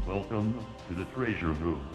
Welcome to the treasure room.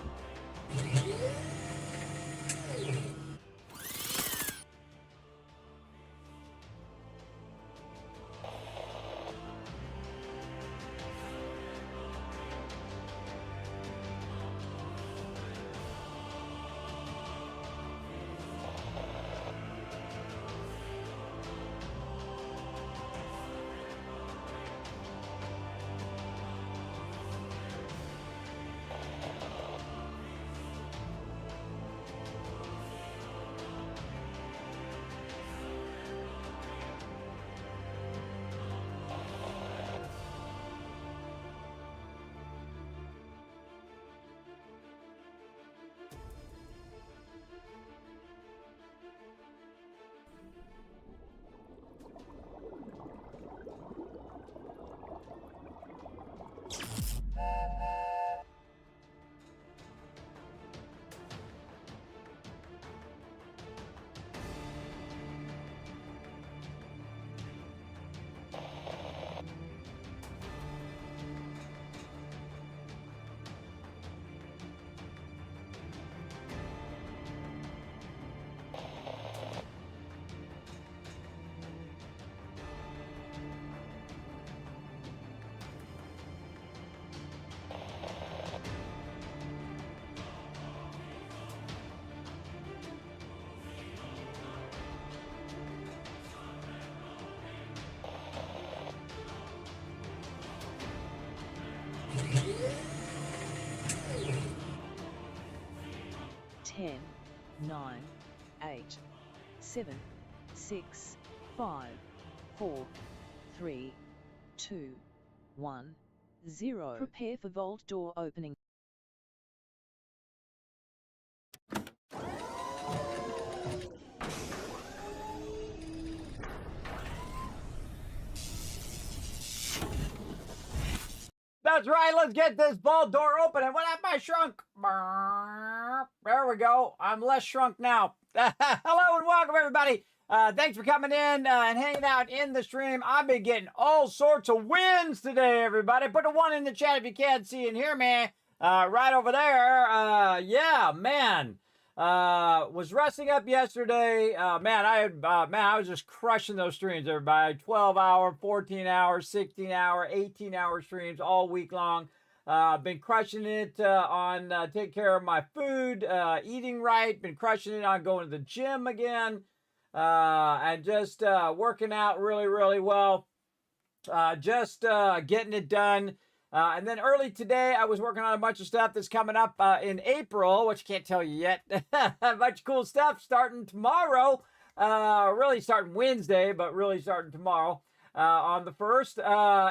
Ten, 9, 8, 7, 6, 5, 4, 3, 2, 1, 0. Prepare for vault door opening. That's right, let's get this vault door open. And what happened? I shrunk. There we go. I'm less shrunk now. Hello and welcome, everybody. Thanks for coming in and hanging out in the stream. I've been getting all sorts of wins today, everybody. Put a 1 in the chat if you can't see and hear me. Right over there. Yeah, man. Was resting up yesterday. I was just crushing those streams, everybody. 12-hour, 14-hour, 16-hour, 18-hour streams all week long. Been crushing it on taking care of my food, eating right. Been crushing it on going to the gym again, and just working out really, really well. Just getting it done. And then early today, I was working on a bunch of stuff that's coming up in April, which I can't tell you yet. A bunch of cool stuff starting tomorrow. Really starting Wednesday, but really starting tomorrow on the 1st.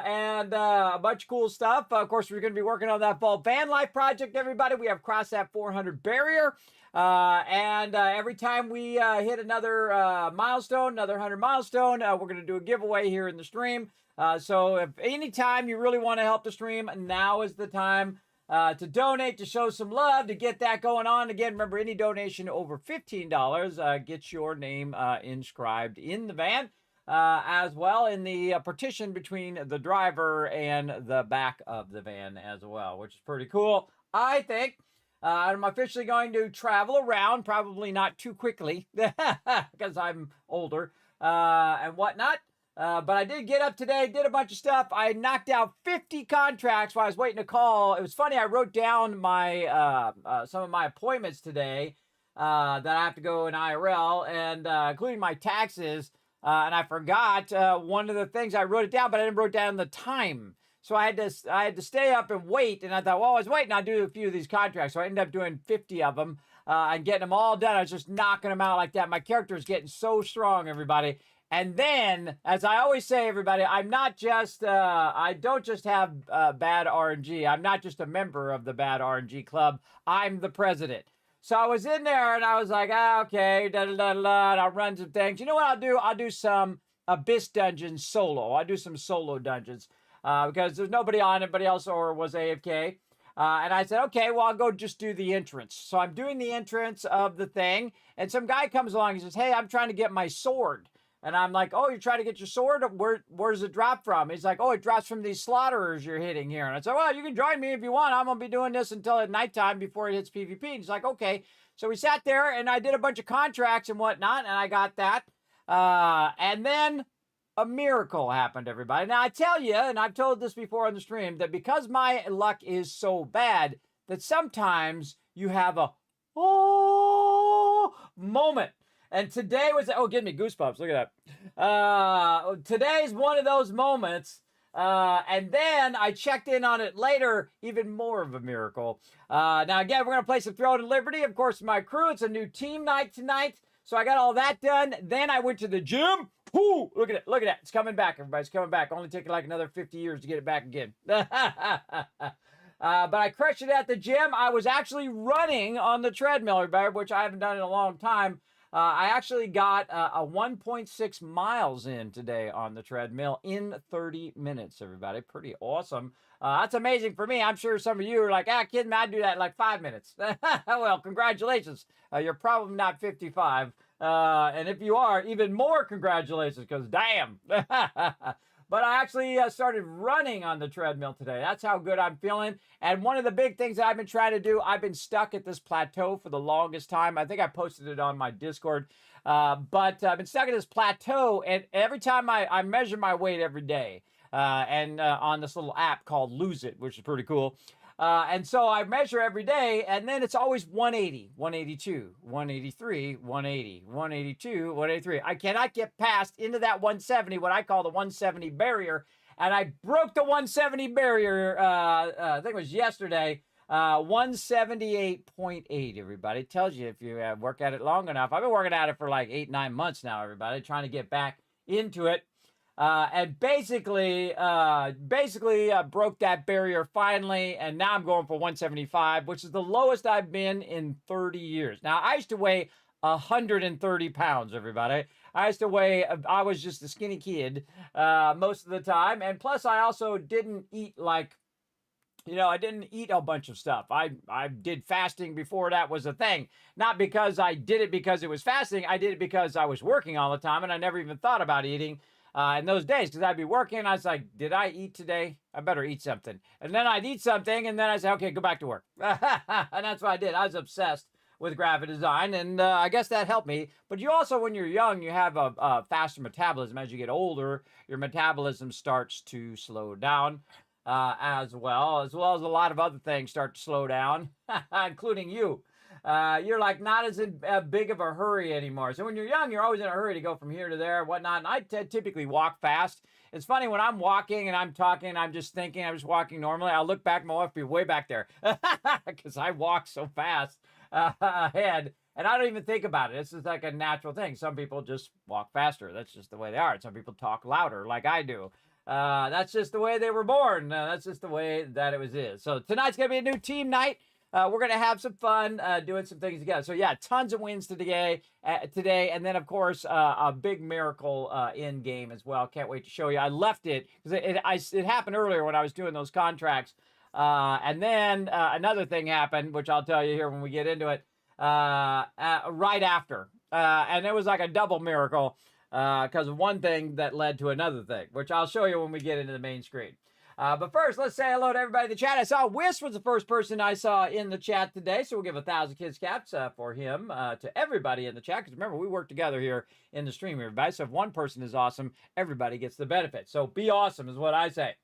And a bunch of cool stuff. Of course, we're going to be working on that fall van life project, everybody. We have crossed that 400 barrier. And every time we hit another milestone, another 100 milestone, we're going to do a giveaway here in the stream. So if anytime you really want to help the stream, now is the time to donate, to show some love, to get that going on. Again, remember, any donation over $15 gets your name inscribed in the van, as well in the partition between the driver and the back of the van as well, which is pretty cool, I think. I'm officially going to travel around, probably not too quickly, because I'm older and whatnot. But I did get up today, did a bunch of stuff. I knocked out 50 contracts while I was waiting to call. It was funny, I wrote down my some of my appointments today that I have to go in IRL, and including my taxes. And I forgot one of the things. I wrote it down, but I didn't write down the time. So I had to stay up and wait. And I thought, well, I was waiting. I'll do a few of these contracts. So I ended up doing 50 of them and getting them all done. I was just knocking them out like that. My character is getting so strong, everybody. And then, as I always say, everybody, I'm not just, I don't just have bad RNG. I'm not just a member of the bad RNG club. I'm the president. So I was in there and I was like, okay, I'll run some things. You know what I'll do? I'll do some Abyss dungeons solo. I'll do some solo dungeons because there's nobody on, anybody else or was AFK. And I said, okay, well, I'll go just do the entrance. So I'm doing the entrance of the thing, and some guy comes along and says, hey, I'm trying to get my sword. And I'm like, oh, you're trying to get your sword? Where does it drop from? He's like, oh, it drops from these slaughterers you're hitting here. And I said, well, you can join me if you want. I'm going to be doing this until at nighttime before it hits PvP. And he's like, okay. So we sat there, and I did a bunch of contracts and whatnot, and I got that. And then a miracle happened, everybody. Now, I tell you, and I've told this before on the stream, that because my luck is so bad, that sometimes you have a oh moment. And today was, oh, give me goosebumps. Look at that. Today's one of those moments. And then I checked in on it later, even more of a miracle. Now, again, we're going to play some Throne and Liberty. Of course, my crew, it's a new team night tonight. So I got all that done. Then I went to the gym. Whoo, look at it. Look at that. It's coming back, everybody. It's coming back. Only taking like another 50 years to get it back again. But I crushed it at the gym. I was actually running on the treadmill, everybody, which I haven't done in a long time. I actually got a 1.6 miles in today on the treadmill in 30 minutes, everybody. Pretty awesome. That's amazing for me. I'm sure some of you are like, kid, man, I'd do that in like 5 minutes. Well, congratulations. You're probably not 55. And if you are, even more congratulations, because damn. But I actually started running on the treadmill today. That's how good I'm feeling. And one of the big things that I've been trying to do, I've been stuck at this plateau for the longest time. I think I posted it on my Discord. But I've been stuck at this plateau, and every time I measure my weight every day, and on this little app called Lose It, which is pretty cool. And so I measure every day, and then it's always 180, 182, 183, 180, 182, 183. I cannot get past into that 170, what I call the 170 barrier. And I broke the 170 barrier, I think it was yesterday, 178.8, everybody. It tells you if you work at it long enough. I've been working at it for like 8-9 months now, everybody, trying to get back into it. And basically broke that barrier finally, and now I'm going for 175, which is the lowest I've been in 30 years. Now, I used to weigh 130 pounds, everybody. I was just a skinny kid most of the time, and plus I also didn't eat like, I didn't eat a bunch of stuff. I did fasting before that was a thing. Not because I did it because it was fasting. I did it because I was working all the time, and I never even thought about eating in those days, because I'd be working, and I was like, did I eat today? I better eat something. And then I'd eat something, and then I'd say, okay, go back to work. And that's what I did. I was obsessed with graphic design, and I guess that helped me. But you also, when you're young, you have a faster metabolism. As you get older, your metabolism starts to slow down as well as a lot of other things start to slow down, including you. You're like not as big of a hurry anymore. So when you're young, you're always in a hurry to go from here to there, whatnot. And I typically walk fast. It's funny when I'm walking and I'm talking, I'm just thinking, I'm just walking normally. I'll look back, my wife will be way back there because I walk so fast ahead. And I don't even think about it. It's just like a natural thing. Some people just walk faster. That's just the way they are. Some people talk louder like I do. That's just the way they were born. That's just the way that it is. So tonight's going to be a new team night. We're going to have some fun doing some things together. So, yeah, tons of wins today. And then, of course, a big miracle in game as well. Can't wait to show you. I left it because it happened earlier when I was doing those contracts. And then another thing happened, which I'll tell you here when we get into it, right after. And it was like a double miracle because of one thing that led to another thing, which I'll show you when we get into the main screen. But first, let's say hello to everybody in the chat. I saw Whis was the first person I saw in the chat today, so we'll give 1,000 kids caps for him to everybody in the chat. Because remember, we work together here in the stream, everybody. So if one person is awesome, everybody gets the benefit. So be awesome is what I say.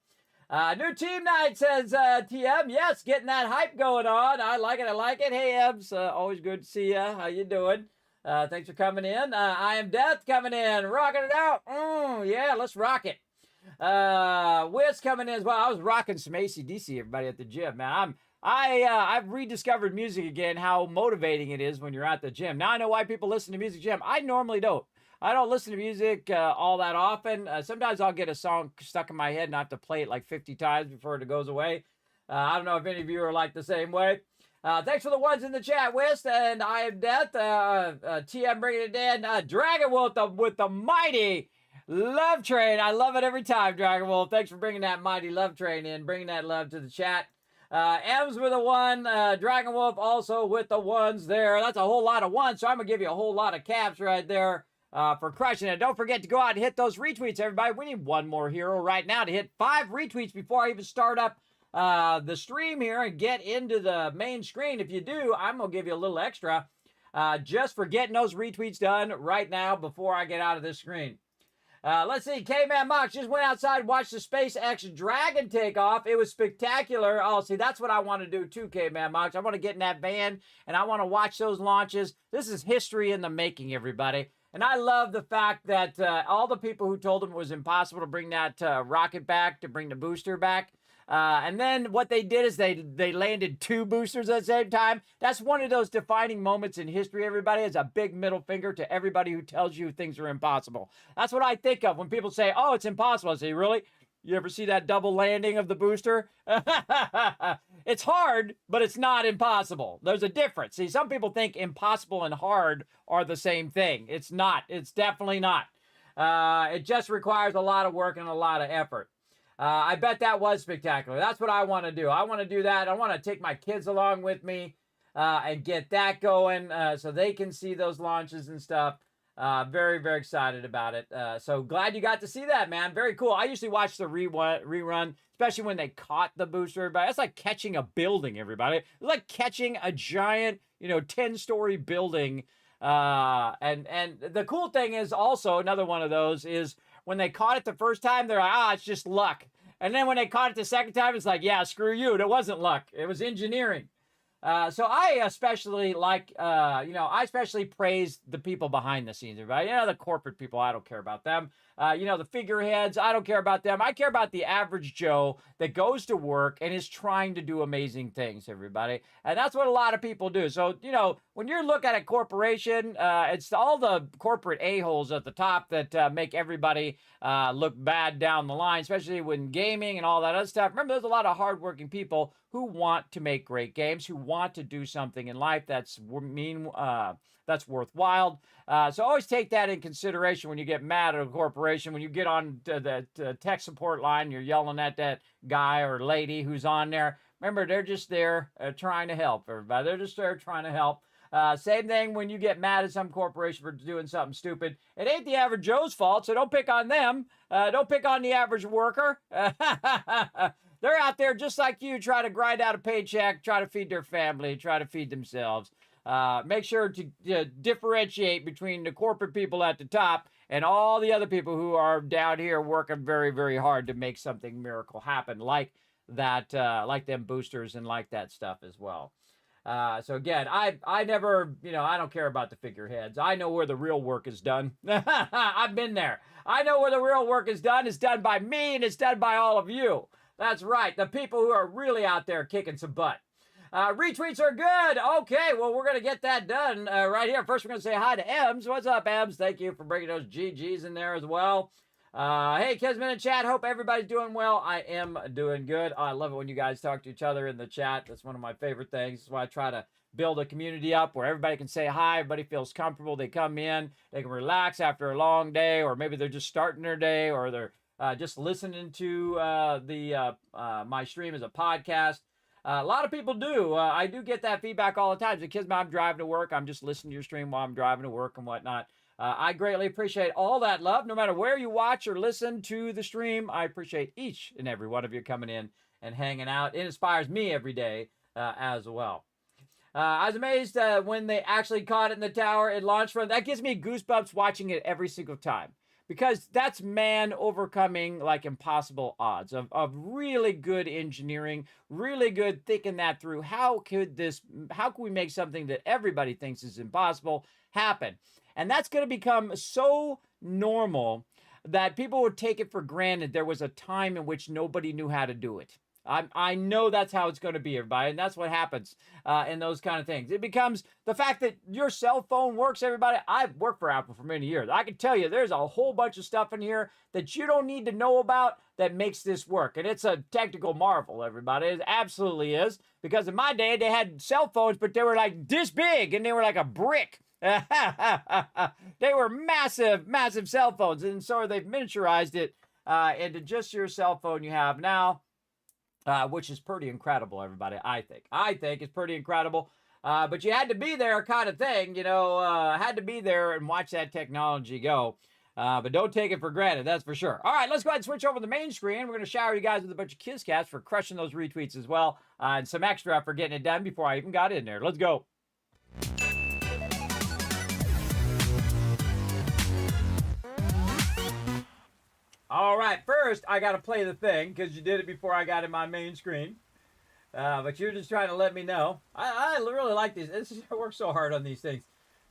New team night, says TM. Yes, getting that hype going on. I like it. Hey, Ebs, always good to see you. How you doing? Thanks for coming in. I am Death coming in, rocking it out. Yeah, let's rock it. Wiz coming in as well. I was rocking some AC/DC, everybody, at the gym, man. I've rediscovered music again, how motivating it is when you're at the gym. Now I know why people listen to music gym. I normally don't. I don't listen to music all that often. Sometimes I'll get a song stuck in my head and I have to play it like 50 times before it goes away. I don't know if any of you are like the same way. Thanks for the ones in the chat, Wist, and I am Death. TM bringing it in. Dragon Wolf with the mighty Love Train. I love it every time, Dragon Wolf. Thanks for bringing that mighty Love Train in, bringing that love to the chat. M's with a 1. Dragon Wolf also with the 1s there. That's a whole lot of 1s, so I'm going to give you a whole lot of caps right there for crushing it. Don't forget to go out and hit those retweets, everybody. We need one more hero right now to hit 5 retweets before I even start up the stream here and get into the main screen. If you do, I'm going to give you a little extra just for getting those retweets done right now before I get out of this screen. Let's see. K-Man Mox just went outside and watched the SpaceX Dragon take off. It was spectacular. Oh, see, that's what I want to do too, K-Man Mox. I want to get in that van, and I want to watch those launches. This is history in the making, everybody. And I love the fact that all the people who told them it was impossible to bring that rocket back, to bring the booster back, and then what they did is they landed 2 boosters at the same time. That's one of those defining moments in history, everybody. It's a big middle finger to everybody who tells you things are impossible. That's what I think of when people say, oh, it's impossible. I say, really? You ever see that double landing of the booster? It's hard, but it's not impossible. There's a difference. See, some people think impossible and hard are the same thing. It's not. It's definitely not. It just requires a lot of work and a lot of effort. I bet that was spectacular. That's what I want to do. I want to do that. I want to take my kids along with me and get that going so they can see those launches and stuff. Very, very excited about it. So glad you got to see that, man. Very cool. I usually watch the rerun, especially when they caught the booster. But it's like catching a building, everybody. It's like catching a giant, 10-story building. And the cool thing is also, another one of those is when they caught it the first time, they're like, it's just luck. And then when they caught it the second time, it's like, yeah, screw you. It wasn't luck. It was engineering. So I especially like, I especially praise the people behind the scenes, everybody. The corporate people, I don't care about them. The figureheads, I don't care about them. I care about the average Joe that goes to work and is trying to do amazing things, everybody. And that's what a lot of people do. So, when you're looking at a corporation, it's all the corporate a-holes at the top that make everybody look bad down the line, especially when gaming and all that other stuff. Remember, there's a lot of hardworking people who want to make great games, who want to do something in life that's worthwhile. So always take that in consideration when you get mad at a corporation, when you get on the tech support line, you're yelling at that guy or lady who's on there. Remember, they're just there trying to help everybody. They're just there trying to help. Same thing when you get mad at some corporation for doing something stupid. It ain't the average Joe's fault, so don't pick on them. Don't pick on the average worker. They're out there just like you, trying to grind out a paycheck, try to feed their family, try to feed themselves. Make sure to differentiate between the corporate people at the top and all the other people who are down here working very, very hard to make something miracle happen, like that, like them boosters and like that stuff as well. So again, I never, I don't care about the figureheads. I know where the real work is done. I've been there. I know where the real work is done. It's done by me and it's done by all of you. That's right. The people who are really out there kicking some butt. Retweets are good. Okay, well, we're going to get that done right here. First, we're going to say hi to Ems. What's up, Ems? Thank you for bringing those GGs in there as well. Hey, Kismet in chat. Hope everybody's doing well. I am doing good. I love it when you guys talk to each other in the chat. That's one of my favorite things. That's why I try to build a community up where everybody can say hi. Everybody feels comfortable. They come in. They can relax after a long day, or maybe they're just starting their day, or they're just listening to my stream as a podcast. A lot of people do. I do get that feedback all the time. The kids, I'm driving to work. I'm just listening to your stream while I'm driving to work and whatnot. I greatly appreciate all that love. No matter where you watch or listen to the stream, I appreciate each and every one of you coming in and hanging out. It inspires me every day as well. I was amazed when they actually caught it in the tower and launched from. That gives me goosebumps watching it every single time. Because that's man overcoming like impossible odds of really good engineering, really good thinking that through. How can we make something that everybody thinks is impossible happen? And that's going to become so normal that people would take it for granted there was a time in which nobody knew how to do it. I know that's how it's going to be, everybody, and that's what happens in those kind of things. It becomes the fact that your cell phone works, everybody. I've worked for Apple for many years. I can tell you there's a whole bunch of stuff in here that you don't need to know about that makes this work, and it's a technical marvel, everybody. It absolutely is, because in my day, they had cell phones, but they were like this big, and they were like a brick. They were massive, massive cell phones, and so they've miniaturized it into just your cell phone you have now. which is pretty incredible, everybody, I think. I think it's pretty incredible. But you had to be there kind of thing, you know, had to be there and watch that technology go. But don't take it for granted, that's for sure. All right, let's go ahead and switch over to the main screen. We're going to shower you guys with a bunch of kiss caps for crushing those retweets as well, and some extra for getting it done before I even got in there. Let's go. All right, first I got to play the thing because you did it before I got in my main screen. But you're just trying to let me know. I really like these. I work so hard on these things.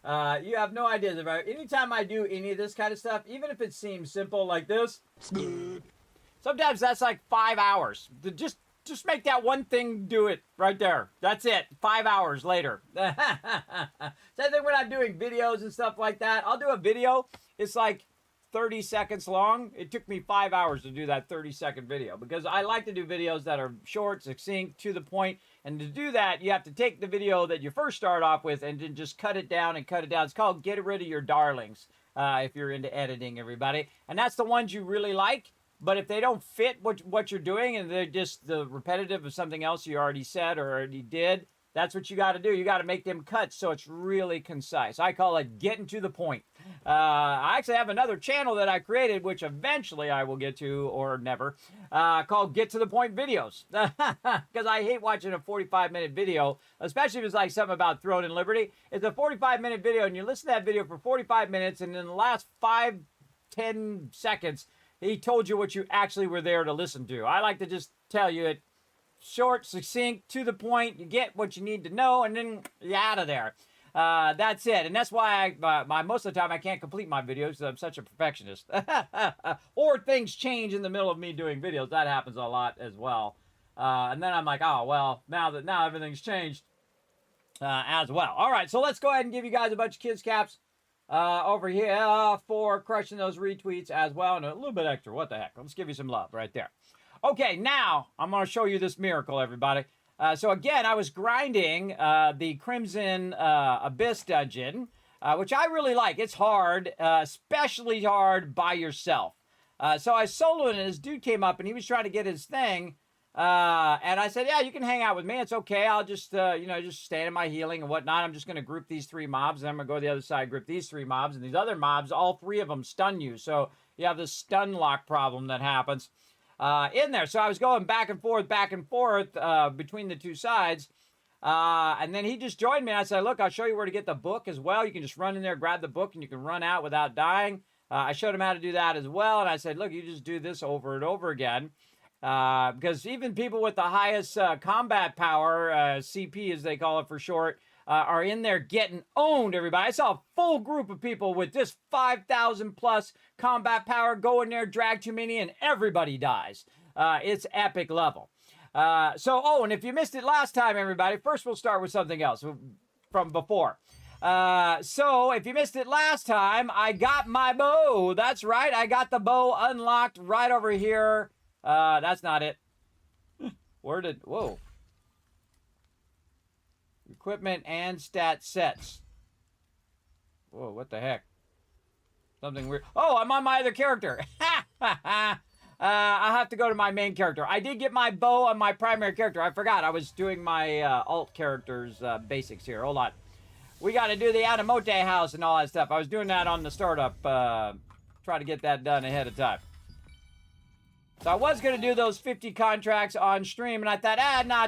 You have no idea. Anytime I do any of this kind of stuff, even if it seems simple like this, sometimes that's like 5 hours. Just make that one thing do it right there. That's it. 5 hours later. Same thing when I'm doing videos and stuff like that. I'll do a video. It's like 30 seconds long. It took me 5 hours to do that 30-second video because I like to do videos that are short, succinct, to the point. And to do that, you have to take the video that you first start off with and then just cut it down and cut it down. It's called Get Rid of Your Darlings, if you're into editing, everybody. And that's the ones you really like. But if they don't fit what you're doing and they're just the repetitive of something else you already said or already did, that's what you got to do. You got to make them cuts so it's really concise. I call it getting to the point. I actually have another channel that I created, which eventually I will get to, or never, called Get to the Point Videos. Because I hate watching a 45-minute video, especially if it's like something about throne and liberty. It's a 45-minute video, and you listen to that video for 45 minutes, and in the last 5-10 seconds, he told you what you actually were there to listen to. I like to just tell you it short, succinct, to the point. You get what you need to know, and then you're out of there. That's it. And that's why most of the time I can't complete my videos because I'm such a perfectionist. Or things change in the middle of me doing videos. That happens a lot as well. And then I'm like, oh, well, now everything's changed as well. All right, so let's go ahead and give you guys a bunch of kids caps over here for crushing those retweets as well. And a little bit extra. What the heck? Let's give you some love right there. Okay, now I'm going to show you this miracle, everybody. So again, I was grinding the Crimson Abyss dungeon, which I really like. It's hard, especially hard by yourself. So I soloed and this dude came up and he was trying to get his thing. And I said, yeah, you can hang out with me. It's okay. I'll just, just stand in my healing and whatnot. I'm just going to group these 3 mobs. And I'm going to go to the other side, group these 3 mobs. And these other mobs, all 3 of them stun you. So you have this stun lock problem that happens. In there. So I was going back and forth between the 2 sides. And then he just joined me. And I said, look, I'll show you where to get the book as well. You can just run in there, grab the book, and you can run out without dying. I showed him how to do that as well. And I said, look, you just do this over and over again. Because even people with the highest combat power, CP as they call it for short, are in there getting owned, everybody. I saw a full group of people with just 5,000 plus combat power go in there, drag too many, and everybody dies. It's epic level. And if you missed it last time, everybody, first we'll start with something else from before. So if you missed it last time, I got my bow. That's right, I got the bow unlocked right over here. That's not it. Whoa. Equipment and stat sets. Whoa, what the heck? Something weird. Oh, I'm on my other character. I'll have to go to my main character. I did get my bow on my primary character. I forgot. I was doing my alt character's basics here. Hold on. We got to do the Adamote house and all that stuff. I was doing that on the startup. Try to get that done ahead of time. So I was going to do those 50 contracts on stream, and I thought,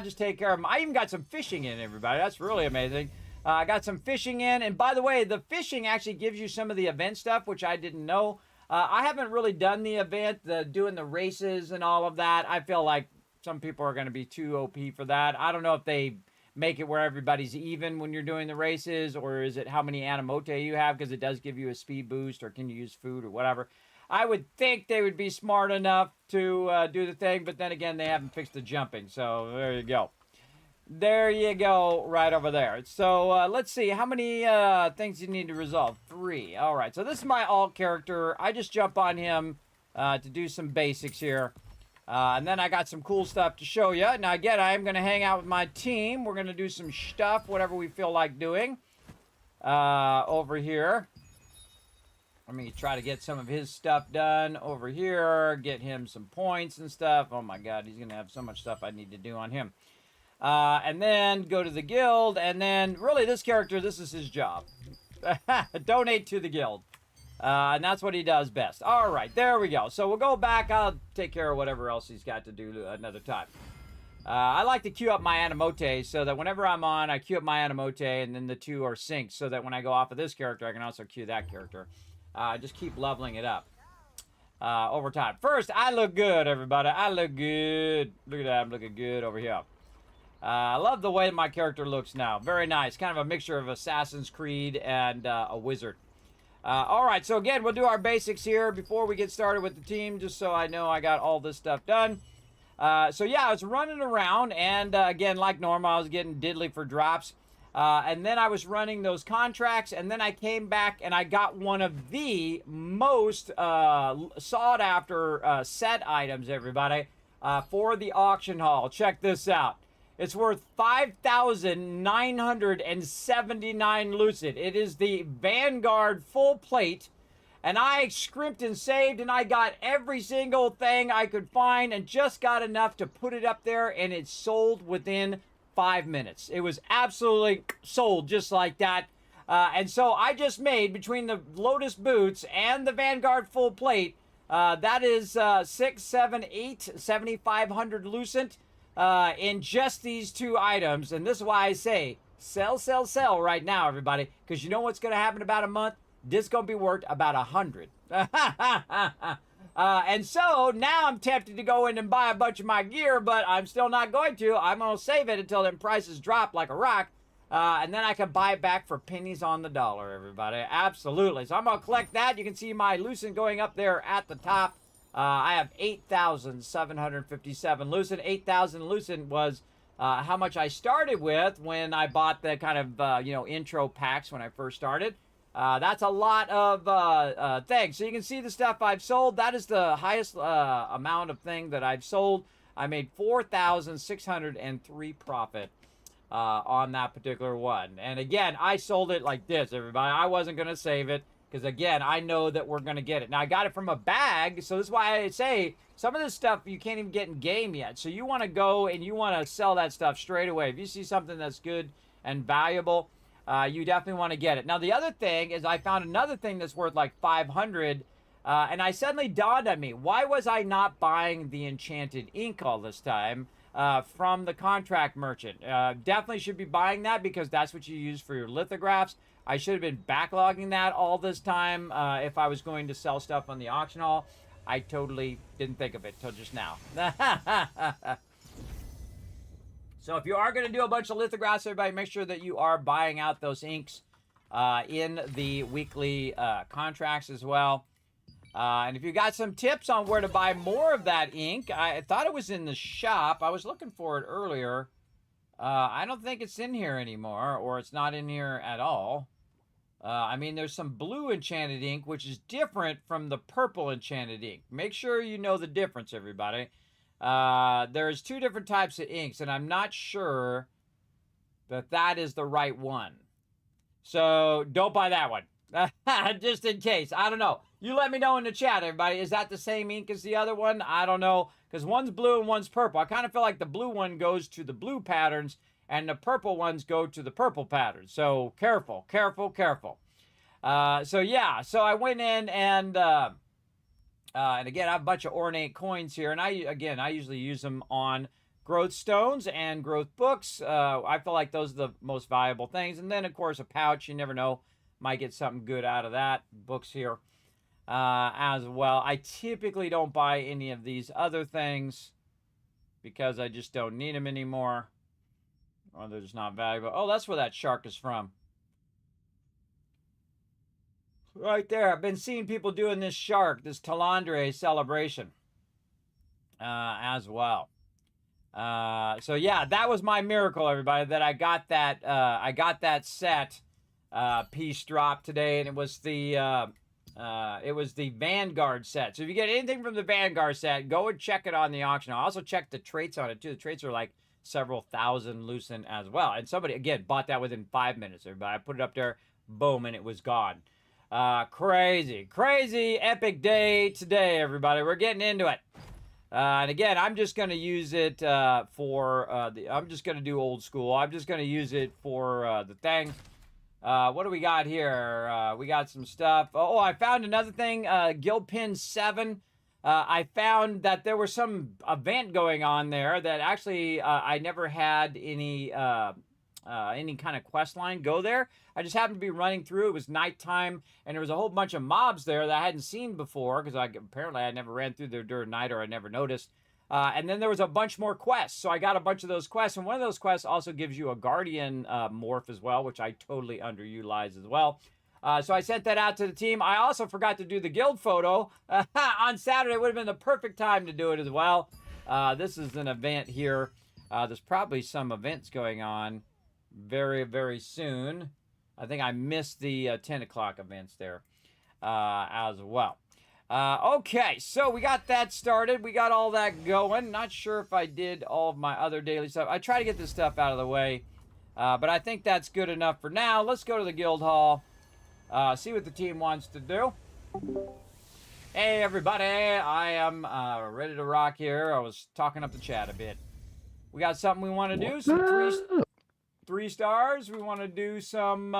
just take care of them. I even got some fishing in, everybody. That's really amazing. I got some fishing in, and by the way, the fishing actually gives you some of the event stuff, which I didn't know. I haven't really done the event, doing the races and all of that. I feel like some people are going to be too OP for that. I don't know if they make it where everybody's even when you're doing the races, or is it how many Adamote you have, because it does give you a speed boost, or can you use food or whatever. I would think they would be smart enough to do the thing, but then again, they haven't fixed the jumping, so there you go. There you go, right over there. So let's see, how many things you need to resolve? 3. All right, so this is my alt character. I just jump on him to do some basics here. And then I got some cool stuff to show you. Now, again, I am going to hang out with my team. We're going to do some stuff, whatever we feel like doing over here. Let me try to get some of his stuff done over here. Get him some points and stuff. Oh my God, he's going to have so much stuff I need to do on him. And then go to the guild. And then really this character, this is his job. Donate to the guild. And that's what he does best. All right, there we go. So we'll go back. I'll take care of whatever else he's got to do another time. I like to queue up my Animote so that whenever I'm on, I queue up my Animote and then the two are synced so that when I go off of this character, I can also queue that character. Just keep leveling it up over time. First, I look good, everybody. I look good. Look at that. I'm looking good over here. I love the way my character looks now. Very nice. Kind of a mixture of Assassin's Creed and a wizard. All right, so again, we'll do our basics here before we get started with the team, just so I know I got all this stuff done. So yeah, I was running around, and again, like normal, I was getting diddly for drops. And then I was running those contracts, and then I came back and I got one of the most sought-after set items, everybody, for the auction hall. Check this out. It's worth 5,979 lucid. It is the Vanguard full plate. And I scrimped and saved, and I got every single thing I could find and just got enough to put it up there, and it sold within 5 minutes. It was absolutely sold just like that. And so I just made, between the Lotus boots and the Vanguard full plate, that is 7,500 lucent in just these two items. And this is why I say, sell, sell, sell right now, everybody. Because you know what's going to happen in about a month? This is going to be worth about 100. And so now I'm tempted to go in and buy a bunch of my gear, but I'm still not going to. I'm going to save it until the prices drop like a rock. And then I can buy it back for pennies on the dollar, everybody. Absolutely. So I'm going to collect that. You can see my lucent going up there at the top. I have 8,757 lucent. 8,000 lucent was how much I started with when I bought the kind of, intro packs when I first started. That's a lot of things. So you can see the stuff I've sold. That is the highest amount of thing that I've sold. I made 4,603 profit on that particular one. And again, I sold it like this, everybody. I wasn't going to save it because, again, I know that we're going to get it. Now, I got it from a bag, so this is why I say some of this stuff you can't even get in game yet. So you want to go and you want to sell that stuff straight away. If you see something that's good and valuable, you definitely want to get it. Now, the other thing is I found another thing that's worth like 500, and I suddenly dawned on me, why was I not buying the enchanted ink all this time from the contract merchant? Definitely should be buying that because that's what you use for your lithographs. I should have been backlogging that all this time if I was going to sell stuff on the auction hall. I totally didn't think of it till just now. So if you are going to do a bunch of lithographs, everybody, make sure that you are buying out those inks in the weekly contracts as well. And if you got some tips on where to buy more of that ink, I thought it was in the shop. I was looking for it earlier. I don't think it's in here anymore, or it's not in here at all. I mean, there's some blue enchanted ink, which is different from the purple enchanted ink. Make sure you know the difference, everybody. There's two different types of inks, and I'm not sure that that is the right one. So don't buy that one. Just in case. I don't know. You let me know in the chat, everybody. Is that the same ink as the other one? I don't know. Because one's blue and one's purple. I kind of feel like the blue one goes to the blue patterns and the purple ones go to the purple patterns. So careful, careful, careful. So yeah, so I went in and again, I have a bunch of ornate coins here. And I usually use them on growth stones and growth books. I feel like those are the most valuable things. And then, of course, a pouch. You never know. Might get something good out of that. Books here as well. I typically don't buy any of these other things because I just don't need them anymore. Or they're just not valuable. Oh, that's where that shark is from. Right there. I've been seeing people doing this shark, this Talandre celebration as well. So yeah, that was my miracle, everybody, that I got that set piece drop today, and it was the Vanguard set. So if you get anything from the Vanguard set, go and check it on the auction. I also checked the traits on it too. The traits are like several thousand lucent as well. And somebody again bought that within 5 minutes. Everybody, I put it up there, boom, and it was gone. Crazy epic day today, everybody. We're getting into it. And again, I'm just going to use it I'm just going to do old school. I'm just going to use it for the thing. What do we got here? We got some stuff. Oh, I found another thing. Guild Pin 7. I found that there was some event going on there that actually I never had any kind of quest line go there. I just happened to be running through. It was nighttime, and there was a whole bunch of mobs there that I hadn't seen before because apparently I never ran through there during night, or I never noticed. And then there was a bunch more quests, so I got a bunch of those quests, and one of those quests also gives you a Guardian morph as well, which I totally underutilized as well. So I sent that out to the team. I also forgot to do the guild photo on Saturday. It would have been the perfect time to do it as well. This is an event here. There's probably some events going on very soon. I think I missed the 10 o'clock events there as well. Okay, so we got that started. We got all that going. Not sure if I did all of my other daily stuff. I try to get this stuff out of the way, but I think that's good enough for now. Let's go to the guild hall, see what the team wants to do. Hey, everybody. I am ready to rock here. I was talking up the chat a bit. We got something we want to do. Some 3 stars. We want to do some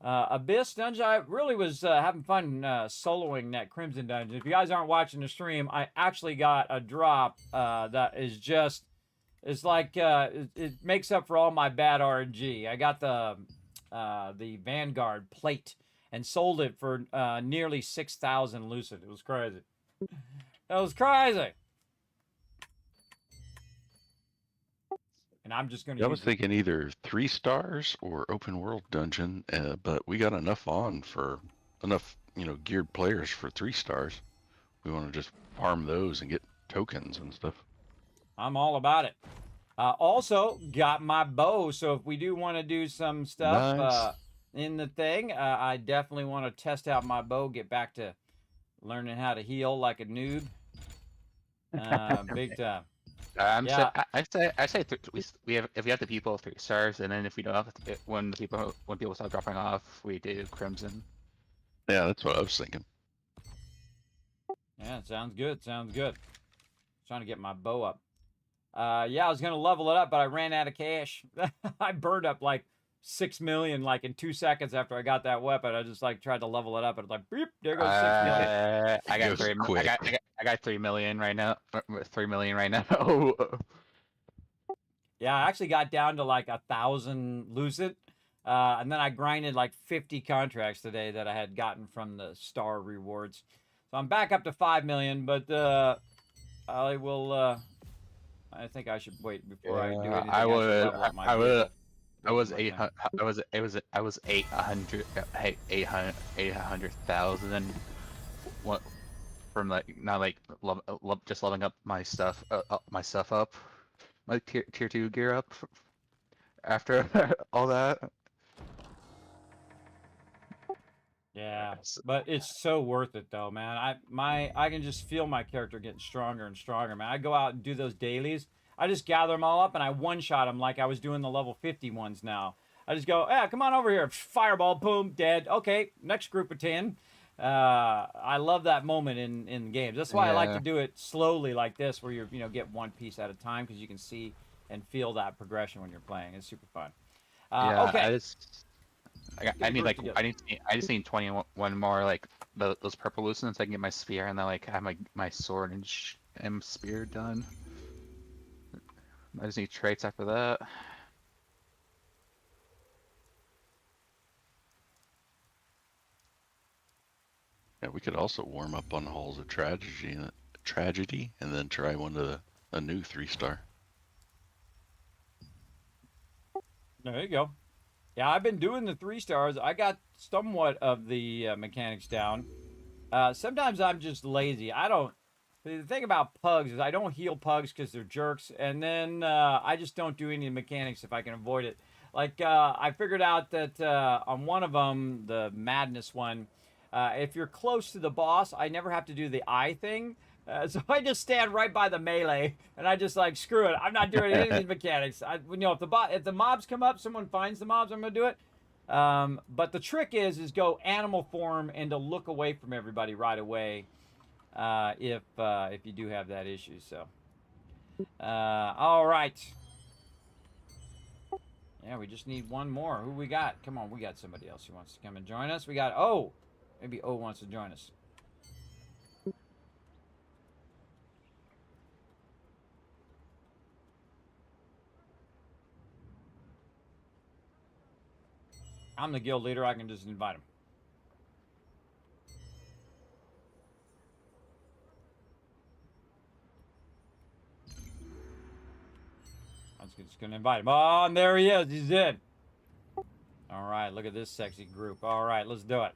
Abyss Dungeon. I really was having fun soloing that Crimson Dungeon. If you guys aren't watching the stream, I actually got a drop that is just, it's like, it makes up for all my bad RNG. I got the Vanguard plate and sold it for nearly 6,000 lucid. It was crazy. It was crazy. And I'm just going to. I was thinking either 3 stars or open world dungeon, but we got enough for enough, geared players for 3 stars. We want to just farm those and get tokens and stuff. I'm all about it. Also, got my bow, so if we do want to do some stuff Nice. in the thing, I definitely want to test out my bow, get back to learning how to heal like a noob. Big time. So I say we have, if we have the people 3 stars, and then if we don't have when people start dropping off, we do Crimson. Yeah, that's what I was thinking. Yeah, sounds good. Sounds good. Trying to get my bow up. Yeah, I was gonna level it up, but I ran out of cash. I burned up like 6 million like in 2 seconds after I got that weapon. I just like tried to level it up, and it's like beep, there goes 6 million. I got It was 3. quick. I got 3 million right now. 3 million right now. Yeah, I actually got down to like 1,000 lucid, and then I grinded like 50 contracts today that I had gotten from the star rewards. So I'm back up to 5 million, but I will. I think I should wait before I do anything. I should would. level up my I would. vehicle. I was 800. I was 800,000. What? From like not like just leveling up my stuff up, my tier 2 gear up after all that. Yeah, but it's so worth it though, man. I can just feel my character getting stronger and stronger, man. I go out and do those dailies. I just gather them all up and I one-shot them like I was doing the level 50 ones now. I just go, yeah, come on over here. Fireball, boom, dead. Okay, next group of 10. I love that moment in games. That's why I like to do it slowly like this, where you get one piece at a time, because you can see and feel that progression when you're playing. It's super fun. Okay. I just need 21 more like those purple lucents. I can get my spear, and then like have my sword and spear done. I just need traits after that. Yeah, we could also warm up on Halls of Tragedy, and then try a new 3 star. There you go. Yeah, I've been doing the 3 stars. I got somewhat of the mechanics down. Sometimes I'm just lazy. The thing about pugs is I don't heal pugs because they're jerks, and then I just don't do any mechanics if I can avoid it. Like, I figured out that on one of them, the madness one, if you're close to the boss, I never have to do the eye thing. So I just stand right by the melee, and I just like, screw it. I'm not doing any of these mechanics. If the mobs come up, someone finds the mobs, I'm gonna do it. But the trick is go animal form and to look away from everybody right away if you do have that issue. So, all right. Yeah, we just need one more. Who we got? Come on, we got somebody else who wants to come and join us. We got O. Maybe O wants to join us. I'm the guild leader. I can just invite him. I'm just going to invite him. Oh, and there he is. He's in. All right, look at this sexy group. All right, let's do it.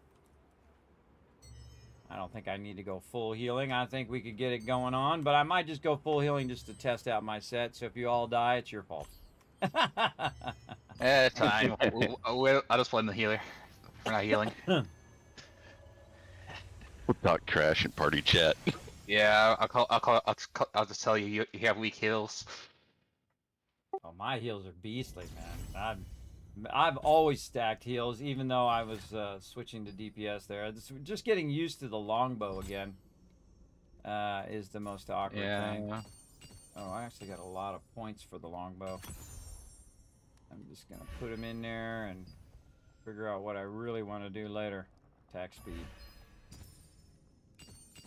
I don't think I need to go full healing. I think we could get it going on, but I might just go full healing just to test out my set. So if you all die, it's your fault. It's fine. I'll just blame the healer for not healing. We'll talk trash in party chat. Yeah, I'll just tell you you have weak heals. Oh, my heals are beastly, man. I've always stacked heals, even though I was switching to DPS there. Just getting used to the longbow again is the most awkward thing. Oh, I actually got a lot of points for the longbow. I'm just going to put them in there and figure out what I really want to do later. Attack speed.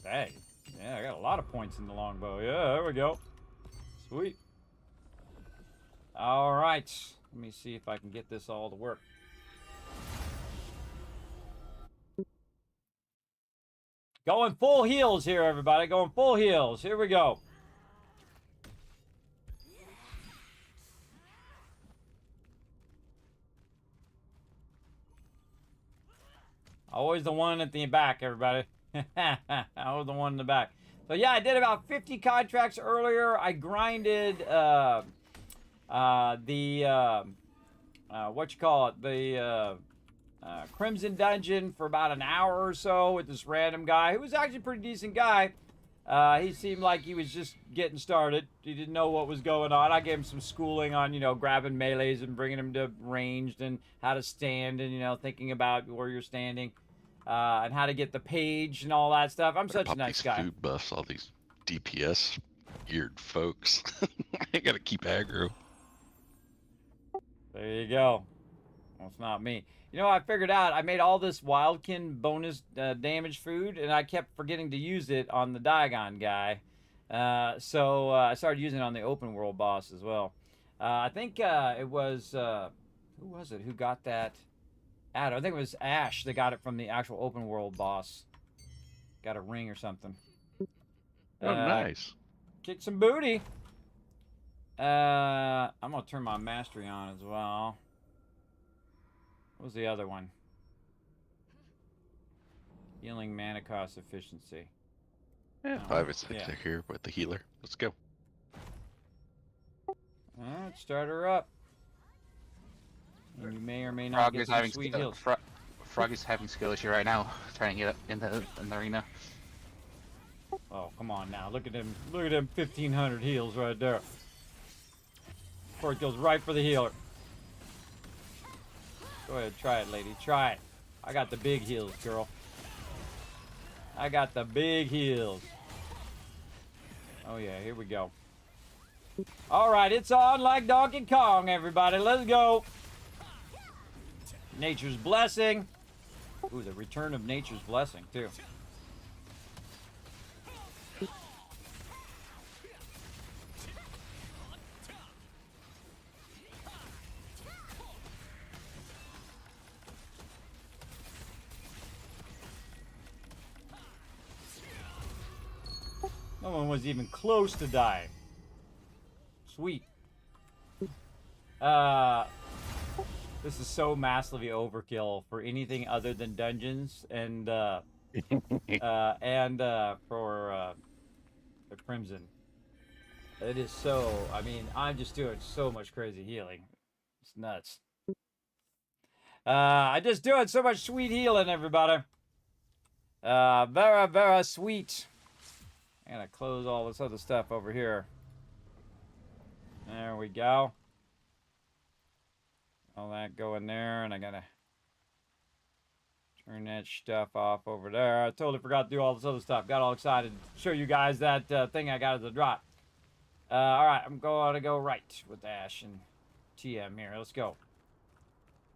Hey, yeah, I got a lot of points in the longbow. Yeah, there we go. Sweet. All right. Let me see if I can get this all to work. Going full heals here, everybody. Going full heals. Here we go. Always the one at the back, everybody. Always the one in the back. So yeah, I did about 50 contracts earlier. I grinded the Crimson Dungeon for about an hour or so with this random guy who was actually a pretty decent guy. He seemed like he was just getting started. He didn't know what was going on. I gave him some schooling on, grabbing melees and bringing him to ranged and how to stand and, thinking about where you're standing and how to get the page and all that stuff. I'm such a nice guy. Food buffs, all these DPS geared folks. I gotta keep aggro. There you go. Well, it's not me. I figured out I made all this wildkin bonus damage food, and I kept forgetting to use it on the Diagon guy. So I started using it on the open world boss as well. I think it was who was it who got that? I think it was Ash that got it from the actual open world boss. Got a ring or something. Oh, nice. Kick some booty. I'm gonna turn my mastery on as well. What was the other one? Healing mana cost efficiency. Yeah, 5 or 6 here with the healer. Let's go. Alright, start her up. And you may or may not get some sweet heals. Froggy's having skill issue right now, trying to get up in the arena. Oh, come on now. Look at him. Look at him 1,500 heals right there. Before it goes right for the healer. Go ahead, try it, lady. Try it. I got the big heals, girl. I got the big heals. Oh, yeah, here we go. All right, it's on like Donkey Kong, everybody. Let's go. Nature's blessing. Ooh, the return of nature's blessing, too. No one was even close to dying. Sweet. This is so massively overkill for anything other than dungeons and for the Crimson. It is so, I'm just doing so much crazy healing. It's nuts. I just doing so much sweet healing, everybody. Very, very sweet. I gotta close all this other stuff over here. There we go. All that go in there, and I gotta Turn that stuff off over there. I totally forgot to do all this other stuff. Got all excited to show you guys that thing I got as a drop. All right, I'm going to go right with Ash and TM here. Let's go.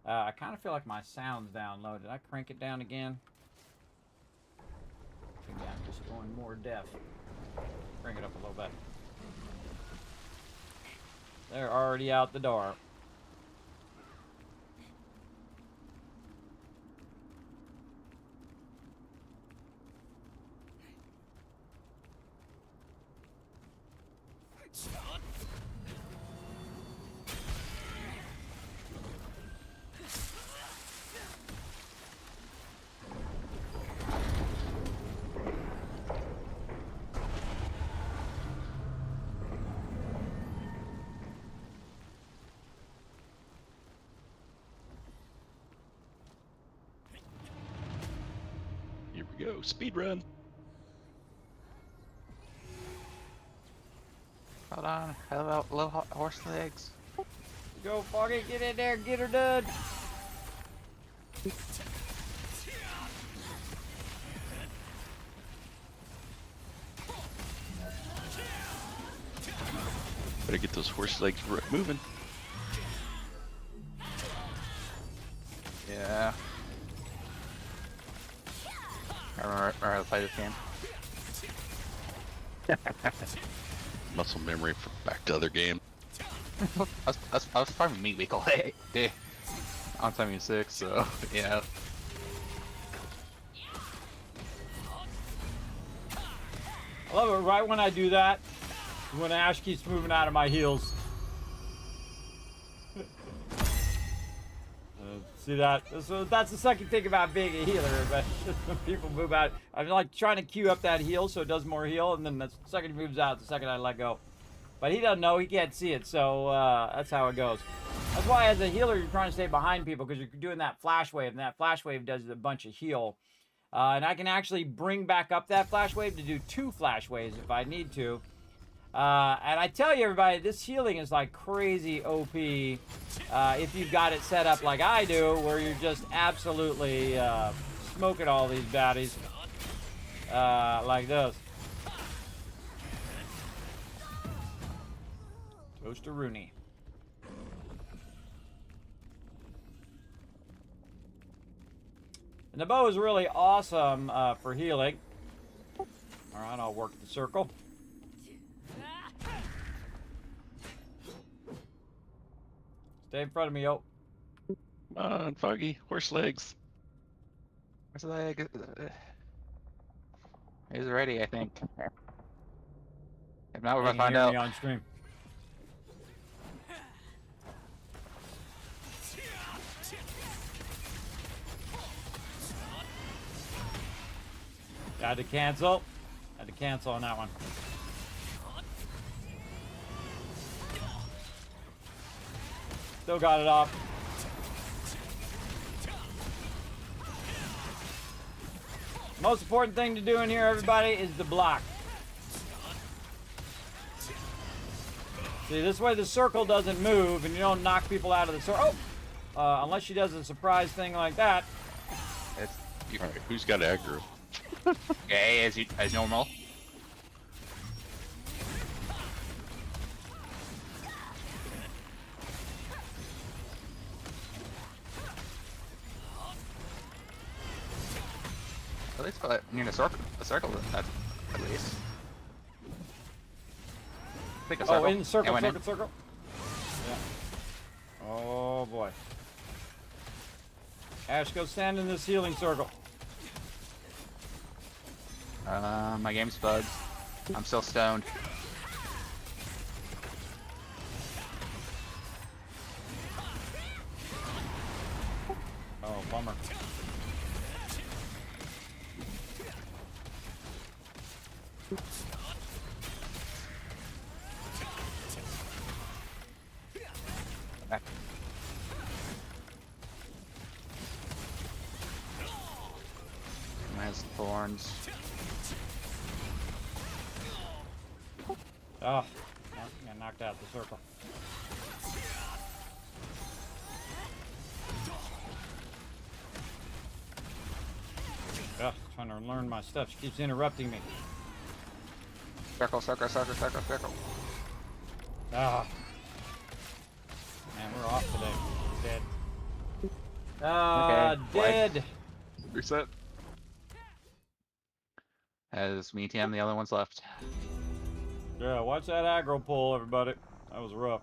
I kind of feel like my sound's downloaded. Did I crank it down again? Maybe I'm just going more deaf. Bring it up a little bit. They're already out the door. Here we go. Speed run. Hold on. Hello, horse legs. Go, Foggy. Get in there. Get her done. Better get those horse legs moving. Yeah. I remember how to play this game. Muscle memory for back to other game. I was farming meat week all day. On 76, so yeah. I love it right when I do that, when Ash keeps moving out of my heels. See that? So that's the second thing about being a healer. But when people move out, I'm like trying to queue up that heal so it does more heal, and then the second he moves out, the second I let go. But he doesn't know, he can't see it, so that's how it goes. That's why as a healer, you're trying to stay behind people because you're doing that flash wave, and that flash wave does a bunch of heal. And I can actually bring back up that flash wave to do 2 flash waves if I need to. And I tell you, everybody, this healing is like crazy OP if you've got it set up like I do, where you're just absolutely smoking all these baddies like this. Toaster Rooney. And the bow is really awesome for healing. All right, I'll work the circle. Stay in front of me, yo. Come on, Foggy. Horse legs. Horse leg. He's ready, I think. If not, we're gonna find out. On stream. Had to cancel. Had to cancel on that one. Still got it off. Most important thing to do in here, everybody, is the block. See, this way the circle doesn't move and you don't knock people out of the circle. Oh! Unless she does a surprise thing like that. All right, who's got aggro? Okay, as normal. At least near the circle at least. Pick a circle. Oh, in the circle, and circle. Yeah. Oh boy. Ash, go stand in this healing circle. My game's bugged. I'm still stoned. Oh, bummer. Has thorns. Oh, got knocked out the circle. Ugh, trying to learn my stuff. She keeps interrupting me. Circle, circle, circle, circle, circle. Ah. Man, we're off today. Dead. Okay, Dead. Reset. As me and Tam, the other ones left. Yeah, watch that aggro pull, everybody. That was rough.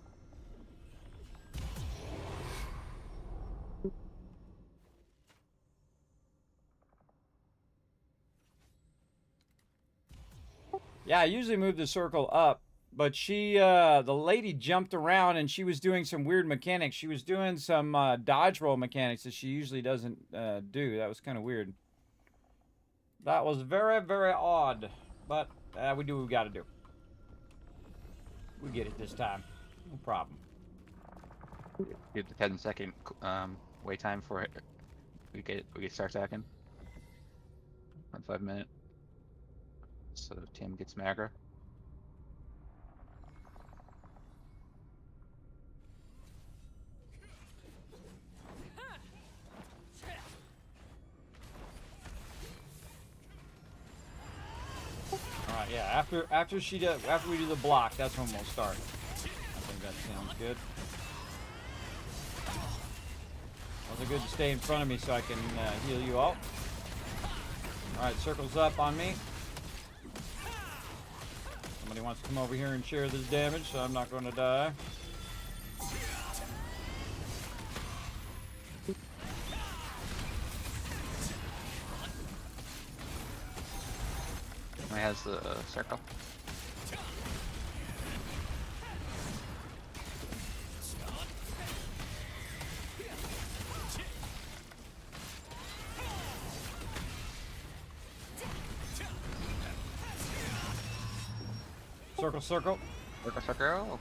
Yeah, I usually move the circle up, but she, the lady jumped around and she was doing some weird mechanics. She was doing some dodge roll mechanics that she usually doesn't do. That was kind of weird. That was very, very odd, but we do what we got to do. We get it this time. No problem. Give the 10-second wait time for it. We get start stacking. 5 minute. So Tim gets Magra. Alright, yeah, after we do the block, that's when we'll start. I think that sounds good. Also good to stay in front of me so I can heal you all. Alright, circles up on me. Somebody wants to come over here and share this damage, so I'm not going to die. He has the circle. Circle, circle. Circle, circle.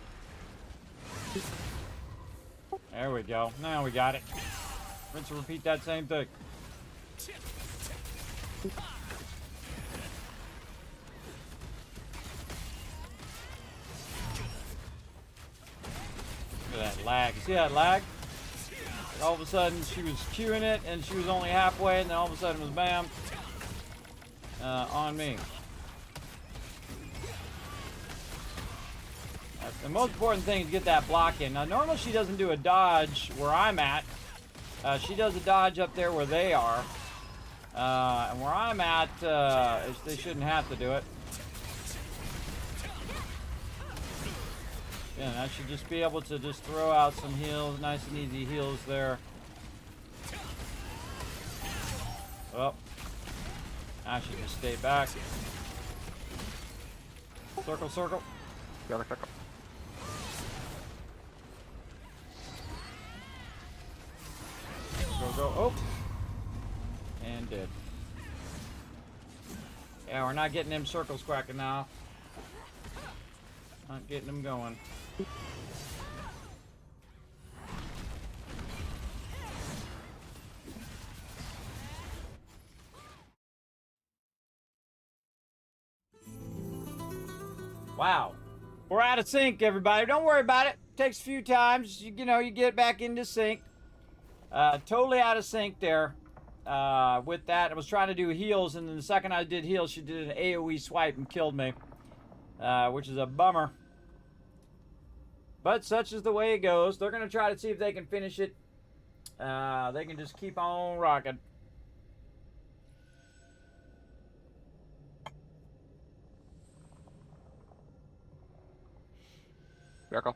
There we go. Now we got it. Rinse and repeat that same thing. Look at that lag. You see that lag? All of a sudden she was queuing it and she was only halfway, and then all of a sudden it was bam on me. The most important thing is to get that block in. Now normally she doesn't do a dodge where I'm at. She does a dodge up there where they are. And where I'm at, they shouldn't have to do it. Yeah, I should just be able to just throw out some heals, nice and easy heals there. Oh, I should just stay back. Circle, circle. Circle, circle. Go, go, oh! And dead. Yeah, we're not getting them circles quacking now. Not getting them going. Wow. We're out of sync, everybody. Don't worry about it. Takes a few times. You know, you get back into sync. Totally out of sync there. With that, I was trying to do heals, and then the second I did heals, she did an AoE swipe and killed me. Which is a bummer. But such is the way it goes. They're going to try to see if they can finish it. They can just keep on rocking. Circle.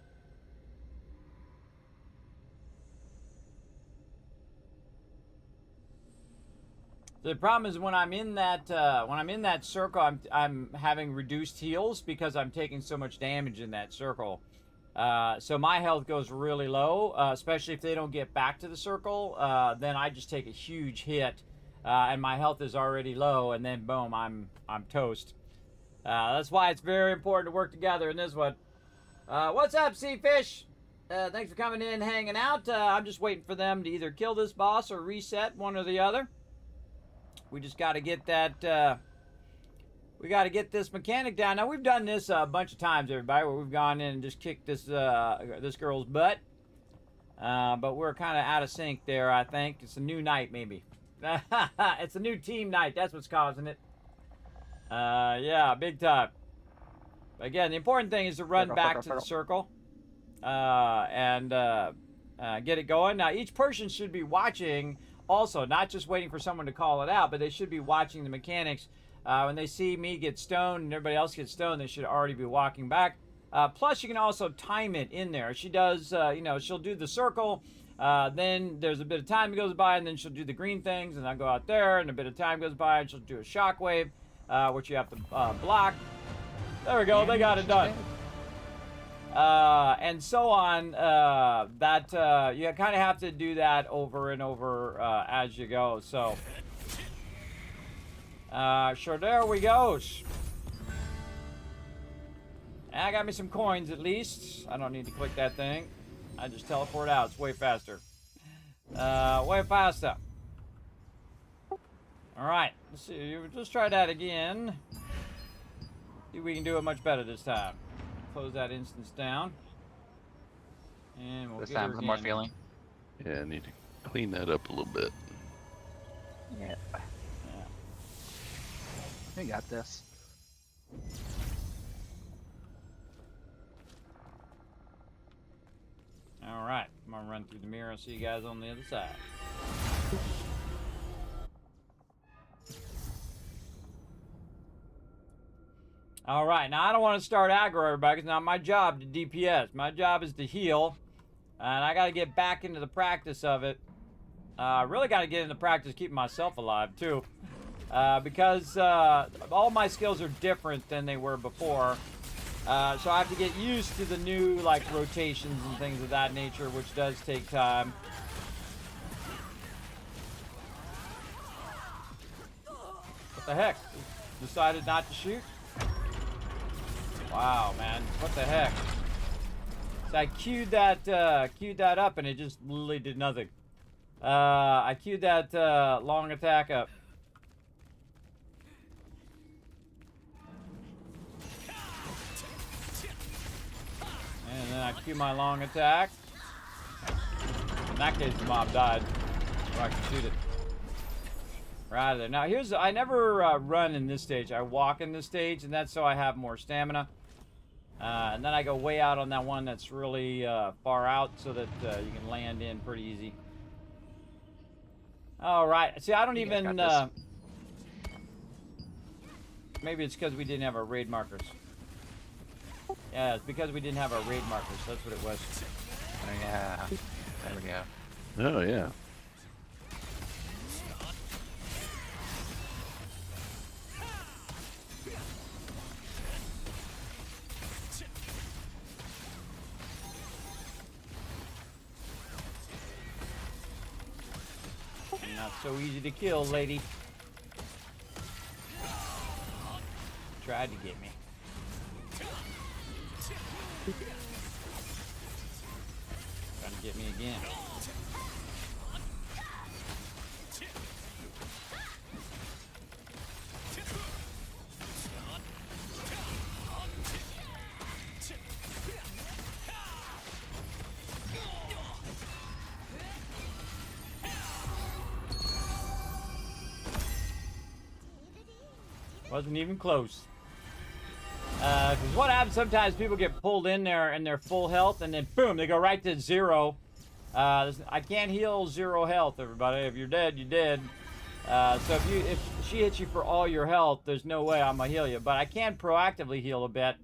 The problem is when I'm in that circle, I'm having reduced heals because I'm taking so much damage in that circle. So my health goes really low, especially if they don't get back to the circle. Then I just take a huge hit, and my health is already low, and then boom, I'm toast. That's why it's very important to work together in this one. What's up, Seafish? Thanks for coming in, hanging out. I'm just waiting for them to either kill this boss or reset, one or the other. We just got to get that. We got to get this mechanic down. Now we've done this a bunch of times, everybody, where we've gone in and just kicked this this girl's butt. But we're kind of out of sync there. I think it's a new night, maybe. It's a new team night. That's what's causing it. Yeah, big time. Again, the important thing is to run back to the circle and get it going. Now, each person should be watching also, not just waiting for someone to call it out, but they should be watching the mechanics. When they see me get stoned and everybody else get stoned, they should already be walking back. Plus, you can also time it in there. She does, you know, she'll do the circle. Then there's a bit of time that goes by, and then she'll do the green things, and I'll go out there, and a bit of time goes by, and she'll do a shockwave, which you have to block. There we go. They got it done. And so on. You kind of have to do that over and over as you go. So, sure, there we go. I got me some coins at least. I don't need to click that thing. I just teleport out. It's way faster. Way faster. All right. Let's see. Let's try that again. See if we can do it much better this time. Close that instance down. And we'll This get her time, some more again. feeling. Yeah, I need to clean that up a little bit. Yeah. We got this. All right. I'm going to run through the mirror and see you guys on the other side. All right, now I don't want to start aggro everybody. It's not my job to DPS. My job is to heal, and I got to get back into the practice of it. I really got to get into practice keeping myself alive too, because all my skills are different than they were before. So I have to get used to the new like rotations and things of that nature, which does take time. What the heck? Decided not to shoot? Wow, man, what the heck? So I queued that up, and it just literally did nothing. I queued that long attack up. And then I cue my long attack. In that case, the mob died. So I can shoot it. Right there. Now, I never run in this stage. I walk in this stage, and that's so I have more stamina. And then I go way out on that one that's really far out so that you can land in pretty easy. All right. See, I don't even... maybe it's because we didn't have our raid markers. Yeah, it's because we didn't have our raid markers. That's what it was. Oh, yeah. There we go. Oh, yeah. Not so easy to kill, lady. Tried to get me. Trying to get me again. Wasn't even close. Because what happens sometimes, people get pulled in there and they're full health, and then boom, they go right to zero. I can't heal 0 health, everybody. If you're dead, you're dead. So if she hits you for all your health, there's no way I'm gonna heal you. But I can proactively heal a bit,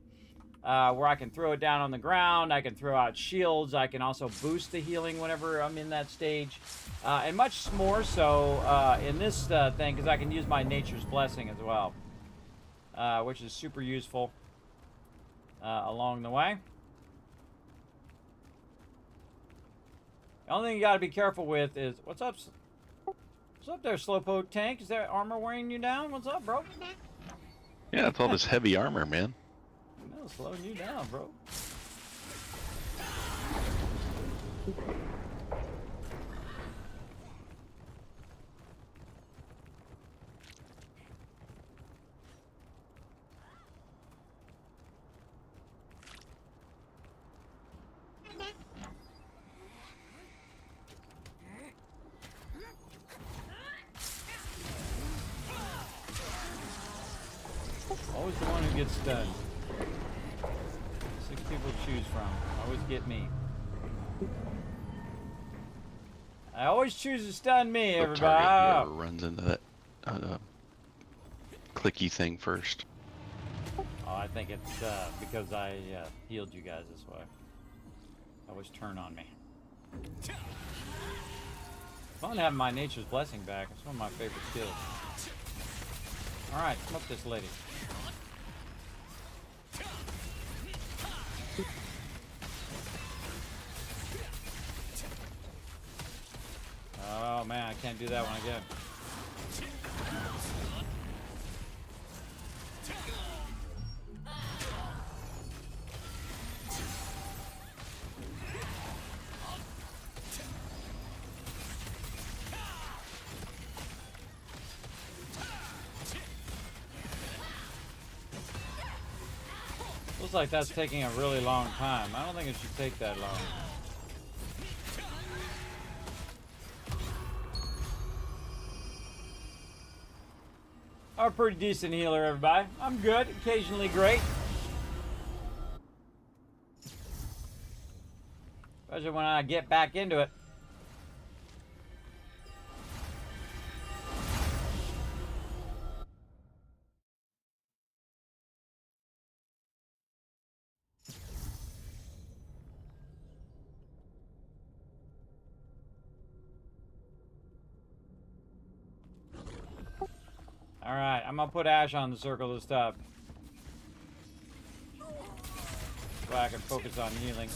where I can throw it down on the ground. I can throw out shields. I can also boost the healing whenever I'm in that stage, and much more so in this thing, because I can use my Nature's Blessing as well. Which is super useful along the way. The only thing you got to be careful with is what's up there, Slowpoke Tank? Is that armor wearing you down? What's up, bro? Yeah, it's all this heavy armor, man. No, slowing you down, bro. Always the one who gets stunned. 6 people to choose from. Always get me. I always choose to stun me, They'll everybody. target whoever runs into that clicky thing first. Oh, I think it's because I healed you guys this way. Always turn on me. Fun having my nature's blessing back. It's one of my favorite skills. Alright, smoke this lady. Oh man, I can't do that one again. Looks like that's taking a really long time. I don't think it should take that long. I'm a pretty decent healer, everybody. I'm good, occasionally great. Especially when I get back into it. Alright, I'm gonna put Ash on the circle this time. So I can focus on healing.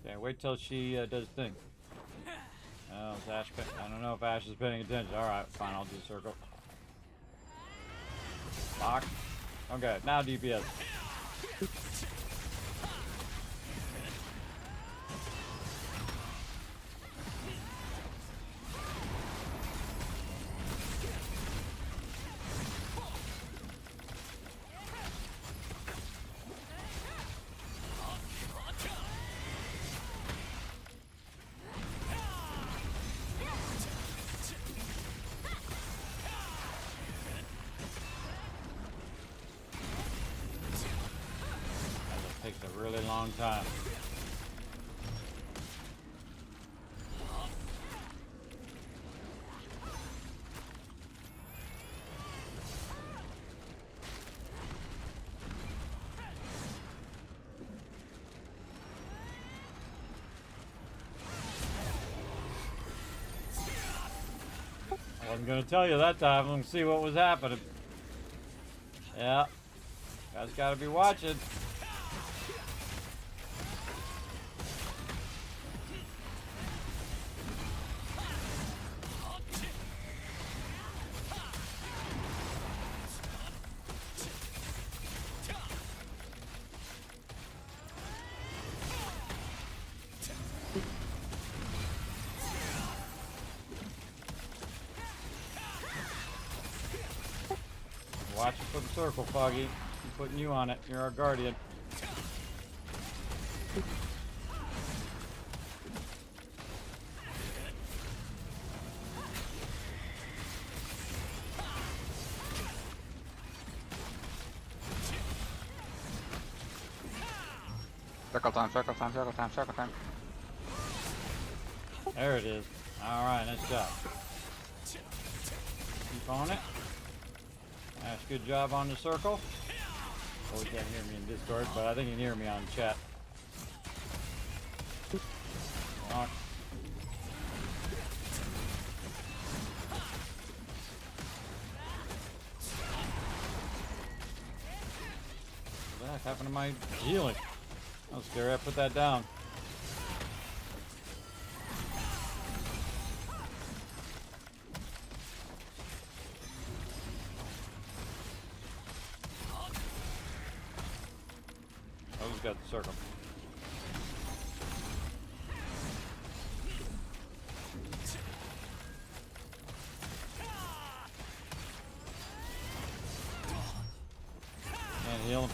Okay, wait till she does thing. Oh, is Ash I don't know if Ash is paying attention. Alright, fine, I'll do circle. Lock. Okay, now DPS. Takes a really long time. I wasn't gonna tell you that time. Let's see what was happening. Yeah. Guys gotta be watching. Watch it for the circle, Foggy. I'm putting you on it. You're our guardian. Circle time, circle time, circle time, circle time. There it is. Alright, nice job. Keep on it. Nice, good job on the circle. Oh, he can't hear me in Discord, but I think he can hear me on chat. Lock. What the heck happened to my healing? I was scared I put that down. Oh, who's got the circle? Heal him.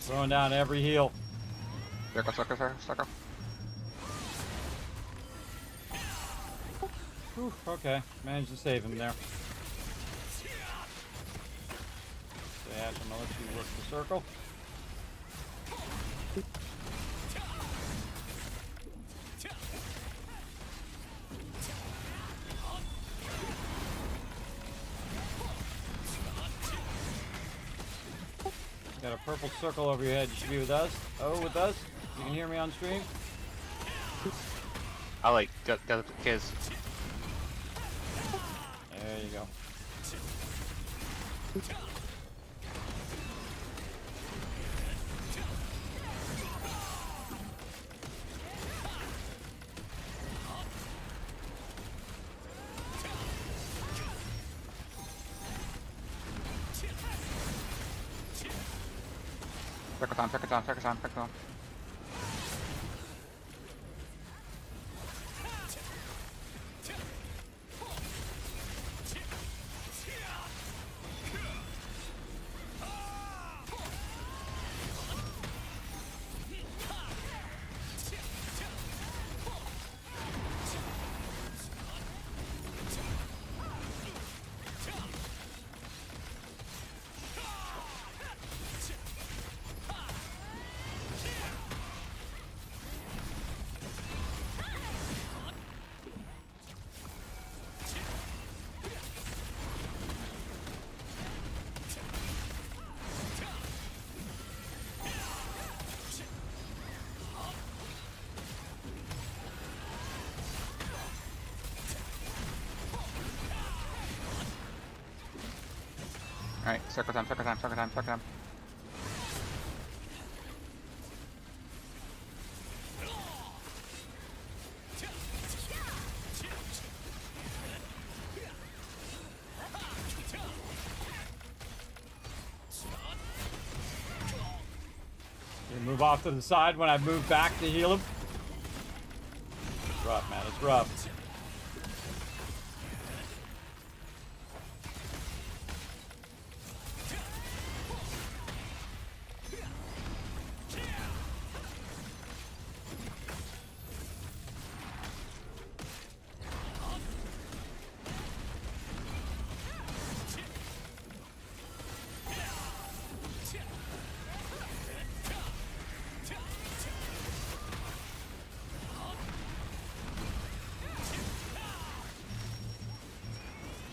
Throwing down every heal. Circle, circle, circle, circle. Whew, okay, managed to save him there. So Ash, I'm gonna let you work the circle. Got a purple circle over your head. You should be with us. Oh, with us? You can hear me on stream? I like got the kids. There you go. Circle time, circle time, circle time, circle time. Alright, circle time, circle time, circle time, circle time. You move off to the side when I move back to heal him. It's rough, man. It's rough.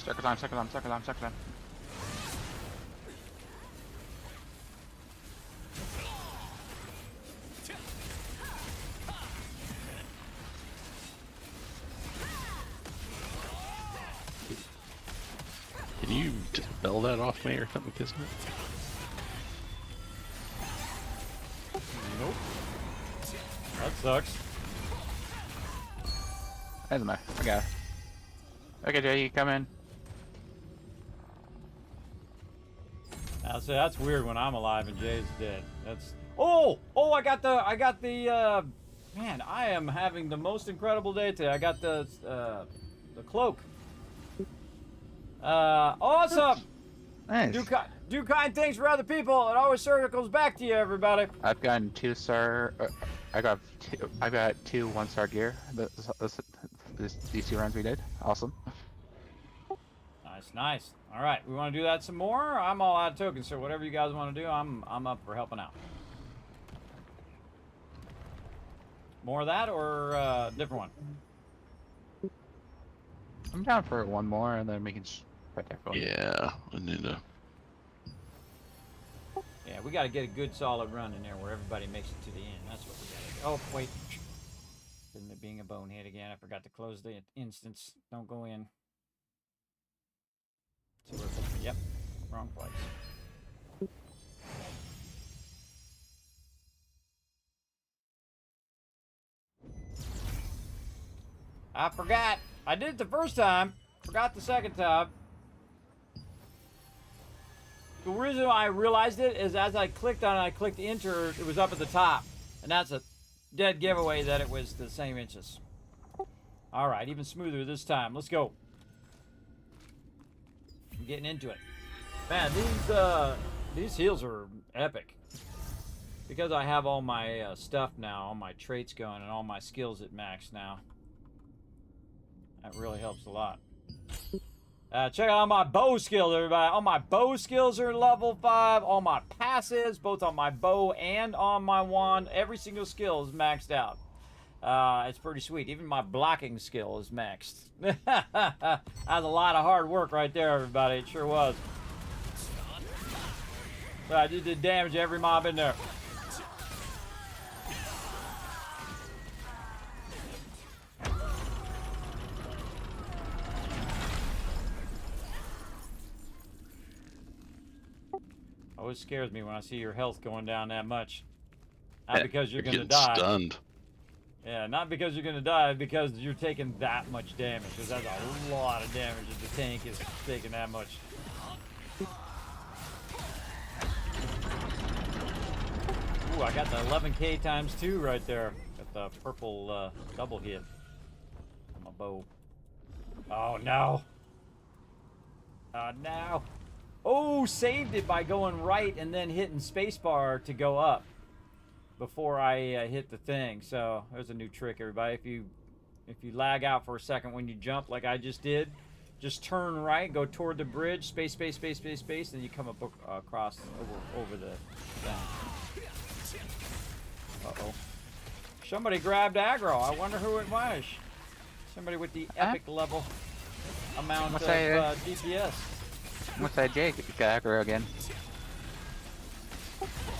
Circle time, circle time, circle time, circle time. Can you dispel that off me or something, Kismet? Nope. That sucks. Doesn't matter. I got it. Okay, Jay, you come in. Now, see, that's weird when I'm alive and Jay's dead. That's oh, I got the man, I am having the most incredible day today. I got the cloak. Awesome. Nice. Do kind things for other people. It always circles back to you, everybody. I've gotten 2-star. I got 2 1-star gear. These 2 runs we did. Awesome. Nice. All right, we want to do that some more. I'm all out of tokens, so whatever you guys want to do, I'm up for helping out. More of that or different one? I'm down for one more, and then we can right there. Yeah, I need to. Yeah, we got to get a good solid run in there where everybody makes it to the end. That's what we got to do. Oh, wait. Isn't it being a bonehead again? I forgot to close the instance. Don't go in. So yep, wrong place. I forgot. I did it the first time. Forgot the second time. The reason I realized it is as I clicked on it, I clicked enter, it was up at the top. And that's a dead giveaway that it was the same inches. All right, even smoother this time. Let's go. I'm getting into it. Man, These heals are epic. Because I have all my stuff now, all my traits going, and all my skills at max now. That really helps a lot. Check out all my bow skills, everybody. All my bow skills are level 5. All my passives, both on my bow and on my wand, every single skill is maxed out. It's pretty sweet. Even my blocking skill is maxed. That's a lot of hard work right there, everybody. It sure was. But I just did damage to every mob in there. Always scares me when I see your health going down that much. Not because you're gonna die. Stunned. Yeah, not because you're gonna die, because you're taking that much damage. Because that's a lot of damage if the tank is taking that much. Ooh, I got the 11k times 2 right there. Got the purple double hit on my bow. Oh no! Oh no! Oh, saved it by going right and then hitting spacebar to go up before I hit the thing. So there's a new trick, everybody. If you lag out for a second when you jump, like I just did, just turn right, go toward the bridge, space, space, space, space, space, and you come up across over the thing. Uh-oh. Somebody grabbed aggro. I wonder who it was. Somebody with the epic level amount of DPS. What's that Jake? Got aggro again. It's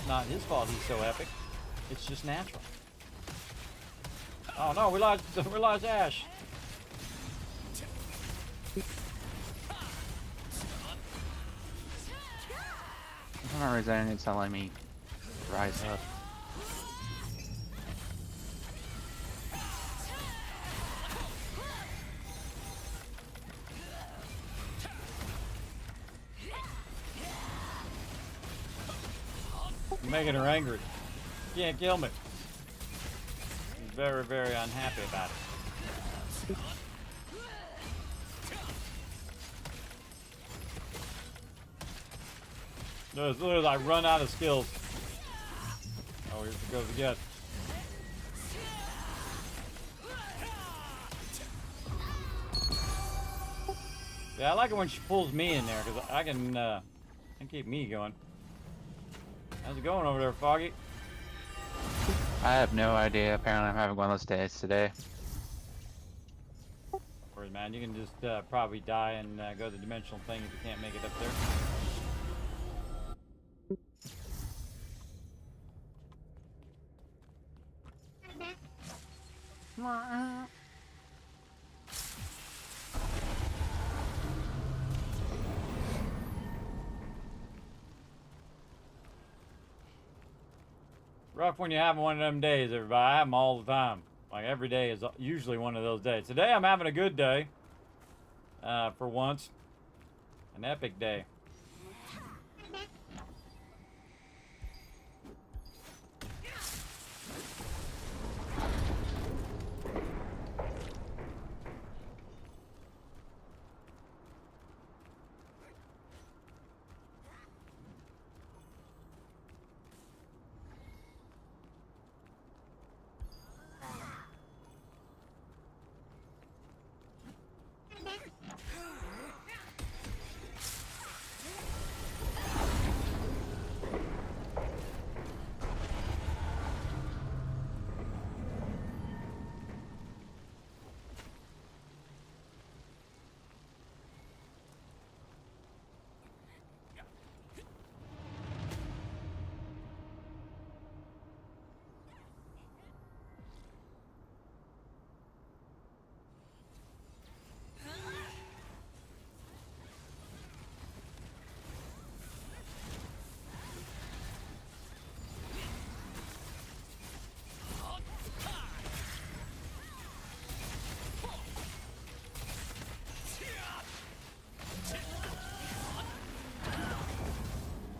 not his fault he's so epic. It's just natural. Oh no, we lost Ash. For some reason it's not letting me rise up. I'm making her angry. You can't kill me. She's very, very unhappy about it. As soon as I run out of skills. Oh, here she goes again. Yeah, I like it when she pulls me in there because I can keep me going. How's it going over there, Foggy? I have no idea. Apparently I'm having one of those days today. Or man, you can just probably die and go to the dimensional thing if you can't make it up there. Rough when you're having one of them days, everybody. I have them all the time. Like every day is usually one of those days. Today I'm having a good day. For once. An epic day.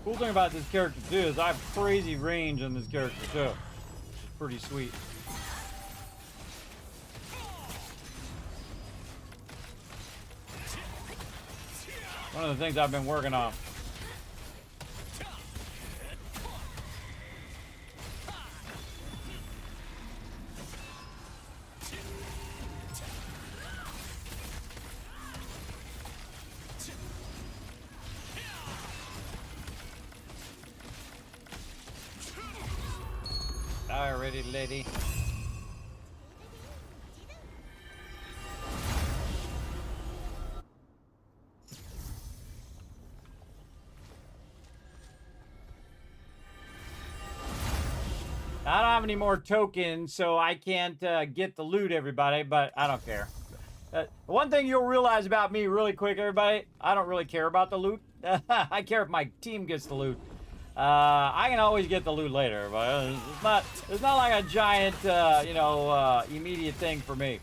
Cool thing about this character too is I have crazy range on this character too. It's pretty sweet. One of the things I've been working on. Pretty lady. I don't have any more tokens, so I can't get the loot, everybody, but I don't care. One thing you'll realize about me really quick, everybody, I don't really care about the loot. I care if my team gets the loot. I can always get the loot later, but it's not like a giant, immediate thing for me.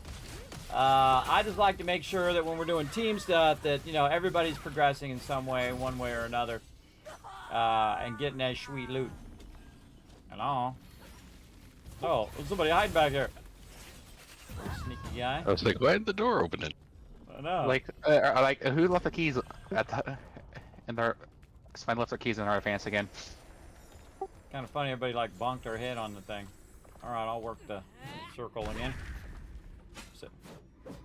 I just like to make sure that when we're doing team stuff that, everybody's progressing in some way, one way or another, and getting that sweet loot. Hello? Oh, there's somebody hiding back there. Sneaky guy. I was like, why did the door open it? I know. Like, who left the keys at the, in our? Somebody left their keys in our advance again. Kind of funny, everybody like bonked their head on the thing. Alright, I'll work the circle again. So,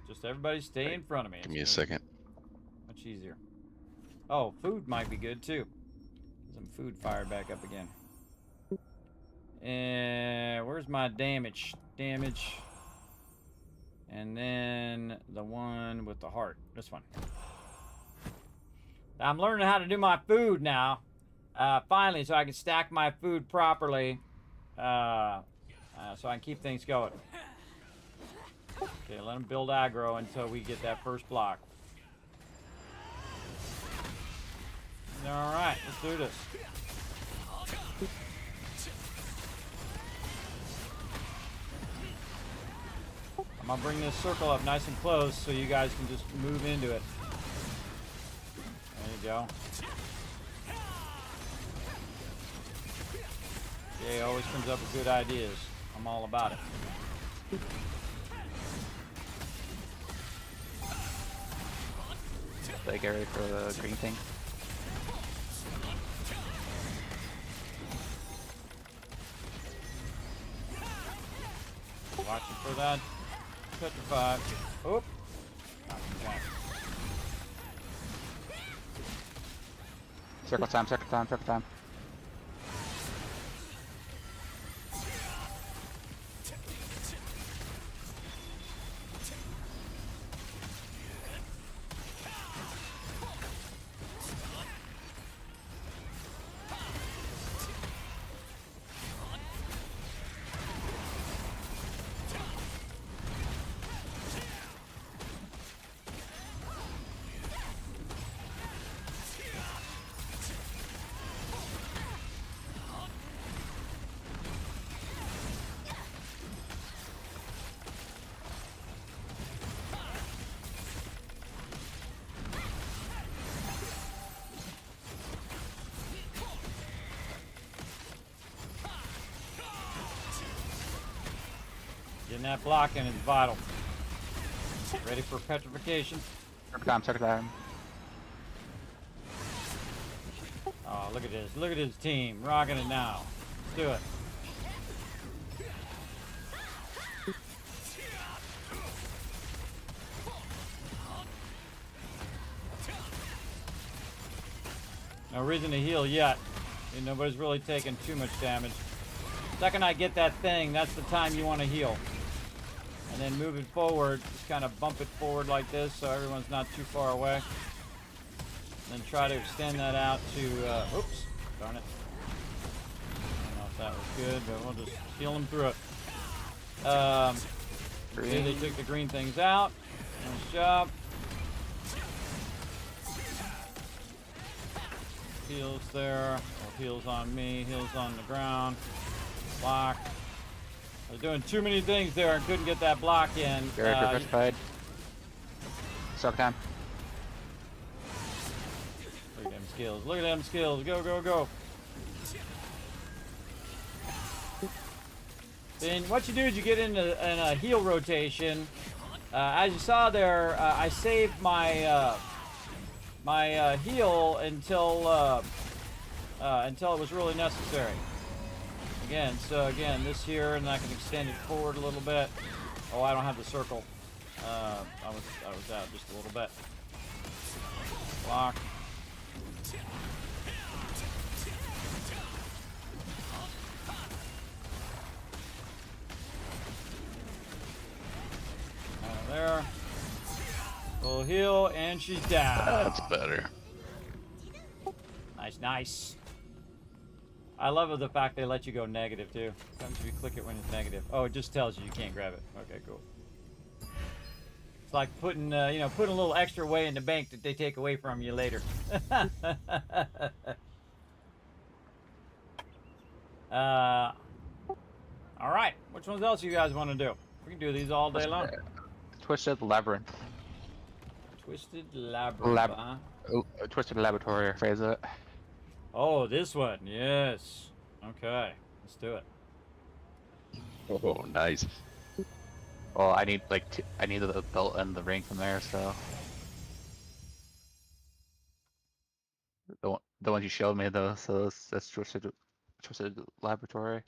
just everybody stay in front of me. Give me a second. Much easier. Oh, food might be good too. Some food fired back up again. And where's my damage? Damage. And then the one with the heart. This one. I'm learning how to do my food now. Finally, so I can stack my food properly. So I can keep things going. Okay, let them build aggro until we get that first block. Alright, let's do this. I'm gonna bring this circle up nice and close so you guys can just move into it. There you go. Jay always comes up with good ideas. I'm all about it. Did I get ready for the green thing? Watching for that. Petrified. Oop. Okay. Circle time, circle time, circle time. Getting that block in is vital. Ready for petrification. Circle time, circle time. Oh, look at this. Look at his team. Rocking it now. Let's do it. No reason to heal yet. And nobody's really taking too much damage. Second I get that thing, that's the time you want to heal. And then moving forward, just kind of bump it forward like this so everyone's not too far away. And then try to extend that out to, oops, darn it. I don't know if that was good, but we'll just heal them through it. Okay, they took the green things out. Nice job. Heals there, or heals on me, heals on the ground. Block. I was doing too many things there and couldn't get that block in. Very petrified. Circle time. Look at them skills. Look at them skills. Go, go, go. Then what you do is you get in a heal rotation. As you saw there, I saved my my heal until it was really necessary. Again, this here, and I can extend it forward a little bit. Oh, I don't have the circle. I was out just a little bit. Block. There. Full heal, and she's down. That's better. Nice, nice. I love the fact they let you go negative too. Sometimes you click it when it's negative. Oh, it just tells you you can't grab it. Okay, cool. It's like putting, you know, putting a little extra away in the bank that they take away from you later. All right. Which ones else you guys want to do? We can do these all day long. Twisted Labyrinth. Twisted Labyrinth, huh? Twisted Laboratory, phrase it. Oh, this one. Yes. Okay. Let's do it. Oh, nice. Well, I need like I need the belt and the ring from there, so the ones you showed me though. So that's Twisted Laboratory.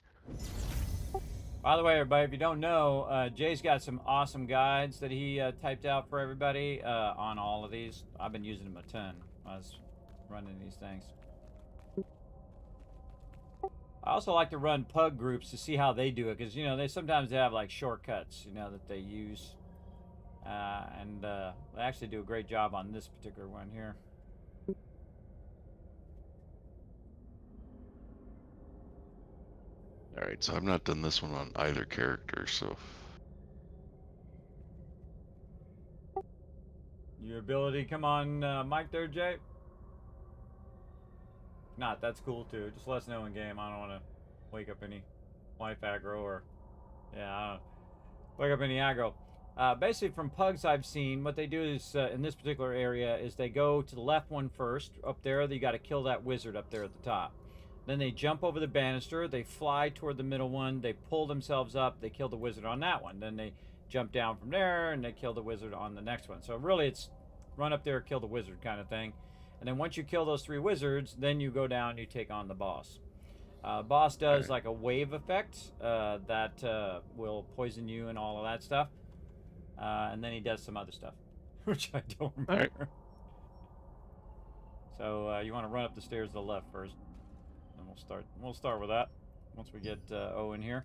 By the way, everybody, if you don't know, Jay's got some awesome guides that he typed out for everybody on all of these. I've been using them a ton. I was running these things. I also like to run pug groups to see how they do it, because you know they sometimes have like shortcuts, you know, that they use, and they actually do a great job on this particular one here. All right, so I've not done this one on either character, so Your ability, come on, Mike there, Jay. If not, that's cool too. Just let us know in game. I don't want to wake up any wife aggro or, yeah, I don't wake up any aggro. Basically, from pugs I've seen, what they do is in this particular area is they go to the left one first. Up there, you got to kill that wizard up there at the top. Then they jump over the banister. They fly toward the middle one. They pull themselves up. They kill the wizard on that one. Then they jump down from there and they kill the wizard on the next one. So really, it's run up there, kill the wizard kind of thing. And then once you kill those 3 wizards, then you go down and you take on the boss. Boss does like a wave effect that will poison you and all of that stuff. And then he does some other stuff, which I don't remember. Right. So you want to run up the stairs to the left first, and we'll start with that once we get O in here.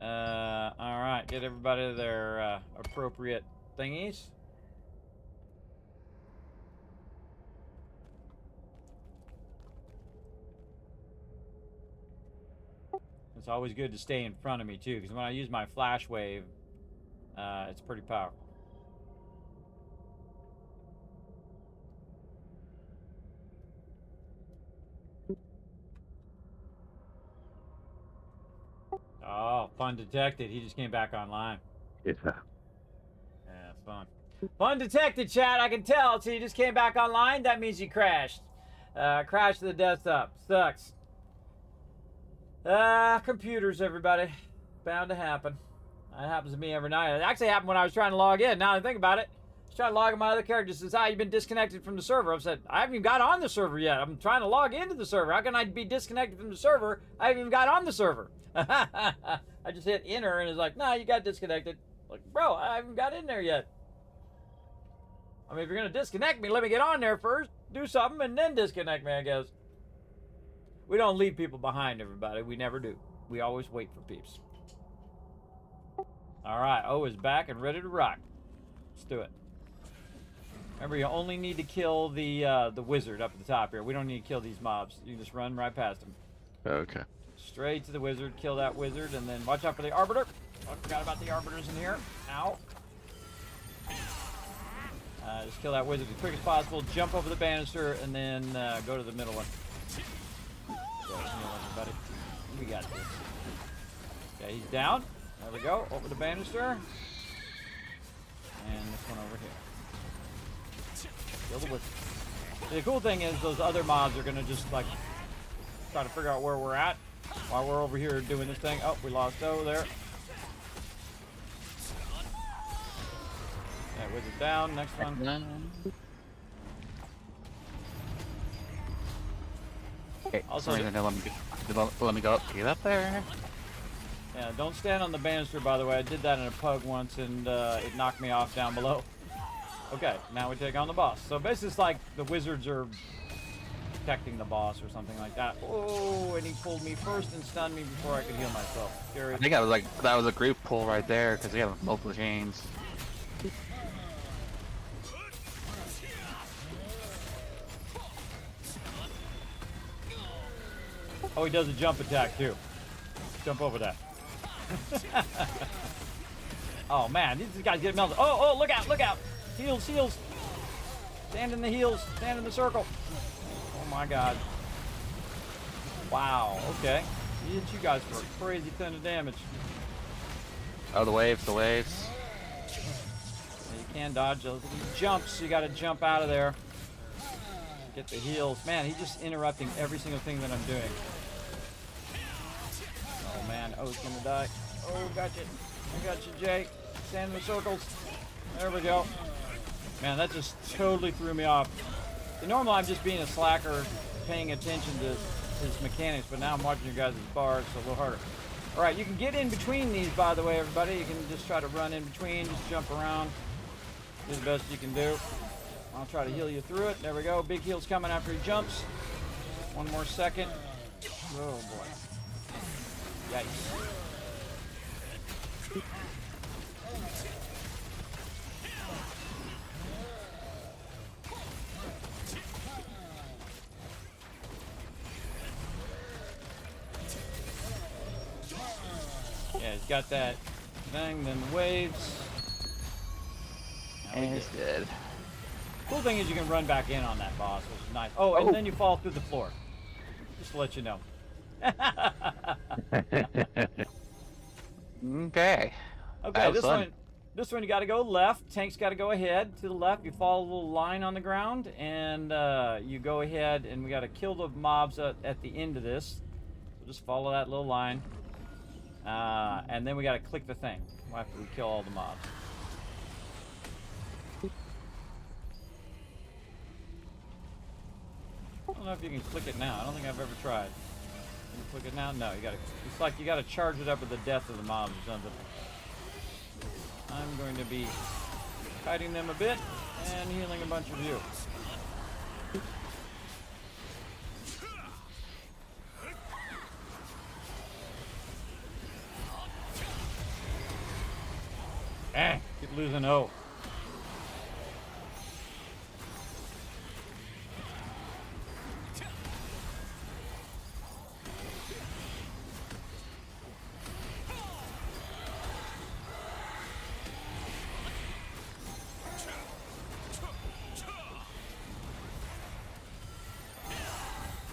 All right, get everybody their appropriate thingies. It's always good to stay in front of me too, because when I use my flash wave, it's pretty powerful. Oh, fun detected. He just came back online. Yeah. Yeah, fun. Fun detected, chat. I can tell. So you just came back online. That means you crashed. Crashed the desktop. Sucks. Computers, everybody. Bound to happen. That happens to me every night. It actually happened when I was trying to log in. Now that I think about it, I was trying to log in my other character. It says, you've been disconnected from the server. I've said, I haven't even got on the server yet. I'm trying to log into the server. How can I be disconnected from the server? I haven't even got on the server. I just hit enter and it's like, nah, you got disconnected. Like, bro, I haven't got in there yet. I mean, if you're going to disconnect me, let me get on there first, do something, and then disconnect me, I guess. We don't leave people behind, everybody. We never do. We always wait for peeps. All right, O is back and ready to rock. Let's do it. Remember, you only need to kill the wizard up at the top here. We don't need to kill these mobs. You just run right past them. okay. Straight to the wizard, kill that wizard, and then watch out for the arbiter. I forgot about the arbiters in here. Ow. Just kill that wizard as quick as possible. Jump over the banister, and then go to the middle one. Everybody. We got this. Okay, he's down. There we go. Over the banister. And this one over here. Kill the wizard. The cool thing is those other mobs are going to just like try to figure out where we're at while we're over here doing this thing. Oh, we lost O there. Okay, wizard down. Next one. Okay, Also, let me go up. Get up there. Yeah, don't stand on the banister, by the way. I did that in a pug once, and it knocked me off down below. Okay, now we take on the boss. So basically, it's like the wizards are protecting the boss or something like that. Oh, and he pulled me first and stunned me before I could heal myself. Scary. I think I was like that was a group pull right there because we have multiple chains. Oh, he does a jump attack too. Jump over that. Oh man, these guys get melted. Oh, look out, look out. Heals, heals. Stand in the heels, stand in the circle. Oh my god. Wow, okay. He hit you guys for a crazy ton of damage. Oh, the waves, the waves. Yeah, you can dodge those. He jumps, you gotta jump out of there. Get the heals. Man, he's just interrupting every single thing that I'm doing. Oh man, oh, he's gonna die. Oh, got you. I got you, Jake. Stand in the circles. There we go. Man, that just totally threw me off. See, normally I'm just being a slacker, paying attention to his mechanics, but now I'm watching you guys' bars, so a little harder. All right, you can get in between these, by the way, everybody. You can just try to run in between, just jump around. Do the best you can do. I'll try to heal you through it. There we go. Big heal's coming after he jumps. One more second. Oh boy. Yikes. Yeah, he's got that thing, then the waves. And he's dead. Cool thing is you can run back in on that boss, which is nice. Oh, and then you fall through the floor. Just to let you know. Okay. Okay, this one you got to go left. Tank's got to go ahead to the left. You follow a little line on the ground, and you go ahead, and we got to kill the mobs at the end of this. So just follow that little line, and then we got to click the thing after we kill all the mobs. I don't know if you can click it now. I don't think I've ever tried. Can you click it now? No, you gotta. It's like you gotta charge it up with the death of the mobs or something. I'm going to be kiting them a bit and healing a bunch of you. Keep losing O.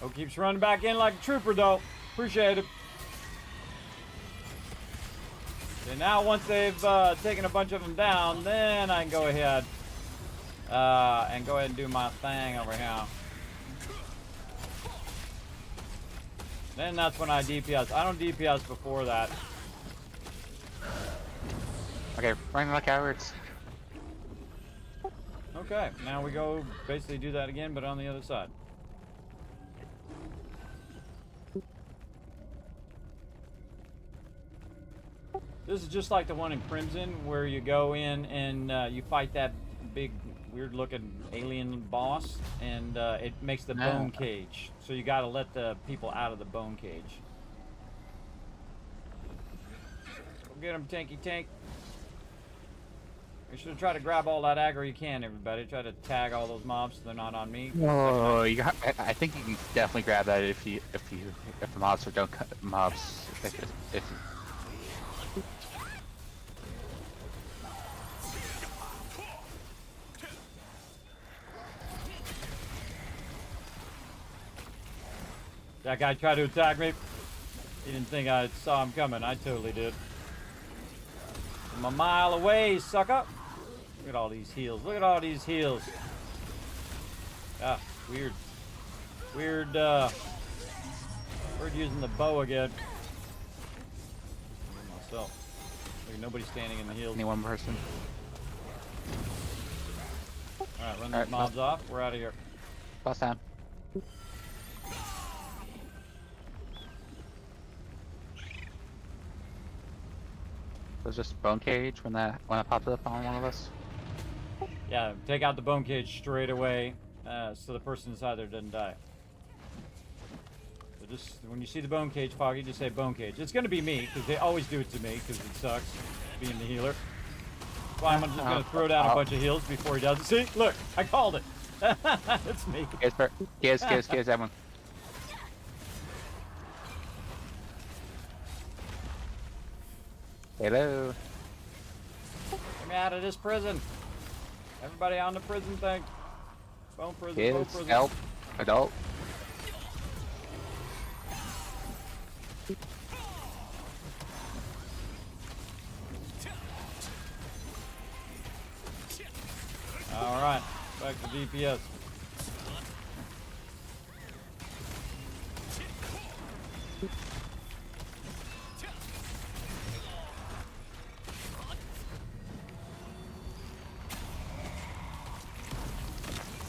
Oh, keeps running back in like a trooper, though. Appreciate it. And now once they've taken a bunch of them down, then I can go ahead and do my thing over here. Then that's when I DPS. I don't DPS before that. Okay, running like cowards. Okay, now we go basically do that again, but on the other side. This is just like the one in Crimson, where you go in and you fight that big, weird-looking alien boss, and it makes the bone cage. So you got to let the people out of the bone cage. Go get him, Tanky Tank. You should try to grab all that aggro you can, everybody. Try to tag all those mobs so they're not on me. Oh, you got, I think you can definitely grab that if the mobs don't cut mobs. If that guy tried to attack me. He didn't think I saw him coming. I totally did. I'm a mile away, sucker. Look at all these heals. Look at all these heals. Ah, weird. Weird using the bow again. Myself. Look, nobody's standing in the heals. only one person. Alright, run these mobs off. We're out of here. Boss down. So it's just bone cage when that pops up on one of us. Yeah, take out the bone cage straight away, so the person inside there doesn't die. So just when you see the bone cage, Foggy, just say bone cage. It's gonna be me because they always do it to me because it sucks being the healer. Well, I'm just gonna throw down a bunch of heals before he does it. See, look, I called it. It's me. Kiss, that one. Hello. Get me out of this prison. Everybody on the prison thing. Bone prison, bone Kids, prison. help, adult. All right, back to DPS.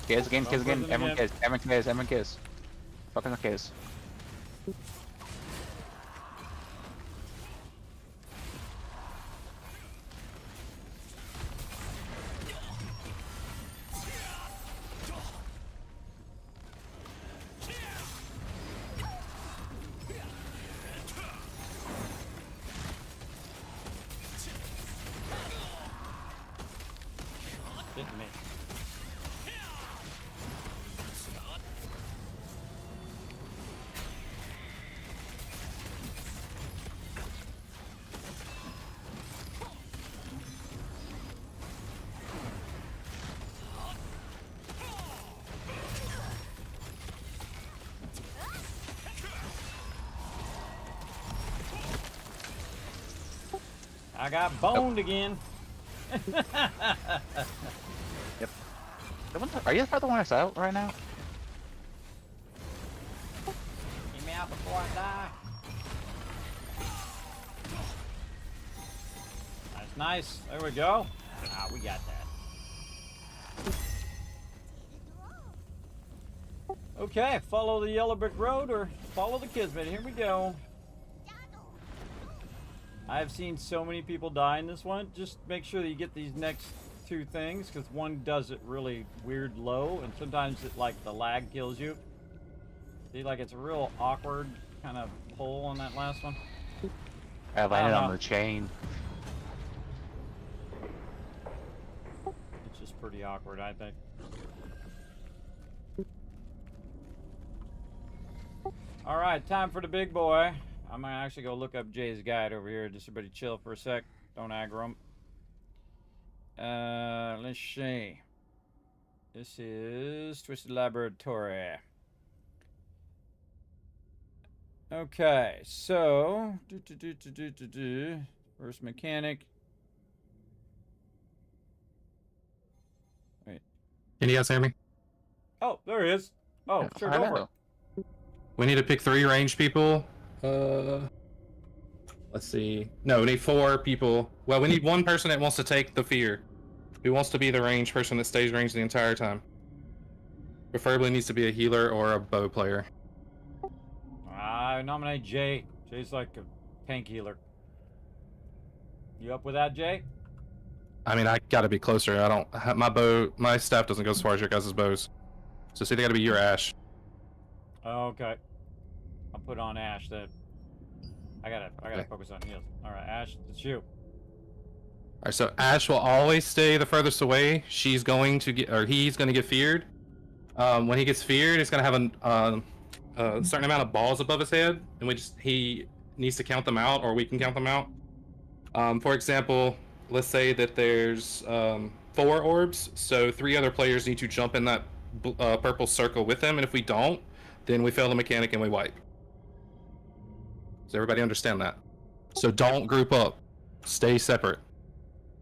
Kiss again, Prison everyone again. kiss, everyone kiss. Fucking kiss. Didn't me. I got boned again. Yep. Are you the one that's out right now? Get me out before I die. That's nice. There we go. Ah, we got that. Okay, follow the yellow brick road or follow the Kismet. Here we go. I've seen so many people die in this one. Just make sure that you get these next two things, because one does it really weird low, and sometimes it like the lag kills you. See, like it's a real awkward kind of pull on that last one. I landed on the chain. It's just pretty awkward, I think. All right, time for the big boy. I'm gonna actually go look up Jay's guide over here. Just everybody chill for a sec. Don't aggro him. Let's see. This is Twisted Laboratory. Okay, so first mechanic. Wait. Can you guys hear me? Oh, there he is. Oh, sure, go for it. We need to pick 3 range people. Let's see. No, we need 4 people. Well, we need 1 person that wants to take the fear. Who wants to be the range person that stays ranged the entire time. Preferably needs to be a healer or a bow player. I nominate Jay. Jay's like a tank healer. You up with that, Jay? I mean, I gotta be closer. I don't. My staff doesn't go as far as your guys' bows. So see, they gotta be your Ash. Okay. I'll put on Ash then. I gotta focus on heals. Alright, Ash, it's you. Alright, so Ash will always stay the furthest away. She's going to get, or he's going to get feared. When he gets feared, he's going to have a certain amount of balls above his head, and he needs to count them out, or we can count them out. For example, let's say that there's 4 orbs, so 3 other players need to jump in that purple circle with him, and if we don't, then we fail the mechanic and we wipe. Does everybody understand that? So don't group up. Stay separate.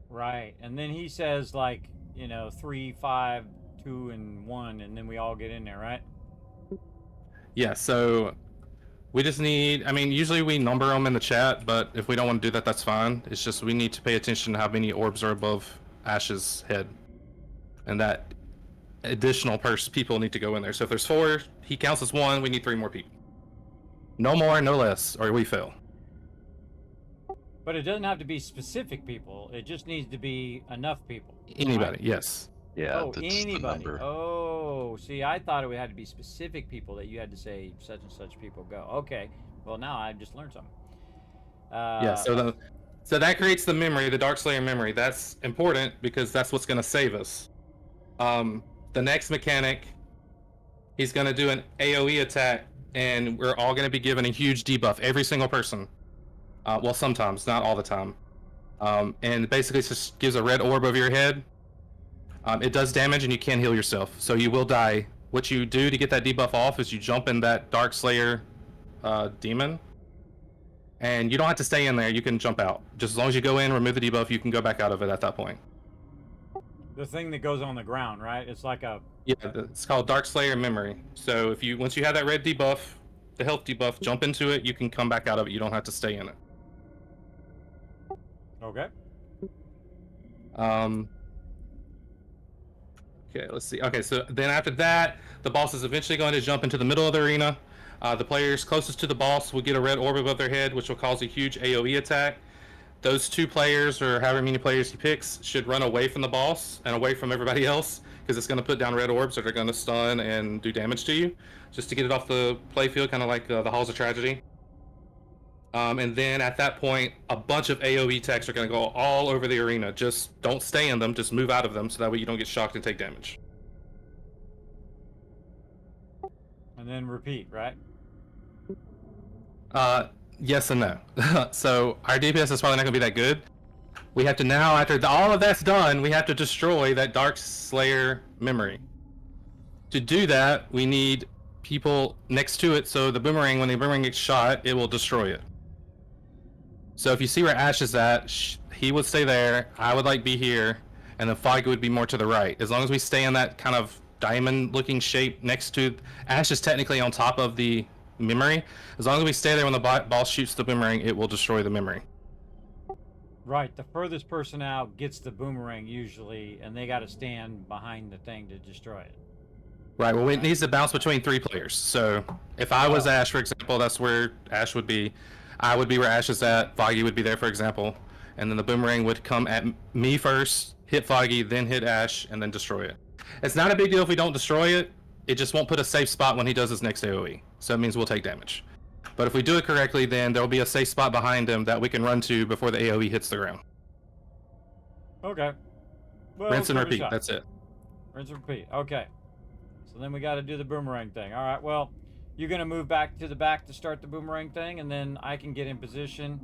Right. And then he says, like, 3, 5, 2, and 1, and then we all get in there, right? Yeah, so we just need, I mean, usually we number them in the chat, but if we don't want to do that, that's fine. It's just we need to pay attention to how many orbs are above Ash's head. And that additional people need to go in there. So if there's 4, he counts as 1, we need 3 more people. No more, no less, or we fail. But it doesn't have to be specific people. It just needs to be enough people. Anybody, right? yes. Yeah, Oh, that's the anybody. number. Oh, see, I thought it had to be specific people that you had to say such and such people go. Okay. Well, now I've just learned something. Yeah, so that creates the memory, the Dark Slayer memory. That's important because that's what's going to save us. The next mechanic, he's going to do an AoE attack, and we're all going to be given a huge debuff, every single person. Well, sometimes, not all the time. And basically, it just gives a red orb over your head. It does damage, and you can heal yourself, so you will die. What you do to get that debuff off is you jump in that Dark Slayer demon, and you don't have to stay in there. You can jump out. Just as long as you go in, remove the debuff, you can go back out of it at that point. The thing that goes on the ground, right? It's like a... Yeah, it's called Dark Slayer Memory. So once you have that red debuff, the health debuff, jump into it, you can come back out of it. You don't have to stay in it. Okay. Okay, let's see. Okay, so then after that, the boss is eventually going to jump into the middle of the arena. The players closest to the boss will get a red orb above their head, which will cause a huge AoE attack. Those 2 players, or however many players he picks, should run away from the boss and away from everybody else, because it's going to put down red orbs that are going to stun and do damage to you, just to get it off the playfield, kind of like the Halls of Tragedy. And then at that point, a bunch of AoE attacks are going to go all over the arena. Just don't stay in them, just move out of them, so that way you don't get shocked and take damage. And then repeat, right? Yes and no. So our DPS is probably not going to be that good. We have to now, after all of that's done, we have to destroy that Dark Slayer memory. To do that, we need people next to it, so the boomerang, when the boomerang gets shot, it will destroy it. So if you see where Ash is at, he would stay there, I would be here, and then Foggy would be more to the right. As long as we stay in that kind of diamond-looking shape next to... Ash is technically on top of the memory. As long as we stay there when the boss shoots the boomerang, it will destroy the memory. Right, the furthest person out gets the boomerang usually, and they got to stand behind the thing to destroy it. Right, well, it needs to bounce between 3 players. So if I was Ash, for example, that's where Ash would be. I would be where Ash is at. Foggy would be there, for example. And then the boomerang would come at me first, hit Foggy, then hit Ash, and then destroy it. It's not a big deal if we don't destroy it. It just won't put a safe spot when he does his next AoE. So it means we'll take damage. But if we do it correctly, then there'll be a safe spot behind him that we can run to before the AoE hits the ground. Okay. Well, Rinse and repeat. That's it. Rinse and repeat. Okay. So then we got to do the boomerang thing. All right. Well, you're going to move back to the back to start the boomerang thing, and then I can get in position.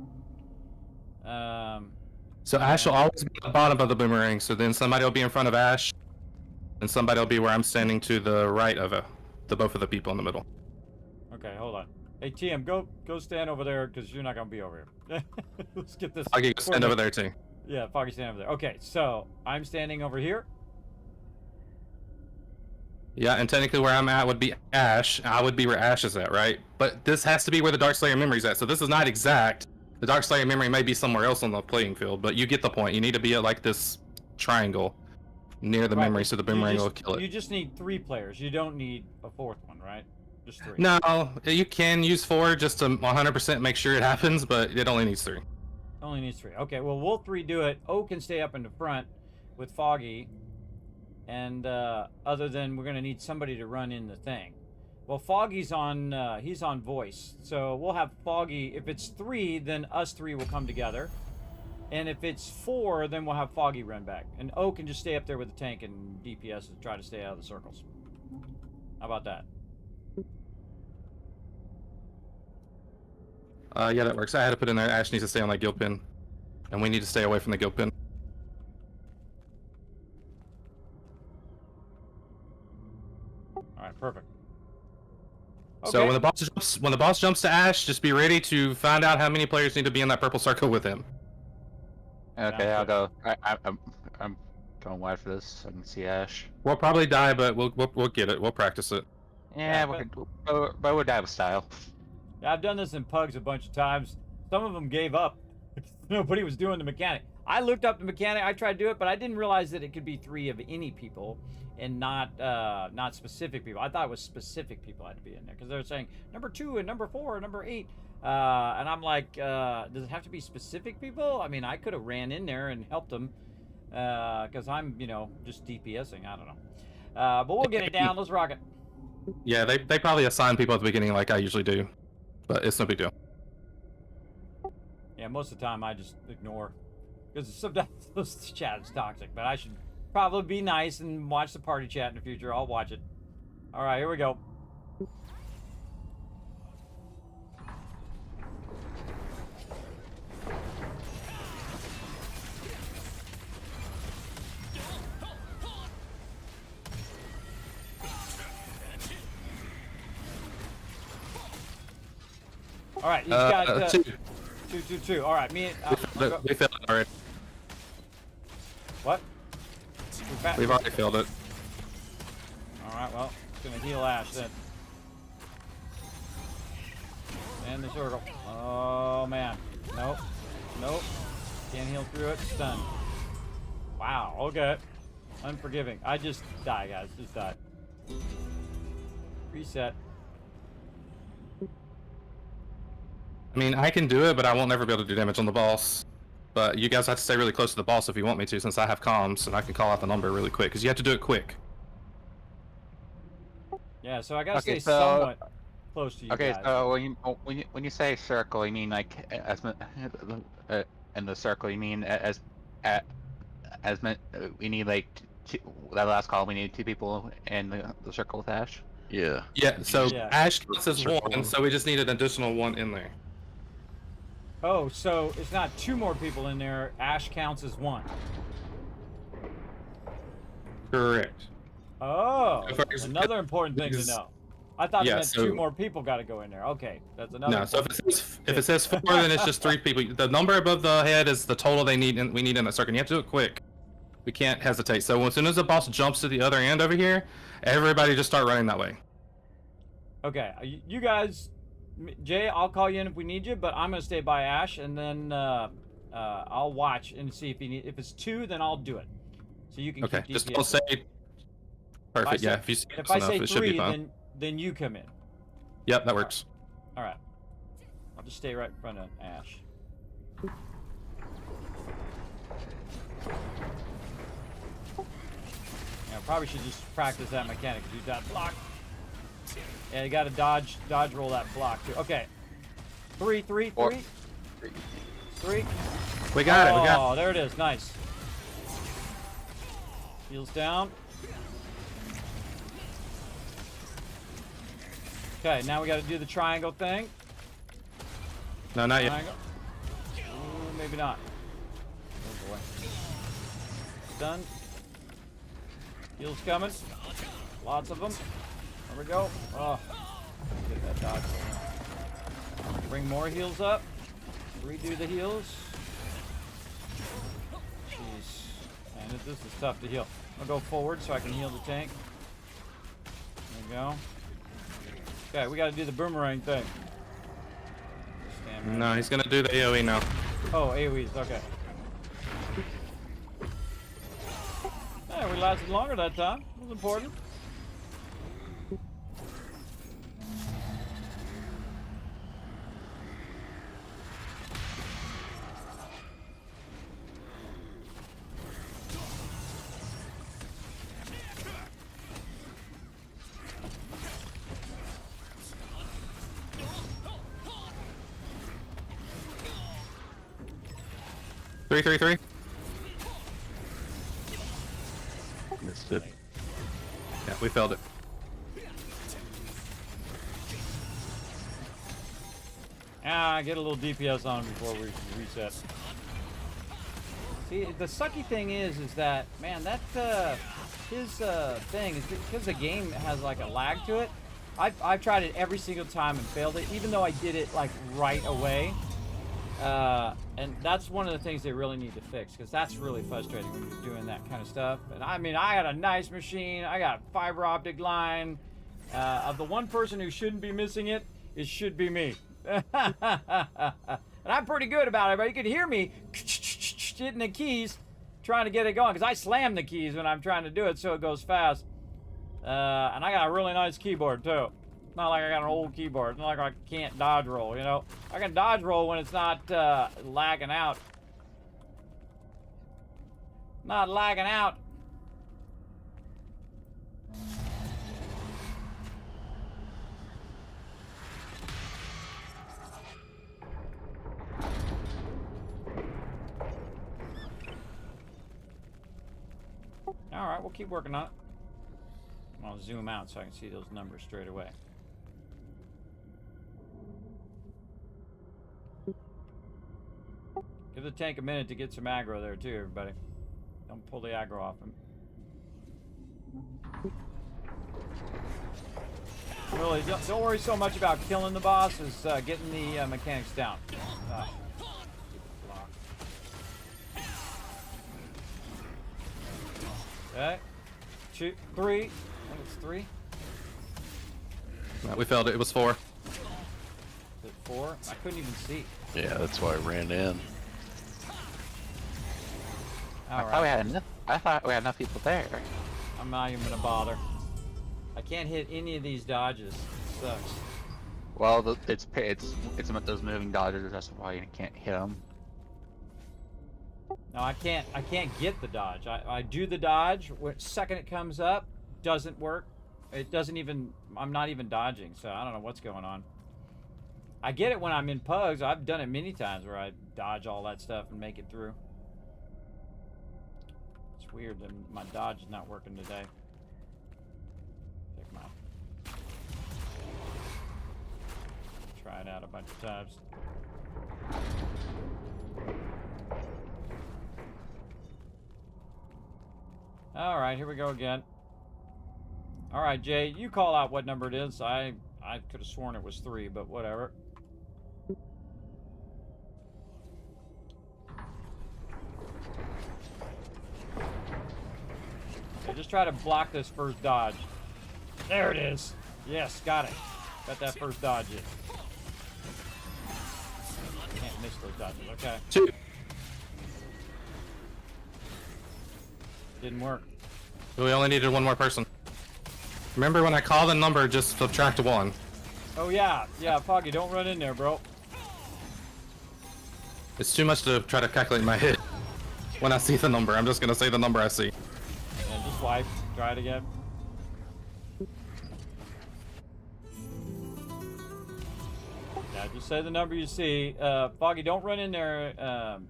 So Ash will always be at the bottom of the boomerang, so then somebody will be in front of Ash, and somebody will be where I'm standing to the right of both of the people in the middle. Okay, hold on. Hey, TM, go stand over there, because you're not going to be over here. Let's get this. Foggy, stand over there, too. Yeah, Foggy, stand over there. Okay, so I'm standing over here. Yeah, and technically where I'm at would be Ash. I would be where Ash is at, right? But this has to be where the Dark Slayer memory is at, so this is not exact. The Dark Slayer memory may be somewhere else on the playing field, but you get the point. You need to be at, this triangle near the memory, so the boomerang will kill it. You just need 3 players. You don't need a 4th one, right? Just 3. No, you can use 4 just to 100% make sure it happens, but it only needs 3. Only needs 3. Okay, well, we'll 3 do it. O can stay up in the front with Foggy. And other than we're going to need somebody to run in the thing. Well, Foggy's on, he's on voice. So we'll have Foggy, if it's 3, then us 3 will come together. And if it's 4, then we'll have Foggy run back. And O can just stay up there with the tank and DPS and try to stay out of the circles. How about that? Yeah, that works. I had to put in there, Ash needs to stay on that guild pin. And we need to stay away from the guild pin. Alright, perfect. Okay. So when the boss jumps to Ash, just be ready to find out how many players need to be in that purple circle with him. Okay, I'll go. I'm going wide for this. So I can see Ash. We'll probably die, but we'll get it. We'll practice it. Yeah, but we'll die with style. Yeah, I've done this in pugs a bunch of times. Some of them gave up. Nobody was doing the mechanic. I looked up the mechanic. I tried to do it, but I didn't realize that it could be 3 of any people and not specific people. I thought it was specific people had to be in there because they were saying number 2 and number 4 and number 8. And I'm like, does it have to be specific people? I mean, I could have ran in there and helped them. Because I'm, you know, just DPSing. I don't know. But we'll get it down. Let's rock it. Yeah, they probably assign people at the beginning like I usually do, but it's no big deal. Yeah, most of the time I just ignore. Because sometimes this chat is toxic, but I should probably be nice and watch the party chat in the future. I'll watch it. All right, here we go. All right, he's got two. All right, me. We failed it already. What? We've already failed it. All right, well, it's gonna heal Ash then. And the circle. Oh man, nope, nope. Can't heal through it. Stun. Wow. Okay. Unforgiving. I just die, guys. Just die. Reset. I mean, I can do it, but I won't never be able to do damage on the boss. But you guys have to stay really close to the boss if you want me to, since I have comms and I can call out the number really quick, because you have to do it quick. Yeah, so I gotta Okay, stay so- somewhat close to you Okay, guys. so when you say circle, you mean like in the circle, you mean we need like that last call. We need 2 people in the circle with Ash. Yeah. Yeah, so Yeah. Ash counts as Circle. 1, so we just need an additional 1 in there. Oh, so it's not 2 more people in there. Ash counts as 1. Correct. Oh, So for another important thing to because- know. I thought Yeah, it meant so- 2 more people got to go in there. Okay, that's another. No, so important- if it says 4, then it's just 3 people. The number above the head is the total we need in that circle. You have to do it quick. We can't hesitate. So as soon as the boss jumps to the other end over here, everybody just start running that way. Okay, you guys, Jay, I'll call you in if we need you, but I'm gonna stay by Ash, and then I'll watch and see if it's 2, then I'll do it. So you can Okay, keep just DPS. don't say. Perfect. say- Yeah, if you see If close I enough, say it should be 3, fine. then you come in. Yep, that works. All right. I'll just stay right in front of Ash. Yeah, probably should just practice that mechanic. Do that block. Yeah, you got to dodge roll that block too. Okay. 3, 3, 3. 3. We got it. We got. Oh, there it is. Nice. Heels down. Okay, now we got to do the triangle thing. No, not yet. Triangle. Ooh, maybe not. Oh boy. Done. Heels coming. Lots of them. There we go. Oh, get that dodge. Bring more heals up. Redo the heals. Jeez. Man, this is tough to heal. I'll go forward so I can heal the tank. There we go. Okay, we got to do the boomerang thing. Stand right No, he's gonna do the AOE now. Oh, AoEs, okay. Yeah, we lasted longer that time. It was important. Three. Missed it. Yeah, we failed it. Get a little DPS on him before we reset. See, the sucky thing is that, man, that, his, thing is because the game has, like, a lag to it. I've tried it every single time and failed it, even though I did it, like, right away. And that's one of the things they really need to fix, because that's really frustrating when you're doing that kind of stuff. And I mean, I got a nice machine, I got a fiber optic line. Of the one person who shouldn't be missing it, it should be me. And I'm pretty good about it, but you can hear me hitting the keys, trying to get it going, because I slam the keys when I'm trying to do it so it goes fast. And I got a really nice keyboard too. Not like I got an old keyboard. It's not like I can't dodge roll, you know. I can dodge roll when it's not lagging out. Not lagging out. All right, we'll keep working on it. I'll zoom out so I can see those numbers straight away. Give the tank a minute to get some aggro there too, everybody. Don't pull the aggro off him. Really, don't worry so much about killing the boss as getting the mechanics down. Okay. 2, 3. I think it's 3. No, we failed it. It was 4. Is it 4? I couldn't even see. Yeah, that's why I ran in. I thought we had enough. I thought we had enough people there. I'm not even gonna bother. I can't hit any of these dodges. It sucks. Well, it's those moving dodgers. That's why you can't hit them. No, I can't get the dodge. I do the dodge. Second it comes up, doesn't work. It doesn't even. I'm not even dodging. So I don't know what's going on. I get it when I'm in pugs. I've done it many times where I dodge all that stuff and make it through. It's weird that my dodge is not working today. Take them out. Try it out a bunch of times. All right, here we go again. All right, Jay, you call out what number it is. I could have sworn it was 3, but whatever. Okay, just try to block this first dodge. There it is. Yes, got it. Got that first dodge in. Can't miss those dodges. Okay. 2. Didn't work. We only needed one more person. Remember when I call the number, just subtract 1. Oh yeah, yeah, Foggy, don't run in there, bro. It's too much to try to calculate in my head. When I see the number, I'm just gonna say the number I see. And just wipe. Try it again. Yeah, just say the number you see. Foggy, don't run in there.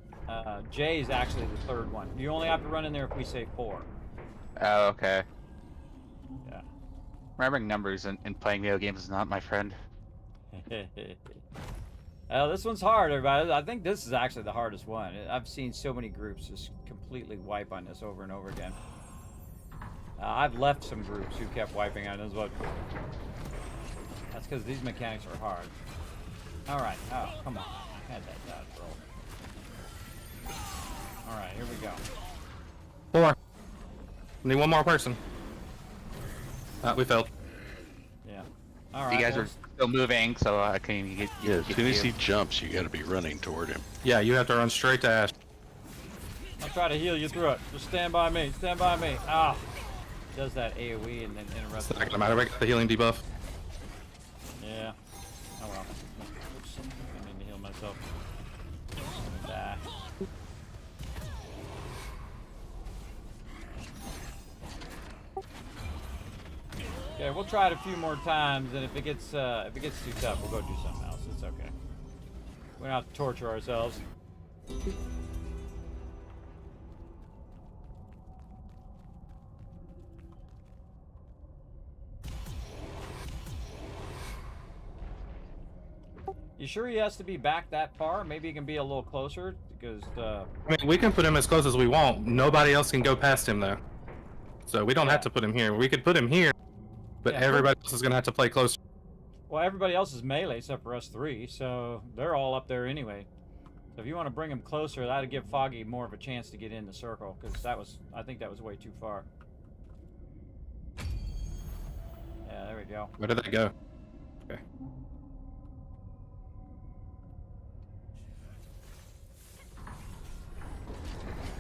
Jay is actually the 3rd one. You only have to run in there if we say 4. Oh, okay. Yeah. Remembering numbers and playing video games is not my friend. This one's hard, everybody. I think this is actually the hardest one. I've seen so many groups just completely wipe on this over and over again. I've left some groups who kept wiping on this, but that's because these mechanics are hard. All right. Oh, come on. I had that dodge roll. All right, here we go. 4. Need one more person. We failed. Yeah. All right. You guys are still moving, so I can't even get. Yeah, as soon as he jumps, you gotta be running toward him. Yeah, you have to run straight to Ash. I'll try to heal you through it. Just stand by me. Stand by me. Ah. Does that AoE and then interrupts. It's not gonna matter. We got the healing debuff. Yeah. Oh well. Oops. I need to heal myself. Die. Okay, we'll try it a few more times, and if it gets too tough, we'll go do something else. It's okay. We don't have to torture ourselves. You sure he has to be back that far? Maybe he can be a little closer, because I mean, we can put him as close as we want. Nobody else can go past him though. So we don't have to put him here. We could put him here, but everybody else is gonna have to play closer. well, everybody else is melee except for us 3, so they're all up there anyway. So if you want to bring him closer, that'd give Foggy more of a chance to get in the circle, because I think that was way too far. Yeah, there we go. Where did they go? Okay.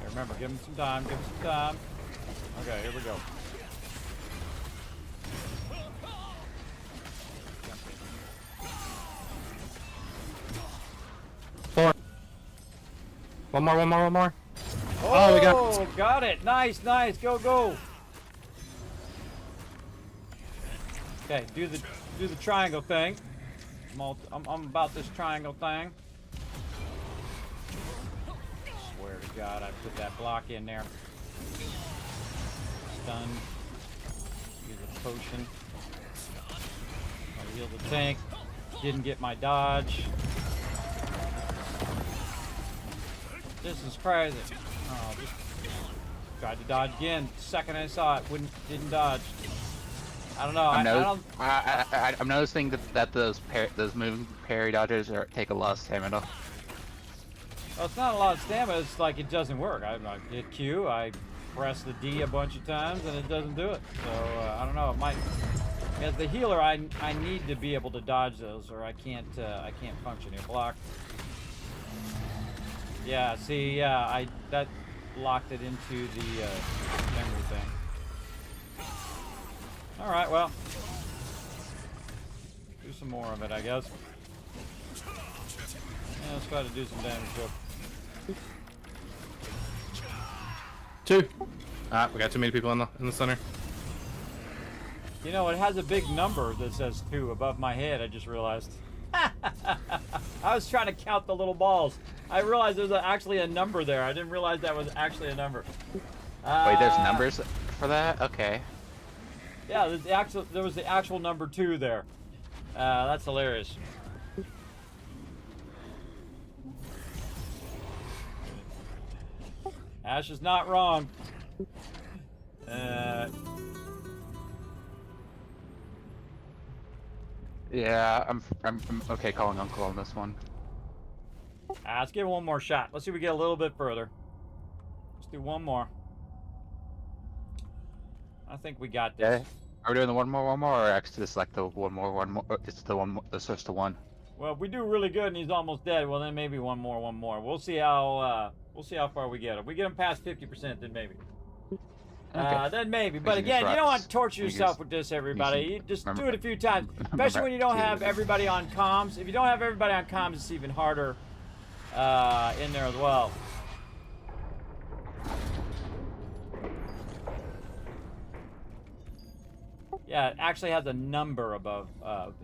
Okay, remember, give him some time, give him some time. Okay, here we go. One more. Oh, we got. Got it. Nice, nice. Go, go. Okay, do the triangle thing. I'm about this triangle thing. Swear to God, I put that block in there. Stun. Use a potion. I'll heal the tank. Didn't get my dodge. This is crazy. Oh, just tried to dodge again. Second I saw it, didn't dodge. I don't know. I'm noticing that those moving parry dodges take a lot of stamina. Well, it's not a lot of stamina. It's like it doesn't work. I hit Q. I press the D a bunch of times and it doesn't do it. So I don't know. It might. As the healer, I need to be able to dodge those, or I can't function here. Block. Yeah. See. Yeah. That locked it into the memory thing. All right. Well. Do some more of it, I guess. Yeah, let's try to do some damage to it. 2. We got too many people in the center. You know, it has a big number that says 2 above my head, I just realized. I was trying to count the little balls. I realized there's actually a number there. I didn't realize that was actually a number. Wait, there's numbers for that? Okay. Yeah, there was the actual number 2 there. That's hilarious. Ash is not wrong. Yeah, I'm okay calling Uncle on this one. Let's give it one more shot. Let's see if we get a little bit further. Let's do one more. I think we got this. Okay. Are we doing the one more, or actually select the one more? It's the one. Let's switch to 1. Well, if we do really good and he's almost dead, well then maybe one more. We'll see how far we get him. We get him past 50%, then maybe. Okay. Then maybe. But again, you don't want to torture yourself with this, everybody. You just do it a few times, especially when you don't have everybody on comms. If you don't have everybody on comms, it's even harder in there as well. Yeah, it actually has a number above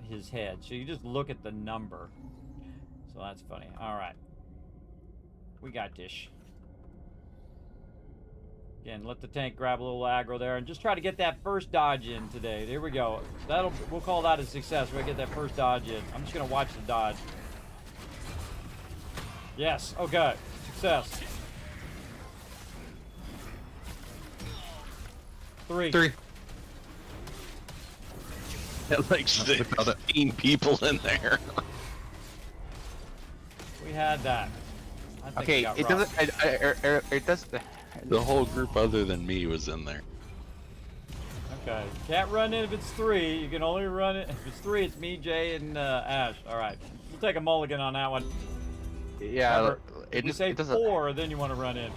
his head, so you just look at the number. So that's funny. All right, we got this. Again, let the tank grab a little aggro there, and just try to get that first dodge in today. There we go. We'll call that a success. We'll get that first dodge in. I'm just gonna watch the dodge. Yes. Okay. Success. 3. Like 16 people in there. We had that. I think Okay, got it rough. doesn't. It does. The whole group other than me was in there. Okay. Can't run in if it's 3. You can only run it if it's 3. It's me, Jay, and Ash. All right. We'll take a mulligan on that one. Yeah. Remember, if you say it doesn't. 4, then you want to run in.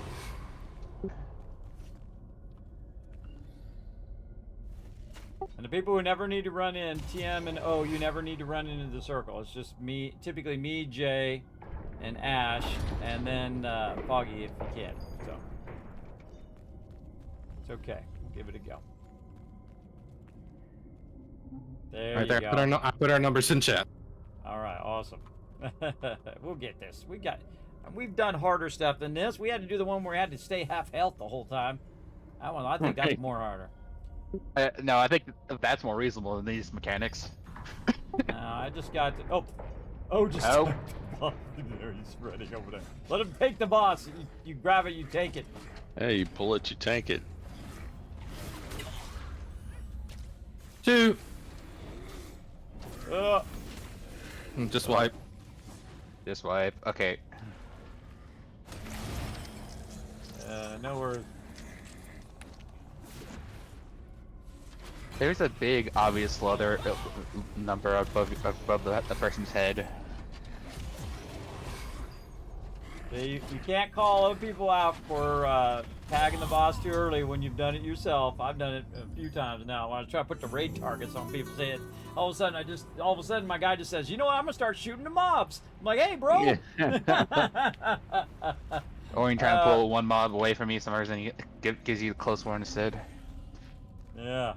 And the people who never need to run in, TM and O, you never need to run into the circle. It's just me, typically me, Jay, and Ash, and then Foggy if you can. So it's okay. We'll give it a go. There Right you there. go. I put our numbers in chat. All right, awesome. We'll get this. We've done harder stuff than this. We had to do the one where we had to stay half health the whole time. That one, I think that's more harder. No, I think that's more reasonable than these mechanics. I just got to. Just. Oh. There he's running over there. Let him take the boss. You grab it, you take it. Hey, you pull it, you tank it. 2. Uh, Just wipe. Just wipe. Okay. no worries. There's a big, obvious leather number above the person's head. You can't call other people out for tagging the boss too early when you've done it yourself. I've done it a few times now. When I try to put the raid targets on people's head, all of a sudden my guy just says, "You know what? I'm gonna start shooting the mobs." I'm like, "Hey, bro." Yeah. Or you trying to pull one mob away from me, some reason gives you a close one instead. Yeah.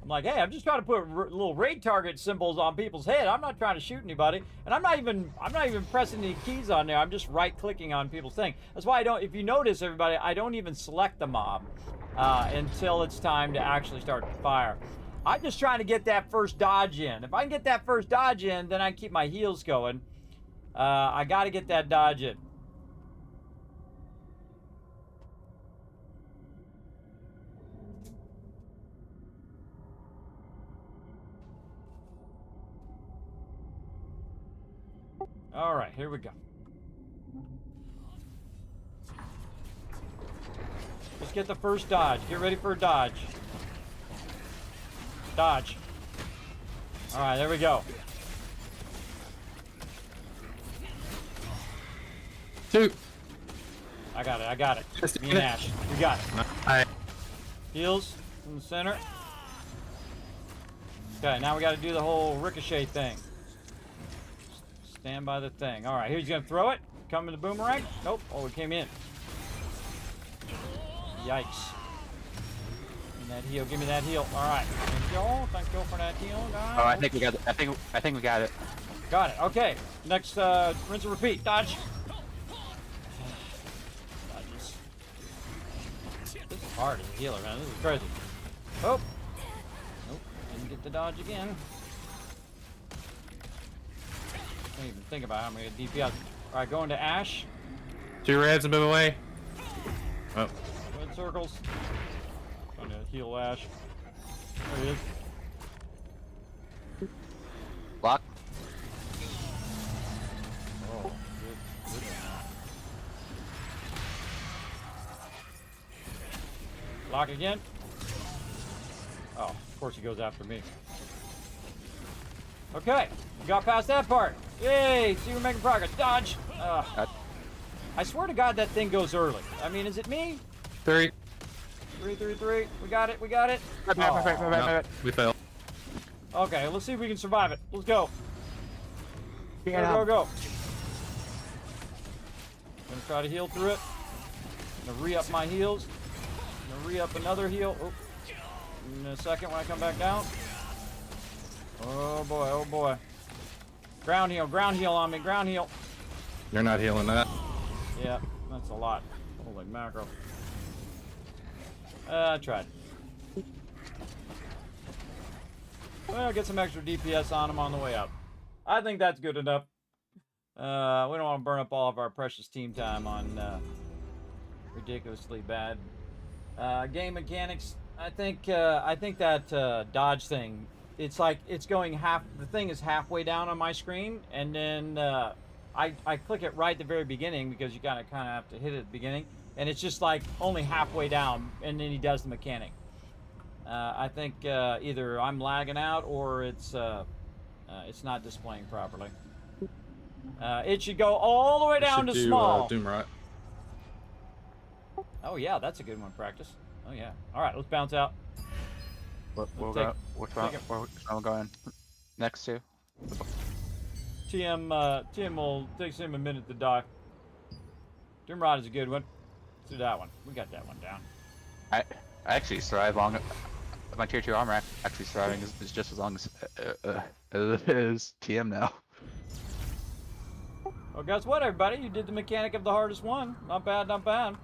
I'm like, hey, I'm just trying to put little raid target symbols on people's head. I'm not trying to shoot anybody, and I'm not even pressing any keys on there. I'm just right-clicking on people's thing. That's why I don't. If you notice, everybody, I don't even select the mob until it's time to actually start to fire. I'm just trying to get that first dodge in. If I can get that first dodge in, then I can keep my heels going. I got to get that dodge in. All right, here we go. Let's get the first dodge. Get ready for a dodge. Dodge. All right, there we go. 2. I got it. I got it. Me and Ash. We got it. Alright. Heels in the center. Okay, now we got to do the whole ricochet thing. Stand by the thing. All right, he's gonna throw it. Come in the boomerang. Nope. Oh, it came in. Yikes. Give me that heal. Give me that heal. All right. Thank you. Thank you for that heal, guys. Oh, I think we got it. I think we got it. Got it. Okay. Next, rinse and repeat. Dodge. Dodges. This is hard as a healer, man. This is crazy. Oh. Nope. Didn't get the dodge again. Can't even think about how many DPS. All right, going to Ash. 2 reds and move away. Oh. Red circles. Trying to heal Ash. There he is. Lock. Oh, good. Good one. Lock again. Oh, of course he goes after me. Okay, we got past that part. Yay! See, we're making progress. Dodge. I swear to God, that thing goes early. I mean, is it me? 3. 3, 3, 3. We got it. We got it. No, we failed. Okay, let's see if we can survive it. Let's go. Go, go, go. Gonna try to heal through it. Gonna re-up my heals. Gonna re-up another heal. Oh. In a second when I come back down. Oh boy, oh boy. Ground heal on me, ground heal. You're not healing that. Yeah, that's a lot. Holy mackerel. I tried. Well, get some extra DPS on him on the way up. I think that's good enough. We don't want to burn up all of our precious team time on ridiculously bad game mechanics. I think that dodge thing, it's like it's going the thing is halfway down on my screen, and then I click it right at the very beginning because you kind of have to hit it at the beginning, and it's just like only halfway down, and then he does the mechanic. I think either I'm lagging out or it's not displaying properly. It should go all the way down to small. Doom Rot. Oh yeah, that's a good one. Practice. Oh yeah. All right, let's bounce out. Which one going? Next to? TM will takes him a minute to die. Doom Rod is a good one. Let's do that one. We got that one down. I actually survive long. My tier 2 armor actually surviving is just as long as it is TM now. Well, guess what, everybody? You did the mechanic of the hardest one. Not bad, not bad.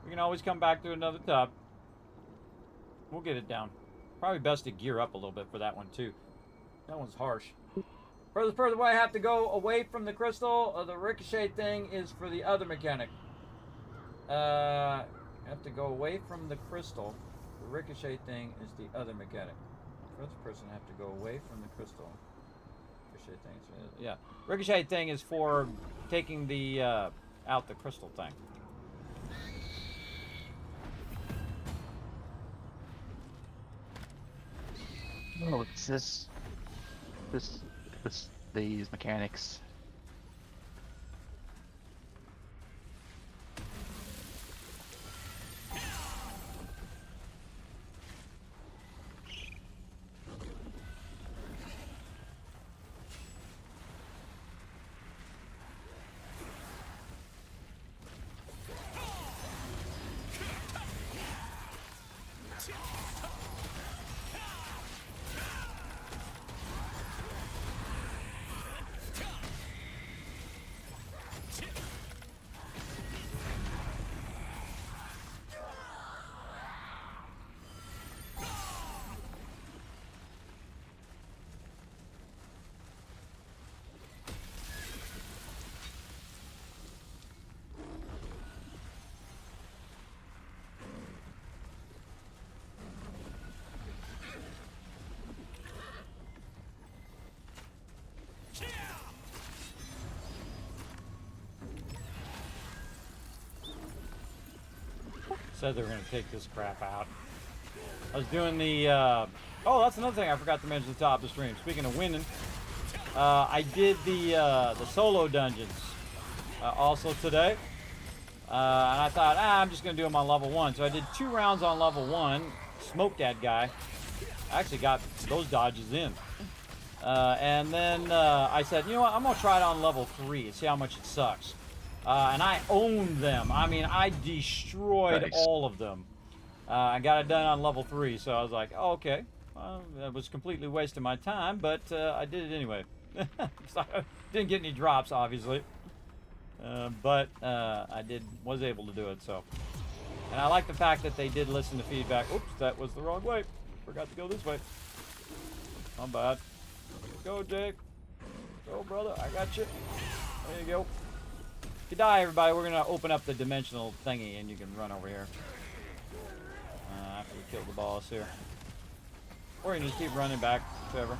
We can always come back to another top. We'll get it down. Probably best to gear up a little bit for that one, too. That one's harsh. Further away, I have to go away from the crystal. The ricochet thing is for the other mechanic. I have to go away from the crystal. The ricochet thing is the other mechanic. First person have to go away from the crystal. Ricochet thing, yeah. Ricochet thing is for taking the out the crystal thing. Oh, it's these mechanics. said they were going to take this crap out. I was doing the, oh, that's another thing I forgot to mention at the top of the stream. Speaking of winning, I did the solo dungeons also today. And I thought, I'm just going to do them on level 1. So I did 2 rounds on level 1, smoked that guy. I actually got those dodges in. And then I said, you know what, I'm going to try it on level 3 and see how much it sucks. And I owned them. I mean, I destroyed all of them. I got it done on level 3, so I was like, oh, okay. Well, that was completely wasting my time, but I did it anyway. So I didn't get any drops, obviously. But I was able to do it, so. And I like the fact that they did listen to feedback. Oops, that was the wrong way. Forgot to go this way. My bad. Go, Jake. Go, brother. I got you. There you go. If you die, everybody, we're going to open up the dimensional thingy, and you can run over here. After we kill the boss here. Or you can just keep running back, whichever.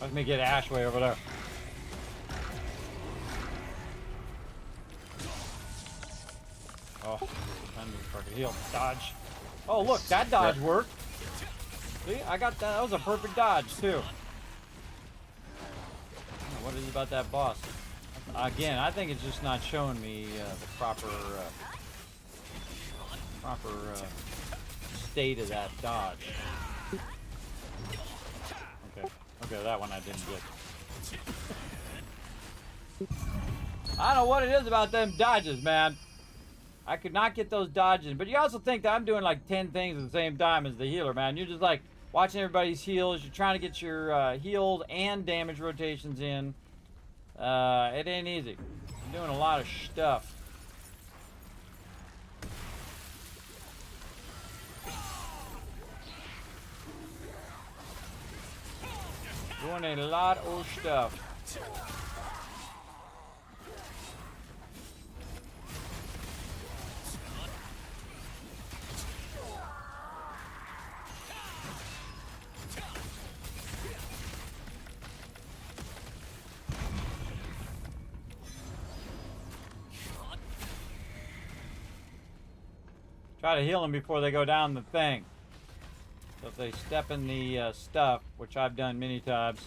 Let me get Ash way over there. Oh, time to fucking heal. Dodge. Oh, look, that dodge worked. See, I got that. That was a perfect dodge, too. What is it about that boss? Again, I think it's just not showing me the proper state of that dodge. Okay, that one I didn't get. I don't know what it is about them dodges, man. I could not get those dodges. But you also think that I'm doing like 10 things at the same time as the healer, man. You're just like watching everybody's heals. You're trying to get your healed and damage rotations in. It ain't easy. I'm doing a lot of stuff. Doing a lot of stuff. Try to heal them before they go down the thing. So if they step in the stuff, which I've done many times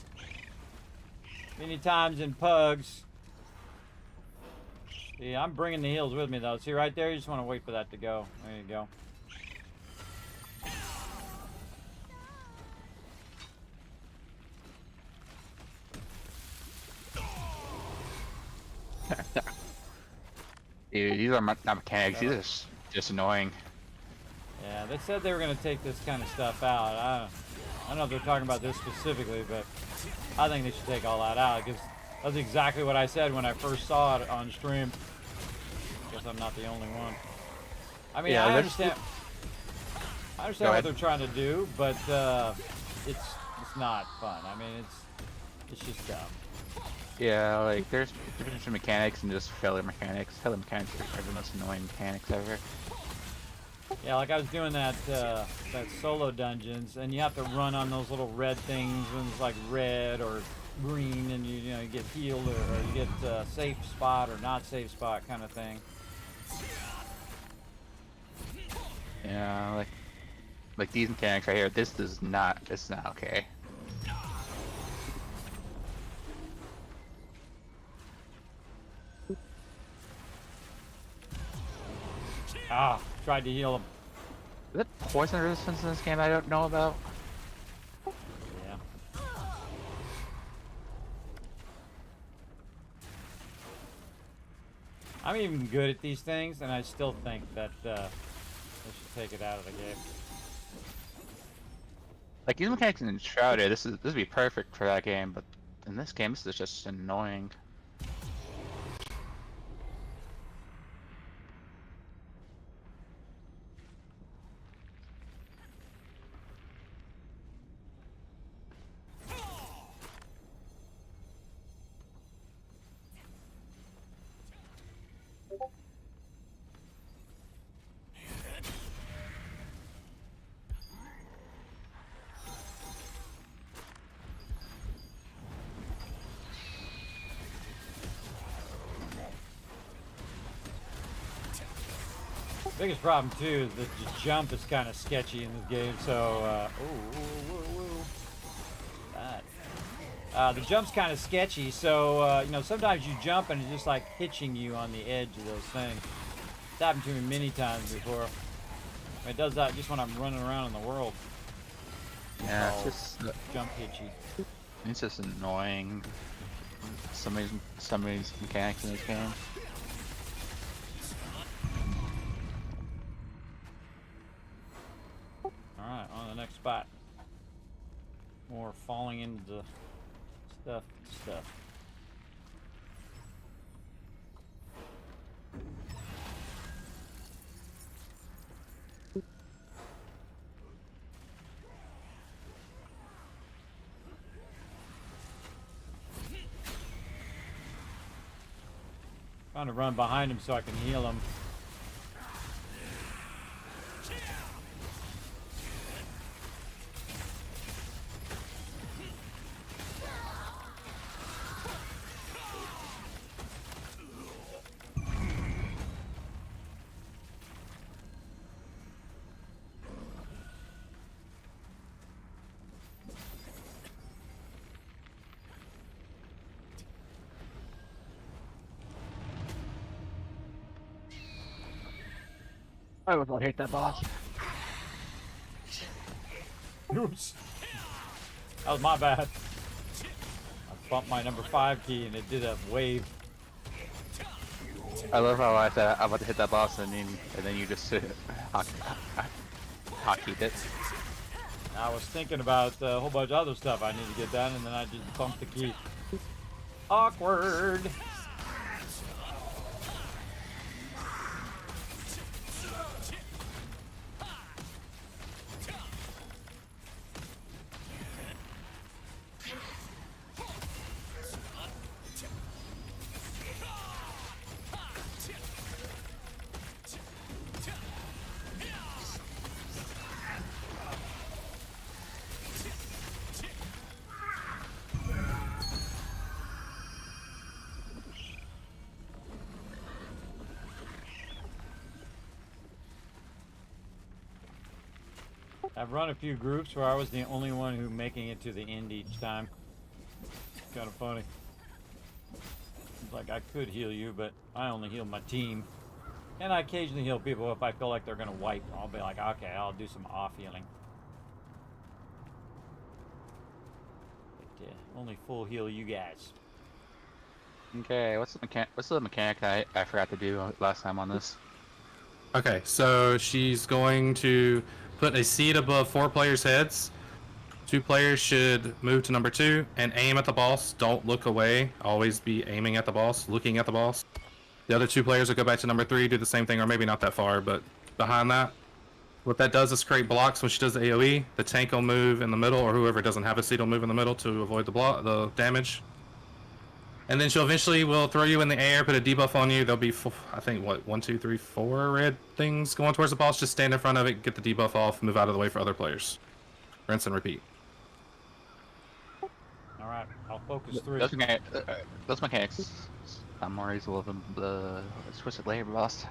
in pugs. See, I'm bringing the heals with me though. See right there, you just want to wait for that to go. There you go. Dude, these are not mechanics. These are just annoying. Yeah, they said they were going to take this kind of stuff out. I don't know if they're talking about this specifically, but I think they should take all that out. Because that's exactly what I said when I first saw it on stream. Guess I'm not the only one. I mean, yeah, I understand what they're trying to do, but it's not fun. I mean, it's just dumb. Yeah, like there's different mechanics and just filler mechanics. Filler mechanics are the most annoying mechanics ever. Yeah, like I was doing that solo dungeons, and you have to run on those little red things, and it's like red or green, and you know you get healed or you get safe spot or not safe spot kind of thing. Yeah, like these mechanics right here. This is not. It's not okay. Ah, tried to heal him. Is it poison resistance in this game I don't know about? Yeah. I'm even good at these things, and I still think that they should take it out of the game. Like these mechanics in Shrouded, this would be perfect for that game, but in this game, this is just annoying. Biggest problem too is that the jump is kind of sketchy in this game. So, the jump's kind of sketchy. So, you know, sometimes you jump and it's just like hitching you on the edge of those things. It's happened to me many times before. It does that just when I'm running around in the world. Yeah, it's just jump hitchy. it's just annoying. Some of these mechanics in this game. Alright, on to the next spot. More falling into the stuff. Trying to run behind him so I can heal him. I would not hate that boss. Oops. That was my bad. I bumped my number 5 key and it did a wave. I love how I said I'm about to hit that boss and then you just hotkeyed it. I was thinking about a whole bunch of other stuff I need to get done and then I just bumped the key. Awkward. I've run a few groups where I was the only one who making it to the end each time. It's kind of funny. It's like I could heal you, but I only heal my team. And I occasionally heal people if I feel like they're going to wipe. I'll be like, okay, I'll do some off healing. But, only full heal you guys. Okay, what's the mechanic I forgot to do last time on this? Okay, so she's going to put a seat above 4 players' heads. 2 players should move to number 2 and aim at the boss. Don't look away. Always be aiming at the boss, looking at the boss. The other 2 players will go back to number 3, do the same thing, or maybe not that far, but behind that. What that does is create blocks when she does the AoE. The tank will move in the middle, or whoever doesn't have a seat will move in the middle to avoid the damage. And then she'll eventually will throw you in the air, put a debuff on you. There'll be, I think, what, 1, 2, 3, 4 red things going towards the boss. Just stand in front of it, get the debuff off, move out of the way for other players. Rinse and repeat. Alright, I'll focus 3. Those mechanics, I'm more easily than the Twisted Labor boss.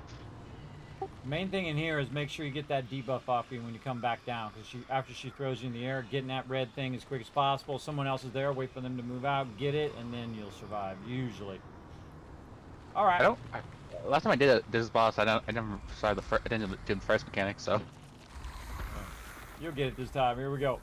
The main thing in here is make sure you get that debuff off you when you come back down, because after she throws you in the air, getting that red thing as quick as possible. Someone else is there, wait for them to move out, get it, and then you'll survive, usually. All right. Last time I did this boss, I never saw I didn't do the first mechanic, so. You'll get it this time. Here we go.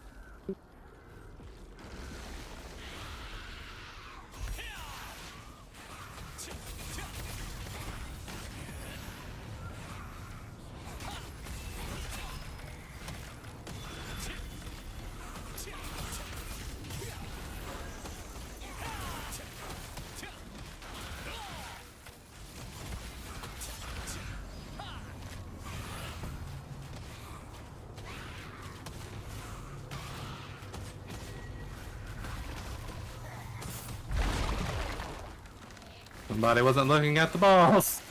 Somebody wasn't looking at the balls.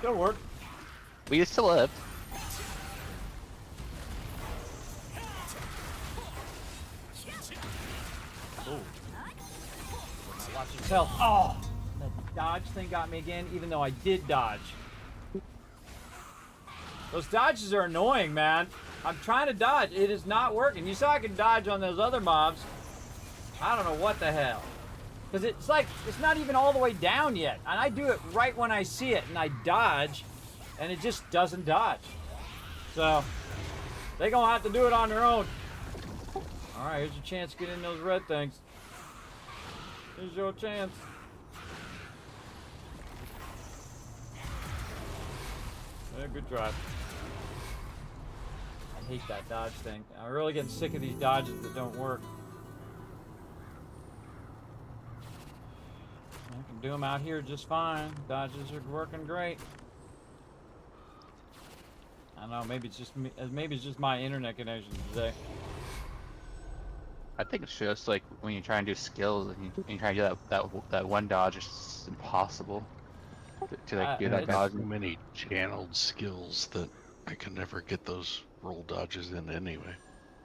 Good work. We used to live. Ooh. Watch yourself. Oh! That dodge thing got me again, even though I did dodge. Those dodges are annoying, man. I'm trying to dodge. It is not working. You saw I can dodge on those other mobs. I don't know what the hell. Because it's like, it's not even all the way down yet. And I do it right when I see it, and I dodge, and it just doesn't dodge. So, they're going to have to do it on their own. Alright, here's your chance to get in those red things. Here's your chance. Yeah, good drive. I hate that dodge thing. I'm really getting sick of these dodges that don't work. I can do them out here just fine. Dodges are working great. I don't know, maybe it's just me, maybe it's just my internet connection today. I think it's just like when you try and do skills and you try to do that one dodge, it's just impossible to like do that it's- dodge. So many channeled skills that I can never get those roll dodges in anyway.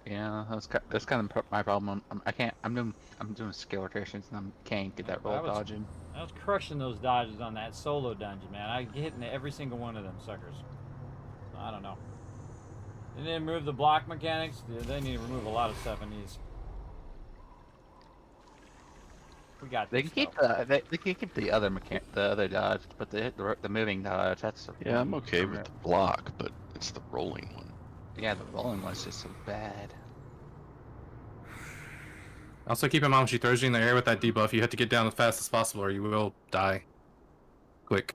Yeah, that's kind of my problem. I can't. I'm doing skill rotations and I can't get that roll dodge in. I was crushing those dodges on that solo dungeon, man. I get hit in every single one of them suckers. I don't know. They didn't remove the block mechanics. They need to remove a lot of stuff in these. We got They this can keep stuff. they can keep the other dodge, but the moving dodge, that's Yeah, I'm okay with the block, but it's the rolling one. Yeah, the rolling one's just so bad. Also, keep in mind when she throws you in the air with that debuff, you have to get down as fast as possible or you will die. Quick.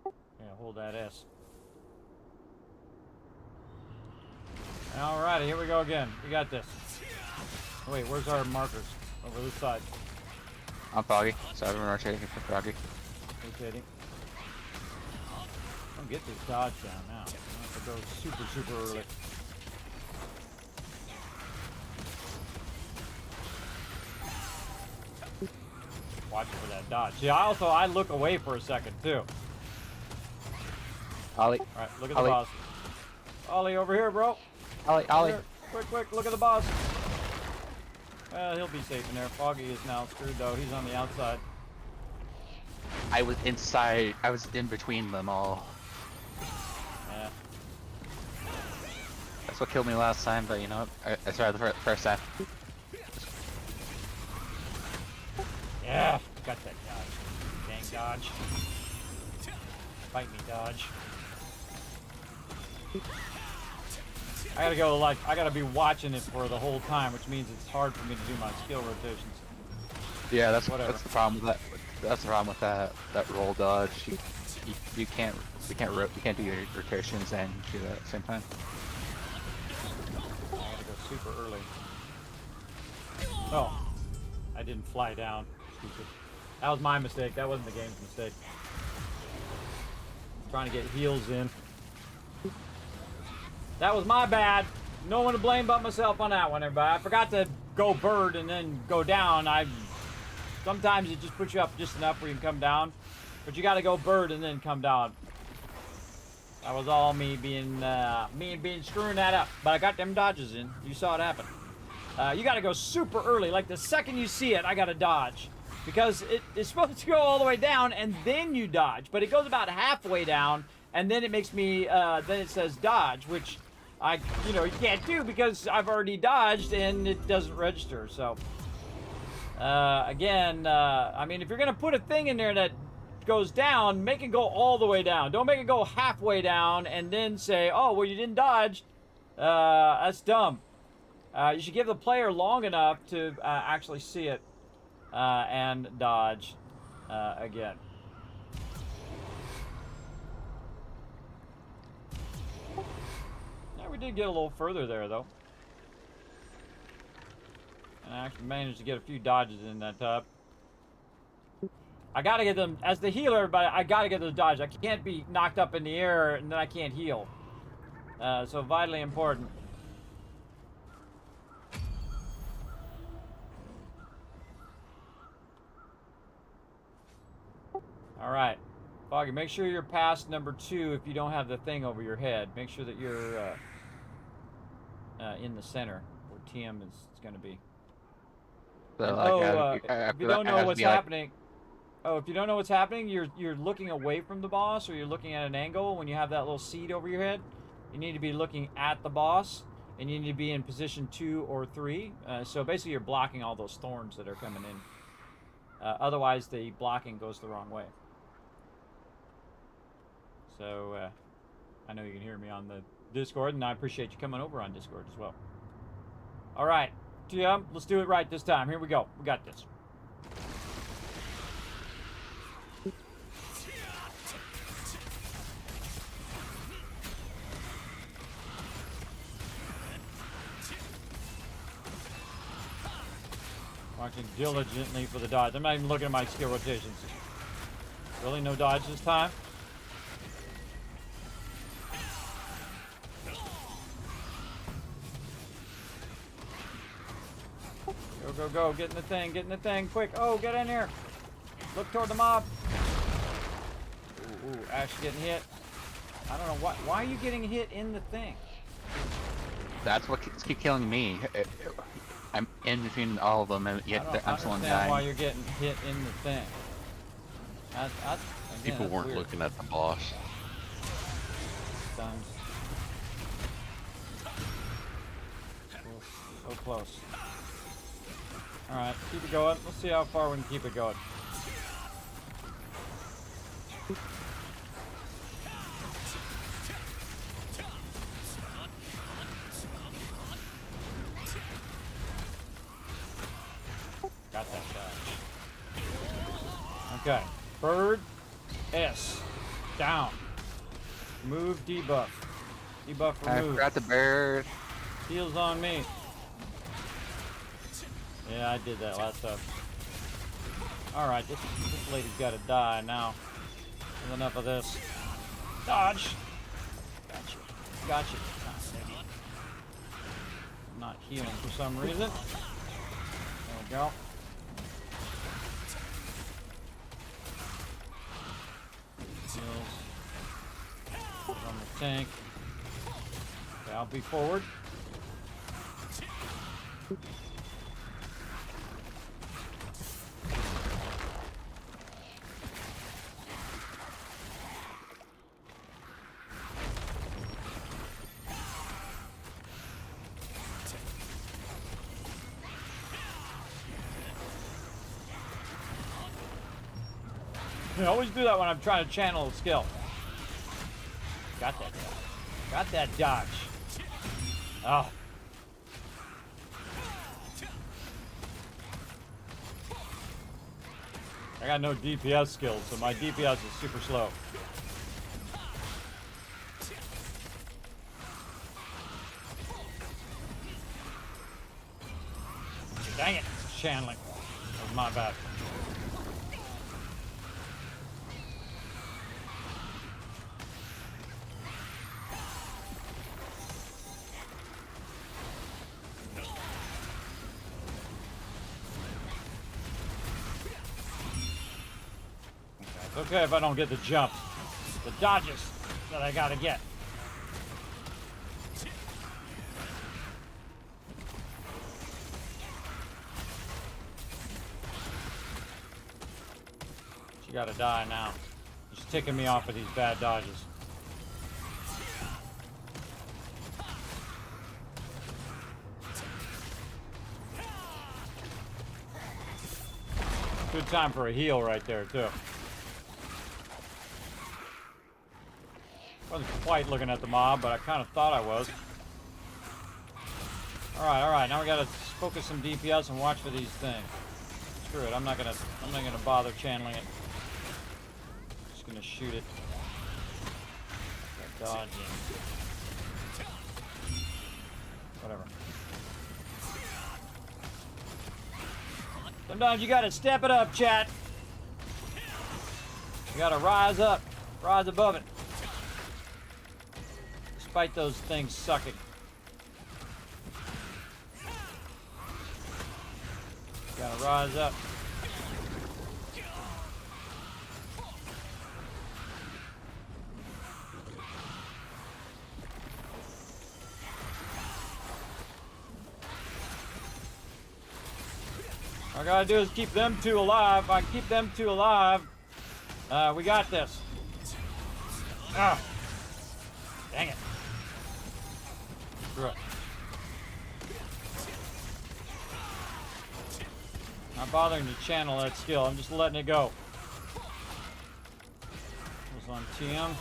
Yeah, hold that S. Alrighty, here we go again. We got this. Oh, wait, where's our markers? Over this side. I'm foggy, so everyone rotating for foggy. Rotating. Don't get this dodge down now. I have to go super early. Watching for that dodge. See, I look away for a second too. Ollie, Alright, look at the Ollie. boss. Ollie, over here, bro. Ollie, Over Ollie. here. Quick, look at the boss. Well, he'll be safe in there. Foggy is now screwed though. He's on the outside. I was inside. I was in between them all. Yeah. That's what killed me last time, but you know what? I survived the first time. Yeah, got that dodge. Dang dodge. Fight me, dodge. I gotta be watching it for the whole time, which means it's hard for me to do my skill rotations. Yeah, that's Whatever. that's the problem with that. That's the problem with that roll dodge. You can't do your rotations and do that at the same time. I gotta go super early. Oh, I didn't fly down. Stupid. That was my mistake. That wasn't the game's mistake. Trying to get heals in. That was my bad. No one to blame but myself on that one, everybody. I forgot to go bird and then go down. Sometimes it just puts you up just enough where you can come down, but you got to go bird and then come down. That was all me being screwing that up. But I got them dodges in. You saw it happen. You got to go super early. Like the second you see it, I got to dodge. Because it's supposed to go all the way down and then you dodge. But it goes about halfway down and then it makes me, then it says dodge, which you can't do because I've already dodged and it doesn't register. So, again, I mean, if you're going to put a thing in there that goes down, make it go all the way down. Don't make it go halfway down and then say, oh, well, you didn't dodge. That's dumb. You should give the player long enough to actually see it and dodge again. Yeah, we did get a little further there, though. And I actually managed to get a few dodges in that tub. I gotta get them, as the healer, but I gotta get those dodges. I can't be knocked up in the air and then I can't heal. So vitally important. All right. Foggy, make sure you're past number 2 if you don't have the thing over your head. Make sure that you're in the center where TM is going to be. So, And, like, if you don't know what's happening, if you don't know what's happening, you're looking away from the boss, or you're looking at an angle when you have that little seed over your head. You need to be looking at the boss, and you need to be in position 2 or 3. So basically, you're blocking all those thorns that are coming in. Otherwise, the blocking goes the wrong way. So I know you can hear me on the Discord, and I appreciate you coming over on Discord as well. All right, TM, let's do it right this time. Here we go. We got this. Watching diligently for the dodge. I'm not even looking at my skill rotations. Really, no dodge this time? Go, go, go. Get in the thing. Get in the thing. Quick. Oh, get in here. Look toward the mob. Ooh, Ash getting hit. I don't know. Why are you getting hit in the thing? That's what keeps killing me. I'm in between all of them, and yet I'm still dying. I don't understand why you're getting hit in the thing. Again, People weren't weird. looking at the boss. Times. So close. Alright, keep it going. Let's see how far we can keep it going. Got that guy. Okay. Bird. S. Down. Move debuff. Debuff I remove. forgot the bird. Heals on me. Yeah, I did that last time. Alright, this lady's gotta die now. There's enough of this. Dodge! Gotcha. Gotcha. I'm not healing for some reason. There we go. Heals. Put on the tank. Okay, I'll be forward. I always do that when I'm trying to channel a skill. Got that dodge. Got that dodge. Oh. I got no DPS skills, so my DPS is super slow. Dang it, channeling. That was my bad. It's okay if I don't get the jump. The dodges that I gotta get. She gotta die now. She's ticking me off with these bad dodges. Good time for a heal right there, too. Wasn't quite looking at the mob, but I kind of thought I was. Alright, now we gotta focus some DPS and watch for these things. Screw it, I'm not gonna bother channeling it. Just gonna shoot it. Dodge in. Whatever. Sometimes you gotta step it up, chat. You gotta rise up, rise above it. Despite those things sucking. Gotta rise up. All I gotta do is keep them two alive. If I can keep them two alive, we got this. Ah. Dang it. Screw it. Not bothering to channel that skill. I'm just letting it go. Goes on TM.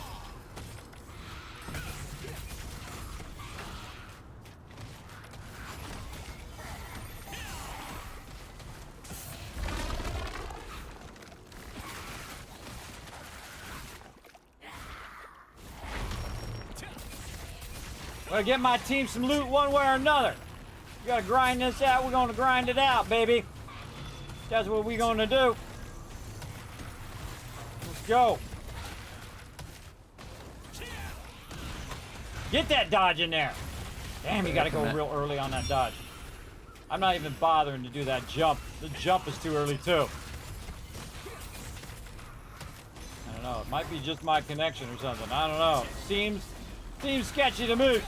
Gotta get my team some loot one way or another. We gotta grind this out. We're gonna grind it out, baby. That's what we're gonna do. Let's go. Get that dodge in there. Damn, you gotta go real early on that dodge. I'm not even bothering to do that jump. The jump is too early too. I don't know. It might be just my connection or something. I don't know. Seems sketchy to me.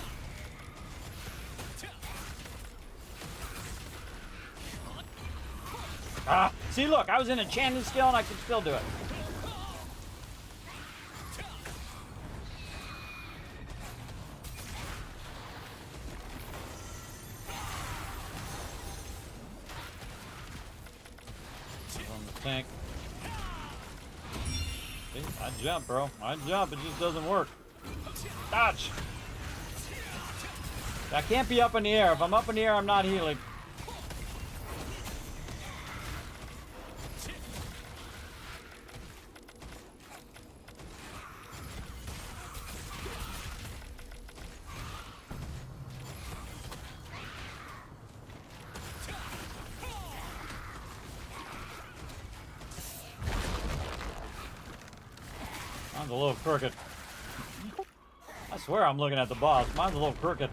Ah, see, look, I was in a chanting skill and I could still do it. On the tank. See, I jump, bro. I jump, it just doesn't work. Dodge! I can't be up in the air. If I'm up in the air, I'm not healing. Mine's a little crooked. I swear I'm looking at the boss. Mine's a little crooked.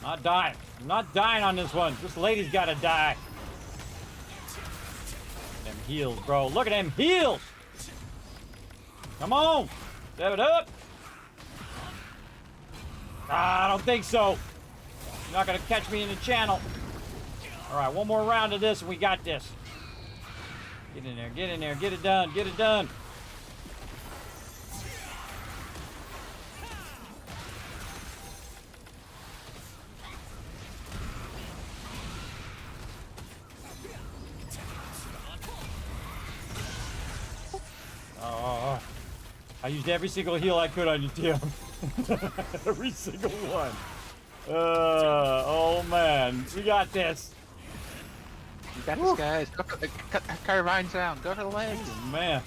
Not dying. I'm not dying on this one. This lady's gotta die. Them heals, bro. Look at them heals. Come on. Step it up. Ah, I don't think so. You're not gonna catch me in the channel. All right, one more round of this and we got this. Get in there, get in there, get it done, get it done. I used every single heal I could on you, Tim. Every single one. Oh man, we got this. You got this, guys. Cut Carvine's down. Go to the legs. Oh, man,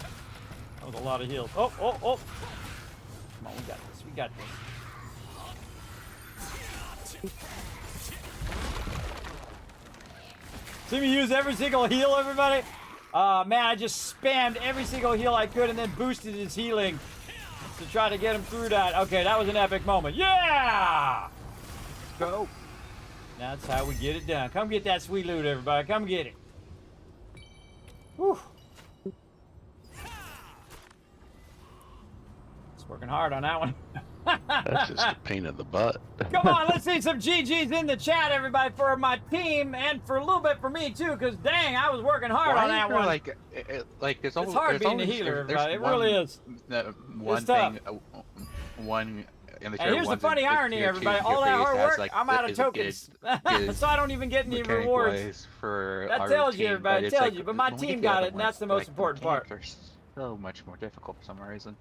that was a lot of heals. Oh, oh, oh. Come on, we got this. We got this. See me use every single heal, everybody? Man, I just spammed every single heal I could and then boosted his healing to try to get him through that. Okay, that was an epic moment. Yeah! Let's go. That's how we get it done. Come get that sweet loot, everybody. Come get it. Whew. It's working hard on that one. That's just a pain in the butt. Come on, let's see some GGs in the chat, everybody, for my team and for a little bit for me too, because dang, I was working hard on that one. Like there's it's hard being a healer, everybody. It really is. One thing, one. And here's the funny irony, everybody. All that hard work, I'm out of tokens, so I don't even get any rewards. That tells you, everybody. It tells you. But my team got it, and that's the most important part. They're so much more difficult for some reason.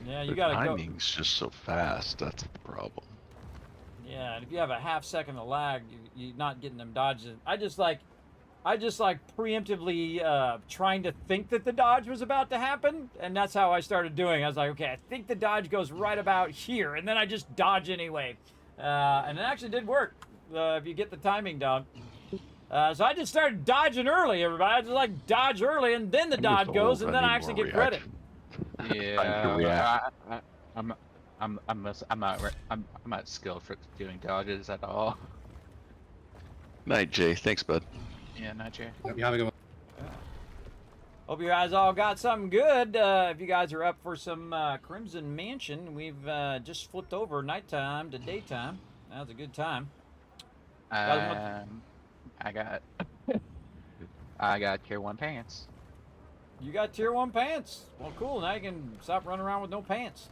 Yeah, you the gotta go. timing's just so fast. That's the problem. Yeah, and if you have a half second of lag, you're not getting them dodges. I just like preemptively trying to think that the dodge was about to happen, and that's how I started doing. I was like, okay, I think the dodge goes right about here, and then I just dodge anyway, and it actually did work if you get the timing down. So I just started dodging early, everybody. I just like dodge early, and then the dodge goes, and then I actually get credit. Yeah, react. I'm not skilled for doing dodges at all. Night, Jay. Thanks, bud. Yeah, not Jay. You have a good one. Hope you guys all got something good. If you guys are up for some Crimson Mansion, we've just flipped over nighttime to daytime. That was a good time. I got tier 1 pants. You got tier 1 pants. Well, cool. Now you can stop running around with no pants.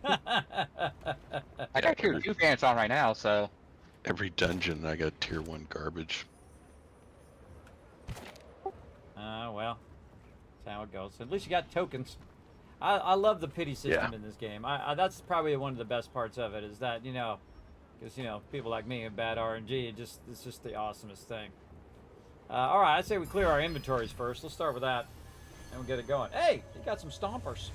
I got tier 2 pants on right now, so. Every dungeon, I got tier 1 garbage. Well, that's how it goes. At least you got tokens. I love the pity system in this game. That's probably one of the best parts of it, is that, you know, because, you know, people like me have bad RNG, it's just the awesomest thing. All right, I'd say we clear our inventories first. Let's start with that, and we'll get it going. Hey, you got some stompers.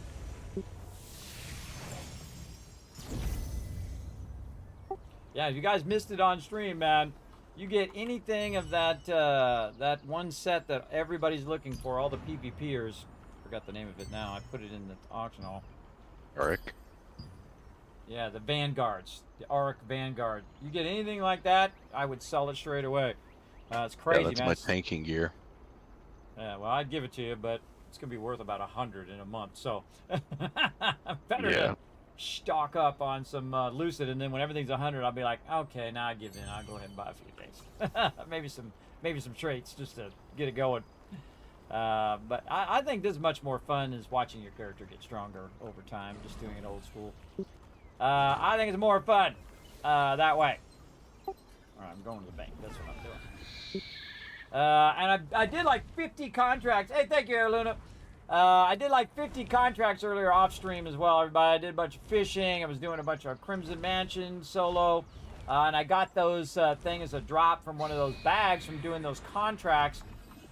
Yeah, if you guys missed it on stream, man, you get anything of that that one set that everybody's looking for, all the PvPers. Forgot the name of it now. I put it in the auction hall. Auric. Yeah, the Vanguards, the Auric Vanguard. You get anything like that, I would sell it straight away. It's crazy, Yeah, that's man. my tanking gear. Yeah, well, I'd give it to you, but it's gonna be worth about 100 in a month. So better Yeah. to stock up on some Lucid, and then when everything's 100, I'll be like, okay, now I give in. I'll go ahead and buy a few things, maybe some traits just to get it going. But I think this is much more fun is watching your character get stronger over time, just doing it old school. I think it's more fun that way. All right, I'm going to the bank. That's what I'm doing. And I did like 50 contracts. Hey, thank you, Luna. I did like 50 contracts earlier off stream as well, everybody. I did a bunch of fishing. I was doing a bunch of Crimson Mansion solo. And I got those thing as a drop from one of those bags from doing those contracts.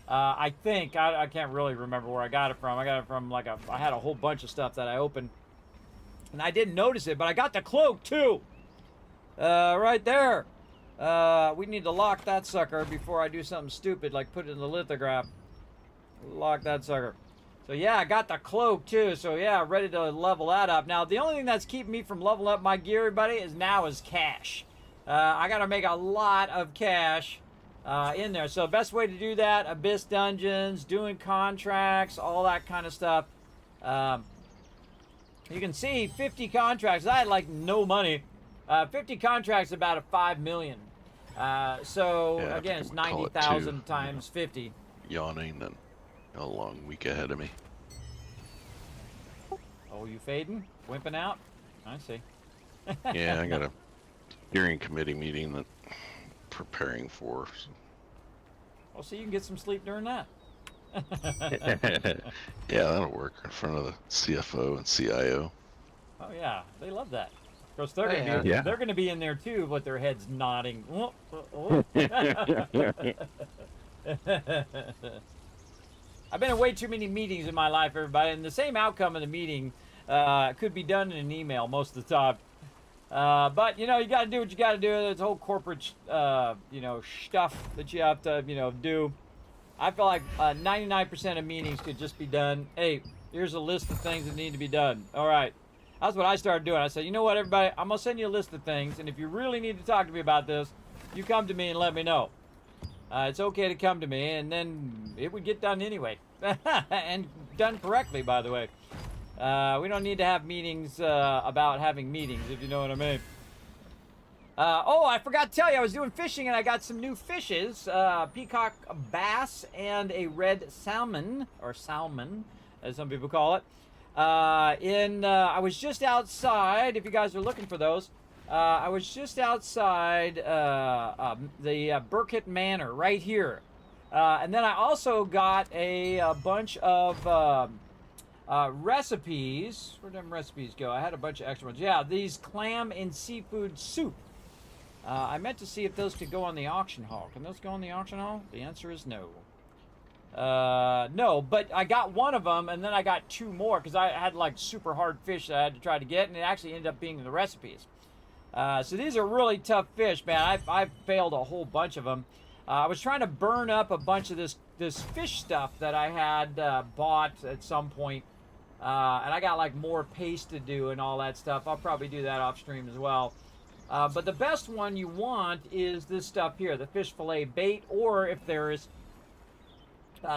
I think, I can't really remember where I got it from. I got it from I had a whole bunch of stuff that I opened. And I didn't notice it, but I got the cloak too. Right there. We need to lock that sucker before I do something stupid like put it in the lithograph. Lock that sucker. So yeah, I got the cloak too. So yeah, ready to level that up. Now the only thing that's keeping me from leveling up my gear, everybody, is cash. I gotta make a lot of cash in there. So best way to do that, Abyss Dungeons, doing contracts, all that kind of stuff. You can see 50 contracts. I had like no money. 50 contracts about a 5 million. So Yeah, again, it's we call it 90,000 two. times 50. Yawning and a long week ahead of me. Oh, you fading? Wimping out? I see. Yeah, I got a steering committee meeting that I'm preparing for. So. Well, see, you can get some sleep during that. Yeah, that'll work in front of the CFO and CIO. Oh yeah, they love that. Of course, they're gonna Yeah. be Yeah. they're gonna be in there too, with their heads nodding. I've been in way too many meetings in my life, everybody, and the same outcome of the meeting could be done in an email most of the time. But you know, you got to do what you got to do. There's whole corporate, you know, stuff that you have to, you know, do. I feel like 99% of meetings could just be done. Hey, here's a list of things that need to be done. All right. That's what I started doing. I said, you know what, everybody? I'm going to send you a list of things, and if you really need to talk to me about this, you come to me and let me know. It's okay to come to me, and then it would get done anyway. And done correctly, by the way. We don't need to have meetings about having meetings, if you know what I mean. Oh, I forgot to tell you, I was doing fishing and I got some new fishes. Peacock bass and a red salmon, or salmon, as some people call it. I was just outside, if you guys are looking for those. I was just outside the Burkett Manor, right here. And then I also got a bunch of recipes. Where'd them recipes go? I had a bunch of extra ones. Yeah, these clam and seafood soup. I meant to see if those could go on the auction hall. Can those go on the auction hall? The answer is no. No, but I got one of them, and then I got two more because I had like super hard fish that I had to try to get, and it actually ended up being in the recipes. So these are really tough fish, man. I failed a whole bunch of them. I was trying to burn up a bunch of this fish stuff that I had bought at some point And I got like more paste to do and all that stuff. I'll probably do that off stream as well. But the best one you want is this stuff here, the fish fillet bait, or if there is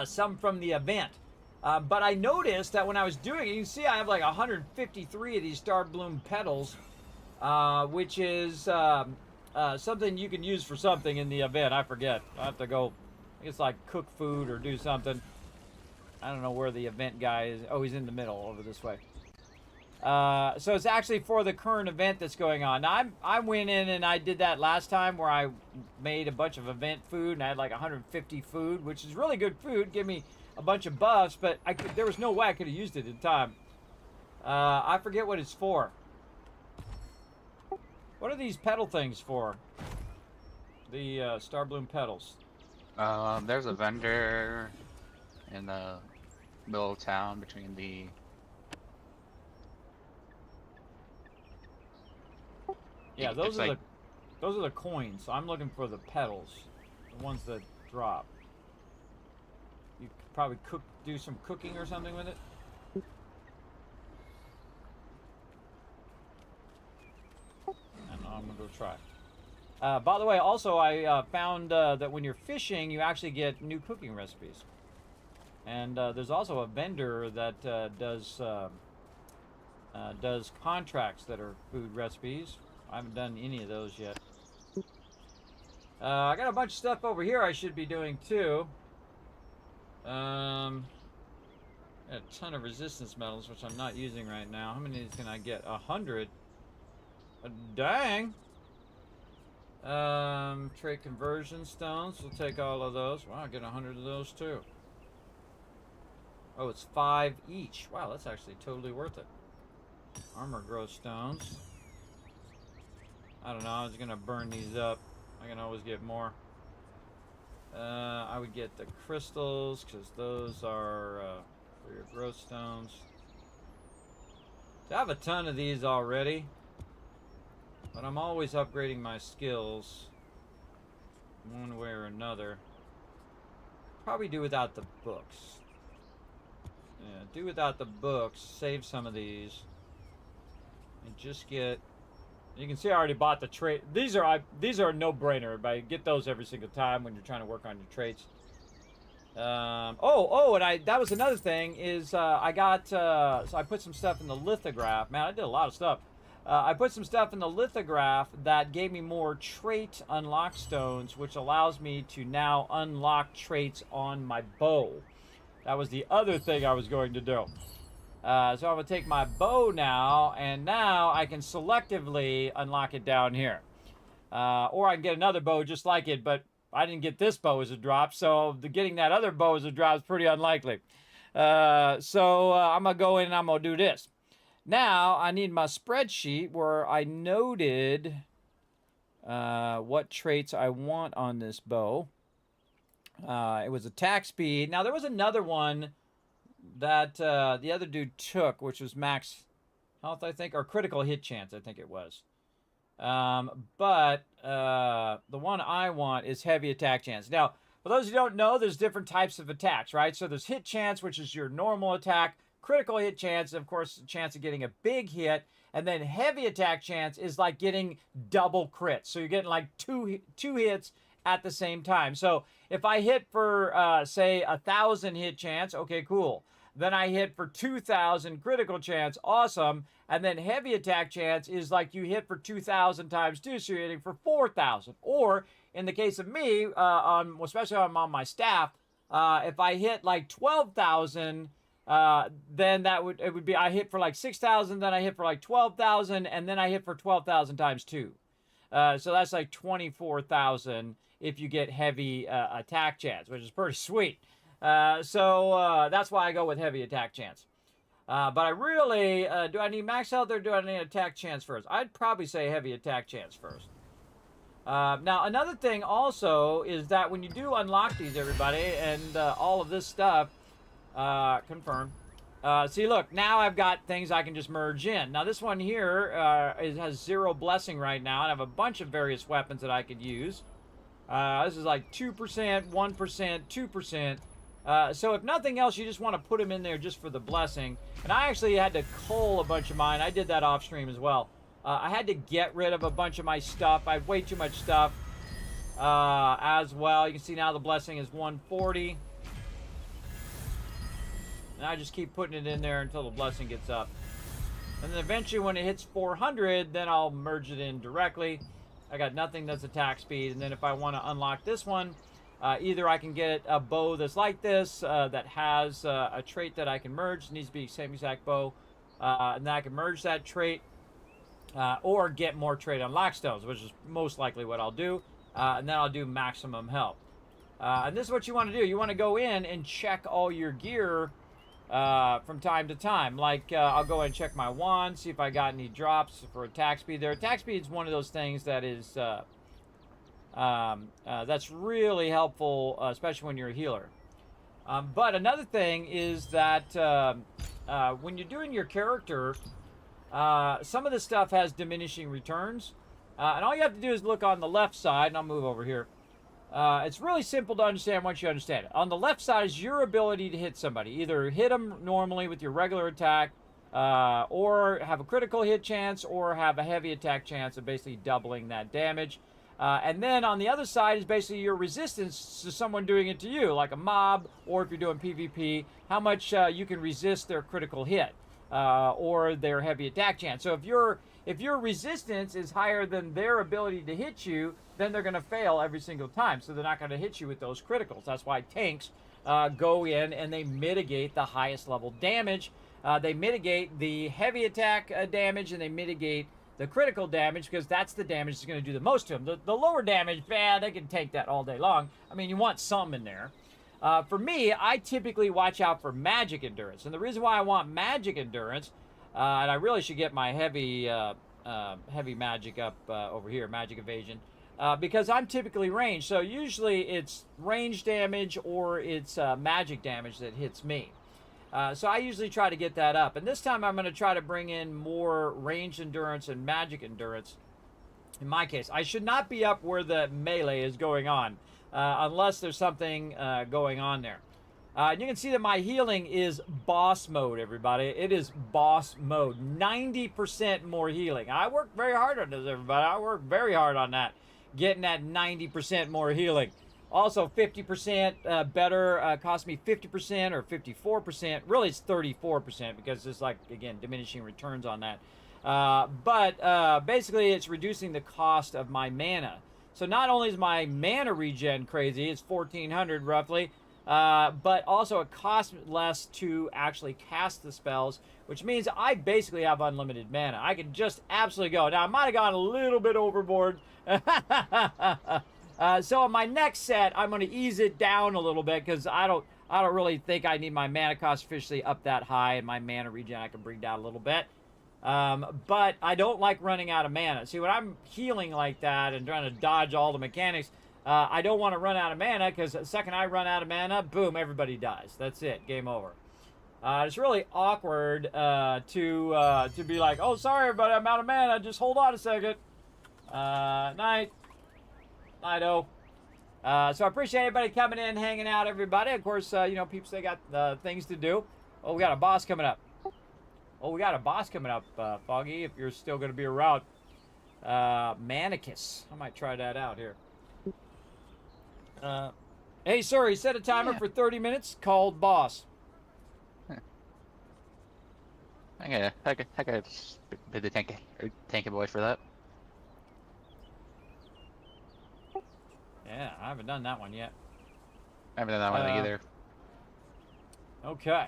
some from the event. But I noticed that when I was doing it, you can see I have like 153 of these star bloom petals, which is something you can use for something in the event. I forget. I have to go, I guess, like cook food or do something. I don't know where the event guy is. Oh, he's in the middle over this way. So it's actually for the current event that's going on. Now, I went in and I did that last time where I made a bunch of event food and I had like 150 food, which is really good food. Give me a bunch of buffs, but there was no way I could have used it in time. I forget what it's for. What are these petal things for? The star bloom petals. There's a vendor in the middle of town between the... Yeah, those are the coins. So I'm looking for the petals, the ones that drop. You could probably do some cooking or something with it. I don't know. I'm gonna go try. By the way, also I found that when you're fishing, you actually get new cooking recipes. And there's also a vendor that does contracts that are food recipes. I haven't done any of those yet. I got a bunch of stuff over here I should be doing too. Got a ton of resistance metals, which I'm not using right now. How many can I get? 100. Dang. Trade conversion stones. We'll take all of those. Wow, I get 100 of those too. Oh, it's 5 each. Wow, that's actually totally worth it. Armor growth stones. I don't know. I was going to burn these up. I can always get more. I would get the crystals because those are for your growth stones. So I have a ton of these already. But I'm always upgrading my skills one way or another. Probably do without the books. Yeah, do without the books. Save some of these. And just get... You can see I already bought the trait. These are a no-brainer, but I get those every single time when you're trying to work on your traits. And that was another thing is I got so I put some stuff in the lithograph. Man, I did a lot of stuff. I put some stuff in the lithograph that gave me more trait unlock stones, which allows me to now unlock traits on my bow. That was the other thing I was going to do. So I'm going to take my bow now, and now I can selectively unlock it down here. Or I can get another bow just like it, but I didn't get this bow as a drop, so getting that other bow as a drop is pretty unlikely. So I'm going to go in and I'm going to do this. Now, I need my spreadsheet where I noted what traits I want on this bow. It was attack speed. Now, there was another one that the other dude took, which was max health, I think, or critical hit chance, I think it was. But the one I want is heavy attack chance. Now, for those who don't know, there's different types of attacks, right? So there's hit chance, which is your normal attack. Critical hit chance, of course, the chance of getting a big hit. And then heavy attack chance is like getting double crits. So you're getting like two hits at the same time. So if I hit for, say, 1,000 hit chance, okay, cool. Then I hit for 2,000 critical chance, awesome. And then heavy attack chance is like you hit for 2,000 times 2, so you're hitting for 4,000. Or in the case of me, especially when I'm on my staff, if I hit like 12,000, then it would be I hit for like 6,000, then I hit for like 12,000, and then I hit for 12,000 times 2. So that's like 24,000 if you get heavy attack chance, which is pretty sweet. So that's why I go with heavy attack chance. But I really, do I need max health or do I need attack chance first? I'd probably say heavy attack chance first. Now, another thing also is that when you do unlock these, everybody, and all of this stuff, confirm. See, look, now I've got things I can just merge in. Now, this one here has 0 blessing right now, and I have a bunch of various weapons that I could use. This is like 2%, 1%, 2%. So if nothing else, you just want to put them in there just for the blessing. And I actually had to cull a bunch of mine. I did that off stream as well. I had to get rid of a bunch of my stuff. I have way too much stuff as well. You can see now the blessing is 140. And I just keep putting it in there until the blessing gets up. And then eventually when it hits 400, then I'll merge it in directly. I got nothing that's attack speed. And then if I want to unlock this one, either I can get a bow that's like this, that has a trait that I can merge. It needs to be the same exact bow. And then I can merge that trait, or get more trait unlock stones, which is most likely what I'll do. And then I'll do maximum health. And this is what you want to do. You want to go in and check all your gear from time to time. Like, I'll go and check my wand, see if I got any drops for attack speed there. Attack speed is one of those things that is, that's really helpful, especially when you're a healer. But another thing is that when you're doing your character, some of the stuff has diminishing returns. And all you have to do is look on the left side, and I'll move over here. It's really simple to understand once you understand it. On the left side is your ability to hit somebody. Either hit them normally with your regular attack, or have a critical hit chance, or have a heavy attack chance of basically doubling that damage. And then on the other side is basically your resistance to someone doing it to you, like a mob, or if you're doing PvP, how much you can resist their critical hit, or their heavy attack chance. So if your resistance is higher than their ability to hit you, then they're going to fail every single time. So they're not going to hit you with those criticals. That's why tanks go in and they mitigate the highest level damage. They mitigate the heavy attack damage, and they mitigate the critical damage, because that's the damage that's going to do the most to them. The lower damage, they can take that all day long. I mean, you want some in there. For me, I typically watch out for magic endurance. And the reason why I want magic endurance, and I really should get my heavy magic up over here, magic evasion, because I'm typically ranged. So usually it's range damage or it's magic damage that hits me. So I usually try to get that up. And this time I'm going to try to bring in more range endurance and magic endurance. In my case, I should not be up where the melee is going on, unless there's something going on there. And you can see that my healing is boss mode, everybody. It is boss mode. 90% more healing. I work very hard on this, everybody. I work very hard on that. Getting that 90% more healing. Also, 50% better cost me 50% or 54%. Really, it's 34% because it's like, again, diminishing returns on that. But basically, it's reducing the cost of my mana. So not only is my mana regen crazy, it's 1,400 roughly, but also it costs less to actually cast the spells, which means I basically have unlimited mana. I can just absolutely go. Now, I might have gone a little bit overboard. So in my next set, I'm going to ease it down a little bit, because I don't really think I need my mana cost officially up that high, and my mana regen I can bring down a little bit. But I don't like running out of mana. See, when I'm healing like that and trying to dodge all the mechanics, I don't want to run out of mana, because the second I run out of mana, boom, everybody dies. That's it. Game over. It's really awkward to be like, oh, sorry, everybody, I'm out of mana. Just hold on a second. Night. Night-o. So I appreciate everybody coming in, hanging out, everybody. Of course, you know, people, they got things to do. Oh, we got a boss coming up. Oh, we got a boss coming up, Foggy, if you're still going to be around. Manicus. I might try that out here. Hey, sir, he set a timer for 30 minutes, called boss. I gotta bid the tanky boy for that. Yeah, I haven't done that one yet. I haven't done that one either. Okay.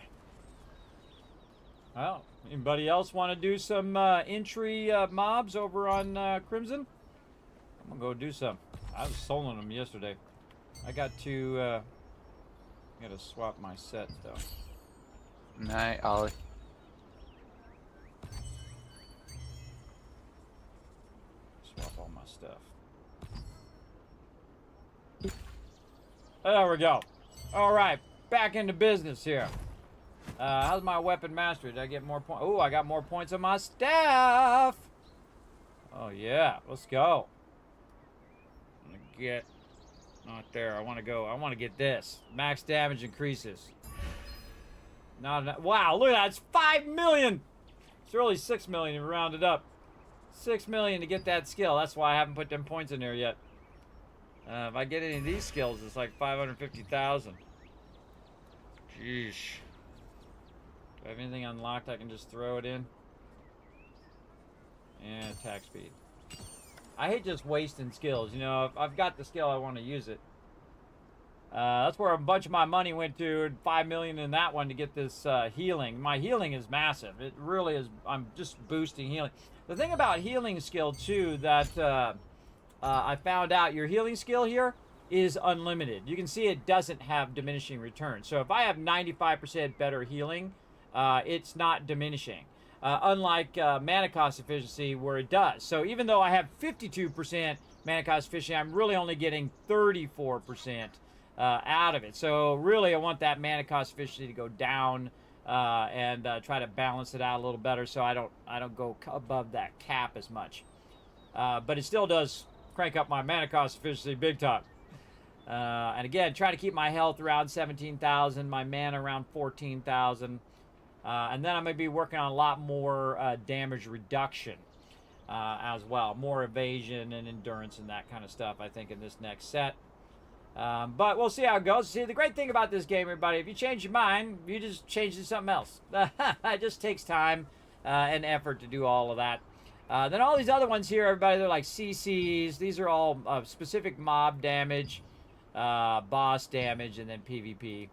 Well, anybody else want to do some entry mobs over on Crimson? I'm going to go do some. I was soloing them yesterday. I got to swap my sets, though. Night, Ollie. Swap all my stuff. There we go. All right, back into business here. How's my weapon mastery? Did I get more points? Oh, I got more points on my staff. Oh, yeah. Let's go. I'm going to get Not there. I want to go. I want to get this. Max damage increases. Not enough. Wow, look at that. It's 5 million. It's really 6 million if you round it up. 6 million to get that skill. That's why I haven't put them points in there yet. If I get any of these skills, it's like 550,000. Jeez. Do I have anything unlocked I can just throw it in? And attack speed. I hate just wasting skills. You know, if I've got the skill, I want to use it. That's where a bunch of my money went to. 5 million in that one to get this healing. My healing is massive. It really is. I'm just boosting healing. The thing about healing skill, too, that I found out, your healing skill here is unlimited. You can see it doesn't have diminishing returns. So if I have 95% better healing, it's not diminishing. Unlike mana cost efficiency, where it does. So even though I have 52% mana cost efficiency, I'm really only getting 34% out of it. So really, I want that mana cost efficiency to go down and try to balance it out a little better, so I don't go above that cap as much. But it still does crank up my mana cost efficiency big time. And again, try to keep my health around 17,000, my mana around 14,000. And then I'm going to be working on a lot more damage reduction as well. More evasion and endurance and that kind of stuff, I think, in this next set. But we'll see how it goes. See, the great thing about this game, everybody, if you change your mind, you just change it to something else. It just takes time and effort to do all of that. Then all these other ones here, everybody, they're like CCs. These are all specific mob damage, boss damage, and then PvP.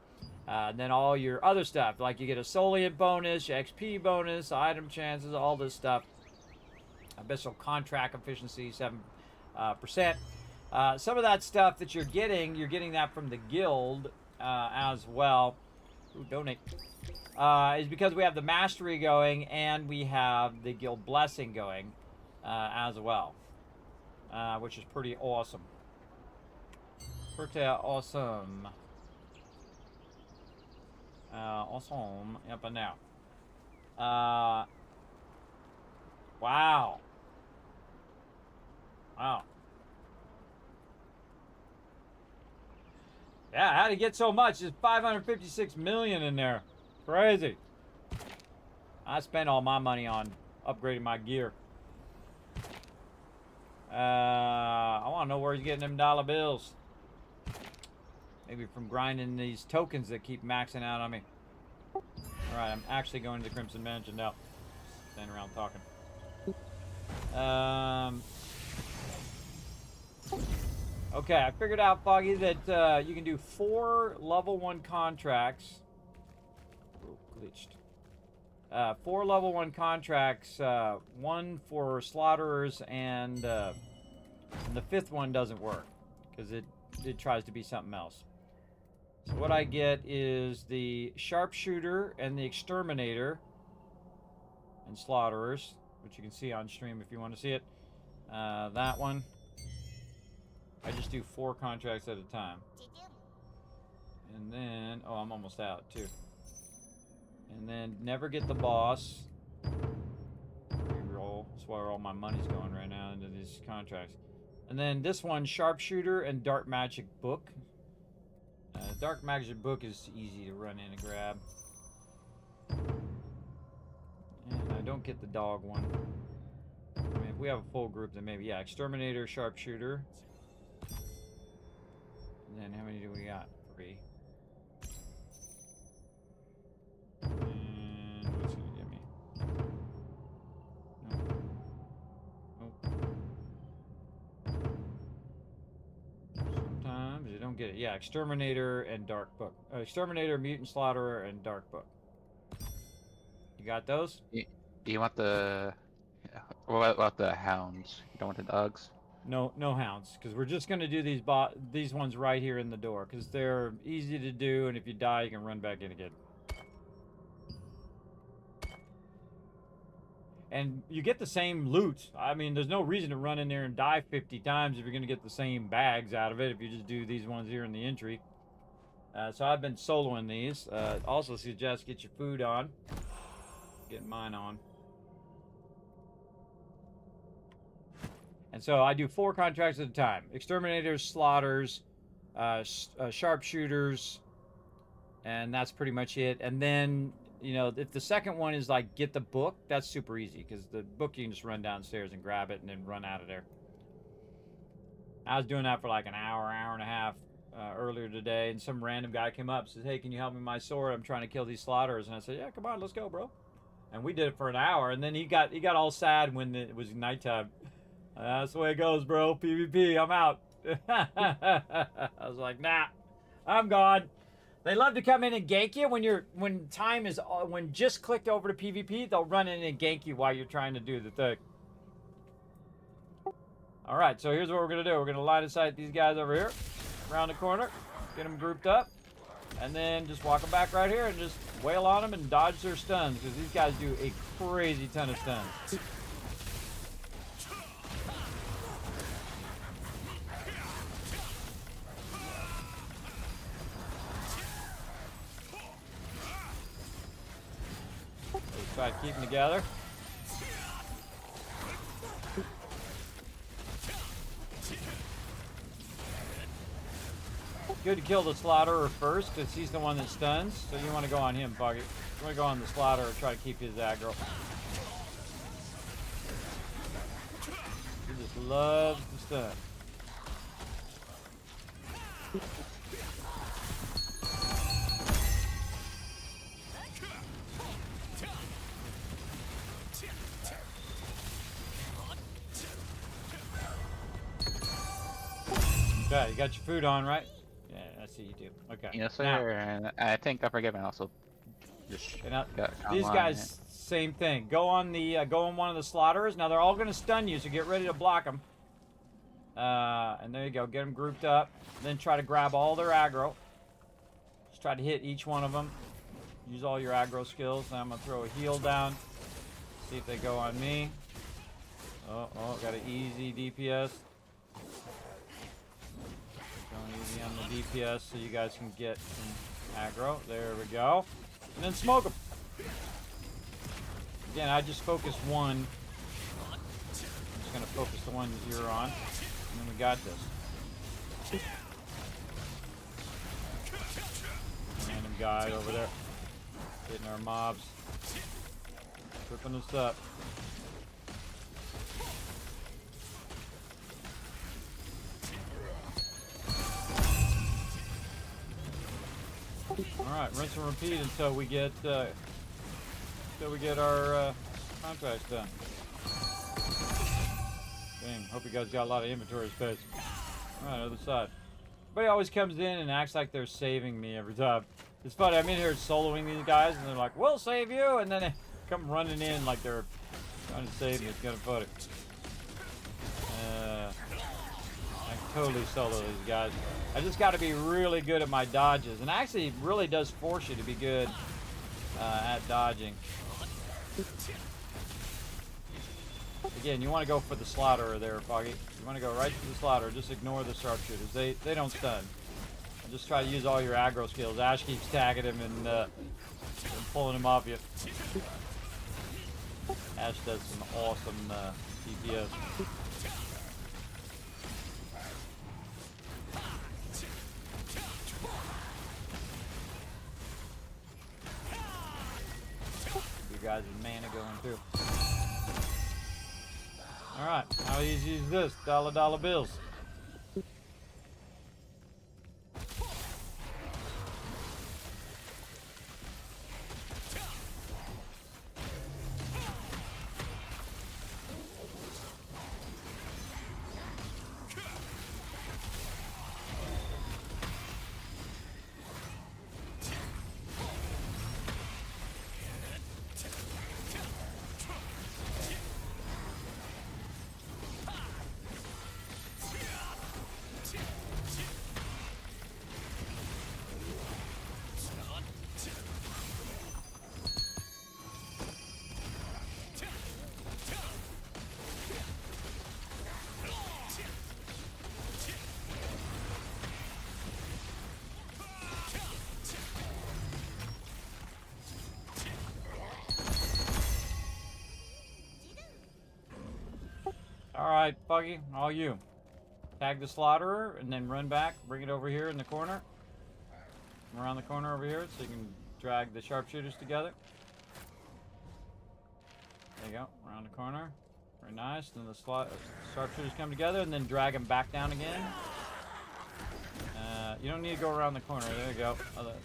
And then all your other stuff, like you get a Solient bonus, your XP bonus, item chances, all this stuff. Abyssal contract efficiency, 7%. Some of that stuff that you're getting that from the guild as well. Ooh, donate. Is because we have the mastery going and we have the guild blessing going as well. Which is pretty awesome. Pretty awesome. Awesome. Up and now. Wow. Wow. Yeah, how to get so much? There's 556 million in there. Crazy. I spent all my money on upgrading my gear. I want to know where he's getting them dollar bills. Maybe from grinding these tokens that keep maxing out on me. Alright, I'm actually going to the Crimson Mansion now. Standing around talking. Okay, I figured out, Foggy, that you can do 4 level 1 contracts. Ooh, glitched. 4 level 1 contracts, 1 for slaughterers, and the 5th one doesn't work because it tries to be something else. So what I get is the sharpshooter and the exterminator and slaughterers, which you can see on stream if you want to see it. That one. I just do 4 contracts at a time. And then, oh, I'm almost out too. And then never get the boss. Reroll. That's where all my money's going right now into these contracts. And then this one, sharpshooter and dark magic book. Dark magic book is easy to run in and grab. And I don't get the dog one. I mean, if we have a full group, then maybe, yeah, exterminator, sharpshooter. And then how many do we got? 3. And what's it gonna give me? Nope. Sometimes you don't get it. Yeah, exterminator and dark book. Exterminator, mutant slaughterer, and dark book. You got those? You want the... What about the hounds? You don't want the dogs? No hounds, because we're just going to do these ones right here in the door, because they're easy to do, and if you die, you can run back in again. And you get the same loot. I mean, there's no reason to run in there and die 50 times if you're going to get the same bags out of it if you just do these ones here in the entry. So I've been soloing these. Also suggest get your food on. Get mine on. And so I do 4 contracts at a time. Exterminators, slaughters, sharpshooters, and that's pretty much it. And then, you know, if the second one is like get the book, that's super easy because the book you can just run downstairs and grab it and then run out of there. I was doing that for like an hour and a half earlier today, and some random guy came up and says, "Hey, can you help me with my sword? I'm trying to kill these slaughterers." And I said, "Yeah, come on, let's go, bro." And we did it for an hour, and then he got all sad when it was nighttime. That's the way it goes, bro. PvP, I'm out. I was like, nah, I'm gone. They love to come in and gank you when just clicked over to PvP. They'll run in and gank you while you're trying to do the thing. All right, so here's what we're gonna do. We're gonna line of sight these guys over here, around the corner, get them grouped up, and then just walk them back right here and just wail on them and dodge their stuns, because these guys do a crazy ton of stuns. Let's try to keep them together. Good to kill the slaughterer first, because he's the one that stuns. So you want to go on him, Buggy. You want to go on the slaughterer, try to keep his aggro. He just loves to stun. Okay, you got your food on, right? Yeah, I see you do. Okay. Yes, sir. Now, And I think I forget also. Just these guys, same thing. Go on one of the slaughterers. Now they're all going to stun you, so get ready to block them. And there you go. Get them grouped up. Then try to grab all their aggro. Just try to hit each one of them. Use all your aggro skills. Now I'm going to throw a heal down. See if they go on me. Oh, got an easy DPS. Going easy on the DPS so you guys can get some aggro. There we go. And then smoke them. Again, I just focused one. I'm just going to focus the one that you're on. And then we got this. Random guy over there. Hitting our mobs. Tripping us up. Alright, rinse and repeat until we get our contracts done. Dang, hope you guys got a lot of inventory space. Alright, other side. Everybody always comes in and acts like they're saving me every time. It's funny, I'm in here soloing these guys and they're like, "We'll save you," and then they come running in like they're trying to save me. It's kind of funny. I can totally solo these guys. I just got to be really good at my dodges, and actually it really does force you to be good at dodging. Again, you want to go for the slaughterer there, Foggy. You want to go right to the slaughterer. Just ignore the sharpshooters. They don't stun. And just try to use all your aggro skills. Ash keeps tagging him and pulling him off you. Ash does some awesome DPS. You guys' mana going too. Alright, how easy is this? Dollar bills. Alright, Buggy, all you. Tag the slaughterer and then run back. Bring it over here in the corner. Around the corner over here so you can drag the sharpshooters together. There you go. Around the corner. Very nice. Then the sharpshooters come together and then drag them back down again. You don't need to go around the corner. There you go.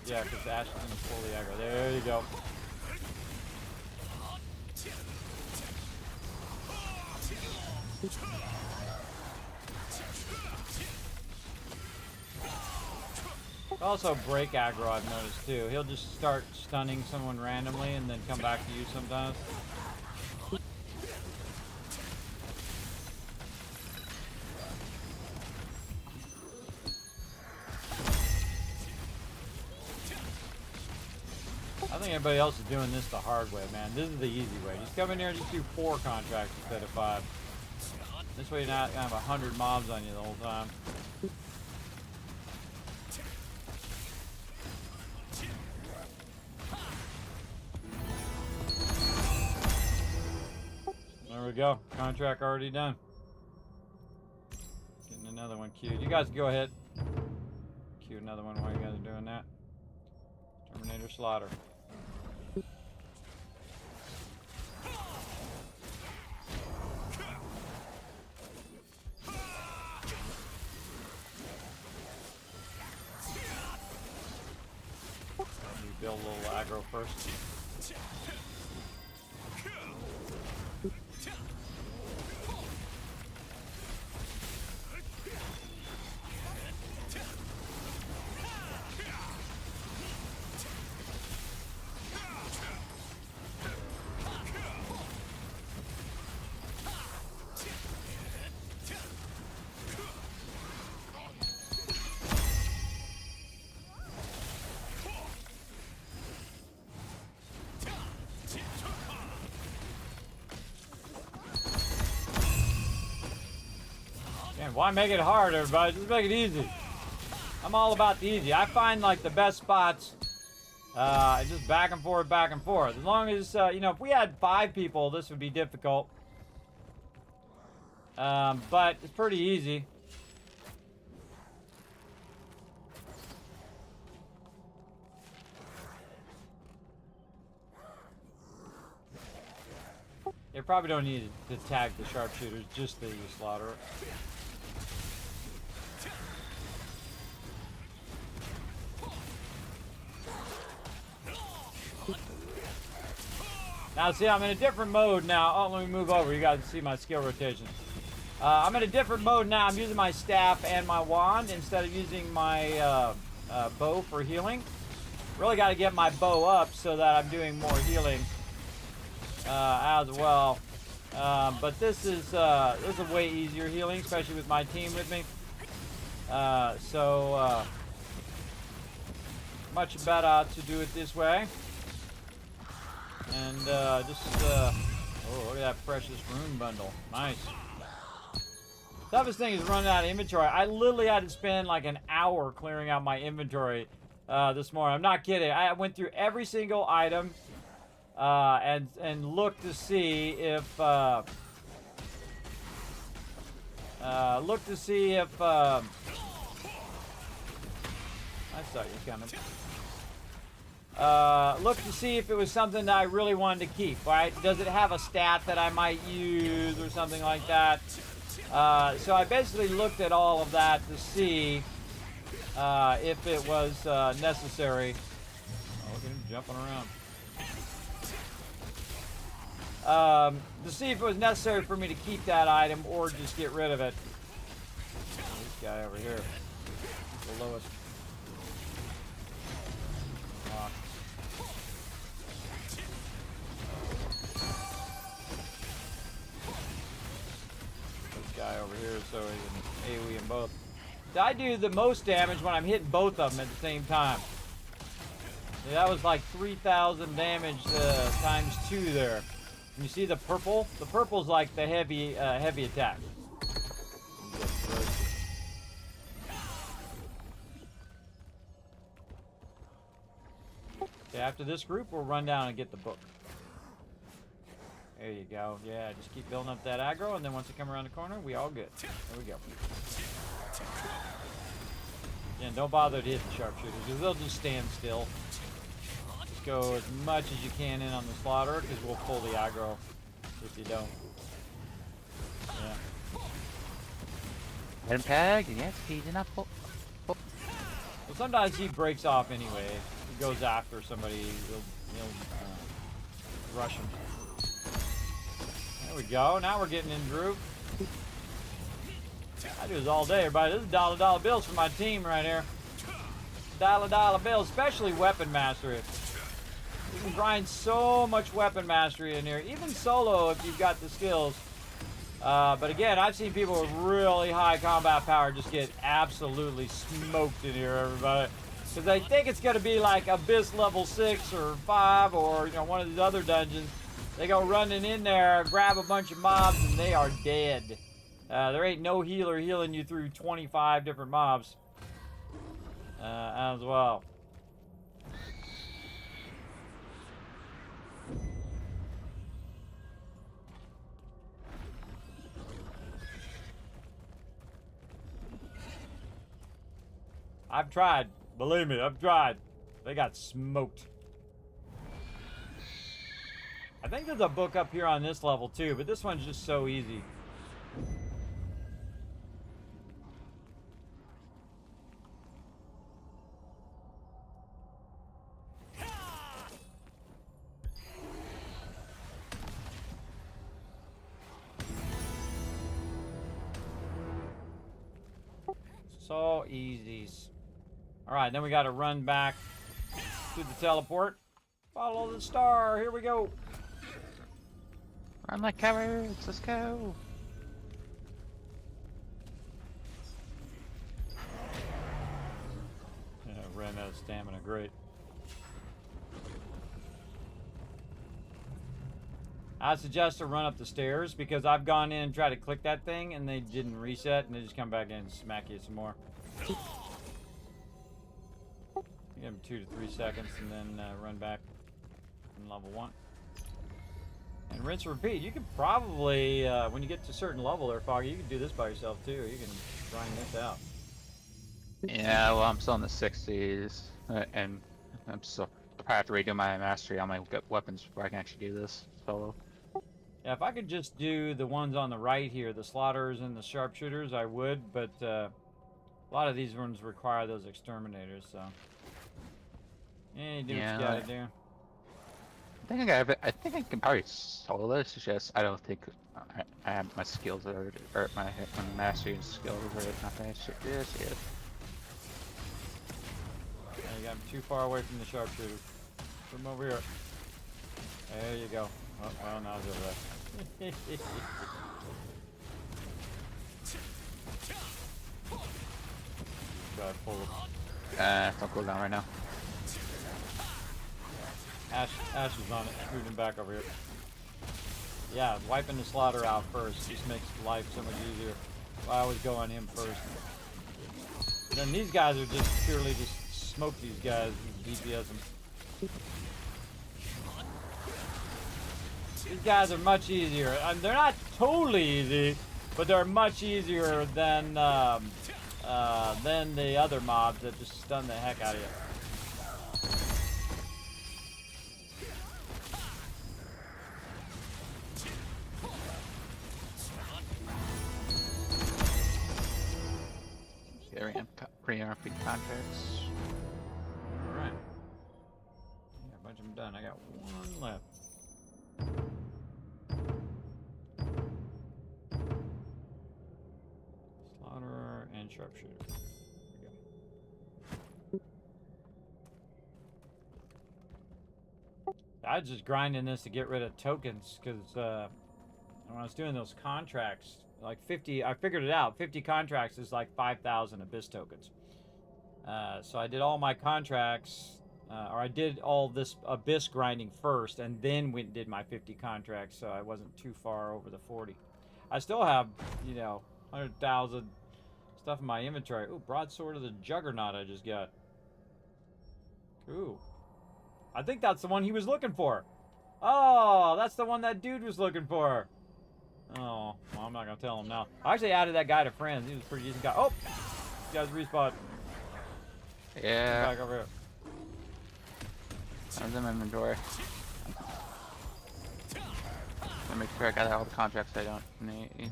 Yeah, because Ash is going to pull the aggro. There you go. Also break aggro, I've noticed too. He'll just start stunning someone randomly and then come back to you sometimes. I think everybody else is doing this the hard way, man. This is the easy way. Just come in here and just do 4 contracts instead of 5. This way you're not gonna have 100 mobs on you the whole time. There we go. Contract already done. Getting another one queued. You guys go ahead. Queue another one while you guys are doing that. Terminator slaughter. Build a little aggro first. Man, why make it hard, everybody? Just make it easy. I'm all about the easy. I find like the best spots, just back and forth, back and forth. As long as, you know, if we had 5 people, this would be difficult. But it's pretty easy. You probably don't need to tag the sharpshooters, just the slaughterer. Now see, I'm in a different mode now. Oh, let me move over. You guys can see my skill rotation. I'm in a different mode now. I'm using my staff and my wand instead of using my bow for healing. Really got to get my bow up so that I'm doing more healing as well. But this is a way easier healing, especially with my team with me. Much better to do it this way. And oh, look at that precious rune bundle. Nice. Toughest thing is running out of inventory. I literally had to spend like an hour clearing out my inventory this morning. I'm not kidding. I went through every single item and looked to see if I saw you coming. Look to see if it was something that I really wanted to keep, right? Does it have a stat that I might use or something like that? So I basically looked at all of that to see if it was necessary. Oh, look at him jumping around. To see if it was necessary for me to keep that item or just get rid of it. This guy over here, the lowest. Guy over here, so he can AoE them both. I do the most damage when I'm hitting both of them at the same time. Yeah, that was like 3,000 damage times 2 there. And you see the purple? The purple's like the heavy attack. Okay, after this group, we'll run down and get the book. There you go. Yeah, just keep building up that aggro, and then once you come around the corner, we all good. There we go. And don't bother to hit the sharpshooters, because they'll just stand still. Just go as much as you can in on the slaughter, because we'll pull the aggro if you don't. Yeah. Hit him tag, yes, he's enough. Well, sometimes he breaks off anyway. He goes after somebody, he'll rush him. There we go. Now we're getting in groove. I do this all day, everybody. This is dollar bills for my team right here. Dollar bills, especially weapon mastery. You can grind so much weapon mastery in here, even solo if you've got the skills. But again, I've seen people with really high combat power just get absolutely smoked in here, everybody. Because they think it's going to be like Abyss level 6 or 5 or, you know, one of these other dungeons. They go running in there, grab a bunch of mobs, and they are dead. There ain't no healer healing you through 25 different mobs as well. I've tried. Believe me, I've tried. They got smoked. I think there's a book up here on this level too, but this one's just so easy. So easy. All right, then we got to run back to the teleport. Follow the star. Here we go. Run like cowards. Let's go. Yeah, ran out of stamina. Great. I suggest to run up the stairs because I've gone in and tried to click that thing and they didn't reset and they just come back in and smack you some more. Give them 2 to 3 seconds and then run back in level 1. And rinse and repeat. You could probably, when you get to a certain level there, Foggy, you can do this by yourself too. You can grind this out. Yeah, well, I'm still in the 60s, and I'm still I have to redo my mastery on my weapons before I can actually do this solo. Yeah, if I could just do the ones on the right here, the slaughters and the sharpshooters, I would, but a lot of these ones require those exterminators, so. Yeah, you do what you gotta do. I think I can probably solo this. It's just I don't think I have my skills or my mastery and skills are not that shit. Yes, yes. Yeah, you got him too far away from the sharpshooter. Put him over here. There you go. Oh, well, now he's over there. Try to pull it. Don't go down right now. Ash is on it. Moving him back over here. Yeah, wiping the slaughter out first just makes life so much easier. I always go on him first. And then these guys are just purely just smoke these guys and DPS them. These guys are much easier. They're not totally easy, but they're much easier than the other mobs that just stun the heck out of you. Pre-RP contracts. Alright. Yeah, a bunch of them done. I got one left. Slaughterer and sharpshooter. There we go. I was just grinding this to get rid of tokens because when I was doing those contracts, like 50, I figured it out. 50 contracts is like 5,000 Abyss tokens. So I did all my contracts, or I did all this Abyss grinding first, and then went and did my 50 contracts, so I wasn't too far over the 40. I still have, you know, 100,000 stuff in my inventory. Ooh, broadsword of the Juggernaut I just got. Ooh. I think that's the one he was looking for. Oh, that's the one that dude was looking for. Oh, well, I'm not gonna tell him now. I actually added that guy to friends. He was a pretty decent guy. Oh, this guy's respawned. Yeah. Back over here. I was in my inventory. Gonna make sure I got all the contracts I don't need.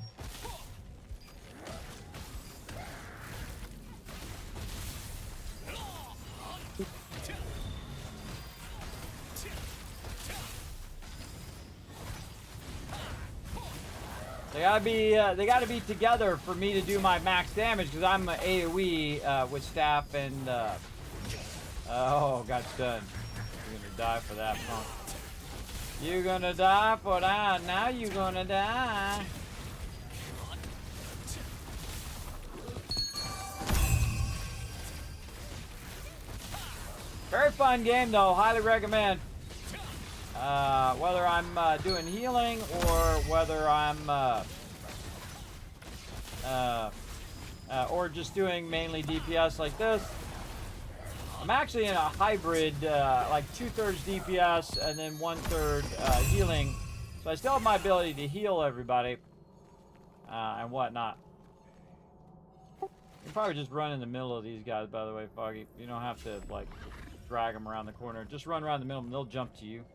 They gotta be together for me to do my max damage because I'm a AoE with staff and oh, got stunned. You're gonna die for that, punk. You're gonna die for that. Now you're gonna die. Very fun game though. Highly recommend. Whether I'm doing healing or whether I'm or just doing mainly DPS like this. I'm actually in a hybrid, like 2/3 DPS and then 1/3 healing. So I still have my ability to heal everybody and whatnot. You can probably just run in the middle of these guys, by the way, Foggy. You don't have to like drag them around the corner. Just run around the middle and they'll jump to you.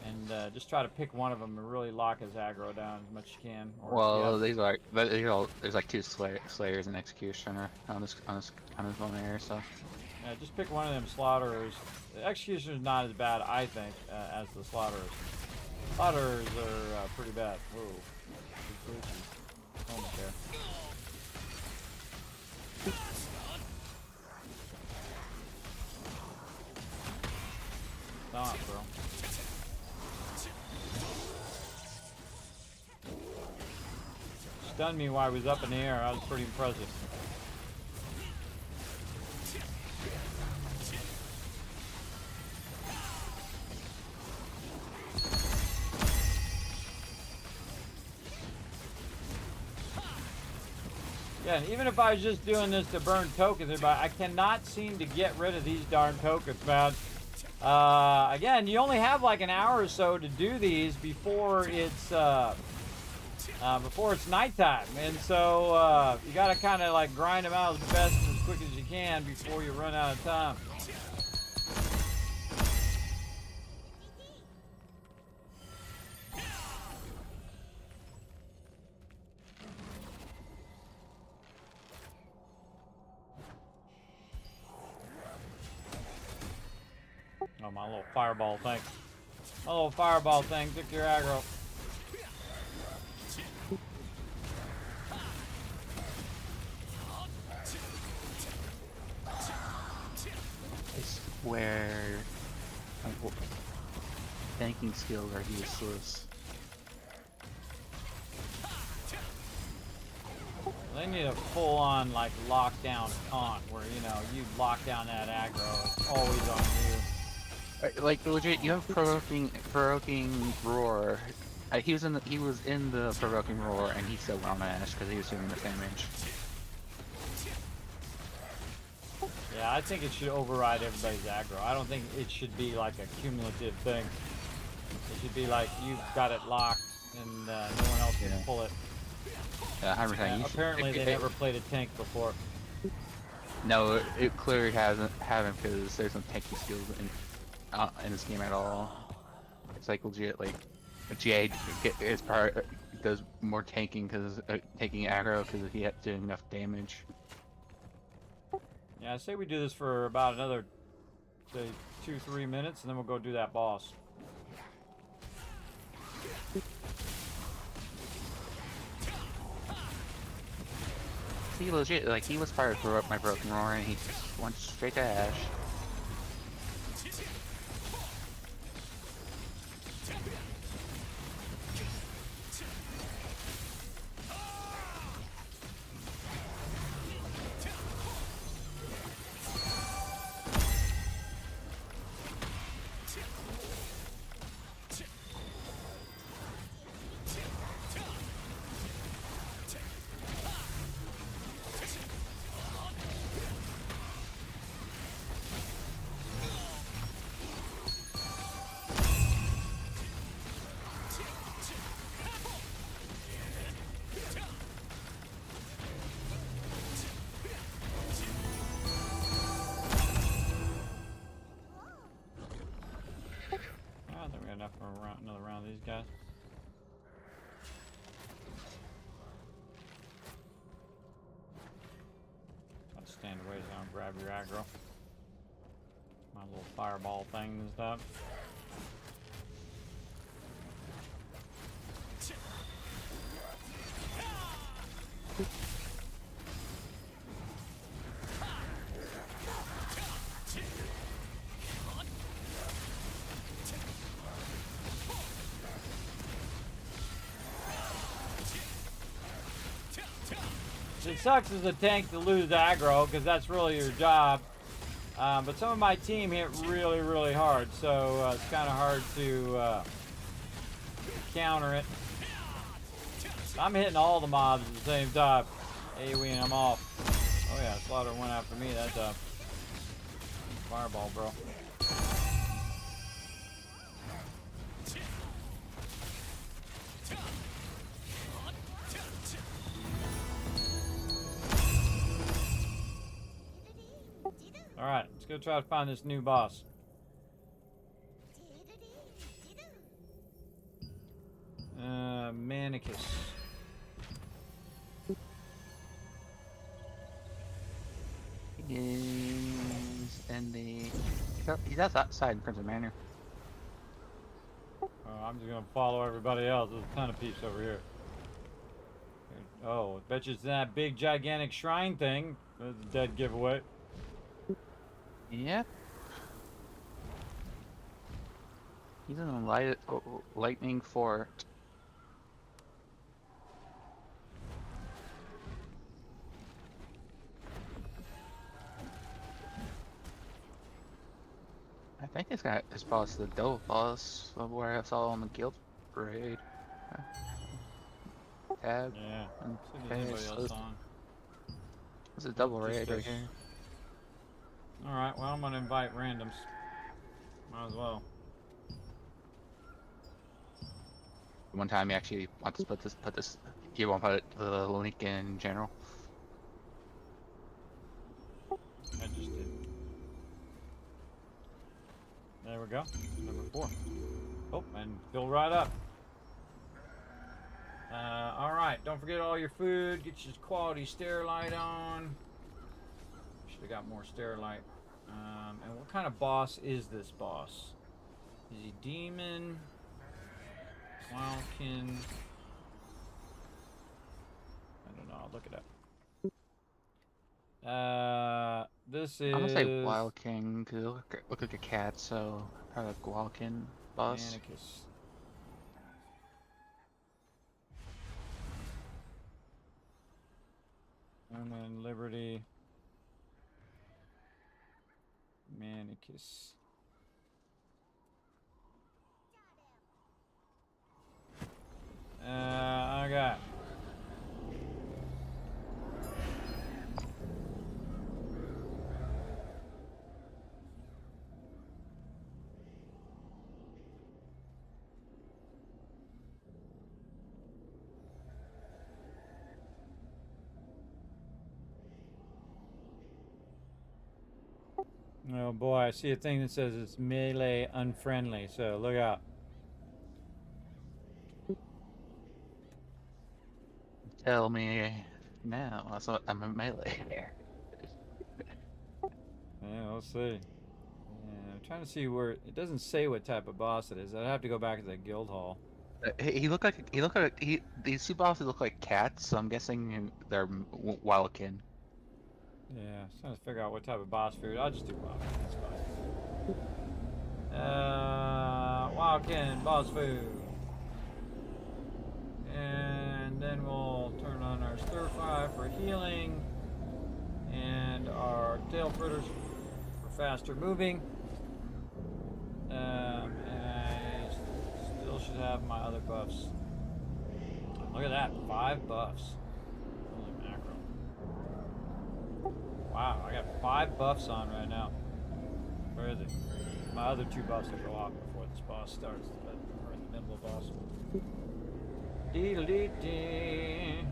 And just try to pick one of them and really lock his aggro down as much as you can. Or, Well, there's like two slayers and executioner on this one here, so. Yeah, just pick one of them slaughterers. The executioner's not as bad, I think, as the slaughterers. Slaughterers are pretty bad. Whoa. Almost there. Stop, bro. Stunned me while I was up in the air. I was pretty impressive. Yeah, and even if I was just doing this to burn tokens, I cannot seem to get rid of these darn tokens, man. Again, you only have like an hour or so to do these before it's nighttime, and so you gotta kind of like grind them out as best and as quick as you can before you run out of time. Oh, my little fireball thing. My little fireball thing took your aggro. It's where tanking skills are useless. They need a full-on like lockdown taunt where you lock down that aggro. It's always on you. Like legit, you have provoking roar. He was in the provoking roar, and he still went on Ash because he was doing the damage. Yeah, I think it should override everybody's aggro. I don't think it should be like a cumulative thing. It should be like you've got it locked and no one else can pull it. Yeah, 100%. Apparently, they never played a tank before. No, it clearly haven't because there's no tanking skills in this game at all. It's like legit, like GA does more tanking because taking aggro because he had to do enough damage. Yeah, I say we do this for about another, say, 2-3 minutes, and then we'll go do that boss. He legit, like, he was fired for my broken roar, and he just went straight to Ash. stand away so I don't grab your aggro. My little fireball thing and stuff. It sucks as a tank to lose aggro because that's really your job. But some of my team hit really, really hard, so it's kind of hard to counter it. I'm hitting all the mobs at the same time. AoEing them off. Oh yeah, Slaughter went after me that time. Fireball, bro. Alright, let's go try to find this new boss. Manicus. Is in the. He's outside in Crimson Manor. I'm just gonna follow everybody else. There's a ton of peeps over here. Oh, I bet you it's that big gigantic shrine thing. That's a dead giveaway. Yep. He's in the lightning fort. I think this guy is boss the double boss of where I saw on the guild raid. Tab. Yeah. And See if there's anybody else on. There's a double raid right us. here. Alright, well I'm gonna invite randoms. Might as well. One time you actually want to put this. You won't put the link in general. I just did. There we go. Number 4. Oh, and fill right up. Alright, don't forget all your food. Get your quality Sterilite on. Should have got more Sterilite. And what kind of boss is this boss? Is he demon? Wildkin? I don't know. I'll look it up. This is. I'm gonna say Wild King because look like a cat, so probably like Wildkin boss. Manicus. And then Liberty. Manicus. Okay. Oh boy, I see a thing that says it's melee unfriendly, so look out. Tell me now. I'm a melee here. Yeah, we'll see. Yeah, I'm trying to see where it doesn't say what type of boss it is. I'd have to go back to the guild hall. He looked like these two bosses look like cats, so I'm guessing they're Wildkin. Yeah, I'm trying to figure out what type of boss food. I'll just do Wildkin. That's fine. Wildkin boss food. And then we'll turn on our stir fry for healing. And our tail fritters for faster moving. And I still should have my other buffs. Look at that, 5 buffs. Holy mackerel. Wow, I got 5 buffs on right now. Where is it? My other 2 buffs will go off before this boss starts, but we're in the middle of the boss. Dee-dee-dee.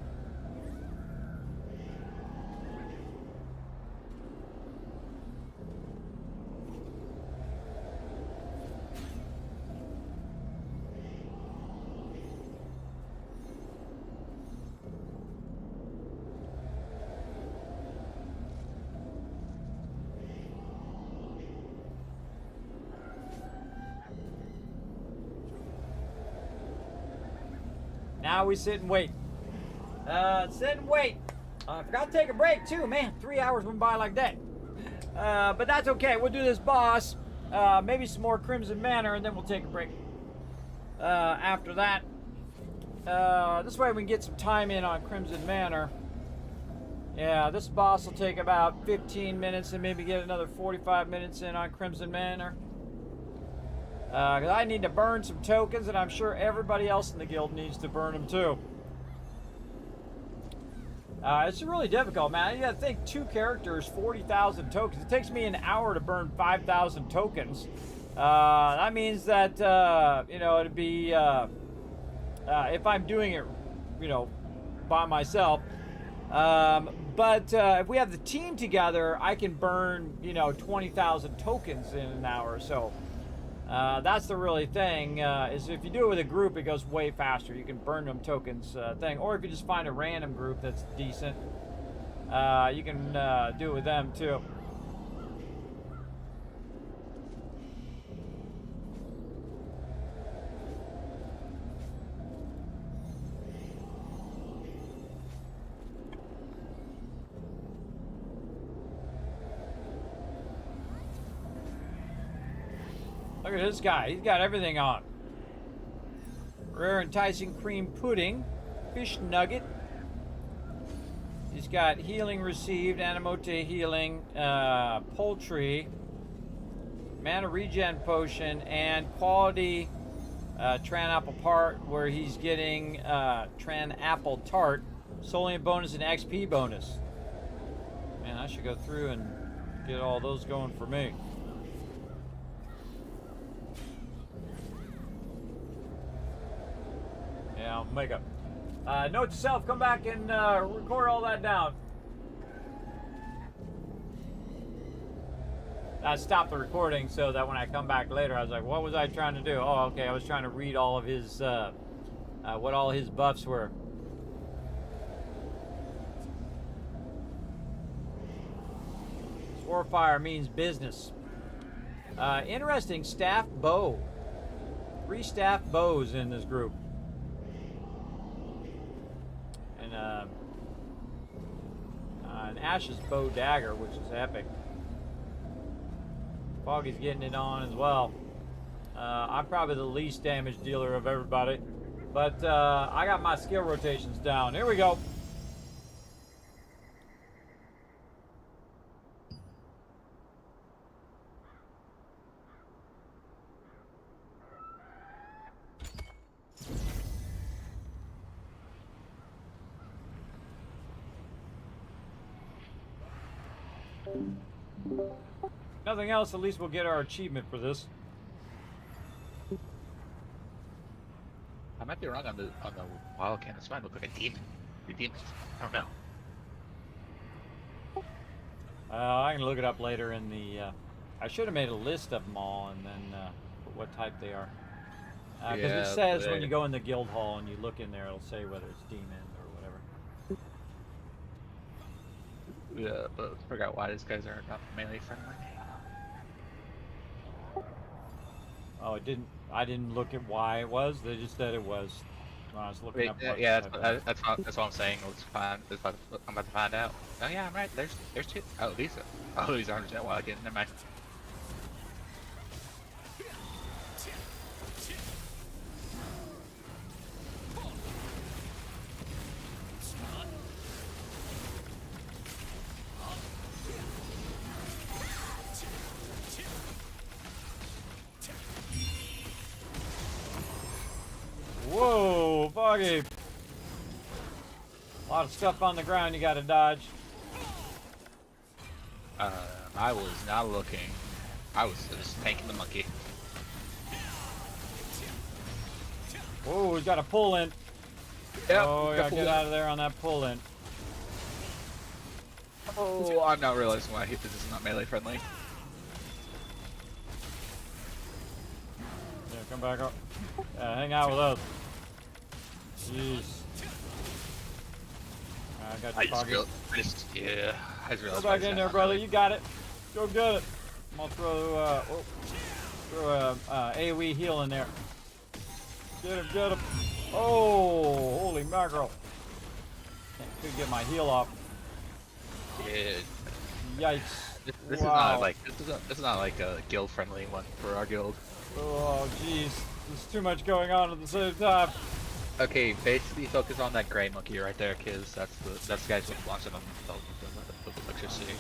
now we sit and wait. Sit and wait. I forgot to take a break too, man. 3 hours went by like that. But that's okay. We'll do this boss. Maybe some more Crimson Manor, and then we'll take a break. After that. This way we can get some time in on Crimson Manor. Yeah, this boss will take about 15 minutes and maybe get another 45 minutes in on Crimson Manor. Because I need to burn some tokens, and I'm sure everybody else in the guild needs to burn them too. It's really difficult, man. You gotta think 2 characters, 40,000 tokens. It takes me an hour to burn 5,000 tokens. That means that, you know, it'd be, if I'm doing it, you know, by myself. But if we have the team together, I can burn, you know, 20,000 tokens in an hour or so. That's the really thing, is if you do it with a group, it goes way faster. You can burn them tokens thing. Or if you just find a random group that's decent, you can do it with them too. Look at this guy. He's got everything on. Rare enticing cream pudding. Fish nugget. He's got healing received, antidote healing, poultry, mana regen potion, and quality Tran apple tart, where he's getting Tran apple tart, Solian bonus and XP bonus. Man, I should go through and get all those going for me. Yeah, I'll make a note to self, come back and record all that down. I stopped the recording so that when I come back later, I was like, what was I trying to do? Oh, okay, I was trying to read all of his, what all his buffs were. Warfire means business. Interesting, staff bow. 3 staff bows in this group. And an Ash's bow dagger, which is epic. Foggy's getting it on as well. I'm probably the least damage dealer of everybody, but I got my skill rotations down. Here we go. Nothing else, at least we'll get our achievement for this. I might be wrong on the wild cannon. This might look like a demon. The demons. I don't know. I can look it up later in the. I should have made a list of them all and then put what type they are. Because it says when you go in the guild hall and you look in there, it'll say whether it's demon or whatever. Yeah, but I forgot why these guys are not melee friendly. Oh, it didn't. I didn't look at why it was. They just said it was. When I was looking up. Yeah, that's what I'm saying. I'm about to find out. Oh yeah, I'm right. There's 2. Oh, these aren't that wild again. Never mind. Whoa, Foggy. A lot of stuff on the ground you gotta dodge. I was not looking. I was just tanking the monkey. Whoa, we got a pull in. Yep, Oh, we gotta get out of there on that pull in. Oh, I'm not realizing why this is not melee friendly. Yeah, come back up. Hang out with us. Jeez. I got you, Foggy. I just realized. Go back in there, brother. You got it. Go get it. I'm gonna throw a AoE heal in there. Get him, get him. Oh, holy mackerel. Couldn't get my heal off. Yeah. Yikes. This Wow. is not like a guild friendly one for our guild. Oh, jeez. There's too much going on at the same time. Okay, basically focus on that gray monkey right there, kids. That's the guy's with launching them the electricity.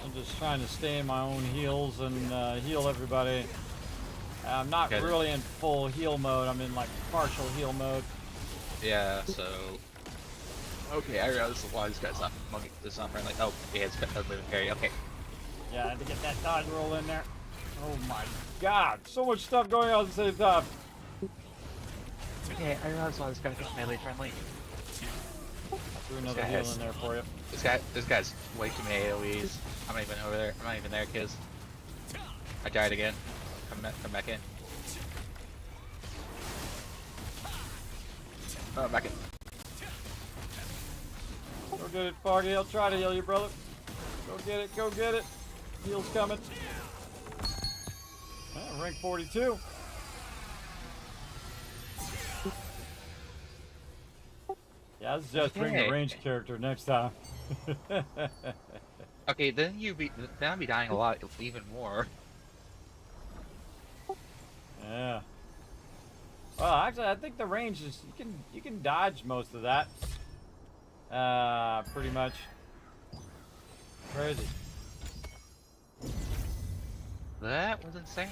I'm just trying to stay in my own heals and heal everybody. I'm not Okay. really in full heal mode. I'm in like partial heal mode. Yeah, so okay, I realize why this guy's not monkey. This is not friendly. Oh, yeah, it's a living fairy. Okay. Yeah, I had to get that dodge roll in there. Oh my god, so much stuff going on at the same time. Okay, I realize why this guy's not melee friendly. Do another heal in there for you. This guy's way too many AoEs. I'm not even over there. I'm not even there, kids. I died again. Come back in. Oh, I'm back in. Go get it, Foggy. I'll try to heal you, brother. Go get it, go get it. Heal's coming. Rank 42. Yeah, I suggest bring the ranged character next time. Okay, then I'll be dying a lot, even more. Yeah. Well, actually, I think the range is you can dodge most of that. Pretty much. Crazy. That was insane.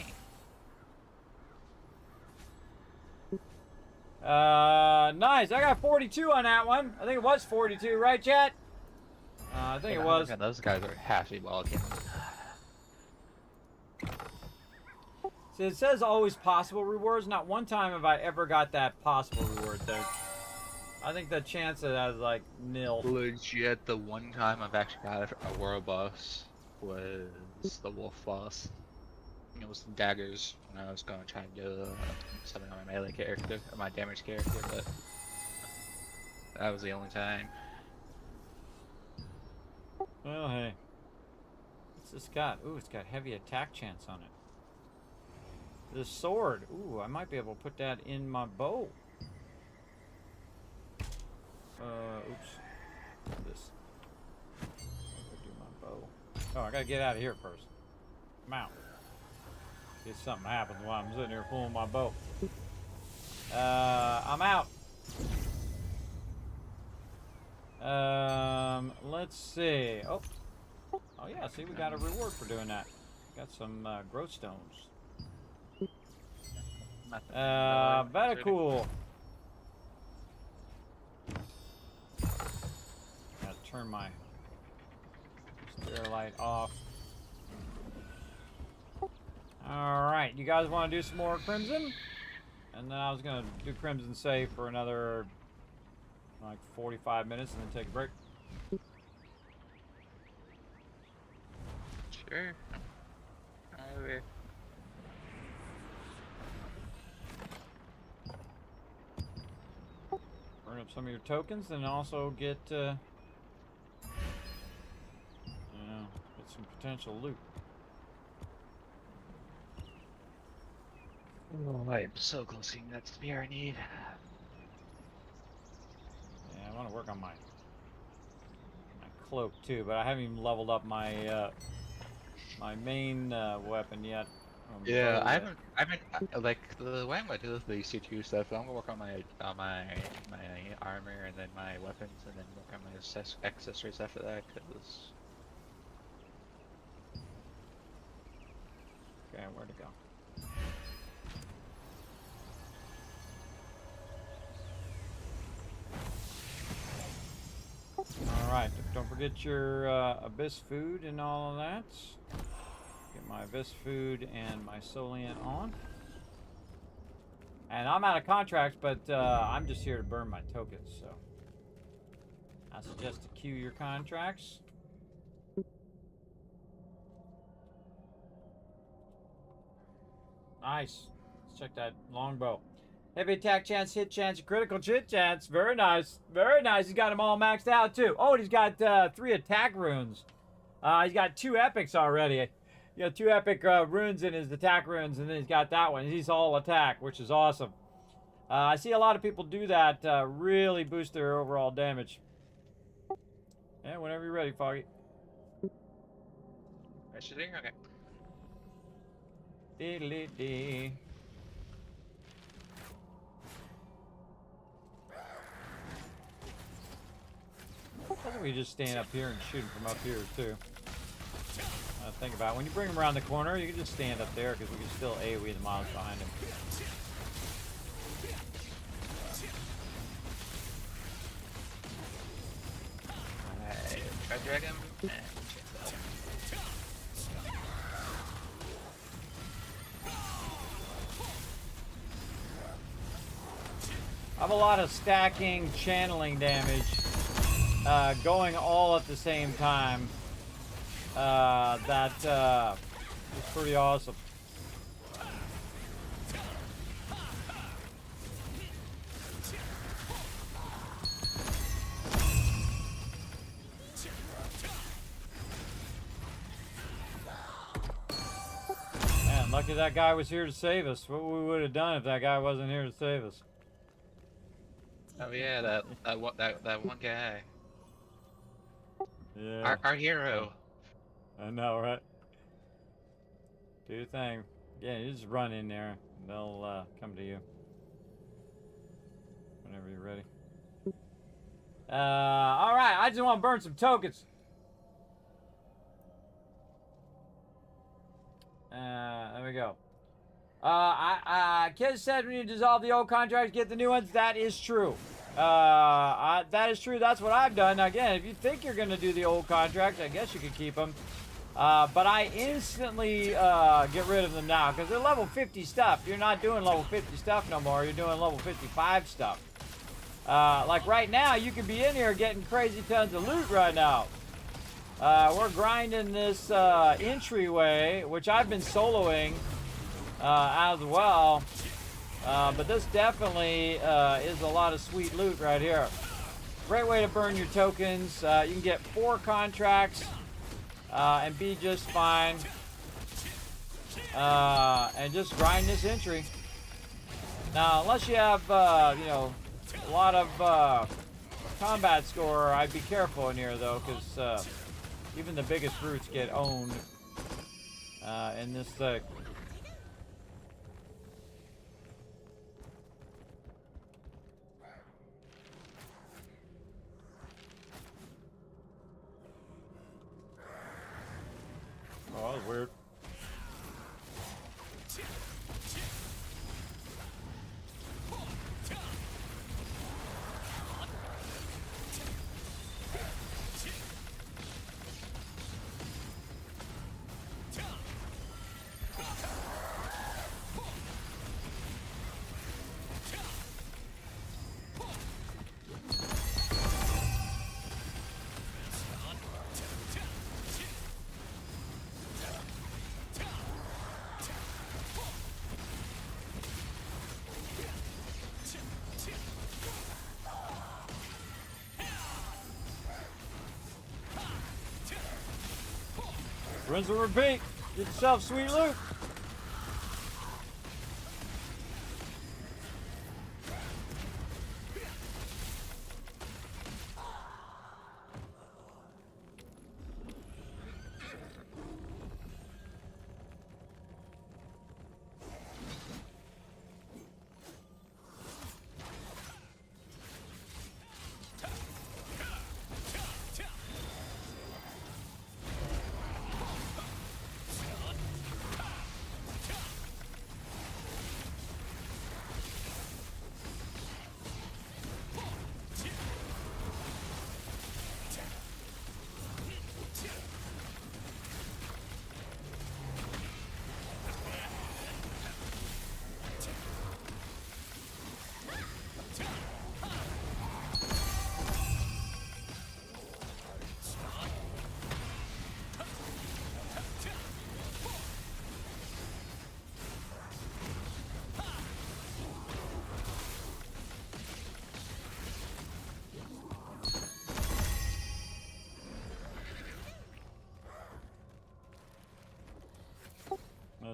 Nice. I got 42 on that one. I think it was 42, right, chat? I think it was. Those guys are halfly well again. See, it says always possible rewards. Not one time have I ever got that possible reward there. I think the chance of that is like nil. Legit, the one time I've actually got a world boss was the wolf boss. It was the daggers when I was going to try and do something on my melee character, or my damage character, but that was the only time. Well, hey. What's this got? Ooh, it's got heavy attack chance on it. This sword. Ooh, I might be able to put that in my bow. Oops. This. I'll do my bow. Oh, I gotta get out of here first. I'm out. In case something happens while I'm sitting here pulling my bow. I'm out. Let's see. Oh yeah. See, we got a reward for doing that. Got some growth stones. Very cool. Gotta turn my stairlight off. Alright, you guys want to do some more Crimson? And then I was gonna do Crimson save for another like 45 minutes and then take a break. Sure. Okay. Burn up some of your tokens and also get get some potential loot. Oh, I am so close to getting that spear I need. Yeah, I want to work on my cloak too, but I haven't even leveled up my my main weapon yet. Yeah, I haven't like the way I'm gonna do the E63 stuff. I'm gonna work on my armor and then my weapons, and then work on my accessories after that. Cause okay, where to go? Alright, don't forget your Abyss food and all of that. Get my Abyss food and my Soliant on. And I'm out of contracts, but I'm just here to burn my tokens, so I suggest to queue your contracts. Nice. Let's check that longbow. Heavy attack chance, hit chance, critical hit chance. Very nice. Very nice. He's got them all maxed out, too. Oh, and he's got 3 attack runes. He's got 2 epics already. He got 2 epic runes in his attack runes, and then he's got that one. He's all attack, which is awesome. I see a lot of people do that, really boost their overall damage. And whenever you're ready, Foggy. I should think. Okay. Diddly-dee. I think we just stand up here and shoot him from up here too. Think about it. When you bring him around the corner, you can just stand up there because we can still AoE the mobs behind him. Alright, drag him. I have a lot of stacking, channeling damage going all at the same time. That is pretty awesome. Man, lucky that guy was here to save us. What we would have done if that guy wasn't here to save us. Oh yeah, that one guy. Yeah. Our hero. I know, right? Do your thing. Yeah, you just run in there. They'll come to you. Whenever you're ready. Alright, I just want to burn some tokens. There we go. Kid said we need to dissolve the old contracts, get the new ones. That is true. That is true. That's what I've done. Now, again, if you think you're going to do the old contracts, I guess you could keep them. But I instantly get rid of them now because they're level 50 stuff. You're not doing level 50 stuff no more. You're doing level 55 stuff. Like right now, you could be in here getting crazy tons of loot right now. We're grinding this entryway, which I've been soloing as well. But this definitely is a lot of sweet loot right here. Great way to burn your tokens. You can get 4 contracts and be just fine. And just grind this entry. Now, unless you have, you know, a lot of combat score, I'd be careful in here though, because even the biggest brutes get owned in this thing. Oh, that was weird. Rinse and repeat. Get yourself sweet loot.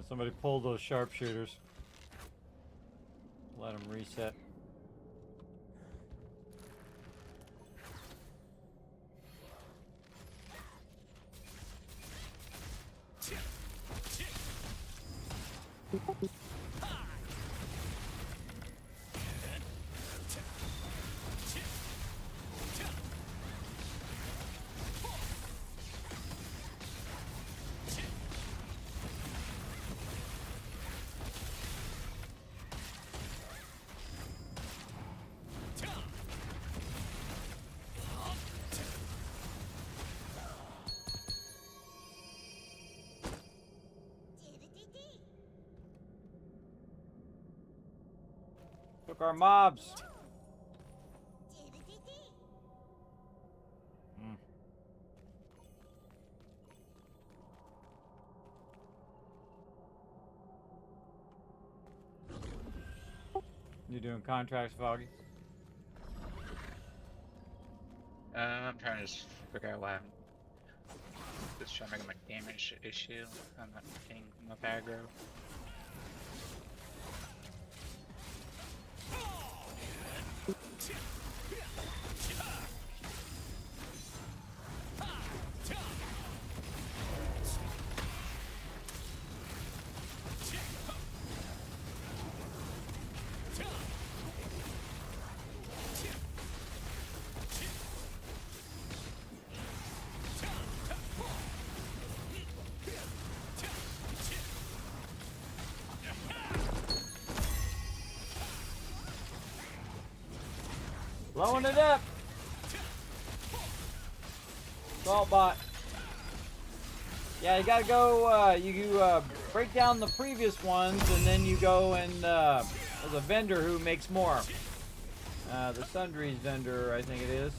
Somebody pulled those sharpshooters. Let them reset. Took our mobs. You doing contracts, Foggy? I'm trying to just figure out why I'm just trying to make my damage issue. I'm not getting enough aggro. Blowing it up. Salt bot. Yeah, you gotta go, you break down the previous ones, and then you go and, there's a vendor who makes more. The Sundries vendor, I think it is.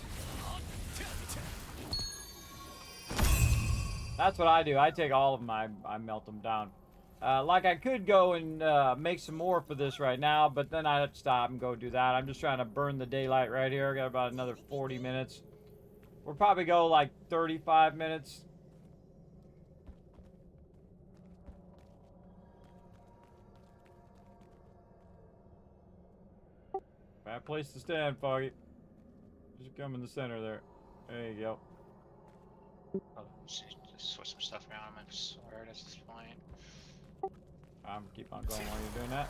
That's what I do. I take all of them, I melt them down. Like I could go and make some more for this right now, but then I'd stop and go do that. I'm just trying to burn the daylight right here. I got about another 40 minutes. We'll probably go like 35 minutes. Bad place to stand, Foggy. Just come in the center there. There you go. I'll just switch some stuff around. I'm sword at this point. I'm gonna keep on going while you're doing that.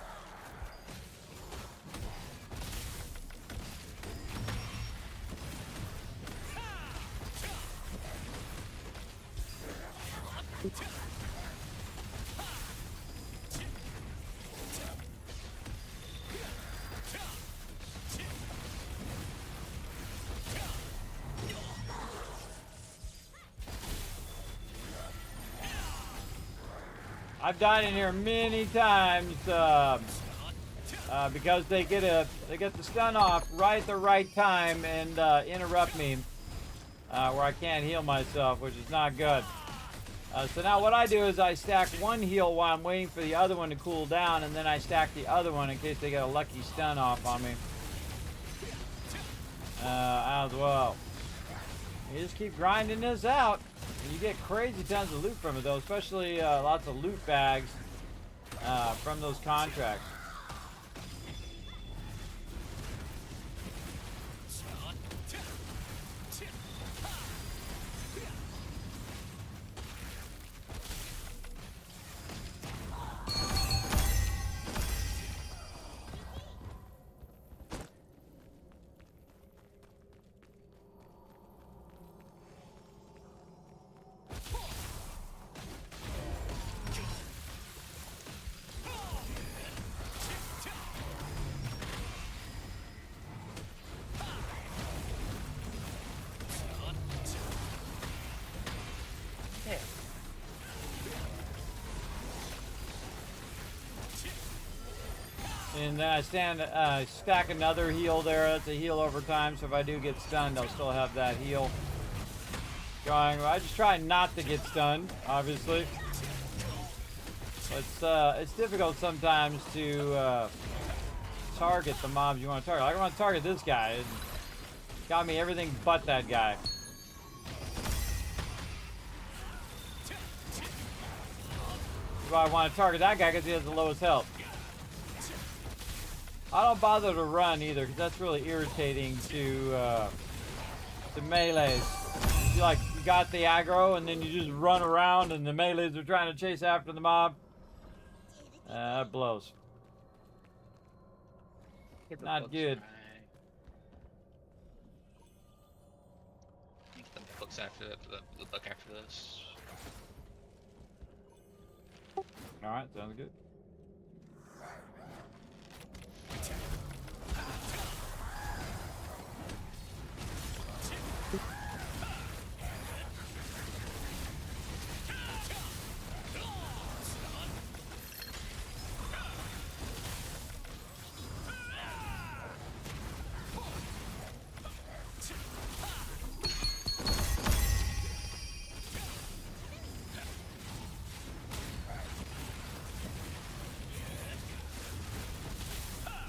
I've died in here many times because they get the stun off right at the right time and interrupt me where I can't heal myself, which is not good. So now what I do is I stack one heal while I'm waiting for the other one to cool down, and then I stack the other one in case they get a lucky stun off on me as well. You just keep grinding this out. And you get crazy tons of loot from it, though, especially lots of loot bags from those contracts. And then I stack another heal there. That's a heal over time, so if I do get stunned, I'll still have that heal going. I just try not to get stunned, obviously. It's difficult sometimes to target the mobs you want to target. I want to target this guy. It got me everything but that guy. That's why I want to target that guy, because he has the lowest health. I don't bother to run either, because that's really irritating to melees. You got the aggro, and then you just run around, and the melees are trying to chase after the mob. That blows. Get the Not books good. right. I think the books after the book after this. All right, sounds good.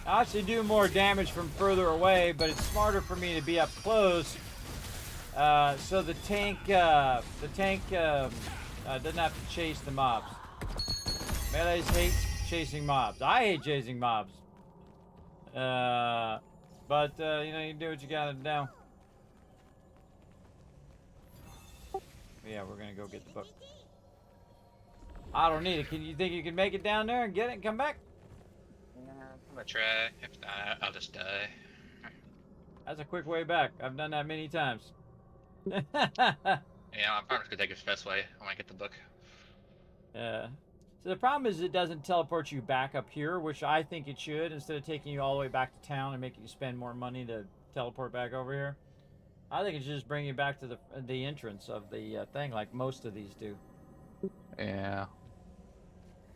I actually do more damage from further away, but it's smarter for me to be up close, so the tank doesn't have to chase the mobs. Melees hate chasing mobs. I hate chasing mobs. But you know, you do what you gotta do. Yeah, we're gonna go get the book. I don't need it. You think you can make it down there and get it and come back? Yeah, I'm gonna try. If not, I'll just die. That's a quick way back. I've done that many times. Yeah, I'm probably just gonna take it the best way when I get the book. Yeah. So the problem is it doesn't teleport you back up here, which I think it should, instead of taking you all the way back to town and making you spend more money to teleport back over here. I think it should just bring you back to the entrance of the thing, like most of these do. Yeah.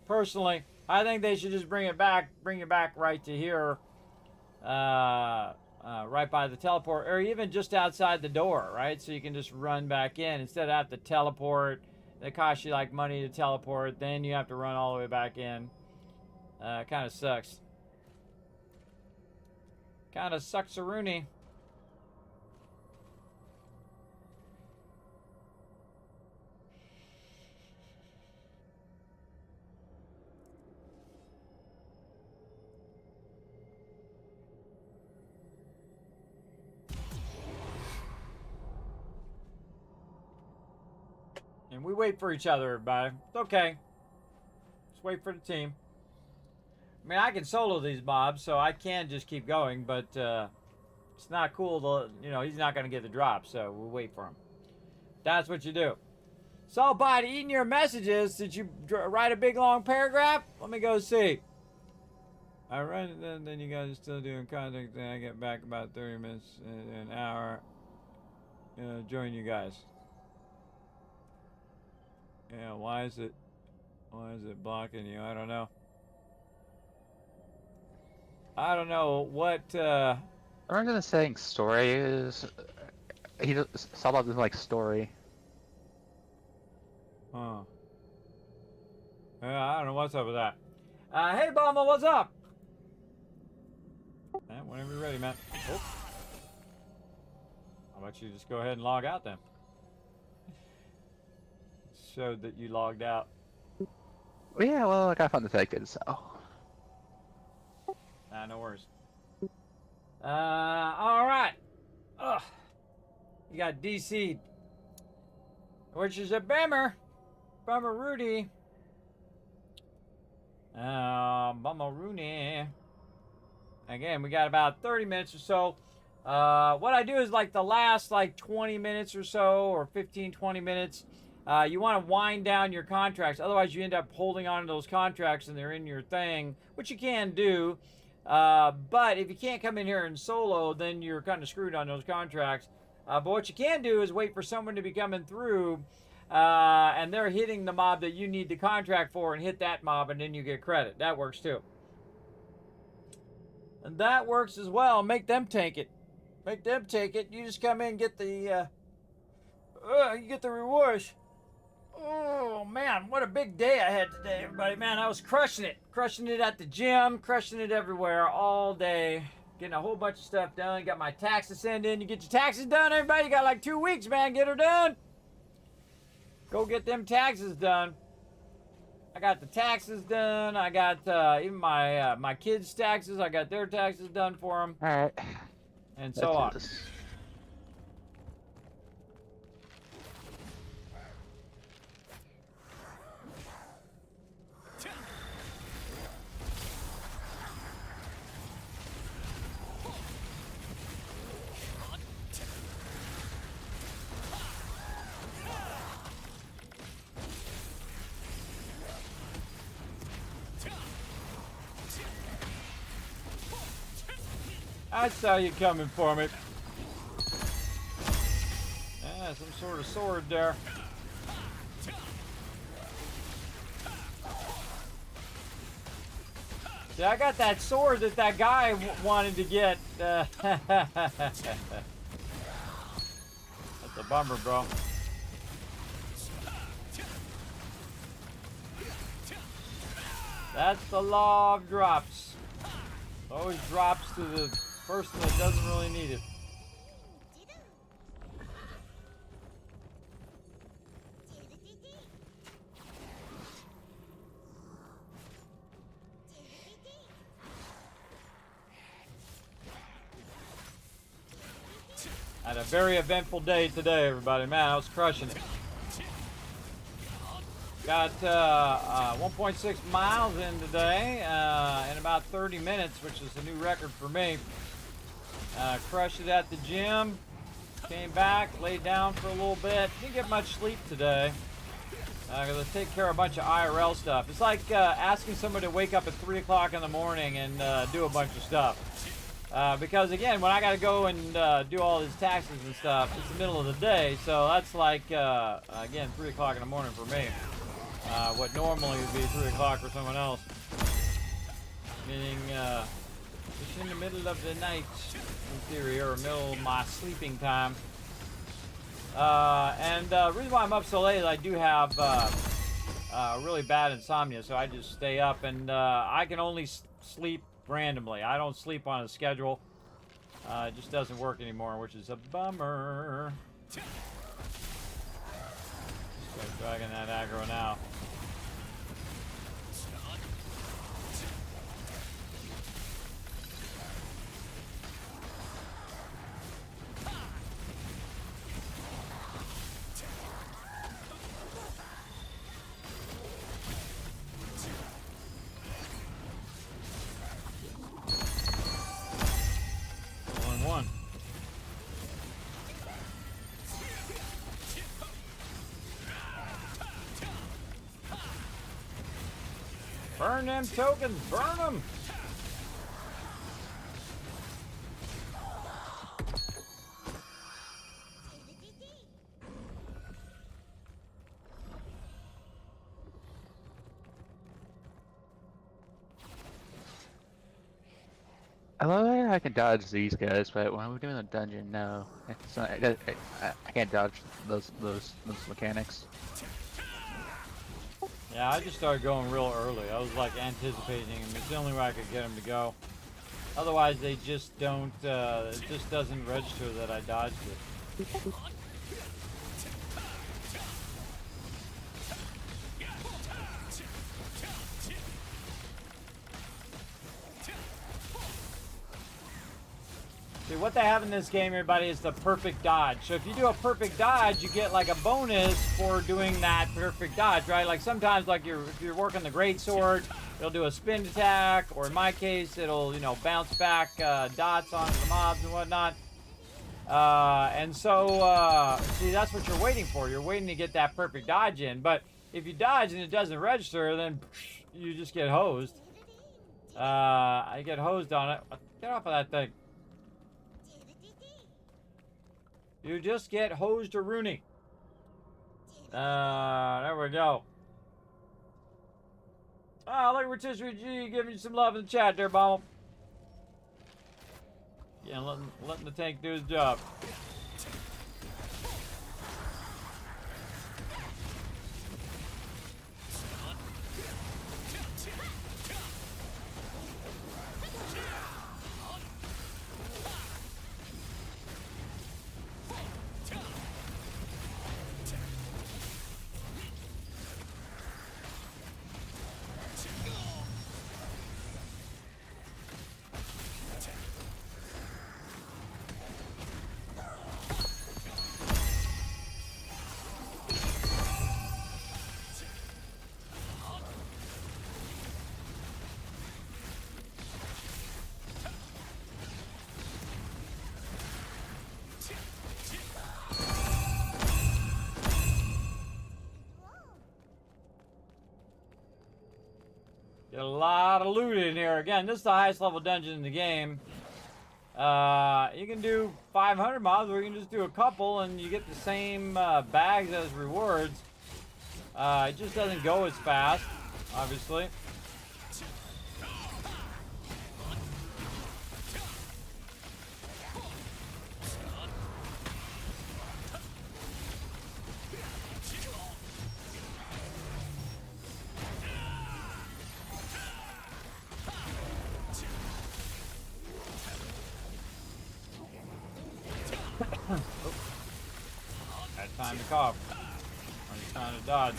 Personally, I think they should just bring you back right to here, right by the teleport, or even just outside the door, right? So you can just run back in instead of have to teleport. It costs you like money to teleport, then you have to run all the way back in. Kind of sucks. Kind of sucks-a-rooney. And we wait for each other, everybody. It's okay. Just wait for the team. I mean, I can solo these mobs, so I can just keep going, but it's not cool to, you know, he's not going to get the drop, so we'll wait for him. That's what you do. So, by eating your messages, did you write a big long paragraph? Let me go see. I write it, then you guys are still doing contact, then I get back about 30 minutes, an hour, join you guys. Yeah, why is it blocking you? I don't know. I don't know what, I remember the saying story is. He just saw about this like story. huh. Yeah, I don't know what's up with that. Hey, Bumble, what's up? Whenever you're ready, man. Oh. How about you just go ahead and log out then? Showed that you logged out. Yeah, well, I got fun detected, so. No worries. All right. Ugh. You got DC'd, which is a bummer. Bummer Rudy. Bummer Rooney. Again, we got about 30 minutes or so. What I do is like the last like 20 minutes or so, or 15, 20 minutes, you want to wind down your contracts. Otherwise, you end up holding on to those contracts and they're in your thing, which you can do. But if you can't come in here and solo, then you're kind of screwed on those contracts. But what you can do is wait for someone to be coming through, and they're hitting the mob that you need the contract for, and hit that mob, and then you get credit. That works too. And that works as well. Make them take it. Make them take it. You just come in and get the, you get the rewards. Oh, man, what a big day I had today, everybody. Man, I was crushing it. Crushing it at the gym, crushing it everywhere all day. Getting a whole bunch of stuff done. Got my taxes sent in. You get your taxes done, everybody? You got like 2 weeks, man. Get her done. Go get them taxes done. I got the taxes done. I got even my kids' taxes. I got their taxes done for them. All right. And so on. I saw you coming for me. Yeah, some sort of sword there. See, I got that sword that that guy wanted to get. That's a bummer, bro. That's the law of drops. Always drops to the person that doesn't really need it. Had a very eventful day today, everybody. Man, I was crushing it. Got 1.6 miles in today in about 30 minutes, which is a new record for me. Crushed it at the gym. Came back, laid down for a little bit. Didn't get much sleep today. Because I take care of a bunch of IRL stuff. It's like asking somebody to wake up at 3 o'clock in the morning and do a bunch of stuff. Because again, when I got to go and do all these taxes and stuff, it's the middle of the day. So that's like, again, 3 o'clock in the morning for me. What normally would be 3 o'clock for someone else. Meaning, it's in the middle of the night, in theory, or middle of my sleeping time. And the reason why I'm up so late is I do have really bad insomnia, so I just stay up, and I can only sleep randomly. I don't sleep on a schedule. It just doesn't work anymore, which is a bummer. Just dragging that aggro now. Burn them tokens, burn them! I love how I can dodge these guys, but when we're doing a dungeon, no, it's not. I can't dodge those mechanics. Yeah, I just started going real early. I was like anticipating them. It's the only way I could get them to go. Otherwise, they just don't, it just doesn't register that I dodged it. See, what they have in this game, everybody, is the perfect dodge. So if you do a perfect dodge, you get like a bonus for doing that perfect dodge, right? Like sometimes, like if you're working the great sword, it'll do a spin attack, or in my case, it'll, you know, bounce back dots onto the mobs and whatnot. And so, see, that's what you're waiting for. You're waiting to get that perfect dodge in. But if you dodge and it doesn't register, then you just get hosed. I get hosed on it. Get off of that thing. You just get hosed to Rooney. There we go. Oh, look at Rotisserie G giving you some love in the chat there, Bomb. Yeah, letting the tank do his job. Get a lot of loot in here. Again, this is the highest level dungeon in the game. You can do 500 mobs, or you can just do a couple, and you get the same bags as rewards. It just doesn't go as fast, obviously. Had time to cough. Or time to dodge.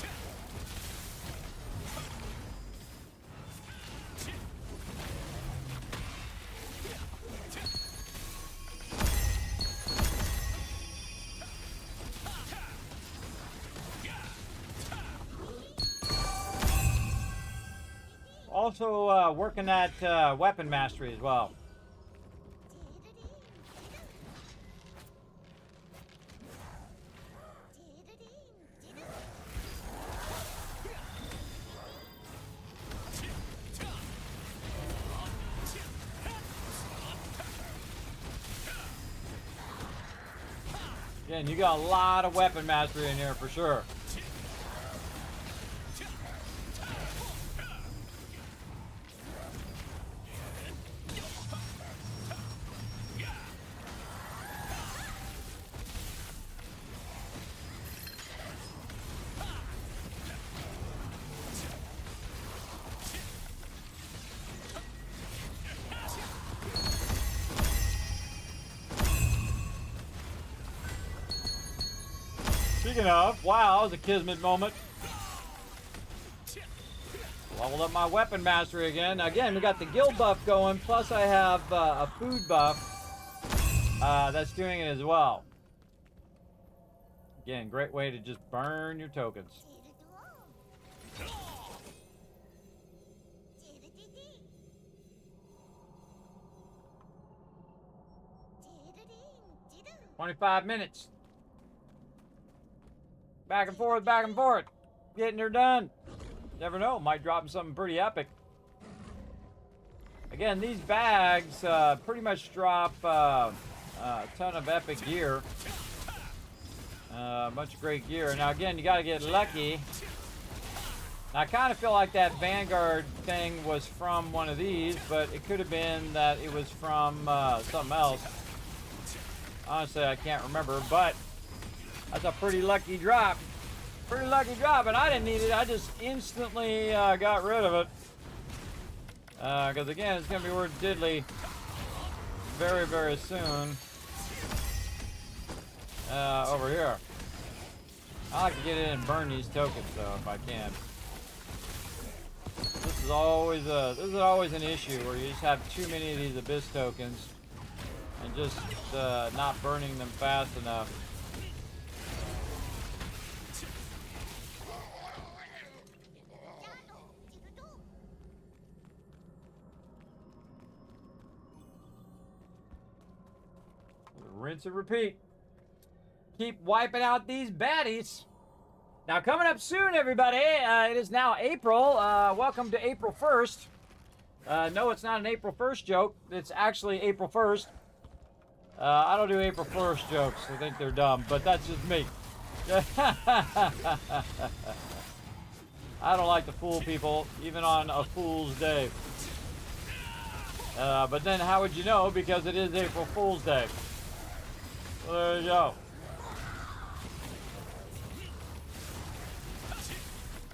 Also working at weapon mastery as well. Again, you got a lot of weapon mastery in here for sure. Speaking of, wow, that was a Kismet moment. Leveled up my weapon mastery again. Again, we got the guild buff going, plus I have a food buff that's doing it as well. Again, great way to just burn your tokens. "25 minutes. Back and forth, back and forth. Getting her done. Never know, might drop something pretty epic. Again, these bags pretty much drop a ton of epic gear. A bunch of great gear. Now again, you gotta get lucky. Now, I kind of feel like that Vanguard thing was from one of these, but it could have been that it was from something else. Honestly, I can't remember, but that's a pretty lucky drop. Pretty lucky drop, and I didn't need it. I just instantly got rid of it. Because again, it's going to be worth diddly very, very soon. Over here. I like to get in and burn these tokens, though, if I can. This is always an issue where you just have too many of these Abyss tokens and just not burning them fast enough. Rinse and repeat. Keep wiping out these baddies. Now, coming up soon, everybody, it is now April. Welcome to April 1st. No, it's not an April 1st joke. It's actually April 1st. I don't do April 1st jokes. I think they're dumb, but that's just me. I don't like to fool people, even on a fool's day. But then how would you know? Because it is April Fool's Day. Well, there you go.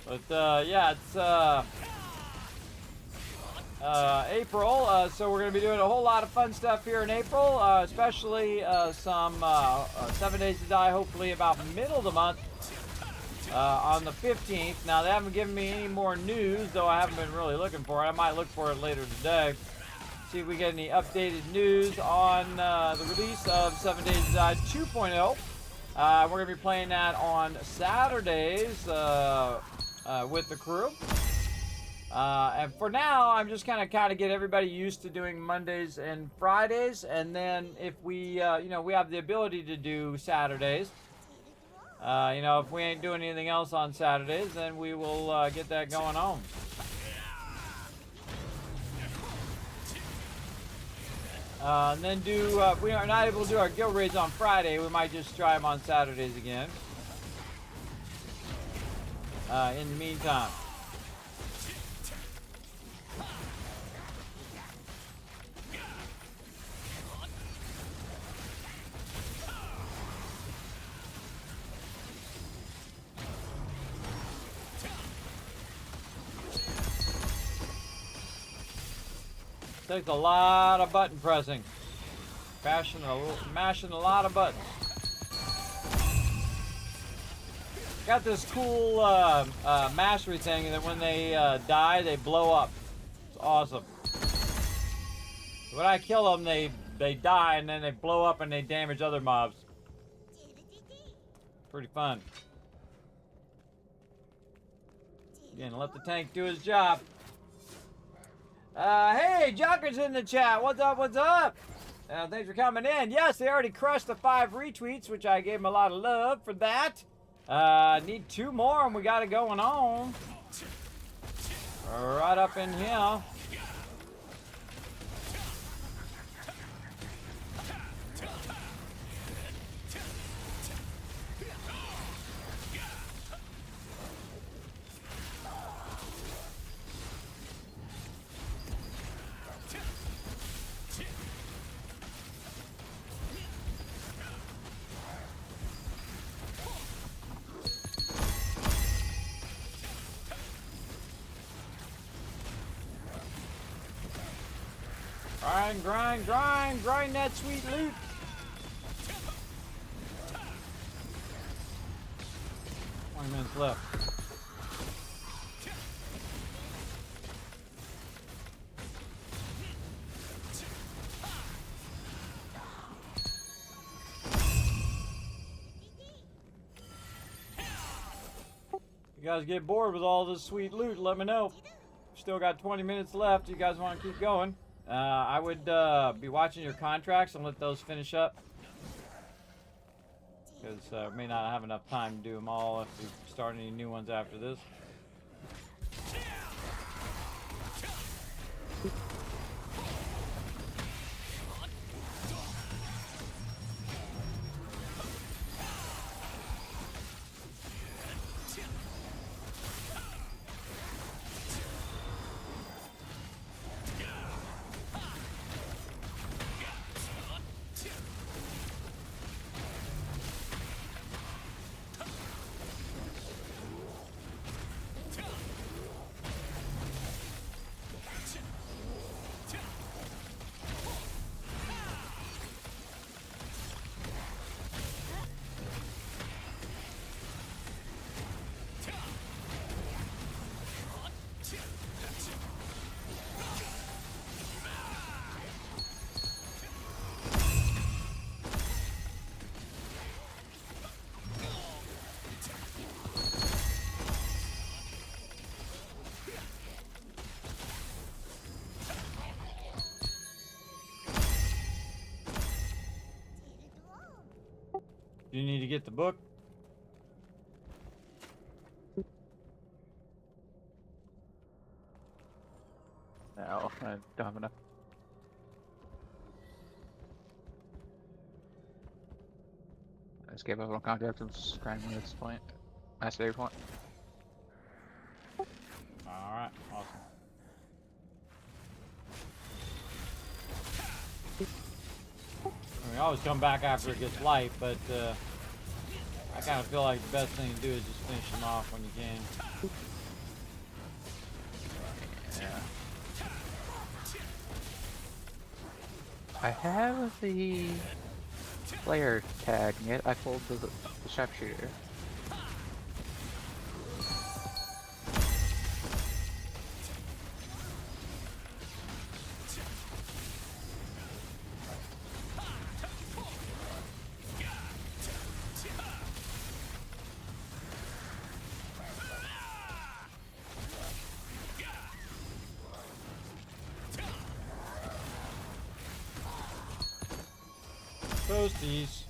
But yeah, it's April, so we're going to be doing a whole lot of fun stuff here in April, especially some 7 Days to Die, hopefully about middle of the month, on the 15th. Now, they haven't given me any more news, though I haven't been really looking for it. I might look for it later today. See if we get any updated news on the release of 7 Days to Die 2.0. We're going to be playing that on Saturdays with the crew. And for now, I'm just kind of get everybody used to doing Mondays and Fridays. And then if we, we have the ability to do Saturdays. If we ain't doing anything else on Saturdays, then we will get that going on. And then we are not able to do our guild raids on Friday. We might just try them on Saturdays again. In the meantime. Takes a lot of button pressing. Mashing a lot of buttons. Got this cool mastery thing that when they die, they blow up. It's awesome. When I kill them, they die and then they blow up and they damage other mobs. Pretty fun. Again, let the tank do his job. Hey, Junker's in the chat. What's up? What's up? Thanks for coming in. Yes, they already crushed the 5 retweets, which I gave them a lot of love for that. Need 2 more, and we got it going on. Right up in here. Grind that sweet loot. Minutes left. You guys get bored with all this sweet loot, let me know. Still got 20 minutes left. You guys want to keep going? I would be watching your contracts and let those finish up. Because may not have enough time to do them all if you start any new ones after this. You need to get the book. No, I don't have enough. I just gave up on contract and just grinding at this point. Mastery point. Alright, awesome. We always come back after it gets light, but I kind of feel like the best thing to do is just finish them off when you can. Yeah. I have the player tag, yet I pulled the sharpshooter. Toasties.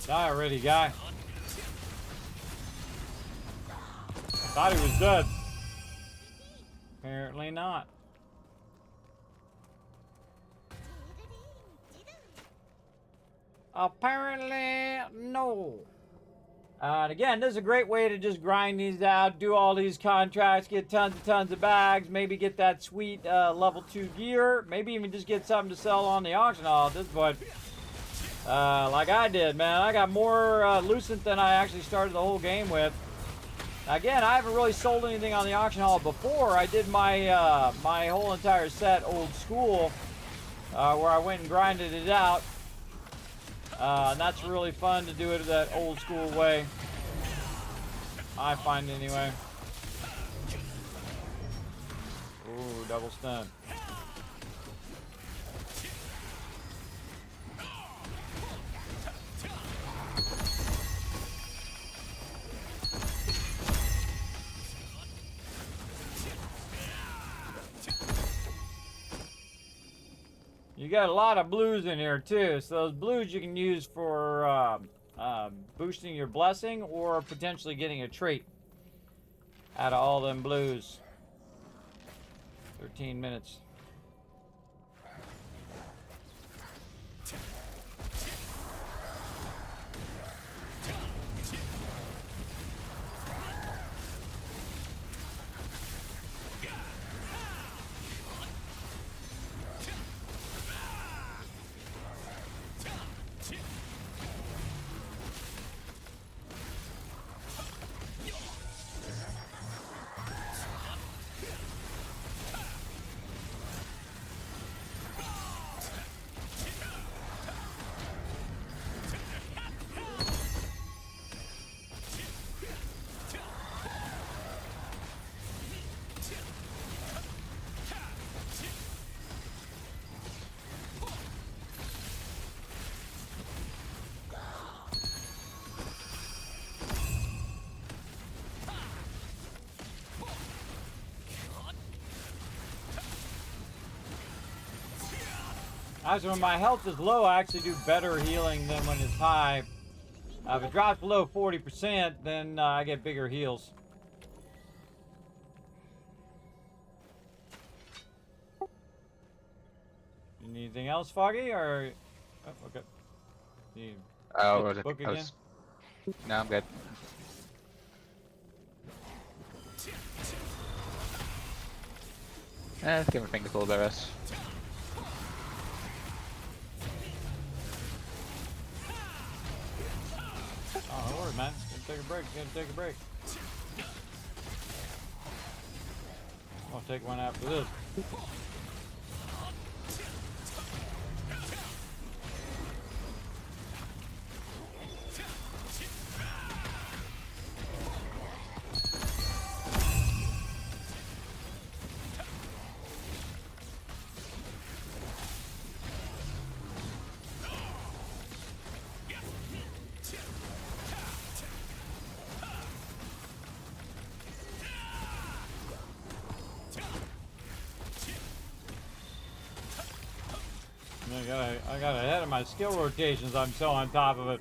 Die already, guy. Thought he was dead. Apparently not. Apparently no. And again, this is a great way to just grind these out, do all these contracts, get tons and tons of bags, maybe get that sweet level 2 gear, maybe even just get something to sell on the auction hall at this point. Like I did, man. I got more Lucent than I actually started the whole game with. Again, I haven't really sold anything on the auction hall before. I did my my whole entire set old school, where I went and grinded it out. And that's really fun to do it that old school way. I find anyway. Ooh, double stun. You got a lot of blues in here too, so those blues you can use for boosting your blessing or potentially getting a trait out of all them blues. 13 minutes. Actually, when my health is low, I actually do better healing than when it's high. If it drops below 40%, then I get bigger heals. Anything else, Foggy? Or oh, okay. You Oh, book again? No, I'm good. Let's give my fingers a little bit of rest. Oh, don't worry, man. Gotta take a break. Gotta take a break. I'll take one after this. I got ahead of my skill rotations. I'm so on top of it.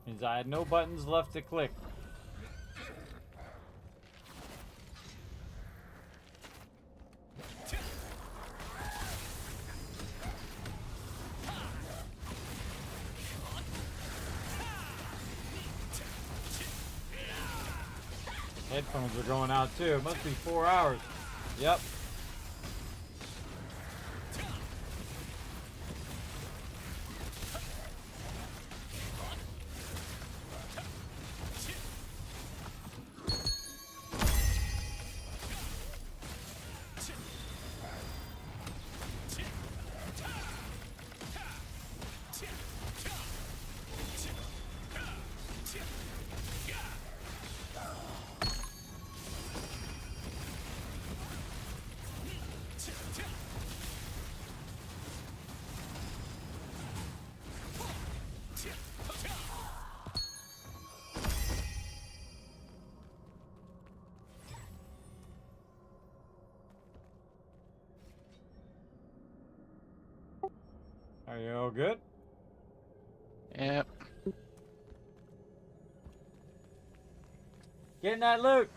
Means I had no buttons left to click. Headphones are going out too. It must be 4 hours. Yep. Are you all good? Yep. Getting that loot.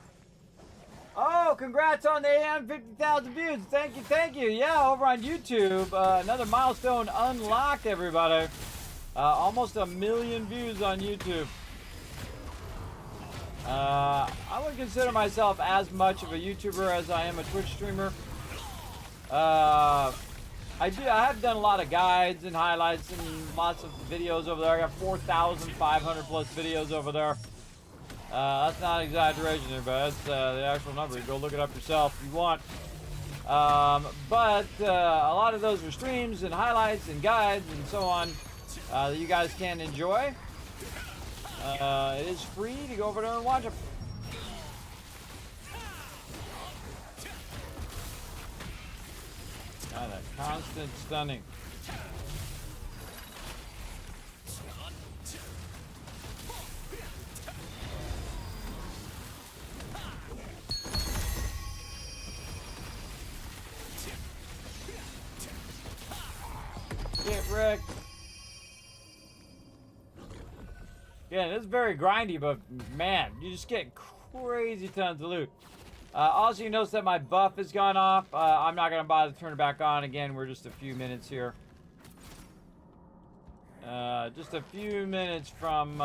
Oh, congrats on the 850,000 views. Thank you, thank you. Yeah, over on YouTube, another milestone unlocked, everybody. Almost 1 million views on YouTube. I wouldn't consider myself as much of a YouTuber as I am a Twitch streamer. I have done a lot of guides and highlights and lots of videos over there. I got 4,500 plus videos over there. That's not an exaggeration, everybody. That's the actual number. You go look it up yourself if you want. But a lot of those are streams and highlights and guides and so on that you guys can enjoy. It is free to go over there and watch them. That constant stunning. Get wrecked. Yeah, it's very grindy, but man, you just get crazy tons of loot. Also, you notice that my buff has gone off. I'm not going to bother to turn it back on again. We're just a few minutes here. Just a few minutes from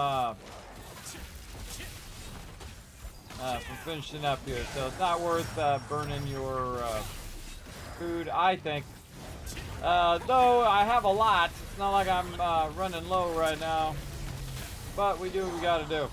finishing up here. So it's not worth burning your food, I think. Though I have a lot. It's not like I'm running low right now. But we do what we got to do.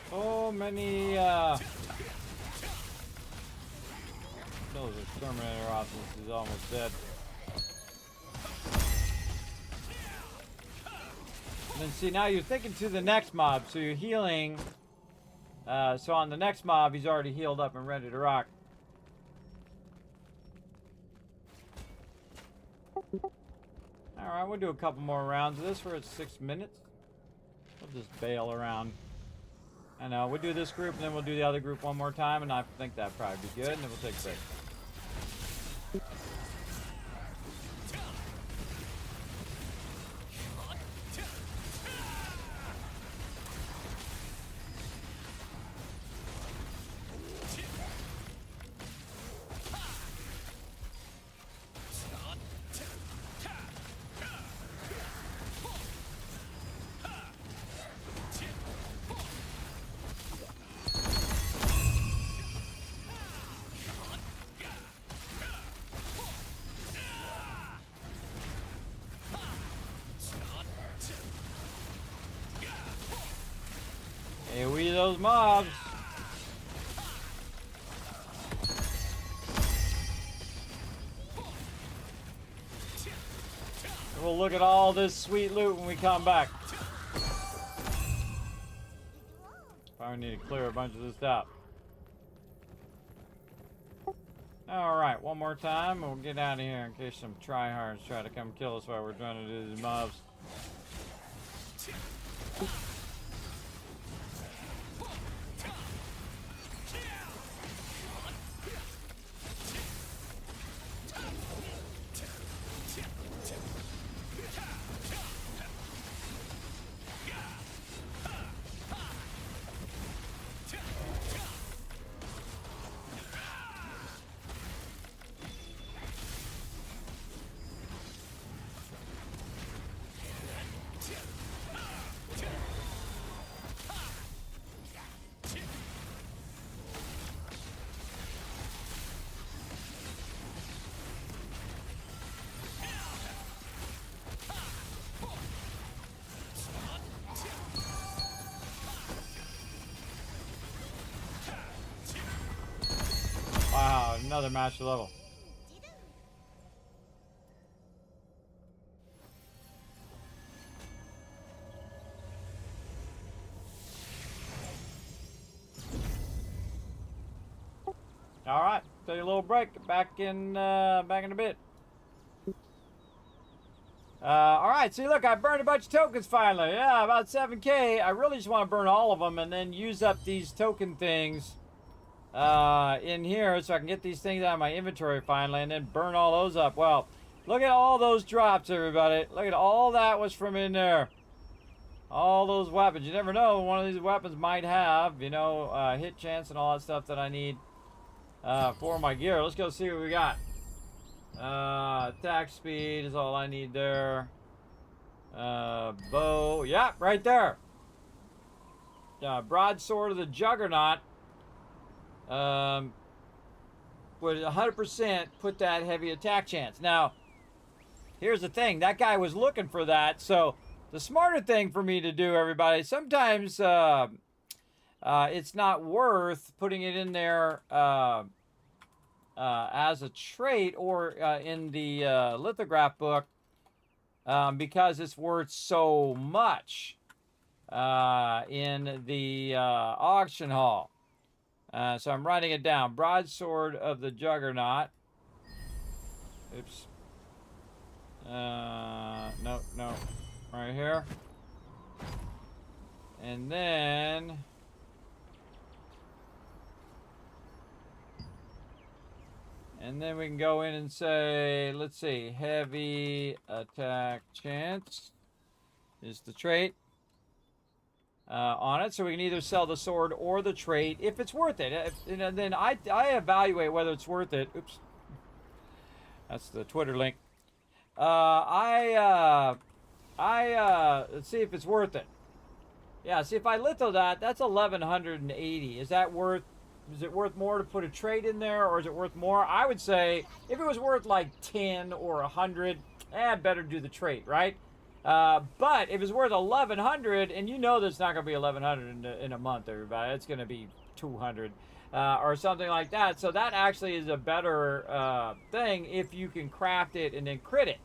So many those exterminator options is almost dead. And then see, now you're thinking to the next mob, so you're healing. So on the next mob, he's already healed up and ready to rock. Alright, we'll do a couple more rounds of this. We're at 6 minutes. We'll just bail around. I know, we'll do this group and then we'll do the other group one more time, and I think that'd probably be good, and then we'll take a break. Hey, we those mobs. We'll look at all this sweet loot when we come back. Probably need to clear a bunch of this out. Alright, one more time and we'll get out of here in case some tryhards try to come kill us while we're trying to do these mobs. another master level. All right, take a little break. Back in a bit. All right, see, look, I burned a bunch of tokens finally. Yeah, about 7K. I really just want to burn all of them and then use up these token things in here so I can get these things out of my inventory finally and then burn all those up. Well, look at all those drops, everybody. Look at all that was from in there. All those weapons. You never know, one of these weapons might have, you know, hit chance and all that stuff that I need for my gear. Let's go see what we got. Attack speed is all I need there. Bow. Yeah, right there. Broadsword of the Juggernaut. Would 100% put that heavy attack chance. Now, here's the thing. That guy was looking for that. So, the smarter thing for me to do, everybody, sometimes it's not worth putting it in there as a trait or in the lithograph book because it's worth so much in the auction hall. So I'm writing it down. Broadsword of the Juggernaut. Oops. No. Right here. And then... we can go in and say, let's see, heavy attack chance is the trait on it. So we can either sell the sword or the trait if it's worth it. Then I evaluate whether it's worth it. Oops. That's the Twitter link. Let's see if it's worth it. Yeah, see if I litho that, that's 1180. Is it worth more to put a trade in there, or is it worth more? I would say if it was worth like 10 or 100, better do the trade, right? But if it's worth 1100, and you know that's not going to be 1100 in a month, everybody, it's going to be 200 or something like that. So that actually is a better thing if you can craft it and then crit it.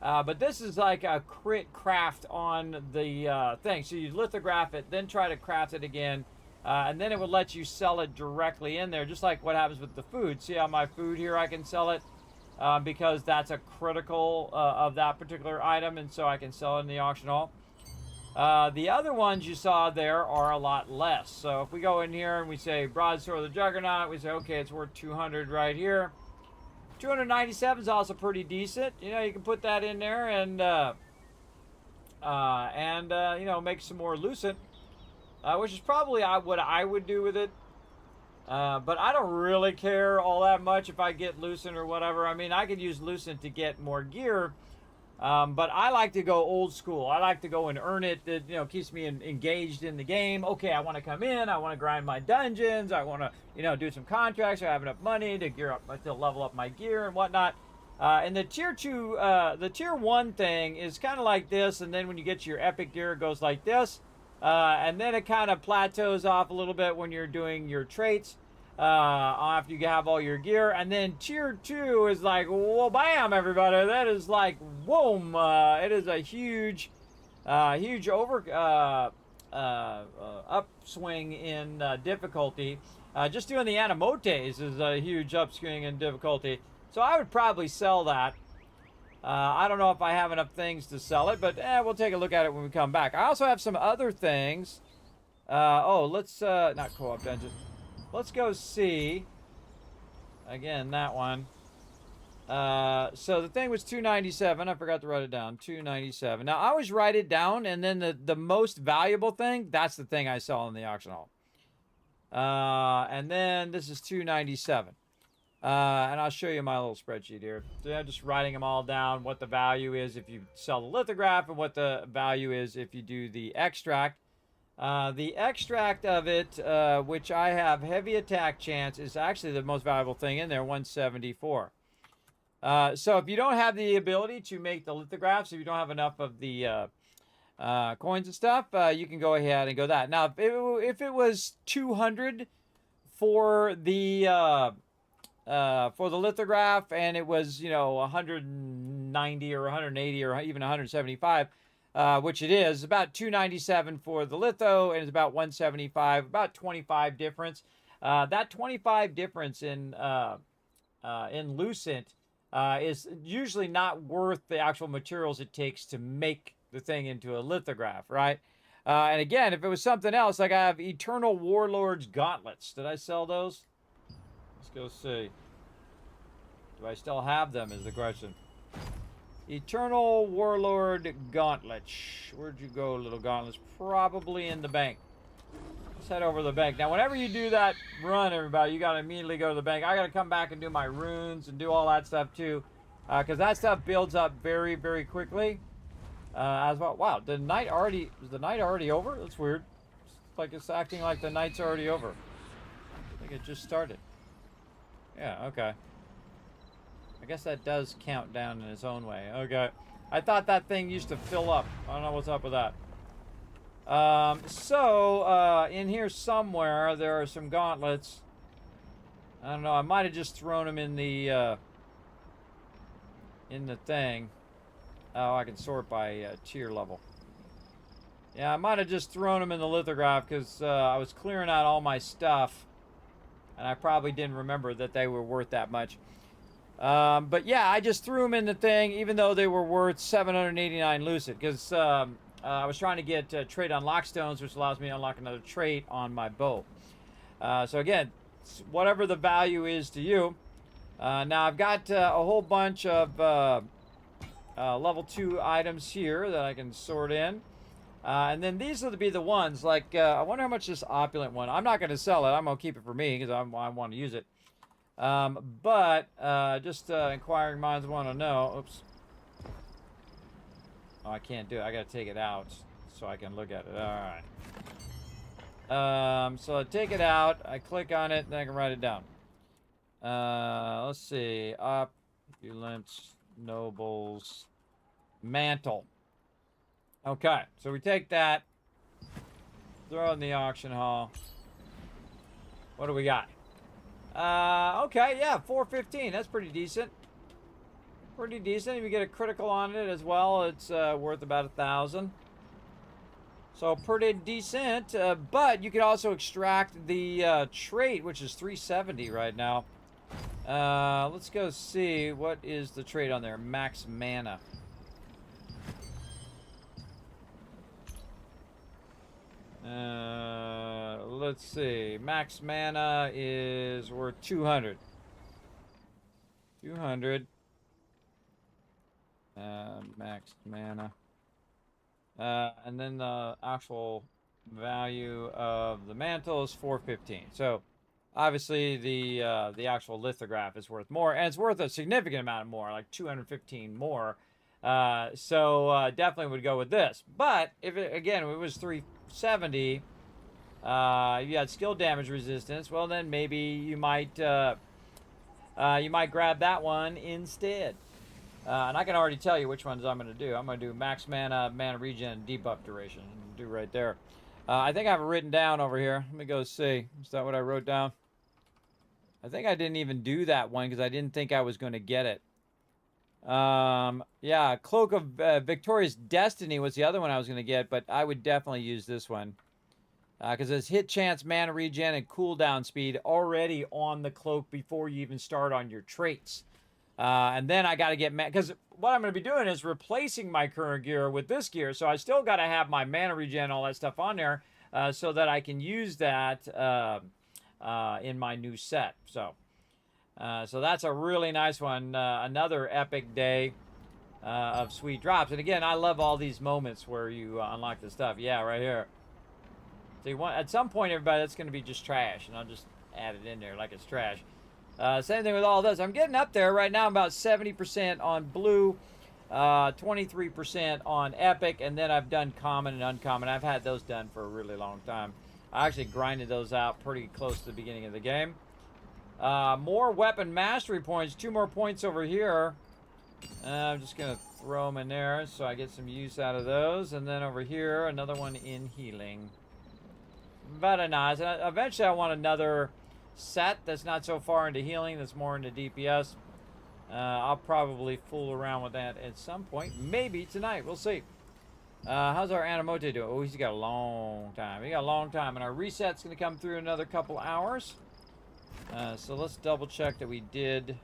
But this is like a crit craft on the thing. So you lithograph it, then try to craft it again. And then it would let you sell it directly in there, just like what happens with the food. See how my food here, I can sell it because that's a critical of that particular item, and so I can sell it in the auction hall. The other ones you saw there are a lot less. So if we go in here and we say Broadsword of the Juggernaut, we say, okay, it's worth 200 right here. 297 is also pretty decent. You know, you can put that in there and you know, make some more lucent. Which is probably what I would do with it. But I don't really care all that much if I get Lucent or whatever. I mean, I could use Lucent to get more gear. But I like to go old school. I like to go and earn it. That, you know, keeps me engaged in the game. Okay, I want to come in. I want to grind my dungeons. I want to, you know, do some contracts. I have enough money to gear up, to level up my gear and whatnot. And the tier 1 thing is kind of like this. And then when you get to your epic gear, it goes like this. And then it kind of plateaus off a little bit when you're doing your traits after you have all your gear. And then tier 2 is like, well, bam, everybody. That is like, boom. It is a huge upswing in difficulty. Just doing the Animotes is a huge upswing in difficulty. So I would probably sell that. I don't know if I have enough things to sell it, but we'll take a look at it when we come back. I also have some other things. Let's, not co-op dungeon. Let's go see. Again, that one. So the thing was 297. I forgot to write it down. 297. Now, I always write it down, and then the most valuable thing, that's the thing I sell in the auction hall. And then this is 297. And I'll show you my little spreadsheet here. So I'm just writing them all down, what the value is if you sell the lithograph and what the value is if you do the extract. The extract of it, which I have heavy attack chance, is actually the most valuable thing in there, 174. So if you don't have the ability to make the lithographs, if you don't have enough of the coins and stuff, you can go ahead and go that. Now, if it was 200 for the for the lithograph, and it was, you know, 190 or 180 or even 175, which it is. About 297 for the litho, and it's about 175, about 25 difference. That 25 difference in Lucent is usually not worth the actual materials it takes to make the thing into a lithograph, right? And again, if it was something else, like I have Eternal Warlord's Gauntlets. Did I sell those? Let's go see. Do I still have them is the question. Eternal Warlord Gauntlets. Where'd you go, little gauntlets? Probably in the bank. Let's head over to the bank. Now, whenever you do that run, everybody, you got to immediately go to the bank. I got to come back and do my runes and do all that stuff, too. Because that stuff builds up very, very quickly. As well. Wow, is the night already over? That's weird. It's like it's acting like the night's already over. I think it just started. Yeah, okay. I guess that does count down in its own way. Okay. I thought that thing used to fill up. I don't know what's up with that. In here somewhere, there are some gauntlets. I don't know. I might have just thrown them in the thing. Oh, I can sort by tier level. Yeah, I might have just thrown them in the lithograph because I was clearing out all my stuff. And I probably didn't remember that they were worth that much. But yeah, I just threw them in the thing, even though they were worth 789 lucid. Because I was trying to get trait unlock stones, which allows me to unlock another trait on my bow. So again, whatever the value is to you. Now I've got a whole bunch of level 2 items here that I can sort in. And then these will be the ones, like, I wonder how much this opulent one, I'm not going to sell it, I'm going to keep it for me, because I want to use it. Just inquiring minds want to know, oops. Oh, I can't do it, I got to take it out, so I can look at it, alright. So I take it out, I click on it, then I can write it down. Let's see, opulence, nobles, mantle. Okay, so we take that, throw it in the auction hall. What do we got? Okay, yeah, 415. That's pretty decent. Pretty decent. If you get a critical on it as well, it's worth about 1,000. So pretty decent. But you could also extract the trait, which is 370 right now. Let's go see what is the trait on there. Max mana. Let's see. Max mana is worth 200. 200. Max mana. And then the actual value of the mantle is 415. So obviously the actual lithograph is worth more, and it's worth a significant amount more, like 215 more. Definitely would go with this. But if it, again, if it was 370, you had skill damage resistance, well then maybe you might grab that one instead. And I can already tell you which ones I'm going to do. I'm going to do max mana, mana regen, and debuff duration. Do right there. I think I have it written down over here. Let me go see. Is that what I wrote down? I think I didn't even do that one because I didn't think I was going to get it. Yeah, Cloak of Victorious Destiny was the other one I was going to get, but I would definitely use this one. Because it's hit chance, mana regen, and cooldown speed already on the cloak before you even start on your traits. And then I got to get... Because what I'm going to be doing is replacing my current gear with this gear, so I still got to have my mana regen, all that stuff on there, so that I can use that in my new set. So that's a really nice one. Another epic day of sweet drops. And again, I love all these moments where you unlock the stuff. Yeah, right here. So you want, at some point, everybody, that's going to be just trash. And I'll just add it in there like it's trash. Same thing with all this. I'm getting up there right now. I'm about 70% on blue, 23% on epic. And then I've done common and uncommon. I've had those done for a really long time. I actually grinded those out pretty close to the beginning of the game. More weapon mastery points. 2 more points over here. I'm just going to throw them in there so I get some use out of those. And then over here, another one in healing. Very nice. And eventually I want another set that's not so far into healing, that's more into DPS. I'll probably fool around with that at some point. Maybe tonight. We'll see. How's our Anamote doing? Oh, he's got a long time. He got a long time. And our reset's going to come through another couple hours. So let's double check that we did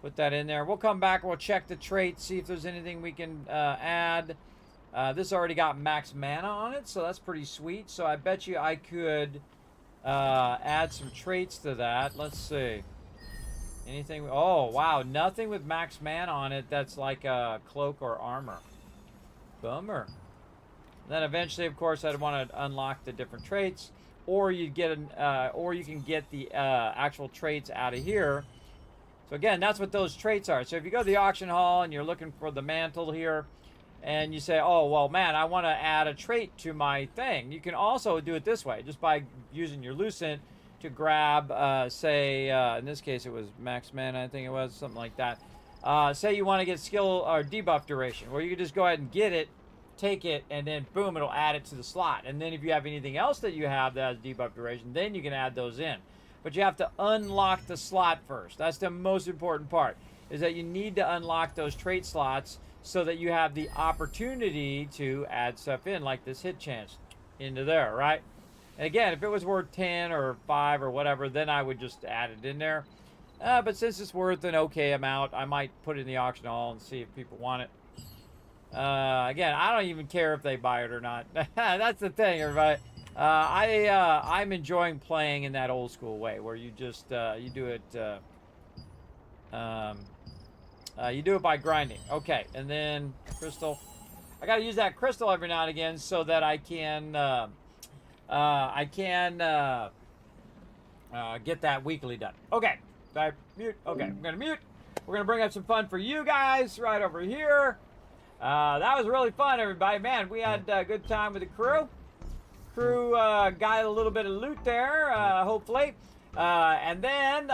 put that in there. We'll come back. We'll check the traits, see if there's anything we can add. This already got max mana on it, so that's pretty sweet. So I bet you I could add some traits to that. Let's see. Anything? Oh, wow. Nothing with max mana on it that's like a cloak or armor. Bummer. Then eventually, of course, I'd want to unlock the different traits, or you get or you can get the actual traits out of here. So again, that's what those traits are. So if you go to the auction hall and you're looking for the mantle here, and you say, oh, well, man, I want to add a trait to my thing. You can also do it this way, just by using your Lucent to grab, say, in this case, it was max mana, I think it was, something like that. Say you want to get skill or debuff duration, where you can just go ahead and get it, take it, and then, boom, it'll add it to the slot. And then if you have anything else that you have that has debuff duration, then you can add those in. But you have to unlock the slot first. That's the most important part, is that you need to unlock those trait slots so that you have the opportunity to add stuff in, like this hit chance into there, right? And again, if it was worth 10 or 5 or whatever, then I would just add it in there. But since it's worth an okay amount, I might put it in the auction hall and see if people want it. Again, I don't even care if they buy it or not. That's the thing, everybody. I'm enjoying playing in that old school way, where you just you do it by grinding. Okay, and then crystal. I gotta use that crystal every now and again so that I can get that weekly done. Okay, did I mute? Okay, I'm gonna mute. We're gonna bring up some fun for you guys right over here. That was really fun, everybody. Man, we had a good time with the crew. Got a little bit of loot there, hopefully. And then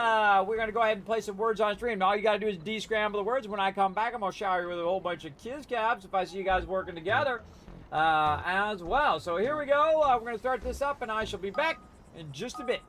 we're going to go ahead and play some words on stream. Now all you got to do is de-scramble the words. When I come back, I'm going to shower you with a whole bunch of kiz cabs if I see you guys working together as well. So here we go. We're going to start this up, and I shall be back in just a bit.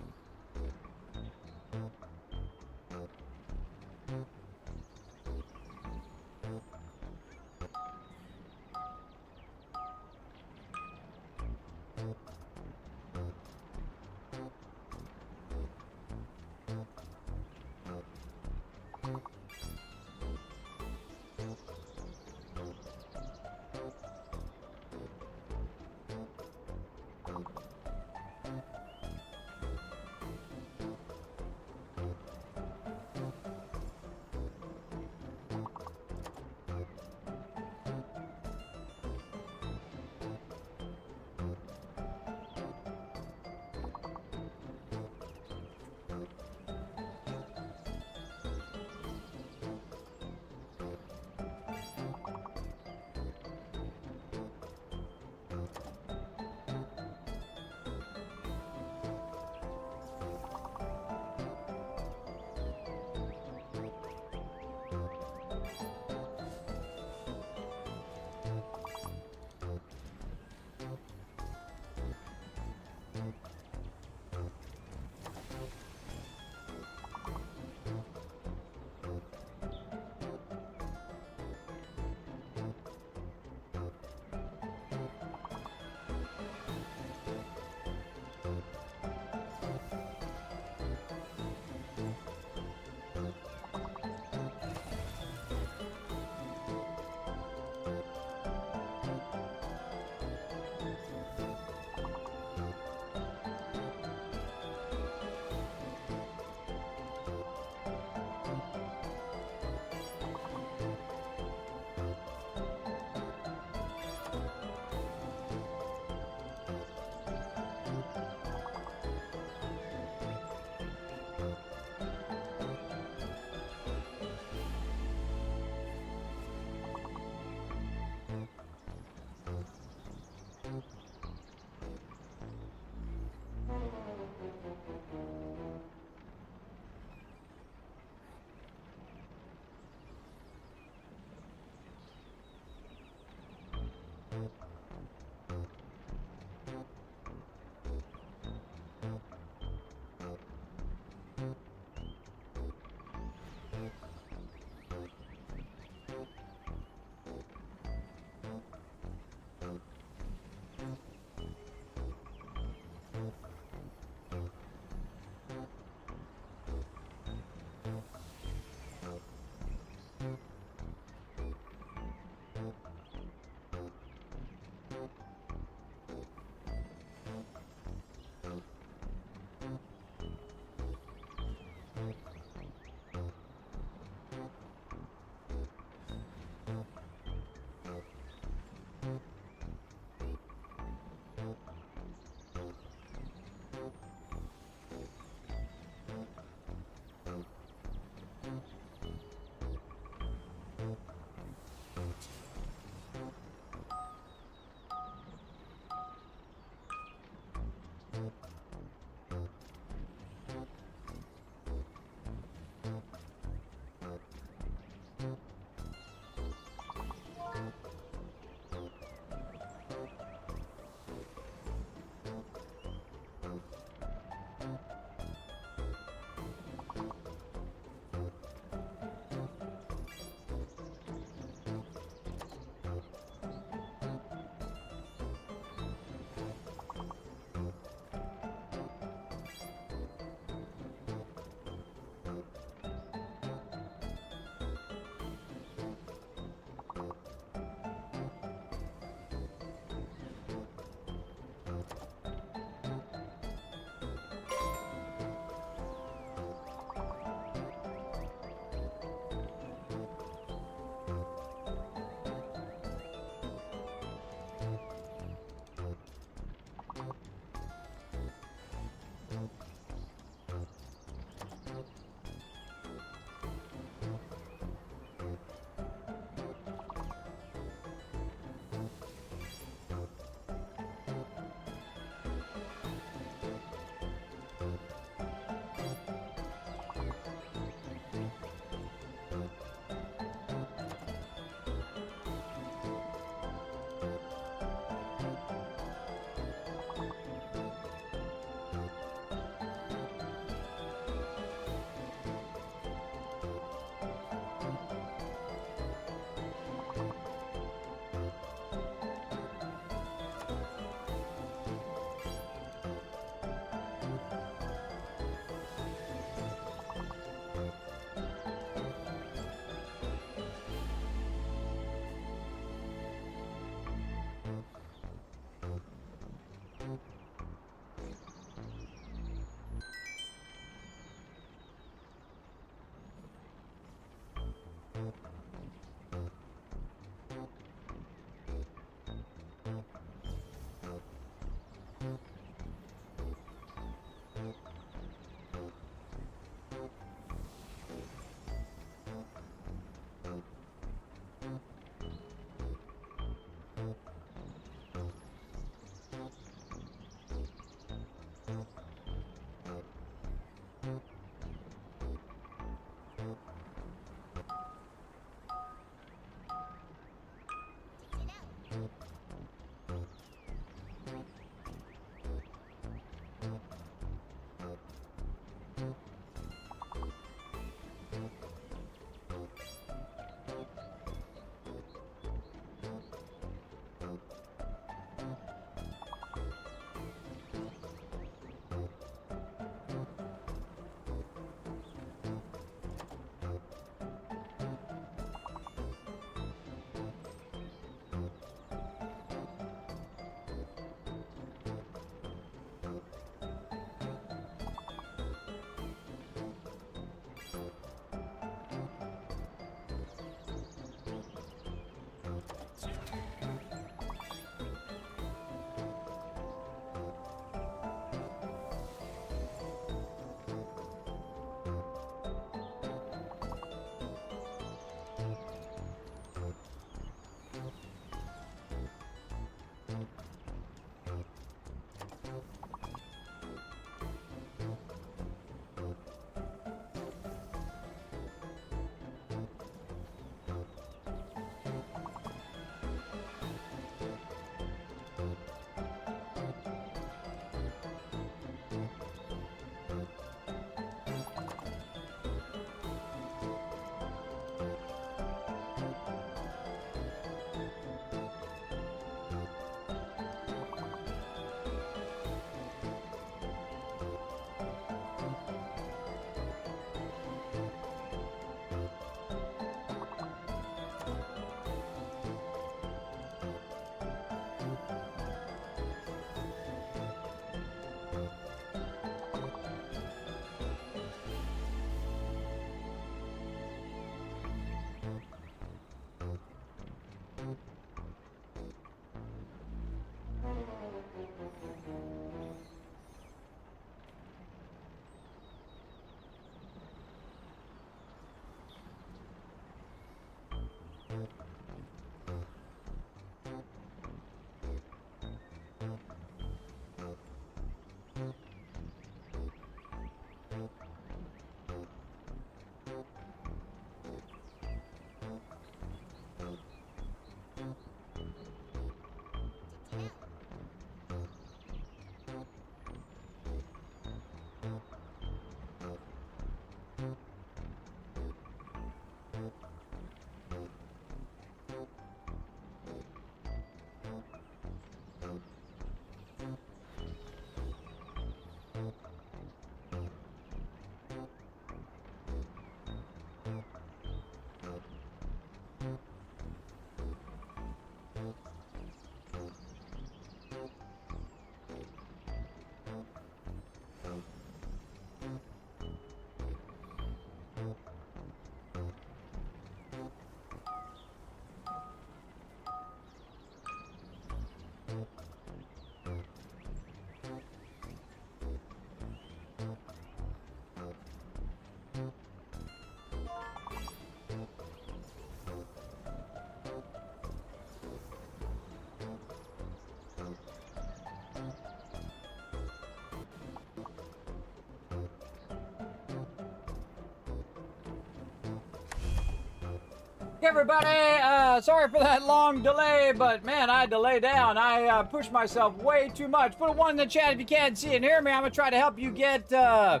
Everybody, sorry for that long delay, but man, I had to lay down. I pushed myself way too much. Put a 1 in the chat if you can't see and hear me. I'm gonna try to help you get some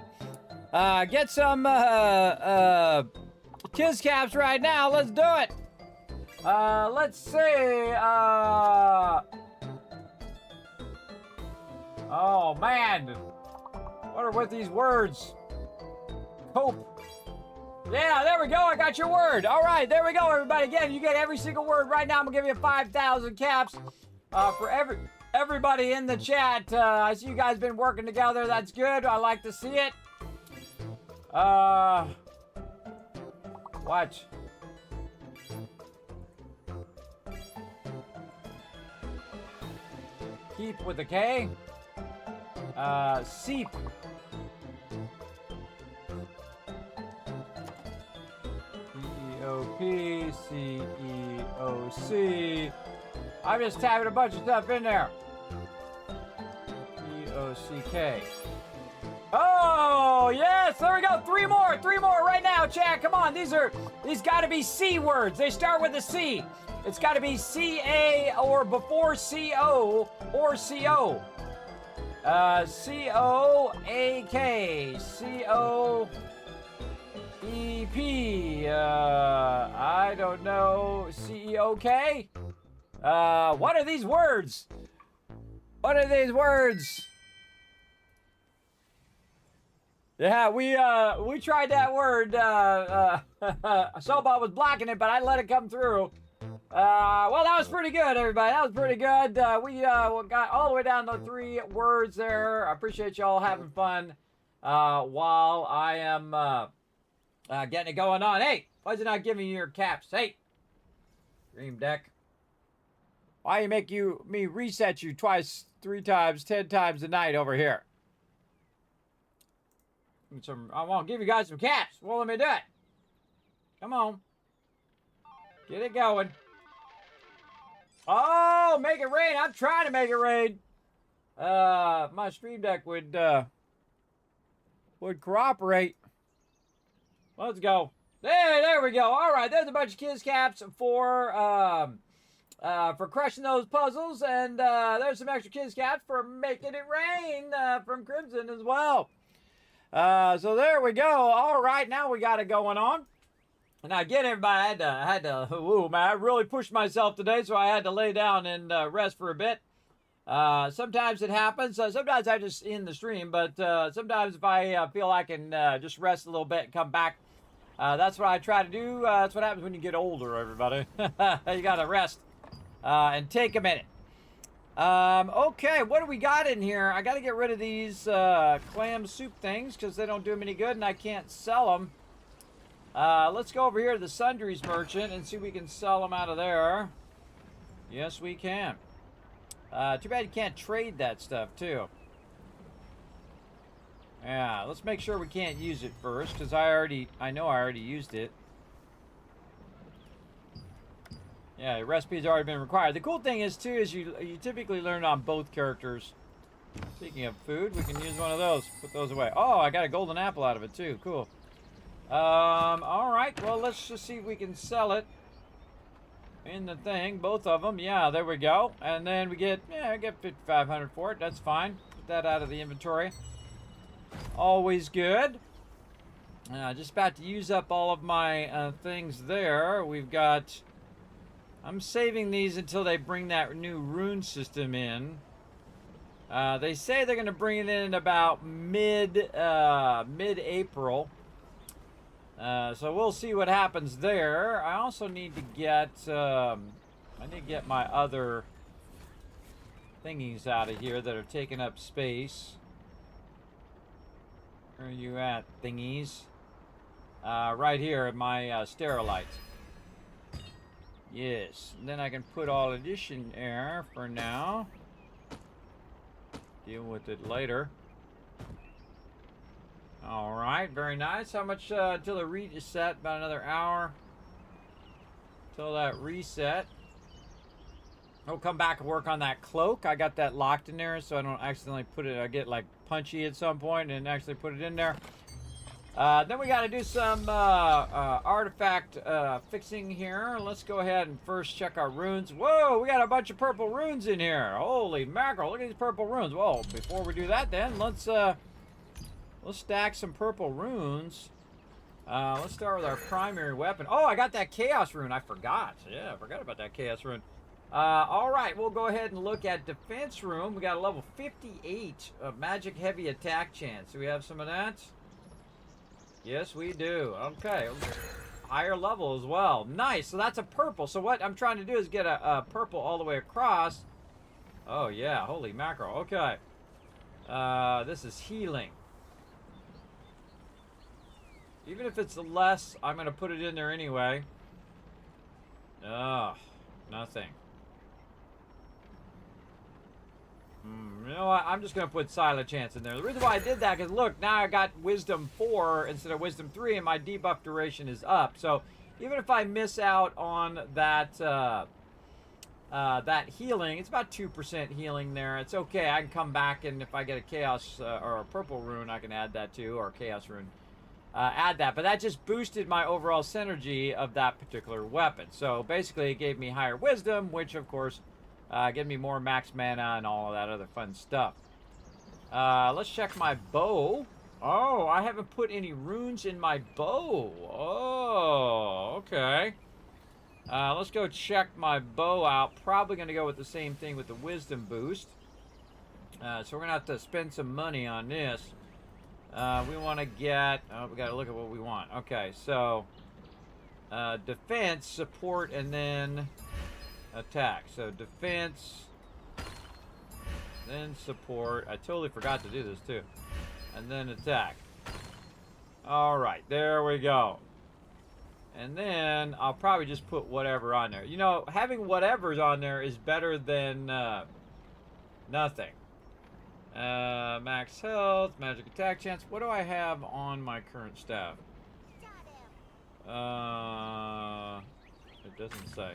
Kiz caps right now. Let's do it. Let's see. Oh man, what are with these words? Hope. Yeah, there we go. I got your word. All right, there we go, everybody. Again, you get every single word right now. I'm gonna give you 5,000 caps for everybody in the chat. I see you guys been working together. That's good. I like to see it. Watch. Keep with a K. Seep. C-E-O-P-C-E-O-C. I'm just tapping a bunch of stuff in there. E-O-C-K. Oh, yes, there we go. Three more right now, chat. Come on, these gotta be C words. They start with a C. It's gotta be C-A or before C-O or C-O. C-O-A-K. C-O-E-P. I don't know. C-E-O-K? What are these words? What are these words? Yeah, we tried that word. Soulball was blocking it, but I let it come through. Well, that was pretty good, everybody. That was pretty good. We got all the way down to 3 words there. I appreciate y'all having fun while I am getting it going on. Hey, why is it not giving you your caps? Hey, Dream Deck. Why you make me reset you twice, 3 times, 10 times a night over here? I want to give you guys some caps. Well, let me do it. Come on. Get it going. Oh, make it rain. I'm trying to make it rain. My Stream Deck would cooperate. Let's go. There we go. All right, there's a bunch of Kiz caps for crushing those puzzles, and there's some extra Kiz caps for making it rain from Crimson as well. So there we go. All right, now we got it going on. And again, everybody, I had to, ooh, man, I really pushed myself today, so I had to lay down and rest for a bit. Sometimes it happens. Sometimes I just end the stream, but sometimes if I feel I can just rest a little bit and come back, that's what I try to do. That's what happens when you get older, everybody. You got to rest and take a minute. Okay, what do we got in here? I got to get rid of these clam soup things because they don't do them any good and I can't sell them. Let's go over here to the Sundries Merchant and see if we can sell them out of there. Yes, we can. Too bad you can't trade that stuff, too. Yeah, let's make sure we can't use it first, because I know I already used it. Yeah, the recipe's already been required. The cool thing is, too, is you typically learn on both characters. Speaking of food, we can use one of those. Put those away. Oh, I got a golden apple out of it, too. Cool. Alright, well, let's just see if we can sell it in the thing. Both of them. Yeah, there we go. And then we get, I get 5,500 for it. That's fine. Put that out of the inventory. Always good. Just about to use up all of my things there. We've got... I'm saving these until they bring that new rune system in. They say they're going to bring it in about mid-April. So we'll see what happens there. I also need to get my other thingies out of here that are taking up space. Where are you at, thingies? Right here at my Sterilites. Yes, and then I can put all addition there for now. Deal with it later. Alright, very nice. How much until the reset? About another hour. Till that reset. I'll come back and work on that cloak. I got that locked in there so I don't accidentally put it, I get like punchy at some point and actually put it in there. Then we got to do some artifact fixing here. Let's go ahead and first check our runes. Whoa, we got a bunch of purple runes in here. Holy mackerel, look at these purple runes. Whoa, before we do that then, let's stack some purple runes. Let's start with our primary weapon. Oh, I got that chaos rune. I forgot. Yeah, I forgot about that chaos rune. All right, we'll go ahead and look at defense room. We got a level 58 of magic heavy attack chance. Do we have some of that? Yes, we do. Okay. Higher level as well. Nice. So that's a purple. So what I'm trying to do is get a purple all the way across. Oh, yeah. Holy mackerel. Okay. This is healing. Even if it's less, I'm going to put it in there anyway. Ugh. Nothing. You know what? I'm just going to put Silent Chance in there. The reason why I did that is, look, now I got Wisdom 4 instead of Wisdom 3, and my debuff duration is up. So even if I miss out on that that healing, it's about 2% healing there. It's okay. I can come back, and if I get a Chaos or a Purple Rune, I can add that too, or a Chaos Rune. Add that. But that just boosted my overall synergy of that particular weapon. So basically, it gave me higher Wisdom, which, of course, give me more max mana and all of that other fun stuff. Let's check my bow. Oh, I haven't put any runes in my bow. Oh, okay. Let's go check my bow out. Probably going to go with the same thing with the wisdom boost. So we're going to have to spend some money on this. We want to get... Oh, we got to look at what we want. Okay, so... defense, support, and then... attack. So defense, then support. I totally forgot to do this too. And then attack. Alright, there we go. And then I'll probably just put whatever on there. You know, having whatever's on there is better than nothing. Max health, magic attack chance. What do I have on my current staff? It doesn't say.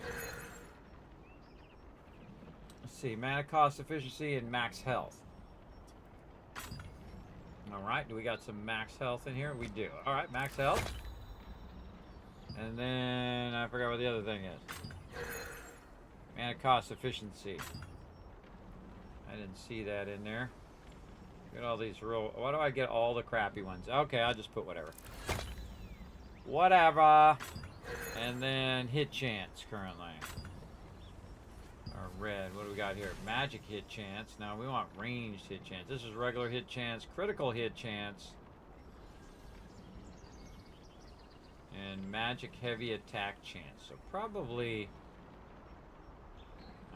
Let's see, mana cost, efficiency, and max health. Alright, do we got some max health in here? We do. Alright, max health. And then, I forgot what the other thing is. Mana cost, efficiency. I didn't see that in there. Get all these real... Why do I get all the crappy ones? Okay, I'll just put whatever. Whatever. And then hit chance currently. Or red. What do we got here? Magic hit chance. Now we want ranged hit chance. This is regular hit chance, critical hit chance, and magic heavy attack chance. So probably...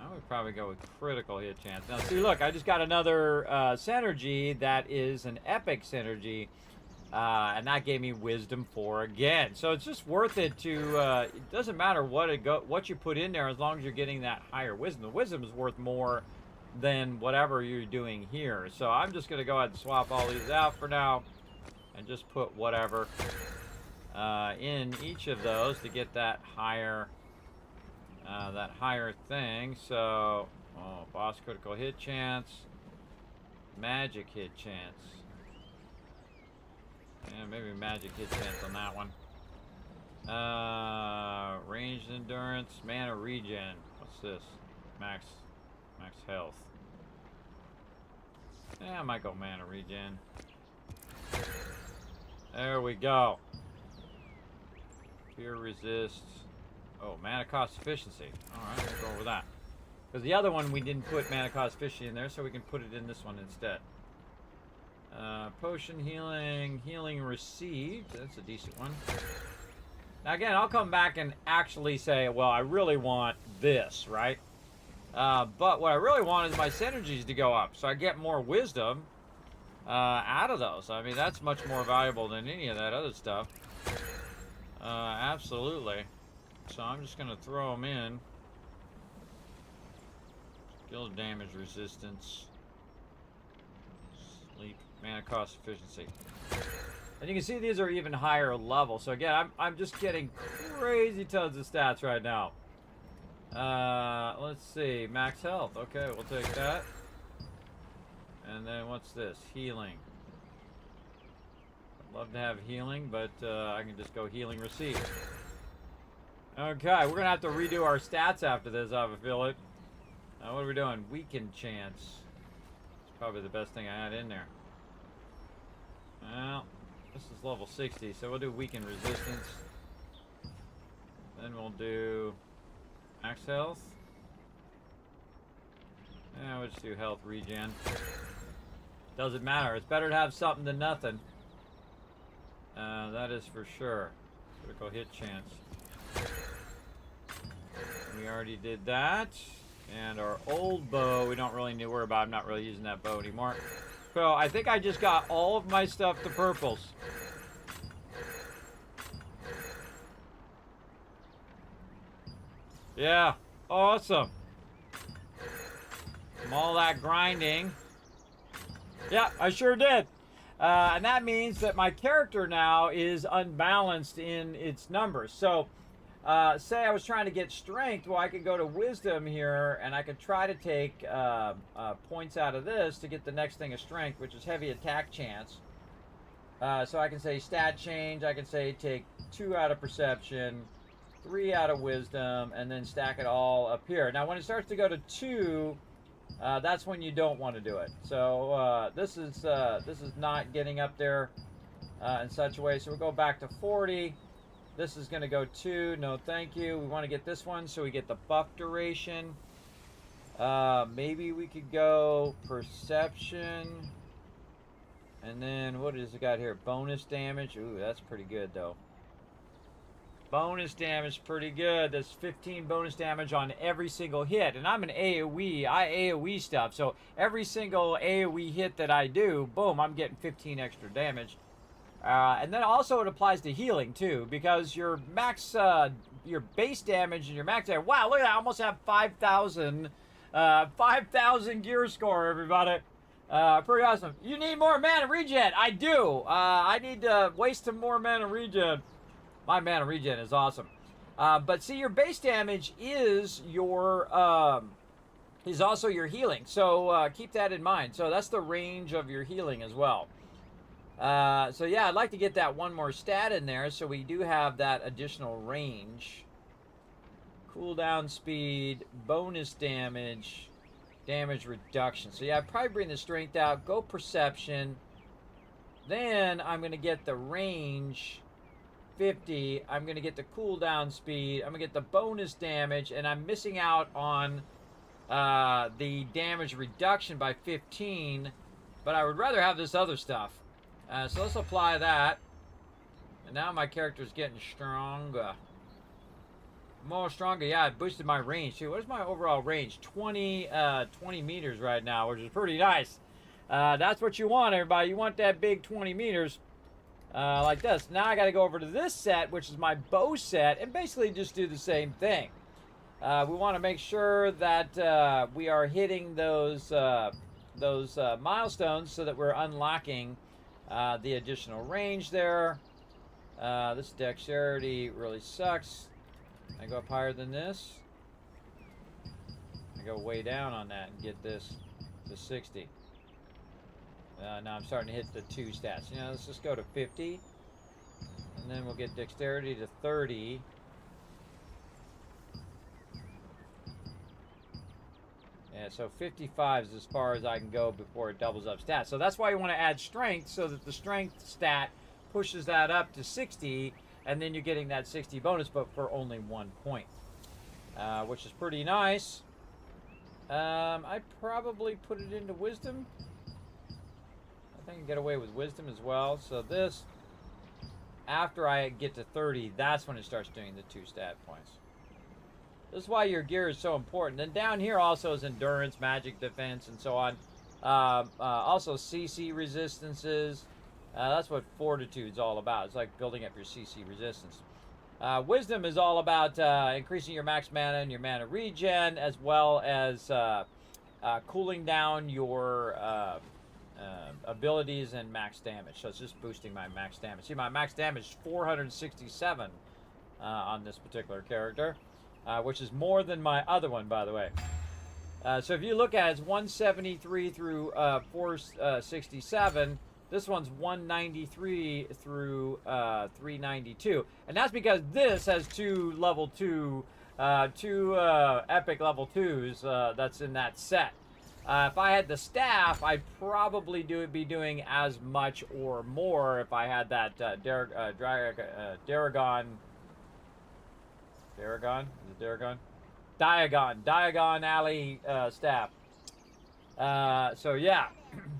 I would probably go with critical hit chance. Now see, look, I just got another synergy that is an epic synergy. And that gave me wisdom 4 again. So it's just worth it to, it doesn't matter what you put in there as long as you're getting that higher wisdom. The wisdom is worth more than whatever you're doing here. So I'm just going to go ahead and swap all these out for now and just put whatever in each of those to get that higher thing. So, boss critical hit chance, magic hit chance. Yeah, maybe magic hit chance on that one. Ranged endurance, mana regen. What's this? Max health. Yeah, I might go mana regen. There we go. Fear resist. Oh, mana cost efficiency. Alright, let's go over that. Because the other one we didn't put mana cost efficiency in there, so we can put it in this one instead. Potion healing received. That's a decent one. Now again, I'll come back and actually say, well, I really want this, right? But what I really want is my synergies to go up, so I get more wisdom out of those. I mean, that's much more valuable than any of that other stuff. Absolutely. So I'm just going to throw them in. Skill damage resistance. Sleep. Mana cost efficiency. And you can see these are even higher level. So again, I'm just getting crazy tons of stats right now. Let's see. Max health. Okay, we'll take that. And then what's this? Healing. Love to have healing, but I can just go healing receive. Okay, we're gonna have to redo our stats after this, I have a feeling. What are we doing? Weaken chance. It's probably the best thing I had in there. Well, this is level 60, so we'll do weaken resistance. Then we'll do max health. Yeah, we'll just do health regen. Doesn't matter. It's better to have something than nothing. That is for sure. Critical hit chance. We already did that. And our old bow, we don't really need to worry about. I'm not really using that bow anymore. So I think I just got all of my stuff to purples. Yeah, awesome. From all that grinding. Yeah, I sure did. And that means that my character now is unbalanced in its numbers. So, say I was trying to get strength, well, I could go to wisdom here, and I could try to take points out of this to get the next thing of strength, which is heavy attack chance. So I can say stat change, I can say take 2 out of perception, 3 out of wisdom, and then stack it all up here. Now, when it starts to go to 2, that's when you don't want to do it. So this is not getting up there in such a way. So we'll go back to 40. This is going to go 2. No, thank you. We want to get this one so we get the buff duration. Maybe we could go perception. And then what has it got here? Bonus damage. Ooh, that's pretty good though. Bonus damage, pretty good. That's 15 bonus damage on every single hit. And I'm an AoE. I AoE stuff. So every single AoE hit that I do, boom, I'm getting 15 extra damage. And then also it applies to healing too, because your max, your base damage and your max damage. Wow, look at that! I almost have 5,000 gear score, everybody. Pretty awesome. You need more mana regen. I do. I need to waste some more mana regen. My mana regen is awesome. But see, your base damage is your is also your healing. So keep that in mind. So that's the range of your healing as well. So yeah, I'd like to get that one more stat in there, so we do have that additional range. Cooldown speed, bonus damage, damage reduction. So yeah, I'd probably bring the strength out, go perception. Then I'm going to get the range 50. I'm going to get the cooldown speed. I'm going to get the bonus damage, and I'm missing out on the damage reduction by 15. But I would rather have this other stuff. So let's apply that. And now my character's getting stronger. More stronger. Yeah, I boosted my range too. What is my overall range? 20 meters right now, which is pretty nice. That's what you want, everybody. You want that big 20 meters. Like this. Now I got to go over to this set, which is my bow set, and basically just do the same thing. We want to make sure that we are hitting those milestones so that we're unlocking the additional range there. This dexterity really sucks. I go up higher than this. I go way down on that and get this to 60. Now I'm starting to hit the 2 stats. You know, let's just go to 50. And then we'll get dexterity to 30. Yeah, so 55 is as far as I can go before it doubles up stats. So that's why you want to add strength, so that the strength stat pushes that up to 60, and then you're getting that 60 bonus, but for only 1 point, which is pretty nice. I'd probably put it into wisdom. I think I can get away with wisdom as well. So this, after I get to 30, that's when it starts doing the 2 stat points. This is why your gear is so important. Then down here also is endurance, magic defense, and so on. Also CC resistances. That's what fortitude's all about. It's like building up your CC resistance. Wisdom is all about increasing your max mana and your mana regen, as well as cooling down your abilities and max damage. So it's just boosting my max damage. See, my max damage is 467 on this particular character. Which is more than my other one, by the way. So if you look at it, it's 173 through 467. This one's 193 through 392, and that's because this has two level 2, two epic level 2s that's in that set. If I had the staff, I'd probably be doing as much or more if I had that Daragon. Daragon? Is it Daragon? Diagon Alley staff. So yeah,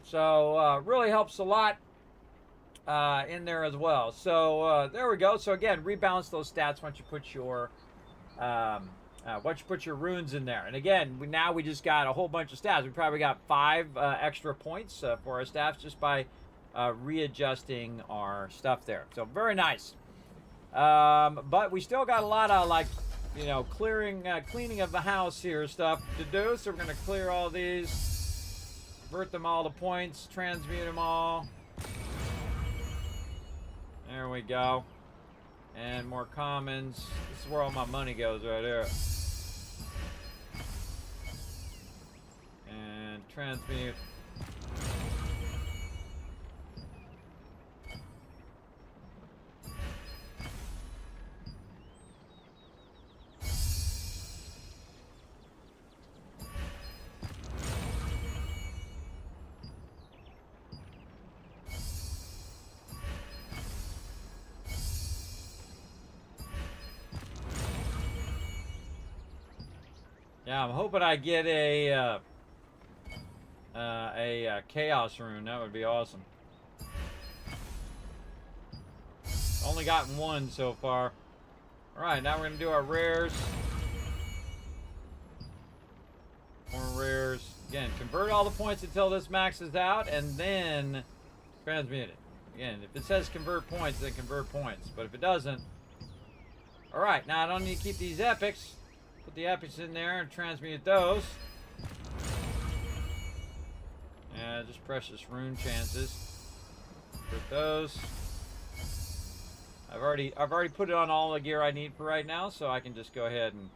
so really helps a lot in there as well. So there we go. So again, rebalance those stats once you put your runes in there. And again, now we just got a whole bunch of stats. We probably got 5 extra points for our staffs just by readjusting our stuff there. So very nice. But we still got a lot of cleaning of the house here stuff to do. So we're gonna clear all these, convert them all to points, transmute them all. There we go. And more commons. This is where all my money goes right here. And transmute. Yeah, I'm hoping I get a chaos rune. That would be awesome. Only gotten one so far. All right, now we're gonna do our rares. More rares. Again, convert all the points until this maxes out, and then transmute it. Again, if it says convert points, then convert points. But if it doesn't, all right. Now I don't need to keep these epics. Put the epics in there and transmute those. Yeah, just precious rune chances. Put those. I've already put it on all the gear I need for right now, so I can just go ahead and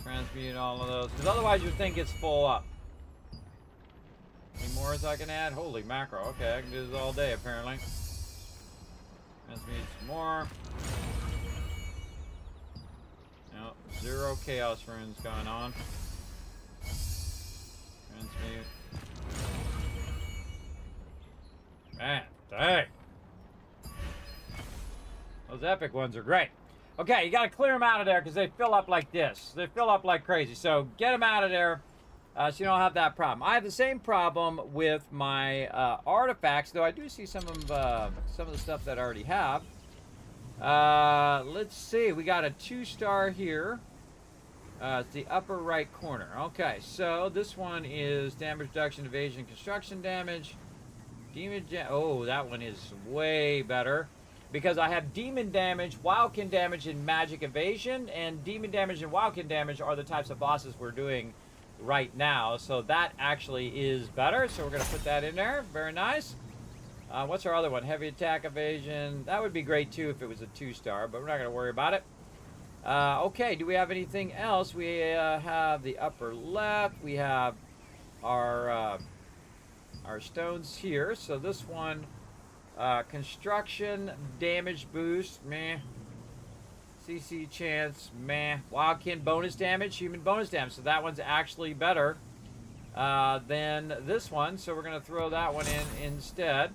transmute all of those. Because otherwise your thing gets full up. Any more I can add? Holy macro. Okay, I can do this all day apparently. Transmute some more. 0 chaos runes going on. Transmute. Man, dang. Those epic ones are great. Okay, you gotta clear them out of there because they fill up like this. They fill up like crazy. So get them out of there so you don't have that problem. I have the same problem with my artifacts, though I do see some of the stuff that I already have. Let's see. We got a 2-star here. It's the upper right corner. Okay, so this one is damage reduction, evasion, construction damage. Oh, that one is way better. Because I have demon damage, wildkin damage, and magic evasion. And demon damage and wildkin damage are the types of bosses we're doing right now. So that actually is better. So we're going to put that in there. Very nice. What's our other one? Heavy attack evasion. That would be great too if it was a 2-star, but we're not going to worry about it. Okay, do we have anything else? We have the upper left. We have our stones here. So this one, construction damage boost, meh. CC chance, meh. Wildkin bonus damage, human bonus damage. So that one's actually better than this one. So we're going to throw that one in instead.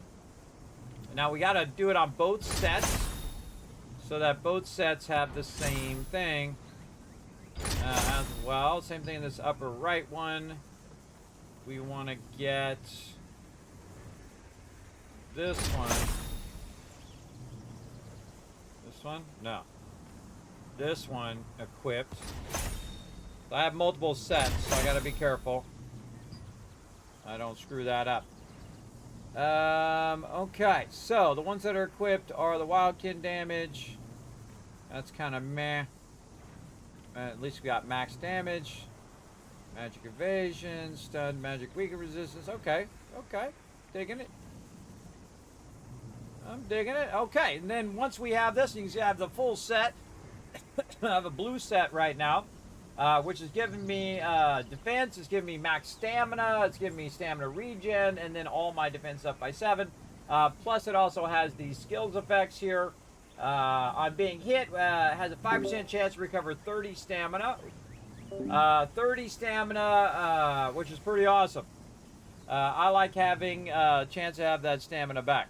Now we got to do it on both sets so that both sets have the same thing as well. Same thing in this upper right one. We want to get this one. This one? No. This one equipped. So I have multiple sets, so I got to be careful. I don't screw that up. Okay, so the ones that are equipped are the wildkin damage. That's kind of meh. At least we got max damage. Magic evasion, stun, magic weaken resistance. Okay, okay. Digging it. I'm digging it. Okay, and then once we have this, you can see I have the full set. I have a blue set right now, which is giving me defense. It's giving me max stamina. It's giving me stamina regen, and then all my defense up by 7. Plus, it also has the skills effects here. On being hit, has a 5% chance to recover 30 stamina. 30 stamina, which is pretty awesome. I like having a chance to have that stamina back.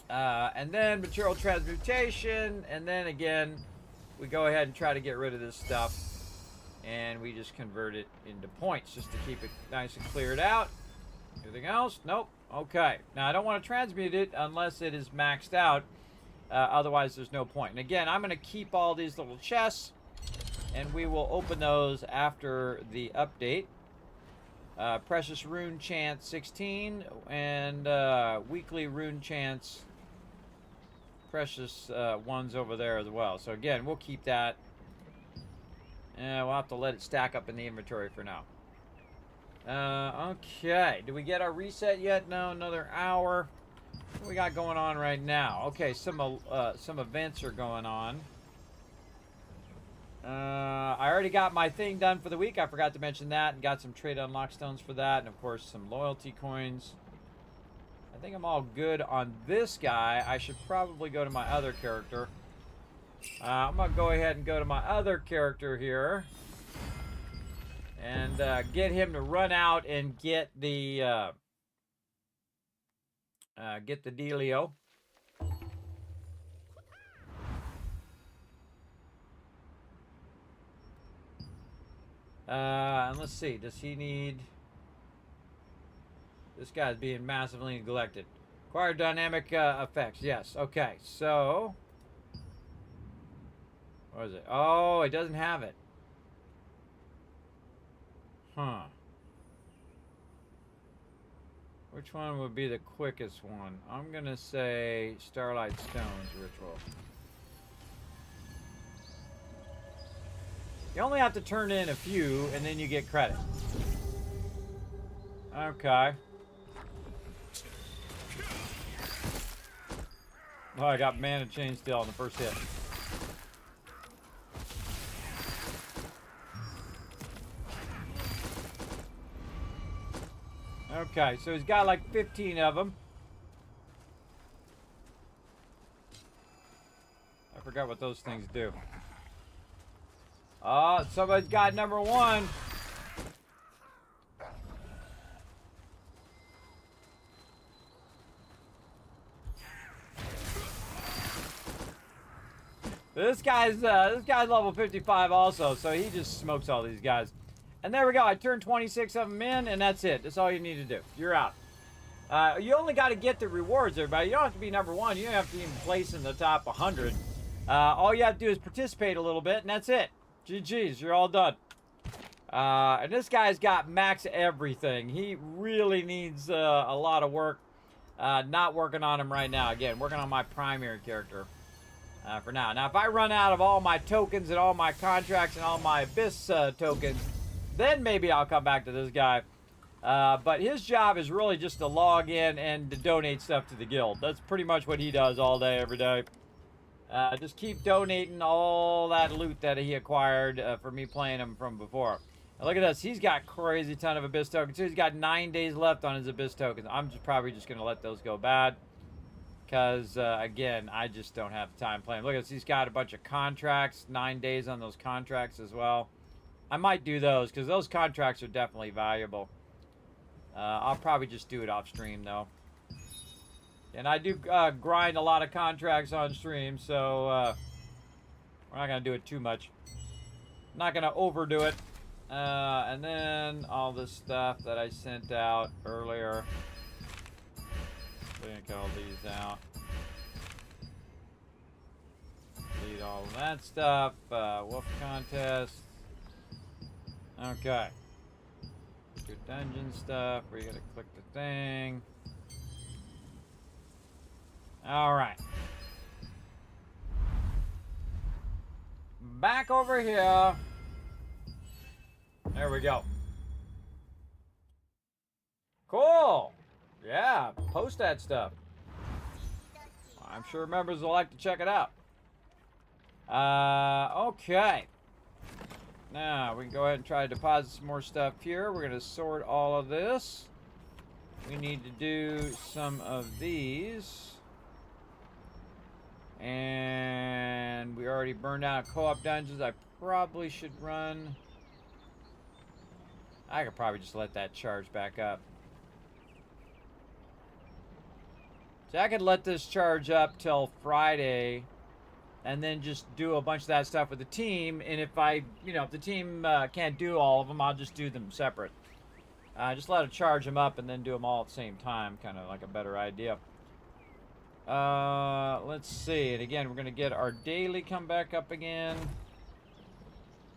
And then material transmutation, and then again, we go ahead and try to get rid of this stuff. And we just convert it into points just to keep it nice and cleared out. Anything else? Nope. Okay. Now, I don't want to transmute it unless it is maxed out. Otherwise, there's no point. And again, I'm going to keep all these little chests. And we will open those after the update. Precious Rune Chance 16. And weekly Rune Chance precious ones over there as well. So again, we'll keep that. We'll have to let it stack up in the inventory for now. Okay. Did we get our reset yet? No, another hour. What we got going on right now? Okay, some events are going on. I already got my thing done for the week. I forgot to mention that, and got some trade unlock stones for that, and of course some loyalty coins. I think I'm all good on this guy. I should probably go to my other character. I'm going to go ahead and go to my other character here. And get him to run out and get the dealio. And let's see. Does he need... This guy's being massively neglected. Acquire dynamic effects. Yes. Okay. So... What is it? Oh, it doesn't have it. Huh. Which one would be the quickest one? I'm going to say Starlight Stones Ritual. You only have to turn in a few, and then you get credit. Okay. Oh, I got Mana Chain Steel on the first hit. Okay, so he's got like 15 of them. I forgot what those things do. Oh, somebody's got number one. This guy's level 55 also, so he just smokes all these guys. And there we go. I turned 26 of them in, and that's it. That's all you need to do. You're out. You only got to get the rewards, everybody. You don't have to be number one. You don't have to even place in the top 100. All you have to do is participate a little bit, and that's it. GG's. You're all done. And this guy's got max everything. He really needs a lot of work. Not working on him right now. Again, working on my primary character for now. Now, if I run out of all my tokens and all my contracts and all my Abyss tokens, then maybe I'll come back to this guy. But his job is really just to log in and to donate stuff to the guild. That's pretty much what he does all day, every day. Just keep donating all that loot that he acquired for me playing him from before. And look at this. He's got crazy ton of Abyss tokens. He's got 9 days left on his Abyss tokens. I'm probably just going to let those go bad. Because, again, I just don't have time playing. Look at this. He's got a bunch of contracts. 9 days on those contracts as well. I might do those, because those contracts are definitely valuable. I'll probably just do it off stream, though. And I do grind a lot of contracts on stream, so we're not going to do it too much. Not going to overdo it. And then all this stuff that I sent out earlier. Take all these out. Delete all of that stuff. Wolf contest. Okay. Do dungeon stuff where you gotta click the thing. Alright. Back over here. There we go. Cool. Yeah, post that stuff. I'm sure members will like to check it out. Okay. Now, we can go ahead and try to deposit some more stuff here. We're going to sort all of this. we need to do some of these. And we already burned out co-op dungeons. I probably should run. I could probably just let that charge back up. So I could let this charge up till Friday and then just do a bunch of that stuff with the team. And if I, if the team can't do all of them, I'll just do them separate. Just let it charge them up and then do them all at the same time. Kind of like a better idea. Let's see. And again, we're going to get our daily come back up again.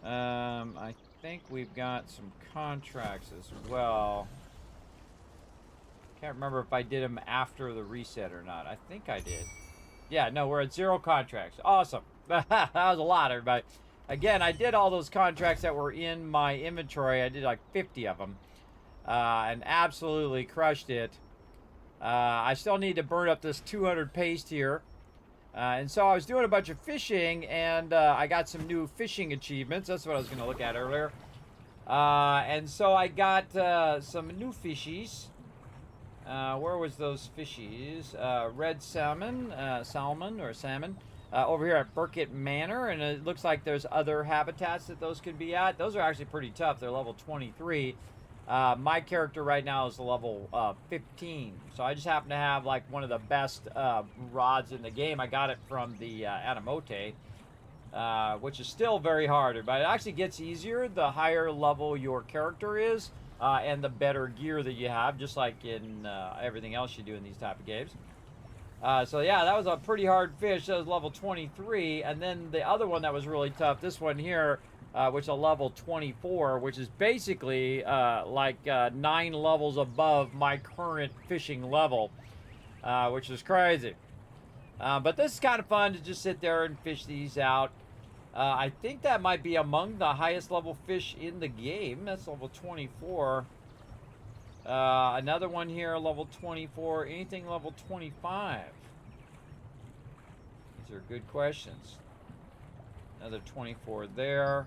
I think we've got some contracts as well. Can't remember if I did them after the reset or not. I think I did. Yeah, no, we're at 0 contracts. Awesome. That was a lot, everybody. Again, I did all those contracts that were in my inventory. I did like 50 of them. And absolutely crushed it. I still need to burn up this 200 paste here. And so I was doing a bunch of fishing, and I got some new fishing achievements. That's what I was going to look at earlier. And so I got some new fishies. Where was those fishies? Red salmon, salmon. Over here at Burkett Manor, and it looks like there's other habitats that those could be at. Those are actually pretty tough. They're level 23. My character right now is level 15, so I just happen to have like one of the best rods in the game. I got it from the Anamote, which is still very hard, but it actually gets easier the higher level your character is, and the better gear that you have, just like in everything else you do in these type of games. So yeah, that was a pretty hard fish. That was level 23, and then the other one that was really tough, this one here, which is a level 24, which is basically like 9 levels above my current fishing level, which is crazy. But this is kind of fun to just sit there and fish these out. I think that might be among the highest level fish in the game. That's level 24. Another one here, level 24. Anything level 25? These are good questions. Another 24 there.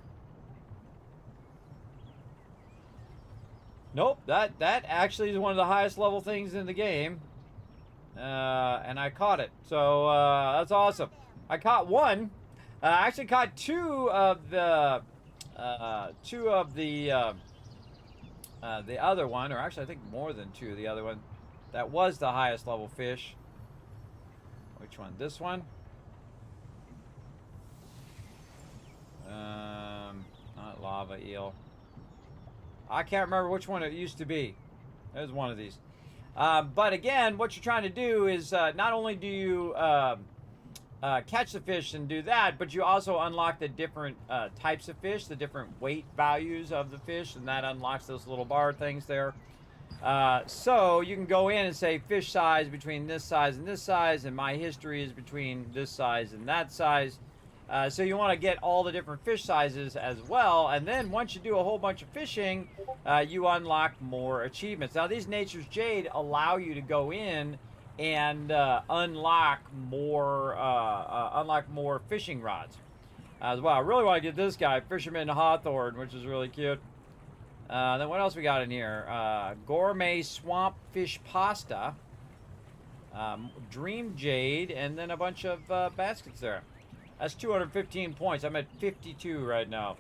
Nope, that actually is one of the highest level things in the game. And I caught it. So that's awesome. I caught one. I actually caught two of the other one, or actually I think more than 2 of the other one. That was the highest level fish. Which one? This one? Not lava eel. I can't remember which one it used to be. There's one of these. But again, what you're trying to do is not only do you catch the fish and do that, but you also unlock the different types of fish, the different weight values of the fish, and that unlocks those little bar things there. So you can go in and say fish size between this size and this size, and my history is between this size and that size. So you want to get all the different fish sizes as well, and then once you do a whole bunch of fishing, you unlock more achievements. Now these Nature's Jade allow you to go in and unlock more fishing rods as well. I really want to get this guy, Fisherman Hawthorne, which is really cute. Then what else we got in here? Gourmet Swamp Fish Pasta, Dream Jade, and then a bunch of baskets there. That's 215 points. I'm at 52 right now.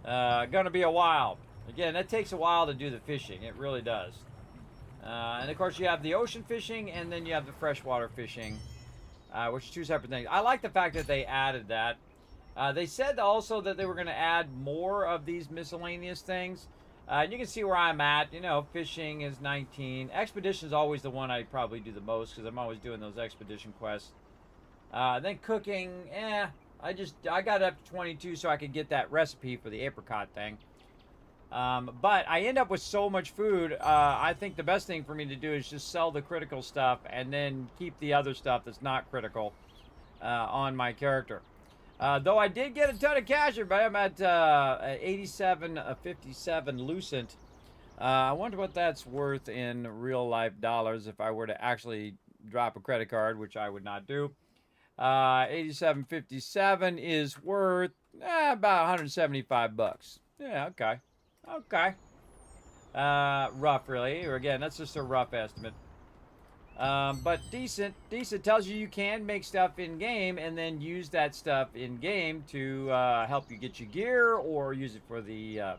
Gonna be a while. Again, that takes a while to do the fishing. It really does. And of course you have the ocean fishing, and then you have the freshwater fishing, which are 2 separate things. I like the fact that they added that. They said also that they were going to add more of these miscellaneous things. And you can see where I'm at. You know, fishing is 19. Expedition is always the one I probably do the most, because I'm always doing those expedition quests. Then cooking, I got up to 22 so I could get that recipe for the apricot thing. But I end up with so much food, I think the best thing for me to do is just sell the critical stuff and then keep the other stuff that's not critical on my character. Though I did get a ton of cash, but I'm at 87.57 Lucent. I wonder what that's worth in real life dollars if I were to actually drop a credit card, which I would not do. 87.57 is worth about 175 bucks. Yeah, okay. Okay. Rough, really. Or again, that's just a rough estimate. But decent. Decent tells you can make stuff in game and then use that stuff in game to help you get your gear or use it for the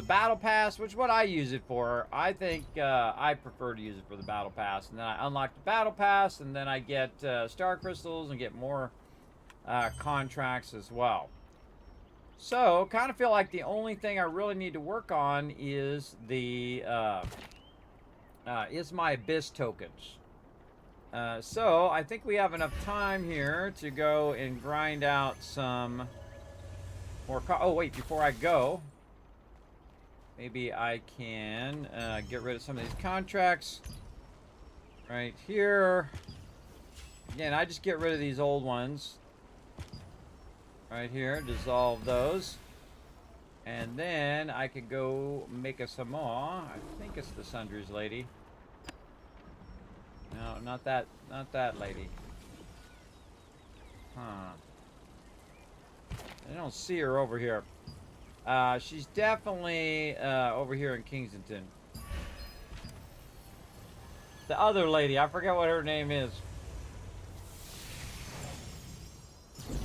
battle pass, which is what I use it for. I think I prefer to use it for the battle pass, and then I unlock the battle pass, and then I get star crystals and get more contracts as well. So, kind of feel like the only thing I really need to work on is the my abyss tokens. So I think we have enough time here to go and grind out some more. Oh wait, before I go, maybe I can get rid of some of these contracts right here. Again, I just get rid of these old ones right here, dissolve those, and then I could go make some more. I think it's the Sundries lady. No, not that lady. Huh. I don't see her over here. She's definitely over here in Kingston. The other lady, I forget what her name is.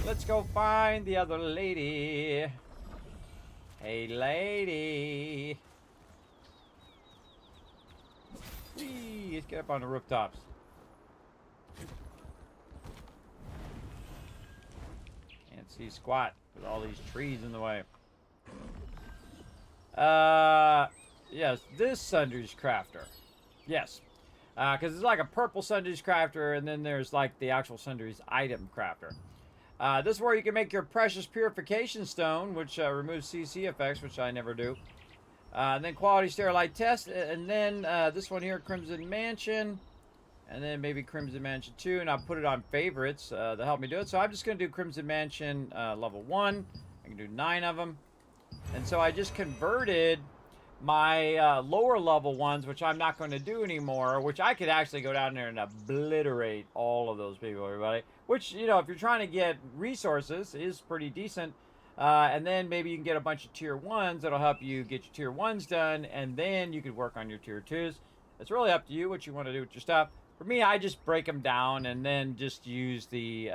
Let's go find the other lady. Hey, lady. Whee, let's get up on the rooftops. Can't see squat with all these trees in the way. Yes, this Sundries Crafter. Yes. Because it's like a purple Sundries Crafter, and then there's like the actual Sundries Item Crafter. This is where you can make your precious purification stone, which removes CC effects, which I never do. And then quality sterilite test, and then this one here, Crimson Mansion, and then maybe Crimson Mansion 2, and I'll put it on favorites to help me do it. So I'm just going to do Crimson Mansion level 1. I can do 9 of them. And so I just converted my lower level ones, which I'm not going to do anymore, which I could actually go down there and obliterate all of those people, everybody. Which, you know, if you're trying to get resources, is pretty decent. And then maybe you can get a bunch of tier 1s that'll help you get your tier 1s done, and then you could work on your tier 2s. It's really up to you what you want to do with your stuff. For me, I just break them down and then just use the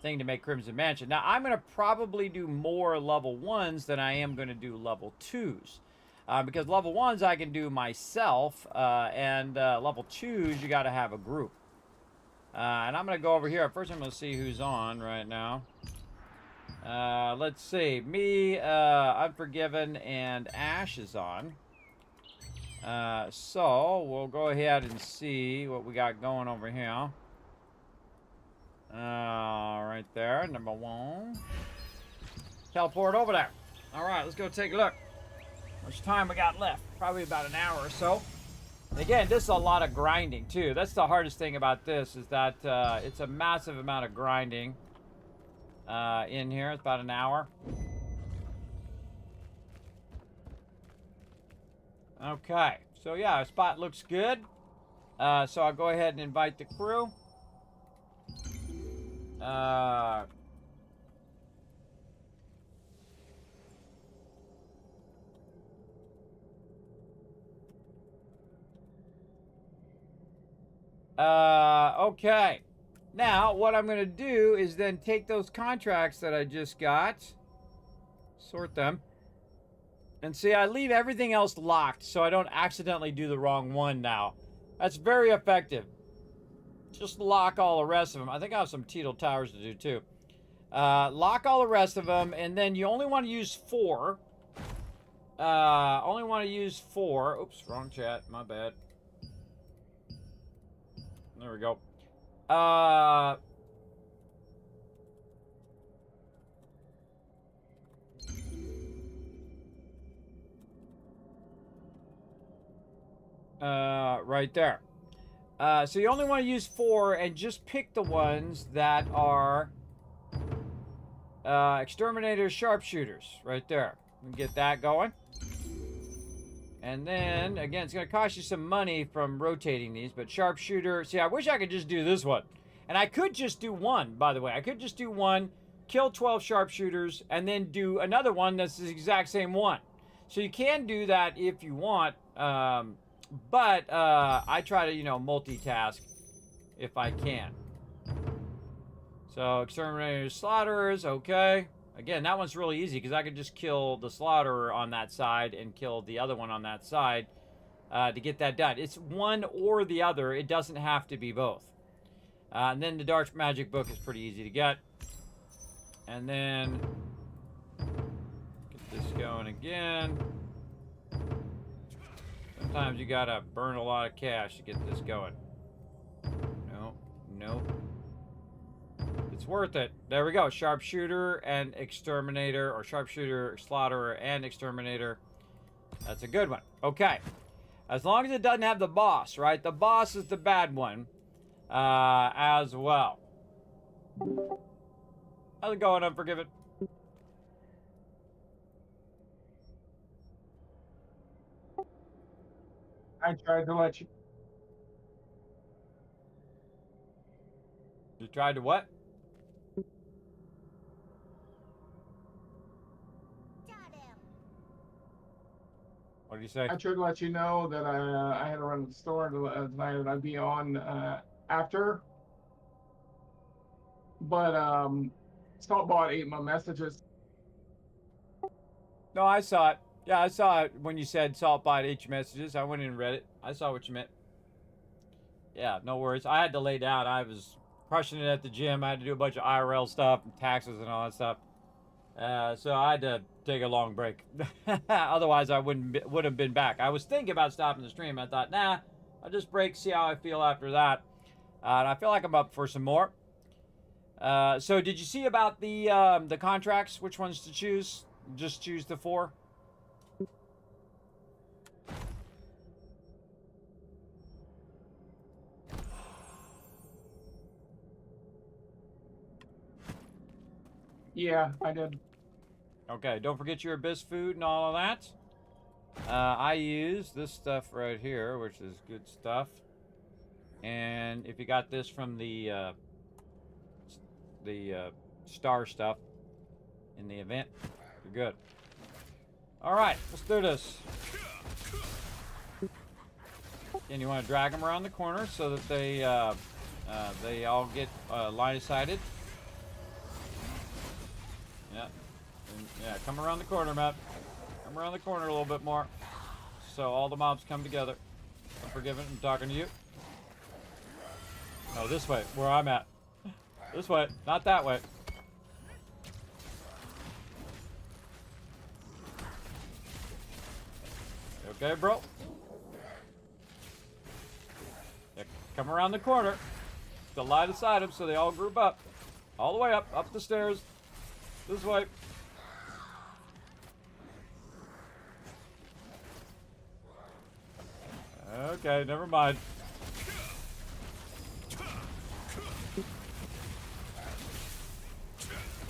thing to make Crimson Mansion. Now, I'm going to probably do more level 1s than I am going to do level 2s. Because level 1s I can do myself, and level 2s you got to have a group. And I'm going to go over here. First, I'm going to see who's on right now. Let's see. Me, Unforgiven, and Ash is on. So, we'll go ahead and see what we got going over here. Right there, number 1. Teleport over there. Alright, let's go take a look. How much time we got left? Probably about an hour or so. Again, this is a lot of grinding, too. That's the hardest thing about this, is that it's a massive amount of grinding in here. It's about an hour. Okay. So, yeah, our spot looks good. So I'll go ahead and invite the crew. Okay. Now, what I'm going to do is then take those contracts that I just got, sort them, and see, I leave everything else locked so I don't accidentally do the wrong one now. That's very effective. Just lock all the rest of them. I think I have some Teetle Towers to do, too. Lock all the rest of them, and then you only want to use 4. Only want to use 4. Oops, wrong chat. My bad. There we go. Right there. So you only want to use 4 and just pick the ones that are exterminator sharpshooters right there. We get that going. And then, again, it's going to cost you some money from rotating these, but sharpshooter, see, I wish I could just do this one. And I could just do one, by the way. I could just do one, kill 12 sharpshooters, and then do another one that's the exact same one. So you can do that if you want, but I try to, you know, multitask if I can. So exterminator slaughterers, okay. Again, that one's really easy because I could just kill the slaughterer on that side and kill the other one on that side to get that done. It's one or the other. It doesn't have to be both. And then the Dark Magic book is pretty easy to get. And then get this going again. Sometimes you gotta burn a lot of cash to get this going. No, nope. It's worth it. There we go. Sharpshooter and exterminator, or sharpshooter, slaughterer, and exterminator. That's a good one. Okay. As long as it doesn't have the boss, right? The boss is the bad one as well. How's it going, Unforgiven? I tried to let you. You tried to what? What did you say? I tried to let you know that I had to run to the store tonight and I'd be on after. But Saltbot ate my messages. No, I saw it. Yeah, I saw it when you said Saltbot ate your messages. I went in and read it. I saw what you meant. Yeah, no worries. I had to lay down. I was crushing it at the gym. I had to do a bunch of IRL stuff and taxes and all that stuff. So I had to take a long break. Otherwise, I would have been back. I was thinking about stopping the stream. I thought, nah, I'll just break, see how I feel after that. And I feel like I'm up for some more. So did you see about the contracts? Which ones to choose? Just choose the 4? Yeah, I did. Okay, don't forget your abyss food and all of that. I use this stuff right here, which is good stuff. And if you got this from the star stuff in the event, you're good. All right, let's do this. And you want to drag them around the corner so that they all get line of sighted. Yeah. And, yeah, come around the corner, Matt. Come around the corner a little bit more. So all the mobs come together. Unforgiven, I'm talking to you. Oh, this way, where I'm at. This way, not that way. You okay, bro? Yeah, come around the corner. The line aside them so they all group up. All the way up the stairs. This way. Okay, never mind.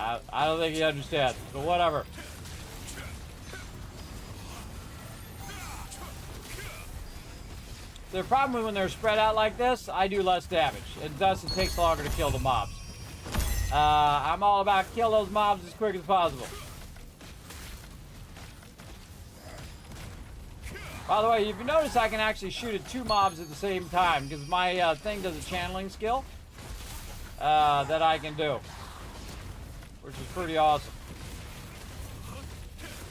I don't think he understands, but whatever. The problem when they're spread out like this, I do less damage. It takes longer to kill the mobs. I'm all about kill those mobs as quick as possible. By the way, if you notice, I can actually shoot at 2 mobs at the same time because my thing does a channeling skill that I can do, which is pretty awesome.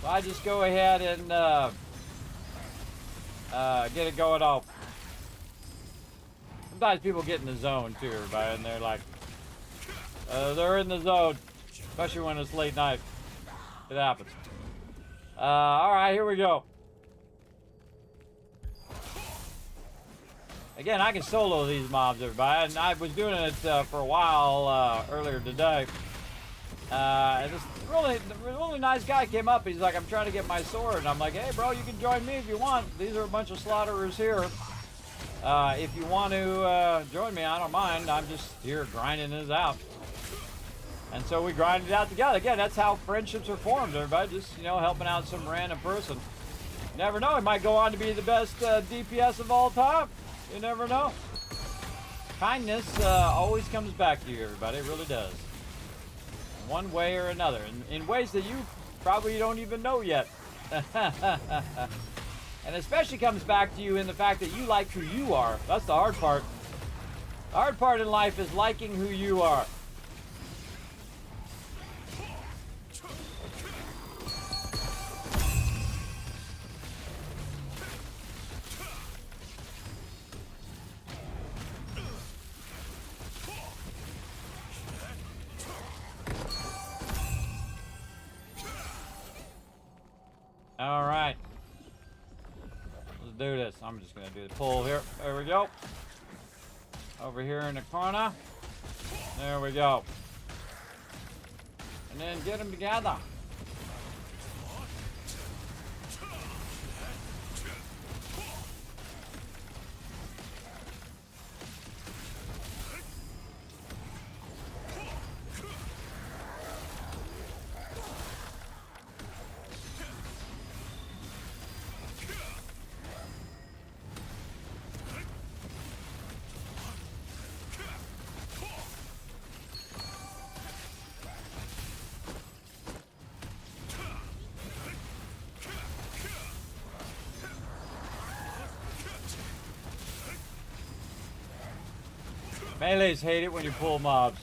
So I just go ahead and get it going off. Sometimes people get in the zone too, everybody, and they're like, they're in the zone, especially when it's late night. It happens. All right, here we go. Again, I can solo these mobs, everybody, and I was doing it for a while earlier today. And this really nice guy came up. He's like, I'm trying to get my sword. And I'm like, hey, bro, you can join me if you want. These are a bunch of slaughterers here. If you want to join me, I don't mind. I'm just here grinding this out. And so we grinded it out together. Again, that's how friendships are formed, everybody. Just, you know, helping out some random person. You never know. He might go on to be the best DPS of all time. You never know. Kindness always comes back to you, everybody. It really does. In one way or another. In ways that you probably don't even know yet. And especially comes back to you in the fact that you like who you are. That's the hard part. The hard part in life is liking who you are. All right. Let's do this. I'm just going to do the pull here. There we go. Over here in the corner. There we go. And then get them together. Melees hate it when you pull mobs.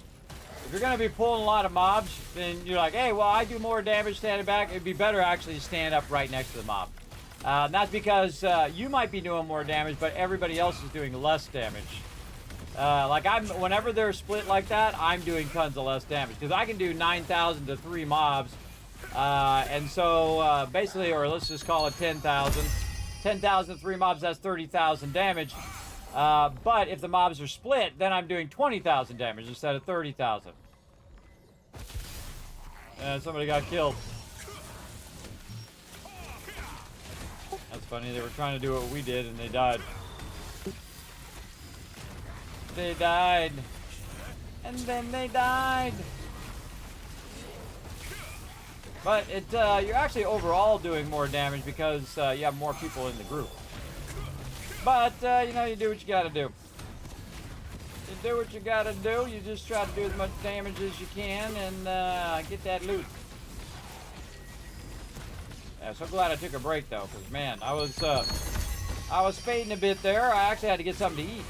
If you're going to be pulling a lot of mobs, then you're like, hey, well, I do more damage standing back. It'd be better actually to stand up right next to the mob. That's because you might be doing more damage, but everybody else is doing less damage. Whenever they're split like that, I'm doing tons of less damage. Because I can do 9,000 to 3 mobs. And so basically, or let's just call it 10,000. 10,000 to 3 mobs, that's 30,000 damage. But if the mobs are split, then I'm doing 20,000 damage instead of 30,000. And somebody got killed. That's funny, they were trying to do what we did and they died. They died. And then they died. But you're actually overall doing more damage because you have more people in the group. But, you do what you gotta do. You do what you gotta do. You just try to do as much damage as you can and get that loot. Yeah, so glad I took a break, though, because, man, I was fading a bit there. I actually had to get something to eat.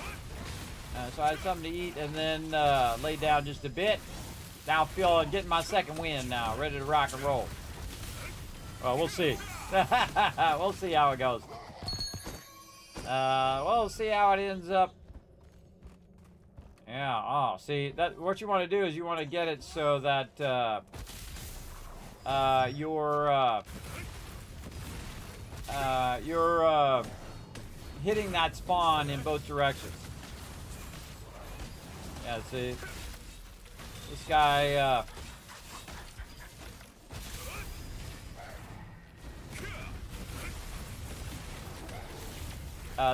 So I had something to eat and then lay down just a bit. Now feeling, getting my second win now. Ready to rock and roll. Well, we'll see. We'll see how it goes. We'll see how it ends up. Yeah, oh, see, what you want to do is you want to get it so that you're hitting that spawn in both directions. Yeah, see, this guy,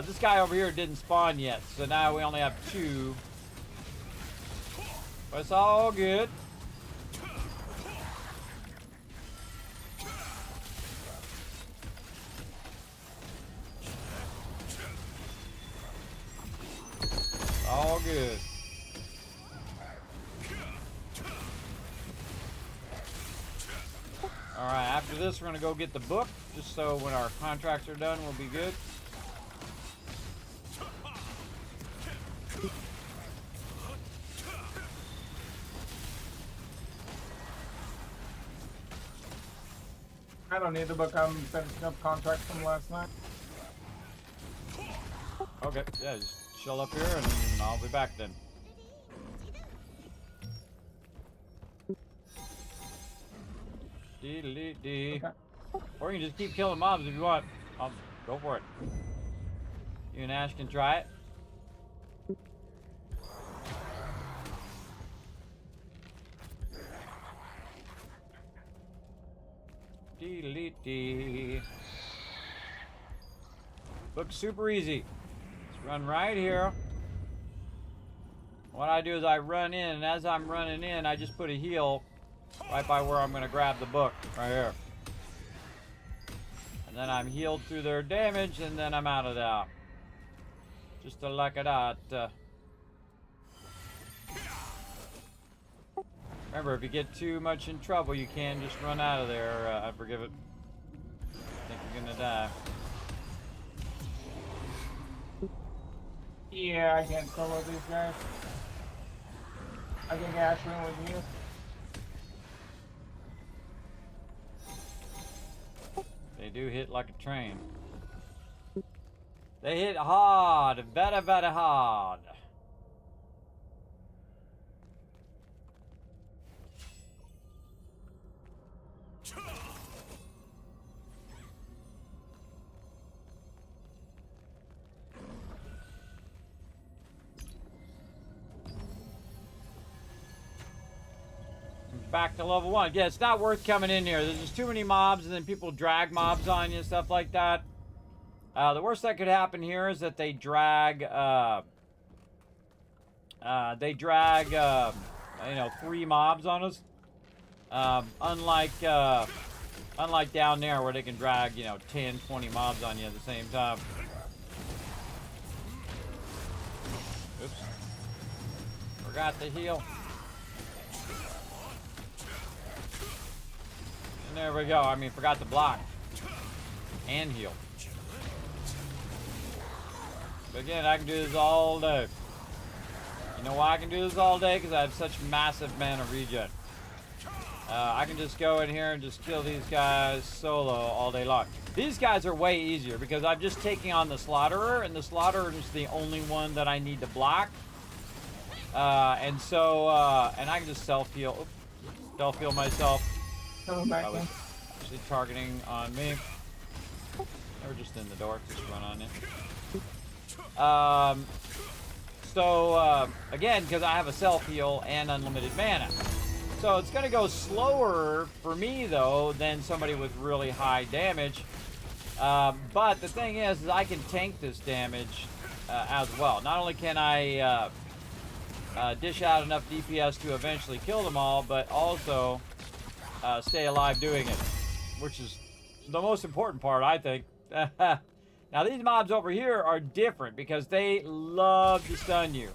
this guy over here didn't spawn yet, so now we only have 2. But it's all good. It's all good. Alright, after this we're going to go get the book, just so when our contracts are done we'll be good. I don't need the book. I'm finishing up contracts from last night. Okay, yeah, just chill up here and I'll be back then. Dee. Okay. Or you can just keep killing mobs if you want. I'll go for it. You and Ash can try it. Dee. Looks super easy. Let's run right here. What I do is I run in, and as I'm running in, I just put a heal right by where I'm going to grab the book, right here. And then I'm healed through their damage, and then I'm out of there. Just like that. Remember, if you get too much in trouble, you can just run out of there. I forgive it. gonna die. Yeah, I can't solo these guys. I think Ash went with you. They do hit like a train. They hit hard, very, very hard. Back to level 1. Yeah, it's not worth coming in here. There's just too many mobs, and then people drag mobs on you and stuff like that. The worst that could happen here is that they drag, you know, 3 mobs on us. Unlike down there where they can drag, you know, 10, 20 mobs on you at the same time. Oops. Forgot to heal. And there we go. I mean, forgot to block. And heal. But again, I can do this all day. You know why I can do this all day? Because I have such massive mana regen. I can just go in here and just kill these guys solo all day long. These guys are way easier because I'm just taking on the Slaughterer, and the Slaughterer is the only one that I need to block. And so, and I can just self-heal. Oops, self-heal myself. Back I was actually targeting on me. They were just in the door. Just run on in. Again, because I have a self-heal and unlimited mana. So it's going to go slower for me, though, than somebody with really high damage. But the thing is I can tank this damage as well. Not only can I dish out enough DPS to eventually kill them all, but also stay alive doing it, which is the most important part, I think. Now, these mobs over here are different because they love to stun you.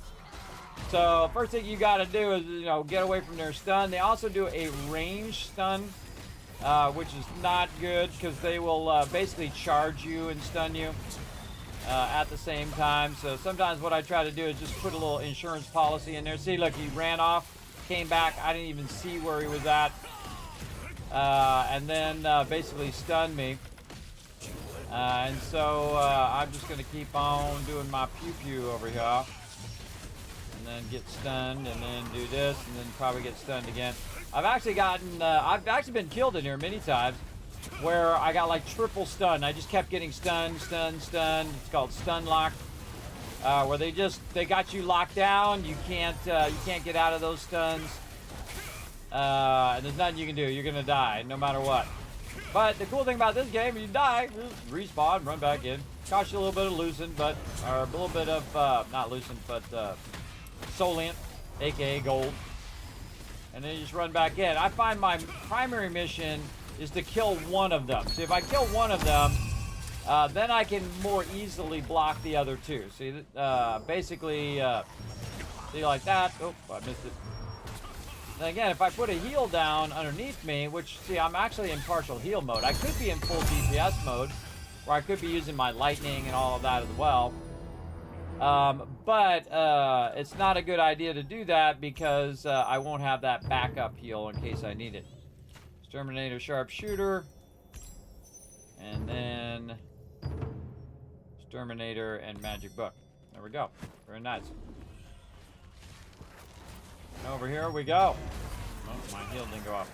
So, first thing you got to do is, you know, get away from their stun. They also do a range stun, which is not good because they will basically charge you and stun you at the same time. So, sometimes what I try to do is just put a little insurance policy in there. See, look, he ran off, came back. I didn't even see where he was at. And then basically stunned me. And so I'm just going to keep on doing my pew-pew over here. And then get stunned, and then do this, and then probably get stunned again. I've actually been killed in here many times where I got like triple stun. I just kept getting stunned, stunned, stunned. It's called stun lock. Where they got you locked down. You can't get out of those stuns. And there's nothing you can do. You're gonna die no matter what. But the cool thing about this game, you die, just respawn, run back in. Costs you a little bit of loosen, or a little bit of not loosen, but Solient, aka gold. And then you just run back in. I find my primary mission is to kill one of them. See, if I kill one of them, then I can more easily block the other two. See, basically, see like that. Oh, I missed it. And again, if I put a heal down underneath me, which, see, I'm actually in partial heal mode. I could be in full DPS mode, where I could be using my lightning and all of that as well. But it's not a good idea to do that because I won't have that backup heal in case I need it. Exterminator, Sharpshooter. And then Exterminator and Magic Book. There we go. Very nice. And over here we go. Oh, my heal didn't go off.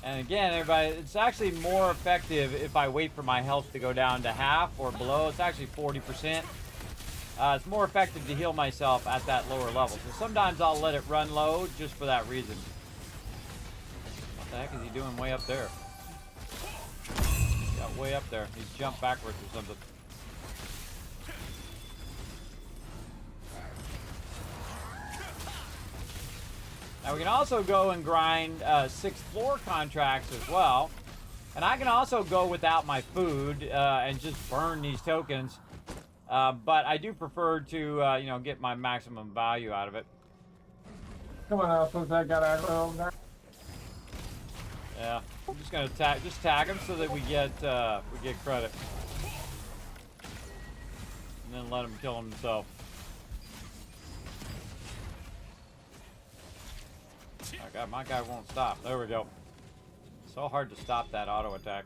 And again, everybody, it's actually more effective if I wait for my health to go down to half or below. It's actually 40%. It's more effective to heal myself at that lower level. So sometimes I'll let it run low just for that reason. What the heck is he doing way up there? way up there. He's jumped backwards or something. Now we can also go and grind 6th floor contracts as well. And I can also go without my food and just burn these tokens. But I do prefer to, you know, get my maximum value out of it. Come on, Alpha, I got aggro over there. Yeah, I'm just gonna tag him so that we get credit, and then let him kill himself. My guy won't stop. There we go. So hard to stop that auto attack.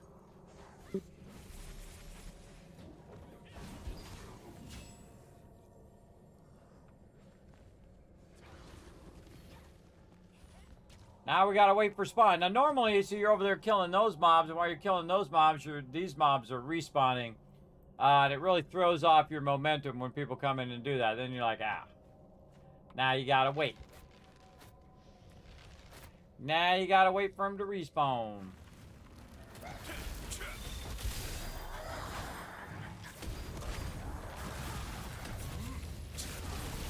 Now we gotta wait for spawn. Now normally, so you're over there killing those mobs, and while you're killing those mobs, these mobs are respawning. And it really throws off your momentum when people come in and do that. Then you're like, ah. Now you gotta wait. Now you gotta wait for them to respawn.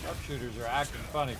Sharpshooters are acting funny.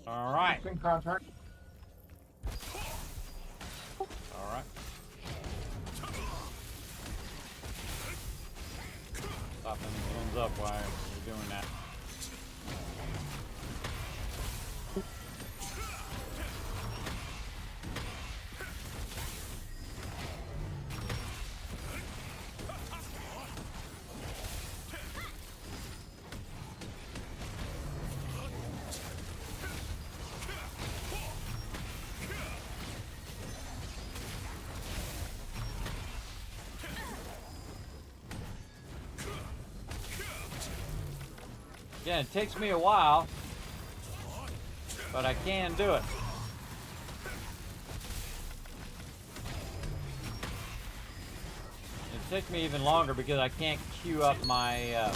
All right. Contract. All right. Stopping the guns up while you're doing that. Again, it takes me a while, but I can do it. It takes me even longer because I can't queue up my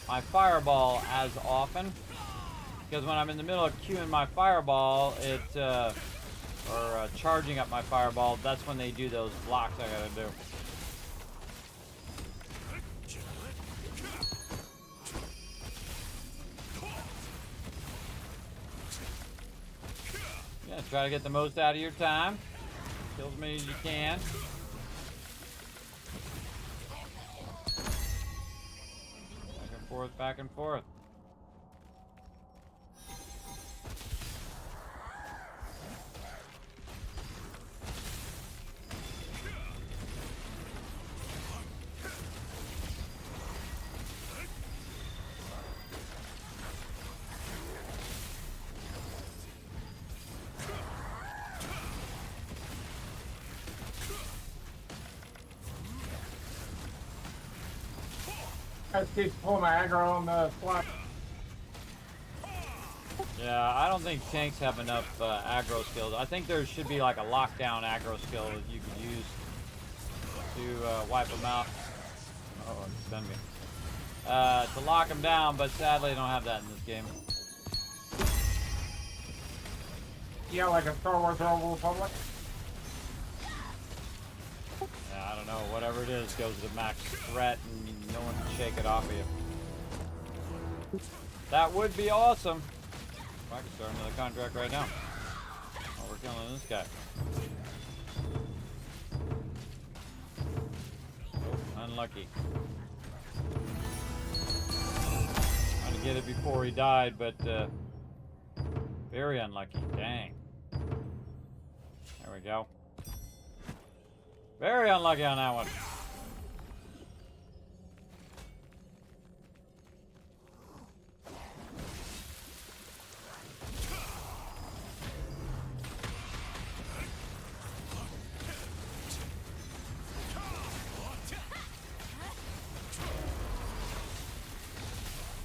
my fireball as often. Because when I'm in the middle of queuing my fireball, or charging up my fireball, that's when they do those blocks I gotta do. Yeah, try to get the most out of your time. Kill as many as you can. Back and forth, back and forth. I just keep pulling my aggro on the slot. Yeah, I don't think tanks have enough aggro skills. I think there should be like a lockdown aggro skill that you could use to wipe them out. Oh, it's done me. To lock them down, but sadly I don't have that in this game. Yeah, like a Star Wars Old Republic. Yeah, I don't know. Whatever it is goes to max threat and no one can shake it off of you. That would be awesome. If I could start another contract right now. While we're killing this guy. Oh, unlucky. Trying to get it before he died, but very unlucky. Dang. There we go. Very unlucky on that one.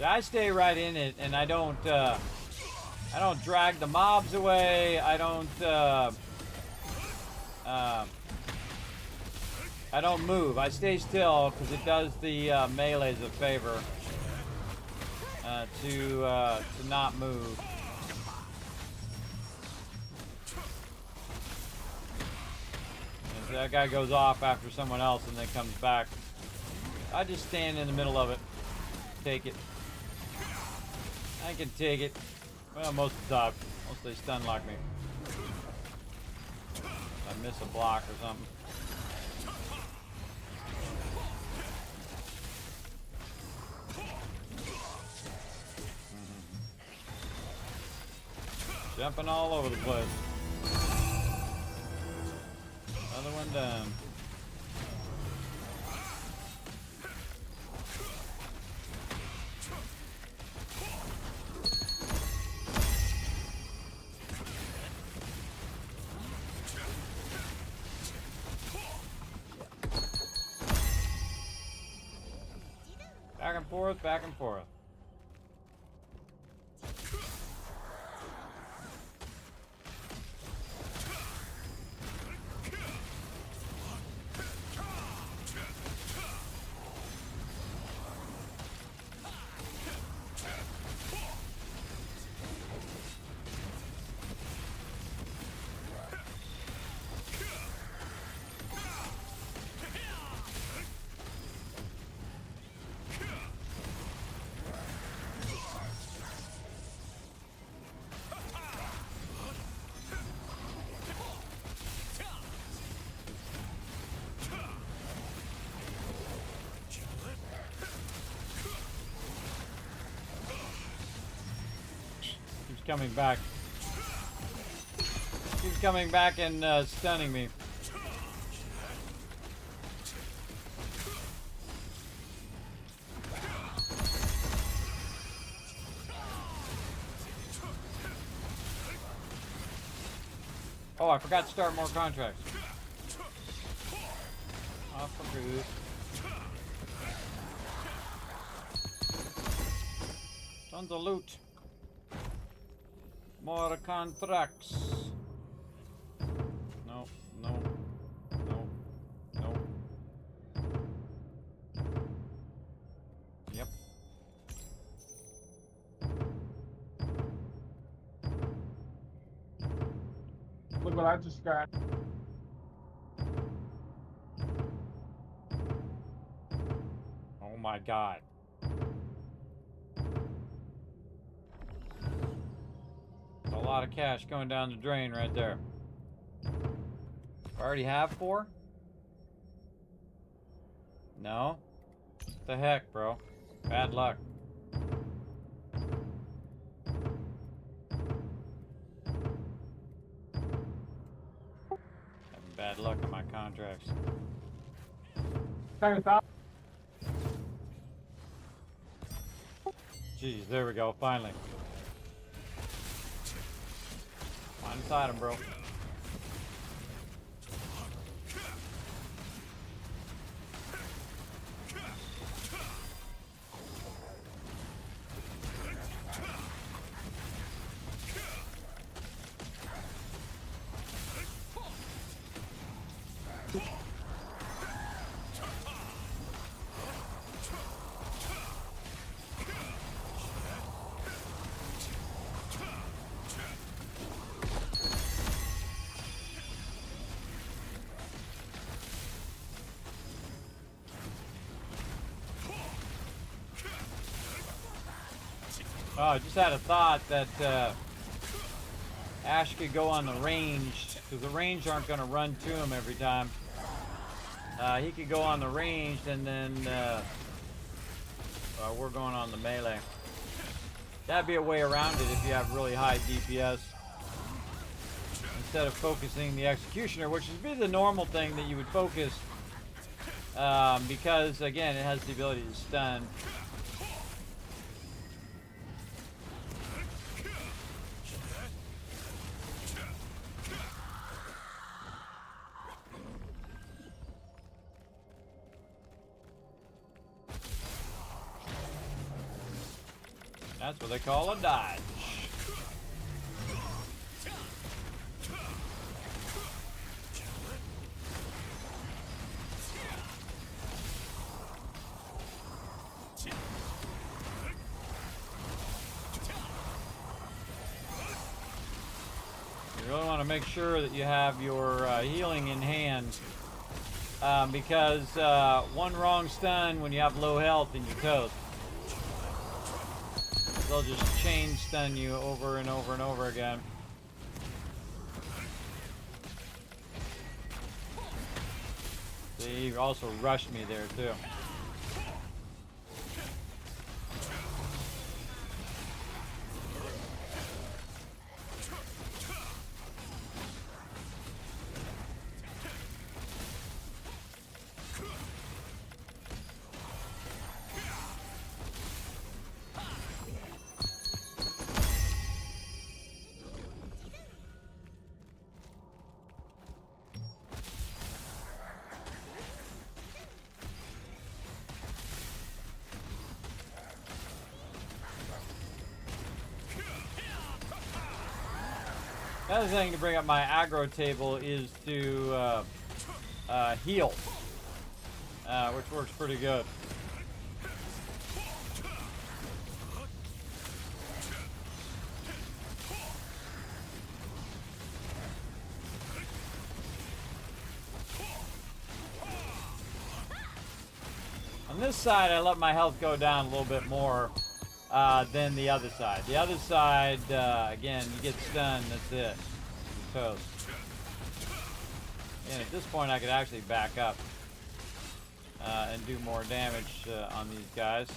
See, I stay right in it, and I don't drag the mobs away. I don't move. I stay still because it does the melees a favor to not move. And so that guy goes off after someone else and then comes back. I just stand in the middle of it. Take it. I can take it. Well, most of the time. Most they stun lock me. I miss a block or something. Jumping all over the place. Another one done. Back and forth, back and forth. Coming back. He's coming back and stunning me. Oh, I forgot to start more contracts. Oh, for good. Tons of loot. More contracts. No, no, no, no. Yep. Look what I just got. Oh my god. A lot of cash going down the drain right there. I already have 4? No? What the heck, bro? Bad luck. Having bad luck on my contracts. Jeez, there we go, finally. Find inside him, bro. Oh, I just had a thought that Ash could go on the range, because the range aren't going to run to him every time. He could go on the range, and then we're going on the melee. That'd be a way around it if you have really high DPS. Instead of focusing the executioner, which would be the normal thing that you would focus, because again, it has the ability to stun. That's what they call a dodge. You really want to make sure that you have your healing in hand, because one wrong stun when you have low health and you're toast. They'll just chain stun you over and over and over again. See, he also rushed me there too. Another thing to bring up my aggro table is to heal, which works pretty good. On this side, I let my health go down a little bit more than the other side. The other side, again, you get stunned, that's it. You're toast. And at this point, I could actually back up and do more damage on these guys.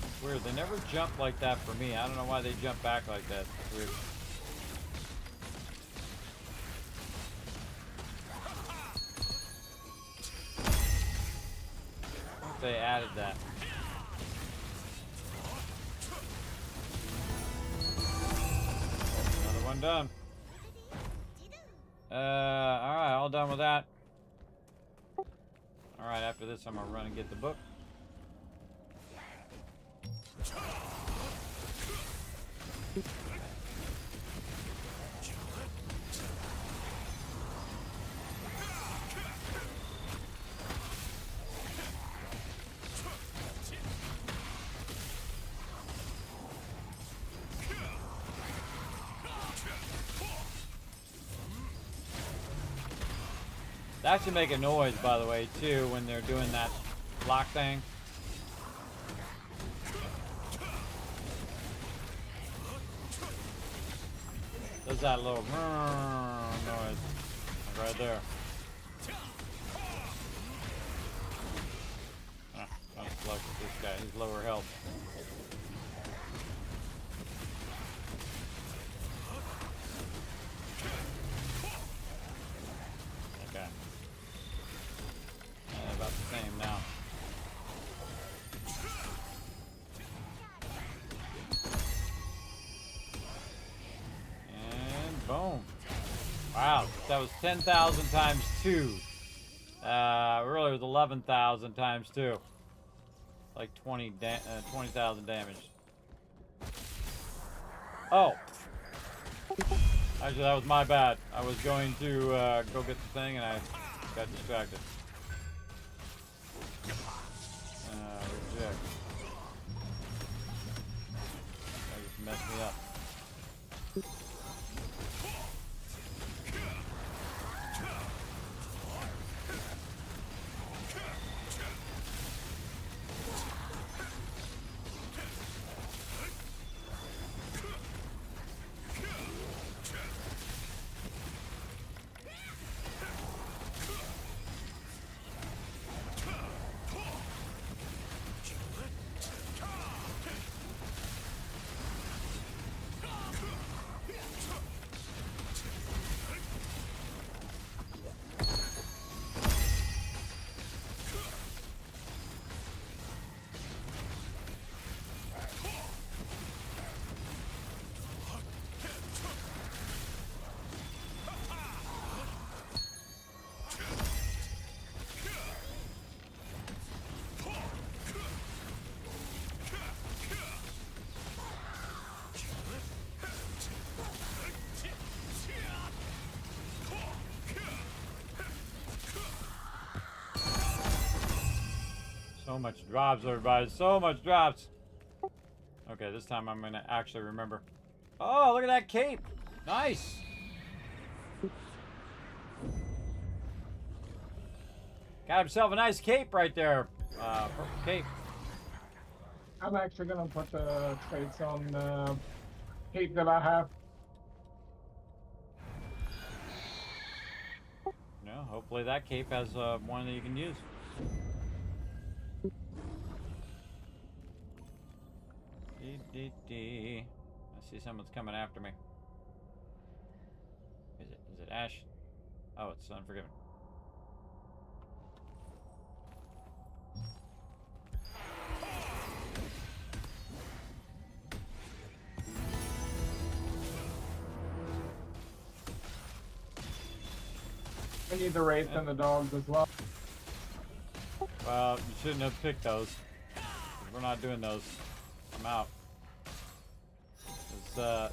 It's weird, they never jump like that for me. I don't know why they jump back like that. It's weird. They added that. Another one done. Alright, all done with that. Alright, after this I'm gonna run and get the book. They actually make a noise, by the way, too, when they're doing that block thing. Does that little noise right there. I'm stuck with this guy. He's lower health. Okay. About the same now. And boom. Wow, that was 10,000 times 2. Really, it was 11,000 times 2. Like 20,000 damage. Oh. Actually, that was my bad. I was going to go get the thing and I got distracted. Reject. That just messed me up. So much drops, everybody. So much drops. Okay, this time I'm gonna actually remember. Oh, look at that cape. Nice. Got himself a nice cape right there. Purple cape. I'm actually gonna put the traits on cape that I have. Hopefully that cape has one that you can use. I see someone's coming after me. Is it Ash? Oh, it's Unforgiven. I need the wraith and the dogs as well. Well, you shouldn't have picked those. We're not doing those. I'm out.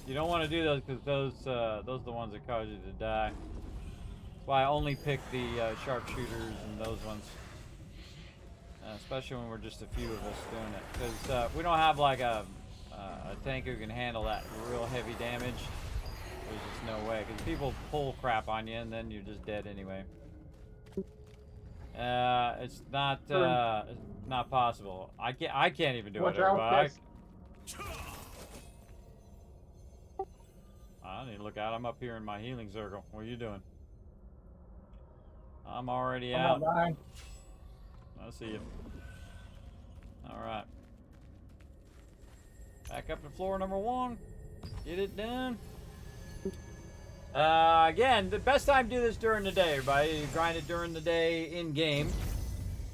You don't want to do those because those are the ones that cause you to die. That's why I only pick the sharpshooters and those ones. Especially when we're just a few of us doing it. Because we don't have like a tank who can handle that real heavy damage. There's just no way. Because people pull crap on you and then you're just dead anyway. It's not possible. I can't even do Watch it. out, Everybody. guys. I need to look out. I'm up here in my healing circle. What are you doing? I'm already I'm out. not dying. I see you. Alright. Back up to floor number 1. Get it done. Again, the best time to do this during the day, everybody. You grind it during the day in game.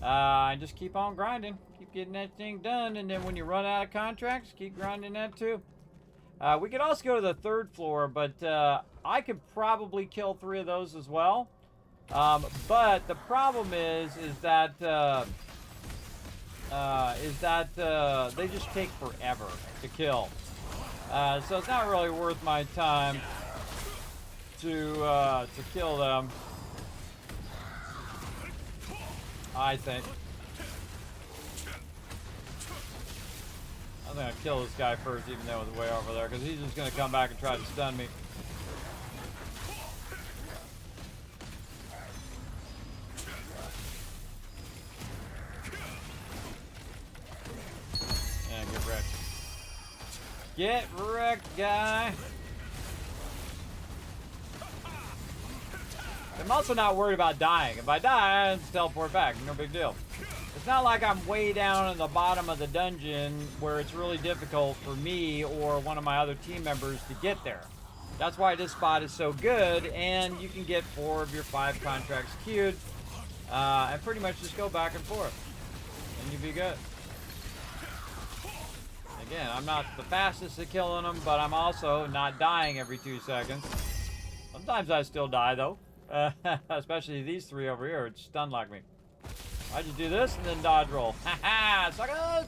And just keep on grinding. Keep getting that thing done. And then when you run out of contracts, keep grinding that too. We could also go to the 3rd floor, but I could probably kill 3 of those as well. But the problem is that they just take forever to kill. So it's not really worth my time to kill them. I think. I'm gonna kill this guy first, even though it's way over there, because he's just gonna come back and try to stun me. And get wrecked. Get wrecked, guy. I'm also not worried about dying. If I die, I just teleport back. No big deal. It's not like I'm way down in the bottom of the dungeon where it's really difficult for me or one of my other team members to get there. That's why this spot is so good, and you can get 4 of your 5 contracts queued, and pretty much just go back and forth, and you'll be good. Again, I'm not the fastest at killing them, but I'm also not dying every 2 seconds. Sometimes I still die, though. Especially these 3 over here, it's stunned like me. I just do this and then dodge roll. Haha, suckers!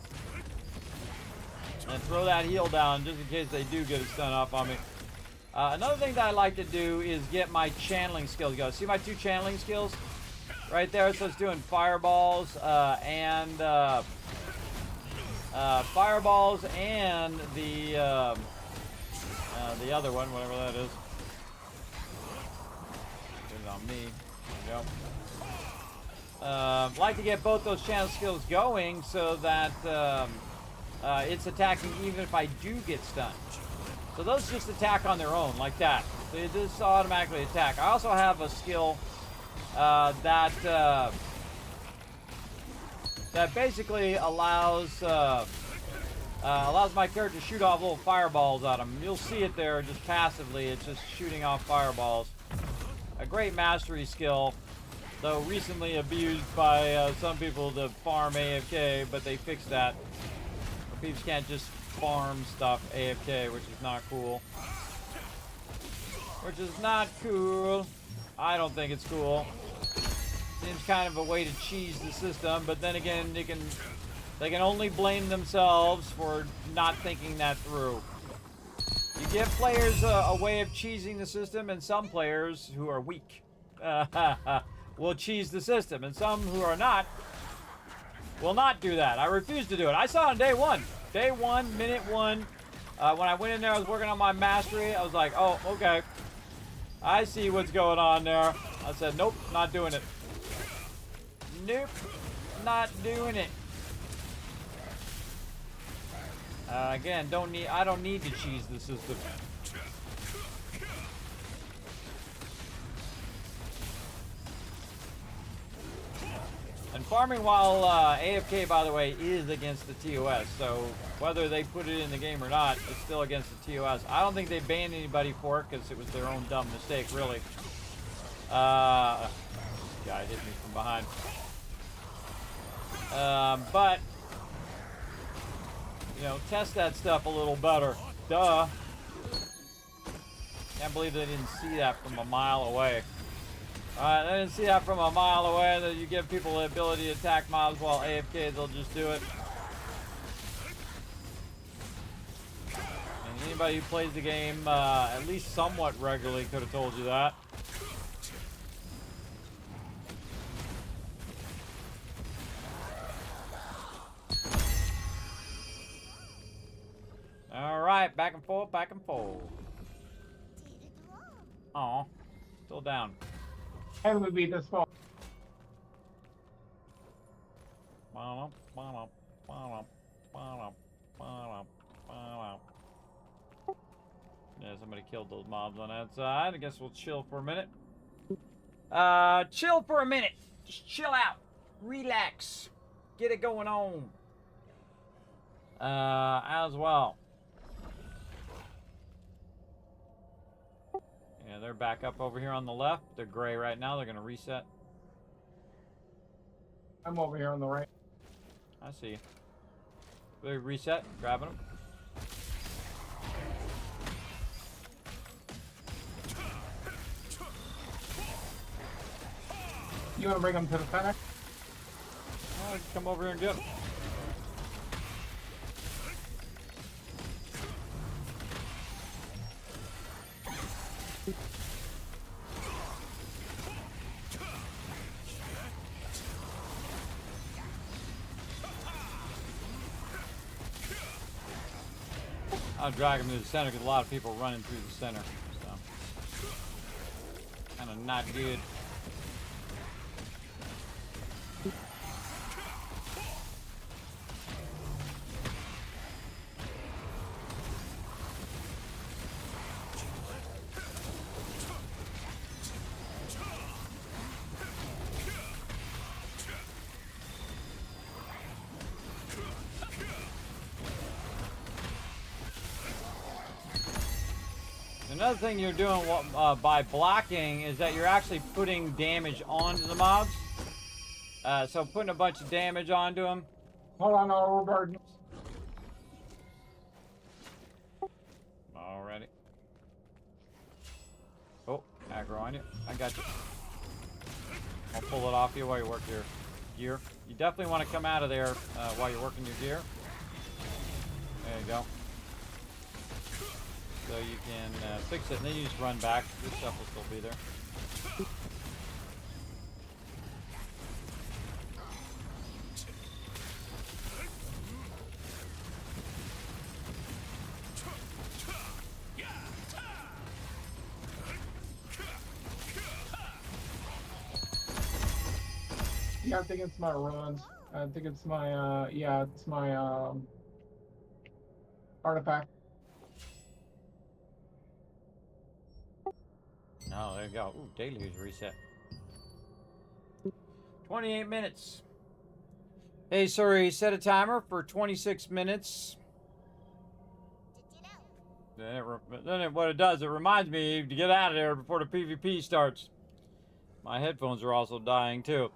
And throw that heal down just in case they do get a stun off on me. Another thing that I like to do is get my channeling skills going. See my 2 channeling skills? Right there, so it's doing fireballs and the other one, whatever that is. Put it on me. There we go. Like to get both those channel skills going so that it's attacking even if I do get stunned. So those just attack on their own like that. So you just automatically attack. I also have a skill that basically allows my character to shoot off little fireballs at them. You'll see it there just passively. It's just shooting off fireballs. A great mastery skill. Though recently abused by some people to farm AFK, but they fixed that. People can't just farm stuff AFK, which is not cool. Which is not cool. I don't think it's cool. Seems kind of a way to cheese the system, but then again, they can only blame themselves for not thinking that through. You give players a way of cheesing the system, and some players who are weak will cheese the system, and some who are not Will not do that. I refuse to do it. I saw it on day one. Day one, minute one. When I went in there, I was working on my mastery. I was like, oh, okay. I see what's going on there. I said, nope, not doing it. Nope, not doing it. Again, I don't need to cheese the system. And farming while AFK, by the way, is against the TOS. So whether they put it in the game or not, it's still against the TOS. I don't think they banned anybody for it because it was their own dumb mistake, really. This guy hit me from behind. But, you know, test that stuff a little better. Duh. Can't believe they didn't see that from a mile away. Alright, I didn't see that from a mile away, that you give people the ability to attack mobs while AFK, they'll just do it. And anybody who plays the game at least somewhat regularly could have told you that. Alright, back and forth, back and forth. Aw, still down. And would be this fall. Yeah, somebody killed those mobs on that side. I guess we'll chill for a minute. Chill for a minute. Just chill out. Relax. Get it going on. As well. Yeah, they're back up over here on the left. They're gray right now. They're going to reset. I'm over here on the right. I see you. They reset. Grabbing them. You want to bring them to the center? Oh, come over here and get them. I'll drag them to the center because a lot of people are running through the center. So, kind of not good. Another thing you're doing by blocking is that you're actually putting damage onto the mobs. So putting a bunch of damage onto them. Hold on, overburden. Alrighty. Oh, aggro on you. I got you. I'll pull it off you while you work your gear. You definitely want to come out of there while you're working your gear. There you go. So you can fix it, and then you just run back. Your stuff will still be there. Yeah, I think it's my runs. I think it's my, yeah, it's my, artifact. Oh, there you go. Ooh, deluge reset. 28 minutes. Hey, sorry, set a timer for 26 minutes. Then what it does, it reminds me to get out of there before the PvP starts. My headphones are also dying too.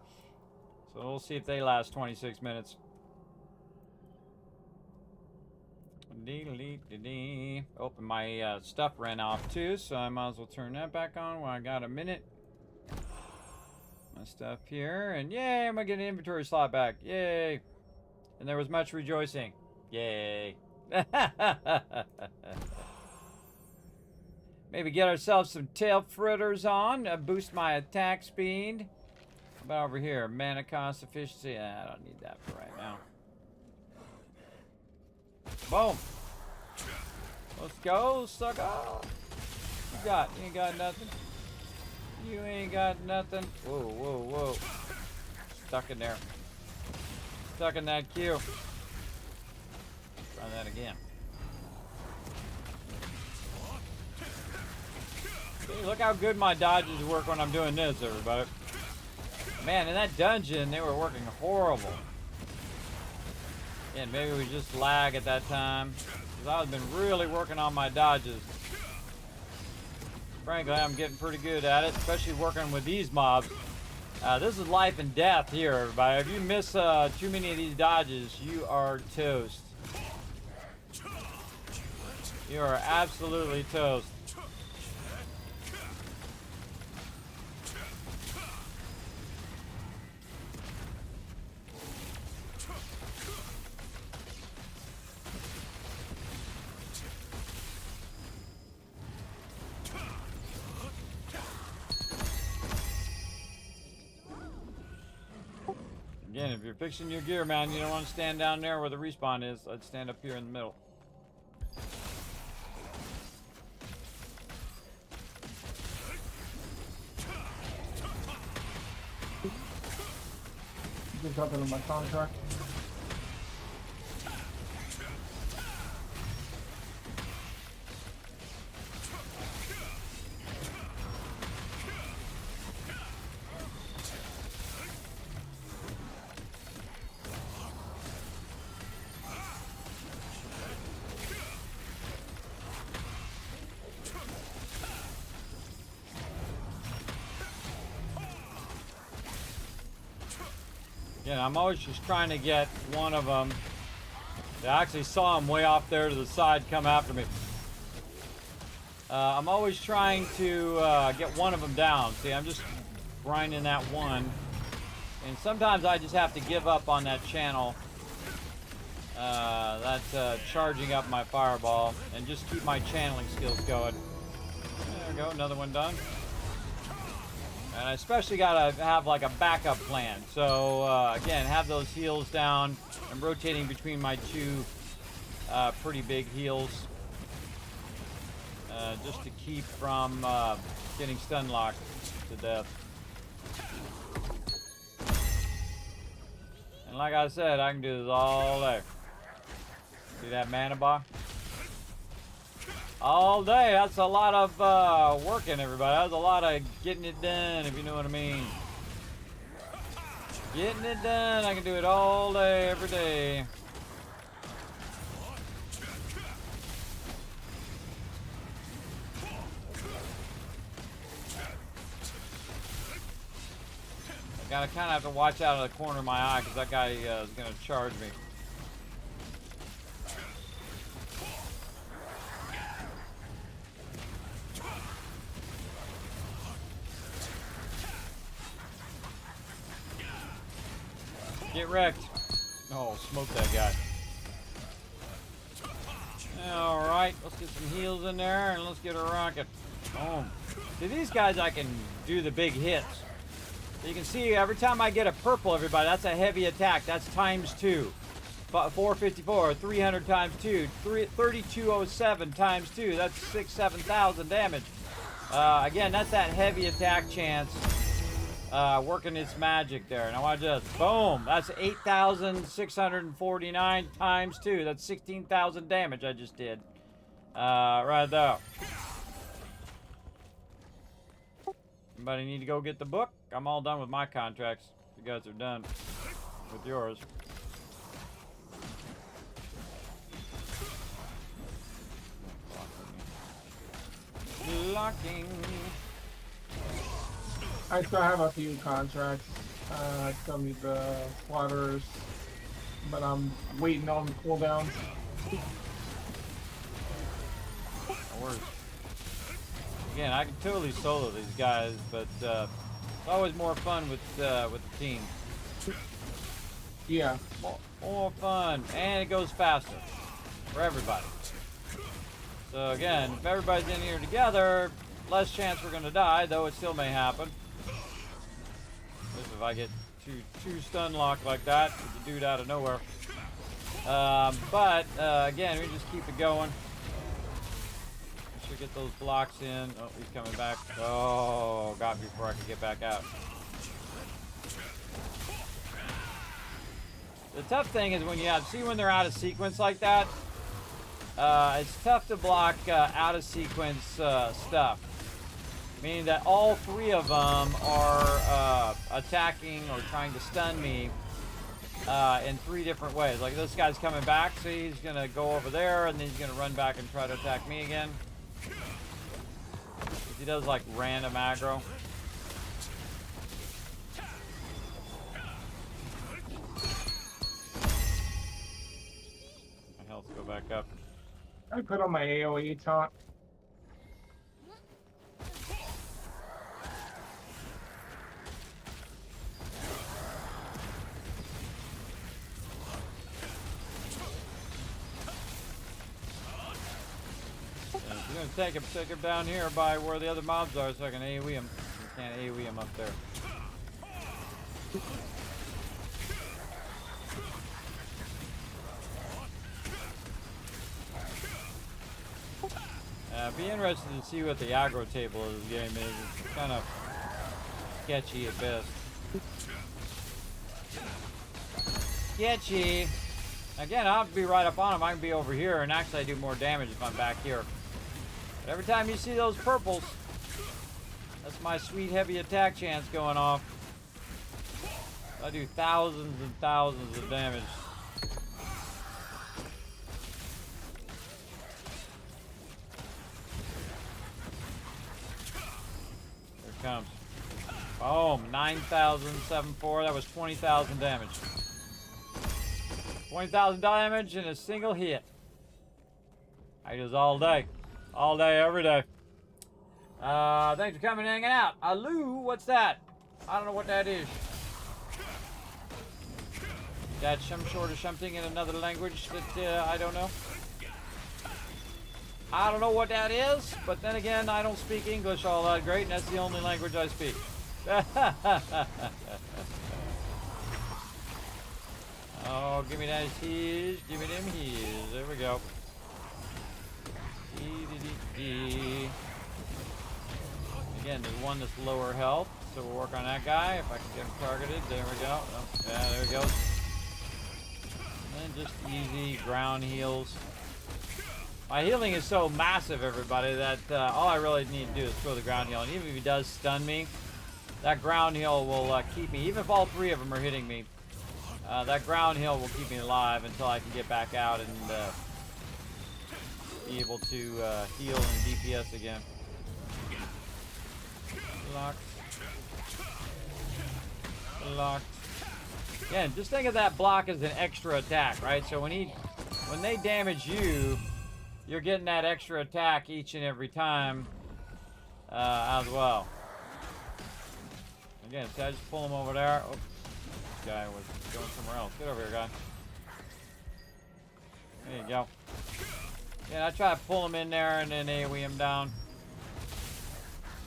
So we'll see if they last 26 minutes. Oh, and my stuff ran off too, so I might as well turn that back on while I got a minute. My stuff here, and yay, I'm gonna get an inventory slot back. Yay! And there was much rejoicing. Yay! Maybe get ourselves some tail fritters on, boost my attack speed. About over here, mana cost efficiency. I don't need that for right now. Boom. Let's go, sucker. You got? You ain't got nothing. You ain't got nothing. Whoa, whoa, whoa. Stuck in there. Stuck in that queue. Try that again. See, look how good my dodges work when I'm doing this, everybody. Man, in that dungeon, they were working horrible. And maybe we just lag at that time. Because I've been really working on my dodges. Frankly, I'm getting pretty good at it, especially working with these mobs. This is life and death here, everybody. If you miss too many of these dodges, you are toast. You are absolutely toast. Again, if you're fixing your gear, man, you don't want to stand down there where the respawn is. I'd stand up here in the middle. You can talk about my contract. Again, I'm always just trying to get one of them. I actually saw him way off there to the side come after me. I'm always trying to get one of them down. See, I'm just grinding that one. And sometimes I just have to give up on that channel. That's charging up my fireball. And just keep my channeling skills going. There we go, another one done. And I especially gotta have like a backup plan. So again, have those heals down. I'm rotating between my two pretty big heals. Just to keep from getting stun locked to death. And like I said, I can do this all day. See that mana bar? All day. That's a lot of working, everybody. That's a lot of getting it done, if you know what I mean. Getting it done. I can do it all day, every day. I gotta kind of have to watch out of the corner of my eye because that guy is gonna charge me. Get wrecked. Oh, smoke that guy. Alright, let's get some heals in there and let's get a rocket. Boom. See, these guys I can do the big hits. You can see every time I get a purple, everybody, that's a heavy attack. That's times 2. 454, 300 times 2, 3207 times 2. That's 7,000 damage. Again, that's that heavy attack chance. Working its magic there. Now watch this. Boom. That's 8,649 times 2. That's 16,000 damage I just did. Right there. Anybody need to go get the book? I'm all done with my contracts. You guys are done with yours. Locking. I still have a few contracts. I still need the slaughters, but I'm waiting on the cooldown. No worries. Again, I can totally solo these guys, but it's always more fun with the team. Yeah. More fun, and it goes faster for everybody. So again, if everybody's in here together, less chance we're gonna die, though it still may happen. If I get too stun locked like that with the dude out of nowhere. But again, we just keep it going. Should get those blocks in. Oh, he's coming back. Oh, got me before I could get back out. The tough thing is when you see when they're out of sequence like that, it's tough to block out of sequence stuff. Meaning that all three of them are attacking or trying to stun me in three different ways. Like this guy's coming back, so he's going to go over there, and then he's going to run back and try to attack me again. He does like random aggro. My health go back up. I put on my AoE taunt. I'm gonna take him down here by where the other mobs are so I can AoE him. You can't AoE him up there. Be interested to see what the aggro table of this game is. It's kind of sketchy at best. Sketchy. Again, I'll be right up on him. I can be over here, and actually I do more damage if I'm back here. But every time you see those purples, that's my sweet heavy attack chance going off. I do thousands and thousands of damage. There it comes. Boom, 9,074. That was 20,000 damage. 20,000 damage in a single hit. I do this all day. All day, every day. Thanks for coming and hanging out. Aloo, what's that? I don't know what that is. That's some sort of something in another language that I don't know. I don't know what that is, but then again, I don't speak English all that great, and that's the only language I speak. Oh, give me that heals. Give me them heals. There we go. Again, there's one that's lower health, so we'll work on that guy. If I can get him targeted, there we go. Oh, yeah, there we go. And just easy ground heals. My healing is so massive, everybody, that all I really need to do is throw the ground heal. And even if he does stun me, that ground heal will keep me, even if all three of them are hitting me, that ground heal will keep me alive until I can get back out and be able to heal and DPS again. Locked. Locked. Again, just think of that block as an extra attack, right? So when they damage you, you're getting that extra attack each and every time as well. Again, so I just pull him over there. Oh, this guy was going somewhere else. Get over here, guy. There you go. Yeah, I try to pull him in there and then AoE him down.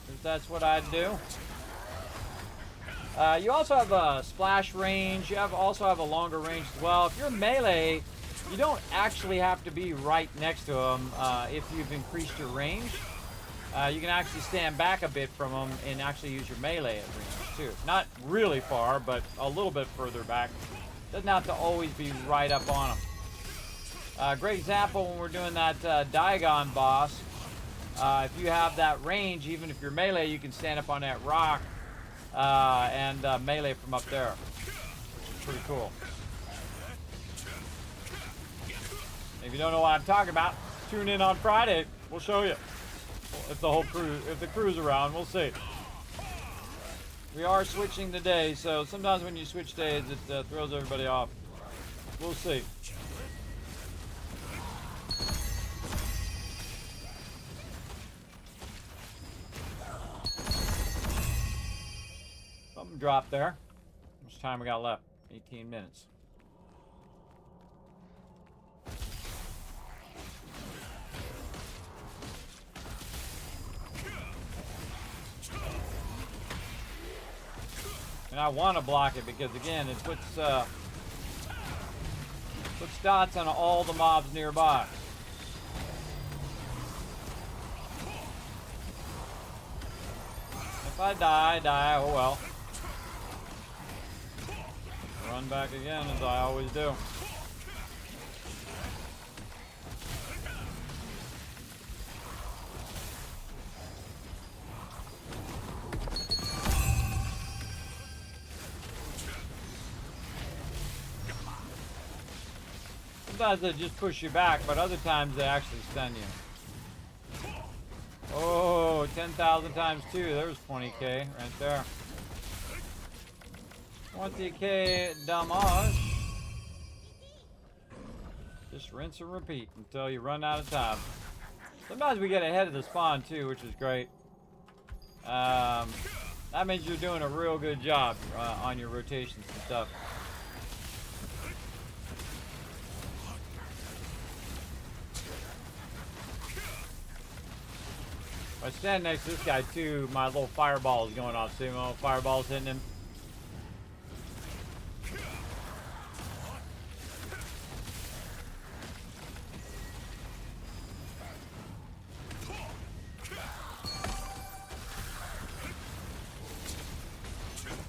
Because that's what I'd do. You also have a splash range. You also have a longer range as well. If you're melee, you don't actually have to be right next to him if you've increased your range. You can actually stand back a bit from him and actually use your melee at range too. Not really far, but a little bit further back. Doesn't have to always be right up on him. Great example when we're doing that Diagon boss. If you have that range, even if you're melee, you can stand up on that rock and melee from up there, which is pretty cool. If you don't know what I'm talking about, tune in on Friday. We'll show you. If the crew's around, we'll see. We are switching today, so sometimes when you switch days, it throws everybody off. We'll see. Something dropped there. How much time we got left? 18 minutes. And I want to block it because, again, it puts dots on all the mobs nearby. If I die, I die. Oh well. Run back again, as I always do. Sometimes they just push you back, but other times they actually stun you. Oh, 10,000 times 2. There's 20k right there. 20k damage. Just rinse and repeat until you run out of time. Sometimes we get ahead of the spawn too, which is great. That means you're doing a real good job on your rotations and stuff. I stand next to this guy too, my little fireball is going off. See my little fireball's hitting him.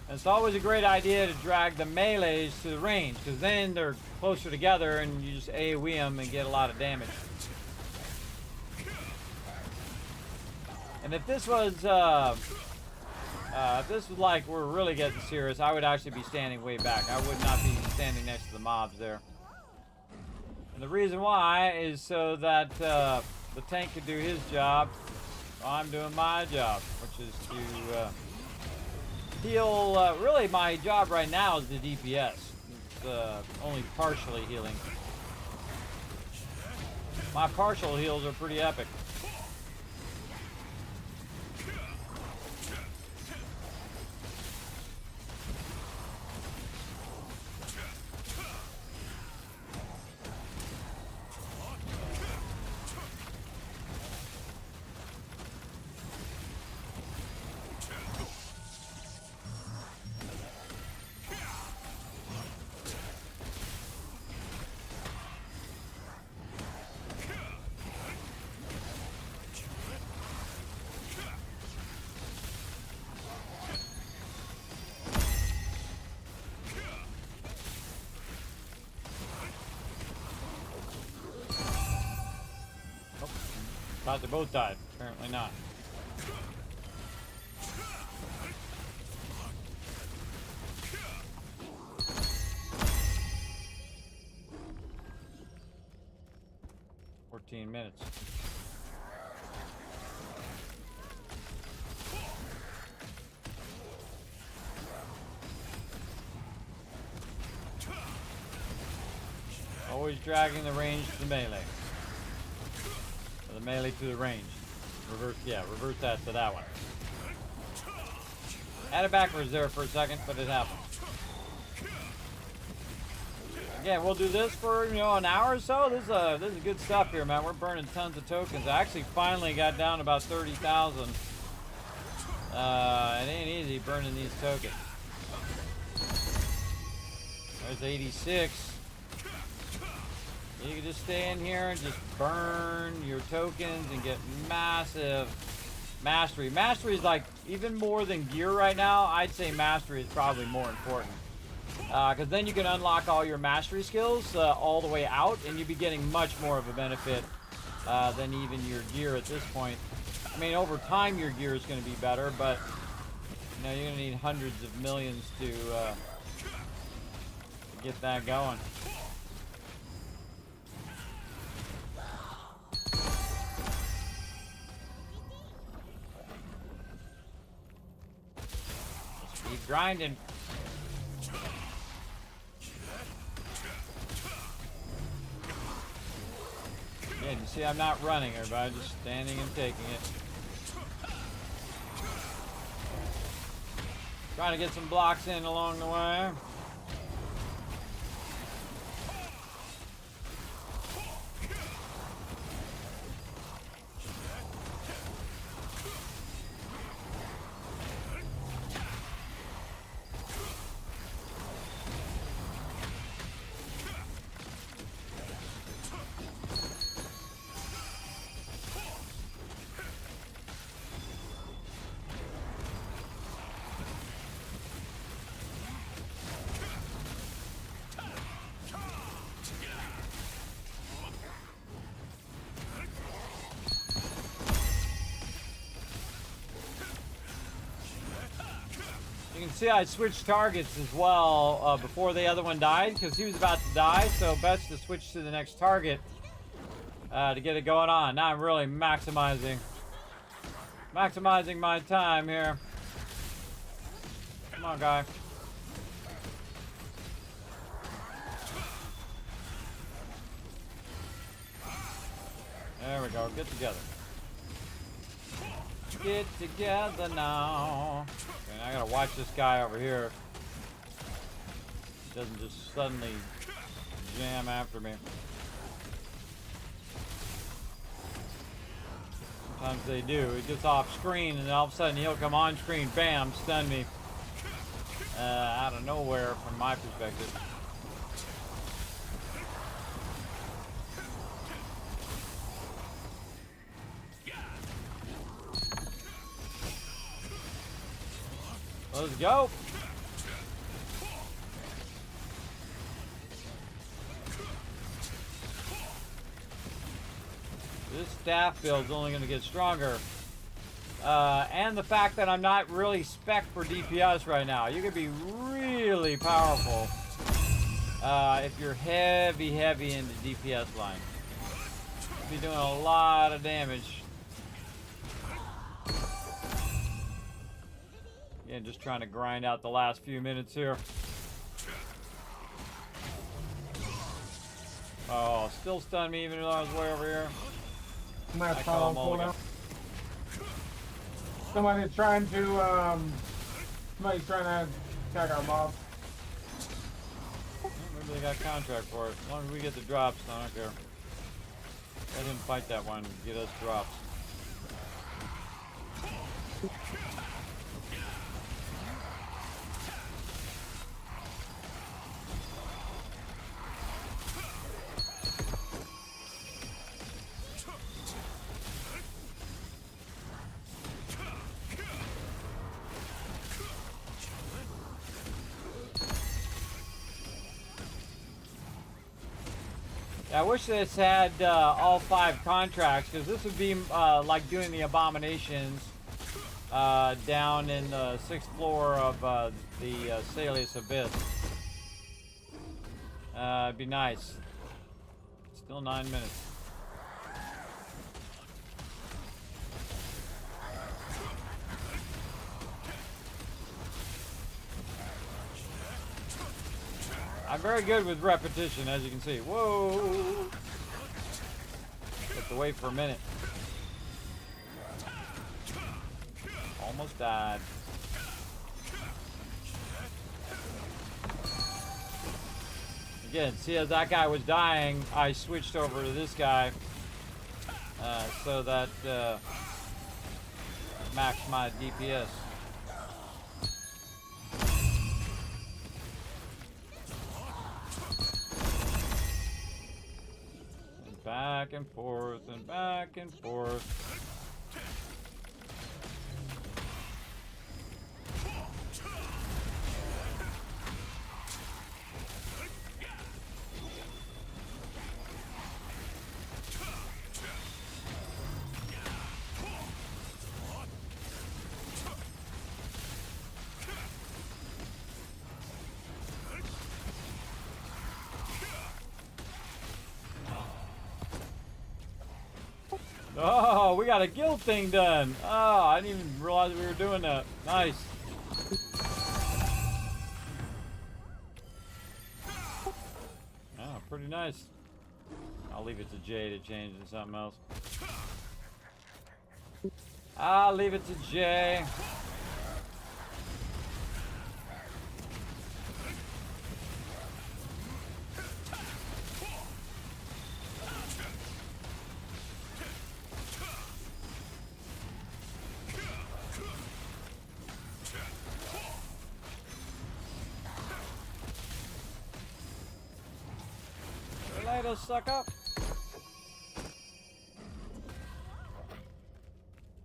And it's always a great idea to drag the melees to the range, because then they're closer together and you just AoE them and get a lot of damage. And if this was like we're really getting serious, I would actually be standing way back. I would not be standing next to the mobs there. And the reason why is so that the tank could do his job while I'm doing my job, which is to heal. Really, my job right now is the DPS. It's only partially healing. My partial heals are pretty epic. Thought they both died. Apparently not. Minutes. Always dragging the range to the melee. Or the melee to the range. Reverse, yeah, reverse that to that one. Had it backwards there for a second, but it happened. Again, we'll do this for, an hour or so. This is good stuff here, man. We're burning tons of tokens. I actually finally got down to about 30,000. It ain't easy burning these tokens. There's 86. You can just stay in here and just burn your tokens and get massive mastery. Mastery is like even more than gear right now. I'd say mastery is probably more important. Because then you can unlock all your mastery skills all the way out, and you'll be getting much more of a benefit than even your gear at this point. I mean, over time your gear is going to be better, but you're going to need hundreds of millions to get that going. Just keep grinding. Yeah, you see I'm not running, everybody, just standing and taking it. Trying to get some blocks in along the way. see I switched targets as well before the other one died because he was about to die. So best to switch to the next target to get it going on. Now I'm really maximizing my time here. Come on, guy. There we go. Get together. Get together now. Okay, I gotta watch this guy over here. He doesn't just suddenly jam after me. Sometimes they do. He gets off screen and all of a sudden he'll come on screen, bam, stun me. Out of nowhere from my perspective. Let's go. This staff build's only going to get stronger. And the fact that I'm not really spec for DPS right now. You can be really powerful if you're heavy into DPS line. You'll be doing a lot of damage. Again, just trying to grind out the last few minutes here. Oh, still stunned me even though I was way over here. Somebody's trying to attack our mob. Well, maybe they got contract for it. As long as we get the drops, I don't care. Let him fight that one and get us drops. I wish this had all 5 contracts, because this would be like doing the abominations down in the 6th floor of the Salius Abyss. It'd be nice. Still 9 minutes. I'm very good with repetition, as you can see. Whoa! Have to wait for a minute. Almost died. Again, see, as that guy was dying, I switched over to this guy so that maxed my DPS. Back and forth and back and forth. Oh, we got a guild thing done. Oh, I didn't even realize we were doing that. Nice. Oh, pretty nice. I'll leave it to Jay to change into something else. I'll leave it to Jay. Later, sucker.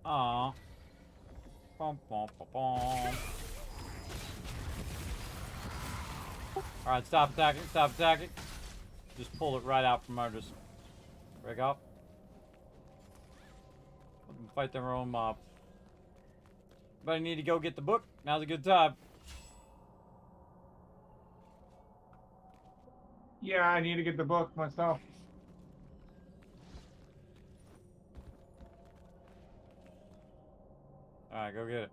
Aw. Bum, bum, bum, bum. Alright, stop attacking, stop attacking. Just pull it right out from under us. Break up. Fight their own mob. But I need to go get the book. Now's a good time. Yeah, I need to get the book myself. Alright, go get it.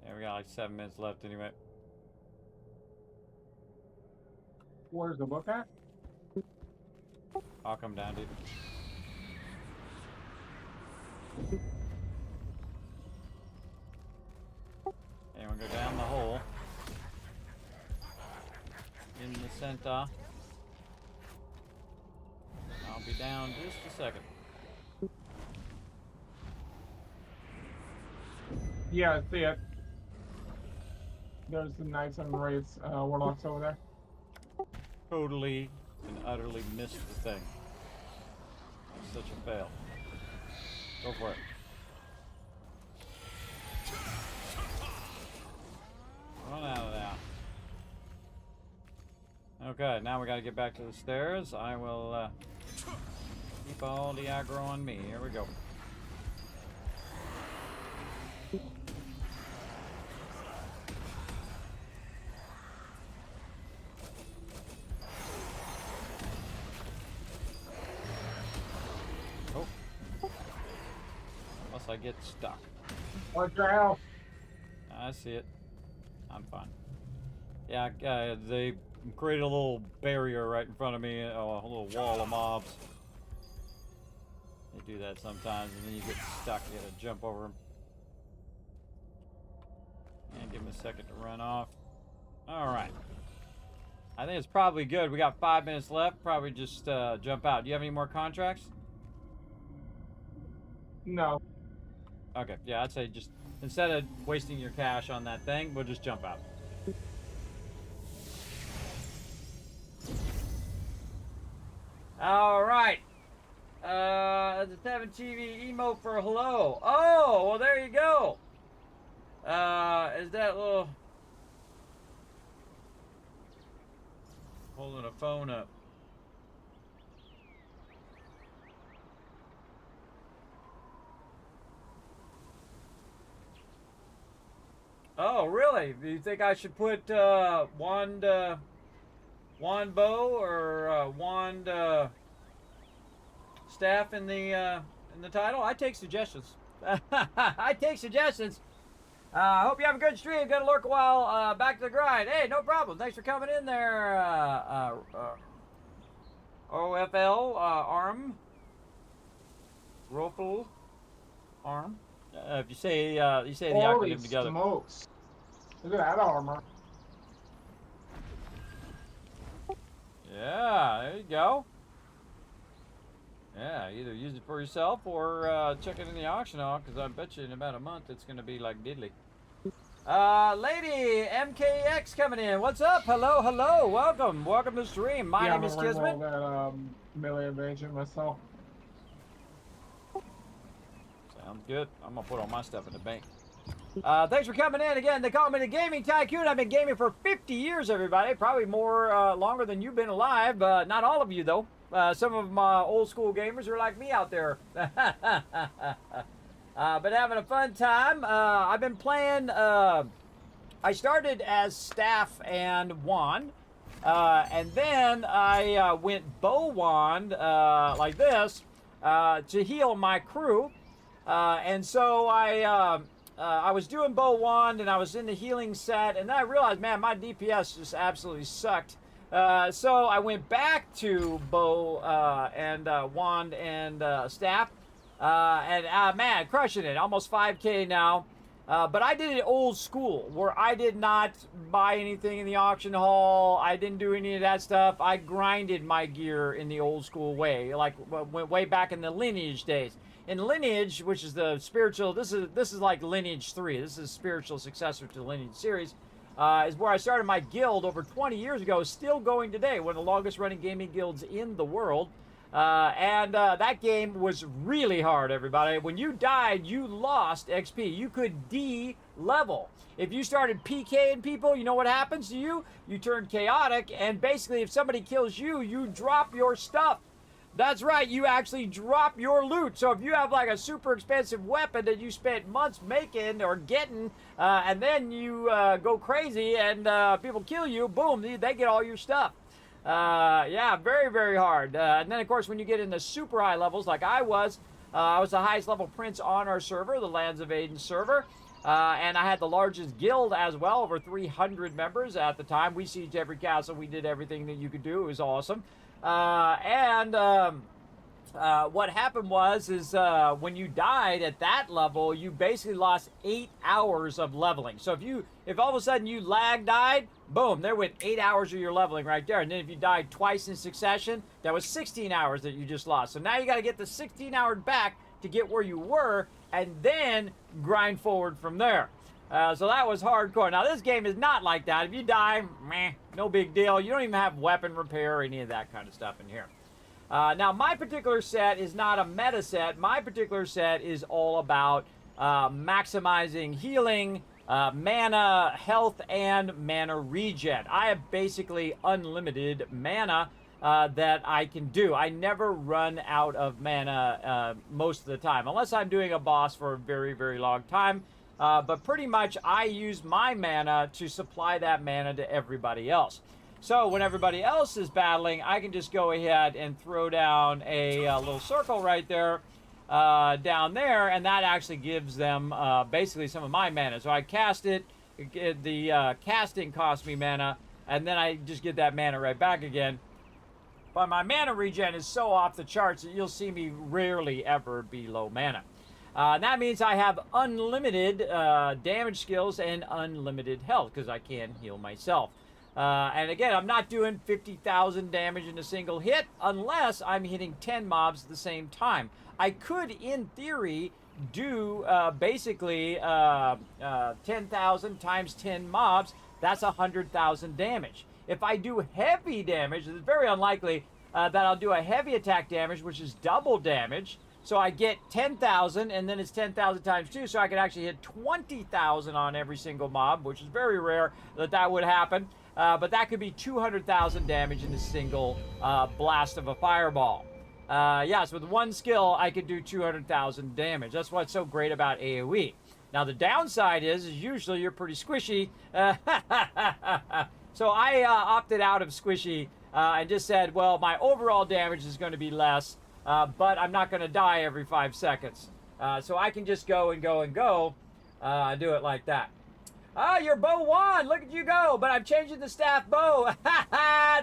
Yeah, we got like 7 minutes left anyway. Where's the book at? I'll come down, dude. And we'll go down the hole. In the center. I'll be down just a second. Yeah, I see it. There's the Knights and Wraiths Warlocks over there. Totally and utterly missed the thing. Such a fail. Go for it. Run out of that. Okay, now we gotta get back to the stairs. I will keep all the aggro on me. Here we go. Oh. Unless I get stuck. Watch your health. I see it. I'm fine. Yeah, they created a little barrier right in front of me, a little wall of mobs. They do that sometimes, and then you get stuck. You gotta jump over them. And give them a second to run off. Alright. I think it's probably good. We got 5 minutes left. Probably just jump out. Do you have any more contracts? No. Okay, yeah, I'd say just instead of wasting your cash on that thing, we'll just jump out. All right. The 7 TV emote for hello. Oh, well, there you go. Is that little holding a phone up? Oh, really? Do you think I should put wand bow or wand staff in the title? I take suggestions. I take suggestions. I hope you have a good stream. Gonna lurk a while. Back to the grind. Hey, no problem. Thanks for coming in there. OFL arm. Rofel arm. If you say the Holy acronym together. smokes. Look at that armor. Yeah, there you go. Yeah, either use it for yourself or check it in the auction off, because I bet you in about a month it's going to be like diddly. Lady MKX coming in. What's up? Hello, hello. Welcome. Welcome to the stream. My name is Kismet. I'm that melee invasion myself. Sounds good. I'm going to put all my stuff in the bank. Thanks for coming in again. They call me the Gaming Tycoon. I've been gaming for 50 years, everybody. Probably more longer than you've been alive. Not all of you, though. Some of my old school gamers are like me out there. But having a fun time. I've been playing. I started as staff and wand. And then I went bow wand like this to heal my crew. And so I was doing bow wand and I was in the healing set, and then I realized, man, my DPS just absolutely sucked. So I went back to bow and wand and staff, and man, crushing it, almost 5K now. But I did it old school, where I did not buy anything in the auction hall. I didn't do any of that stuff. I grinded my gear in the old school way, like went way back in the lineage days. In Lineage, which is the spiritual, this is like Lineage 3. This is spiritual successor to the Lineage series. Is where I started my guild over 20 years ago, still going today, one of the longest running gaming guilds in the world. And that game was really hard, everybody. When you died, you lost XP. You could D-level. If you started PKing people, you know what happens to you? You turn chaotic, and basically if somebody kills you, you drop your stuff. That's right, you actually drop your loot. So if you have like a super expensive weapon that you spent months making or getting, and then you go crazy and people kill you, boom, they get all your stuff. Yeah, very, very hard. And then, of course, when you get into super high levels like I was the highest level prince on our server, the Lands of Aden server. And I had the largest guild as well, over 300 members at the time. We sieged every castle. We did everything that you could do. It was awesome. What happened was when you died at that level, you basically lost 8 hours of leveling. So if all of a sudden you lag died, boom, there went 8 hours of your leveling right there. And then if you died twice in succession, that was 16 hours that you just lost. So now you got to get the 16 hours back to get where you were, and then grind forward from there. So that was hardcore. Now this game is not like that. If you die, meh, no big deal. You don't even have weapon repair or any of that kind of stuff in here. Now my particular set is not a meta set. My particular set is all about maximizing healing, mana, health, and mana regen. I have basically unlimited mana that I can do. I never run out of mana most of the time, unless I'm doing a boss for a very, very long time. But pretty much I use my mana to supply that mana to everybody else. So when everybody else is battling, I can just go ahead and throw down a little circle right there, down there, and that actually gives them basically some of my mana. So I cast it, the casting cost me mana, and then I just get that mana right back again. But my mana regen is so off the charts that you'll see me rarely ever be low mana. That means I have unlimited damage skills and unlimited health because I can heal myself. And again, I'm not doing 50,000 damage in a single hit unless I'm hitting 10 mobs at the same time. I could, in theory, do basically 10,000 times 10 mobs. That's 100,000 damage. If I do heavy damage, it's very unlikely that I'll do a heavy attack damage, which is double damage. So I get 10,000, and then it's 10,000 times 2, so I can actually hit 20,000 on every single mob, which is very rare that would happen. But that could be 200,000 damage in a single blast of a fireball. Yes, with one skill, I could do 200,000 damage. That's what's so great about AoE. Now, the downside is usually you're pretty squishy. So I opted out of squishy and just said, well, my overall damage is going to be less. But I'm not going to die every 5 seconds. So I can just go and go and go, do it like that. Ah, your bow wand, look at you go, but I'm changing the staff bow.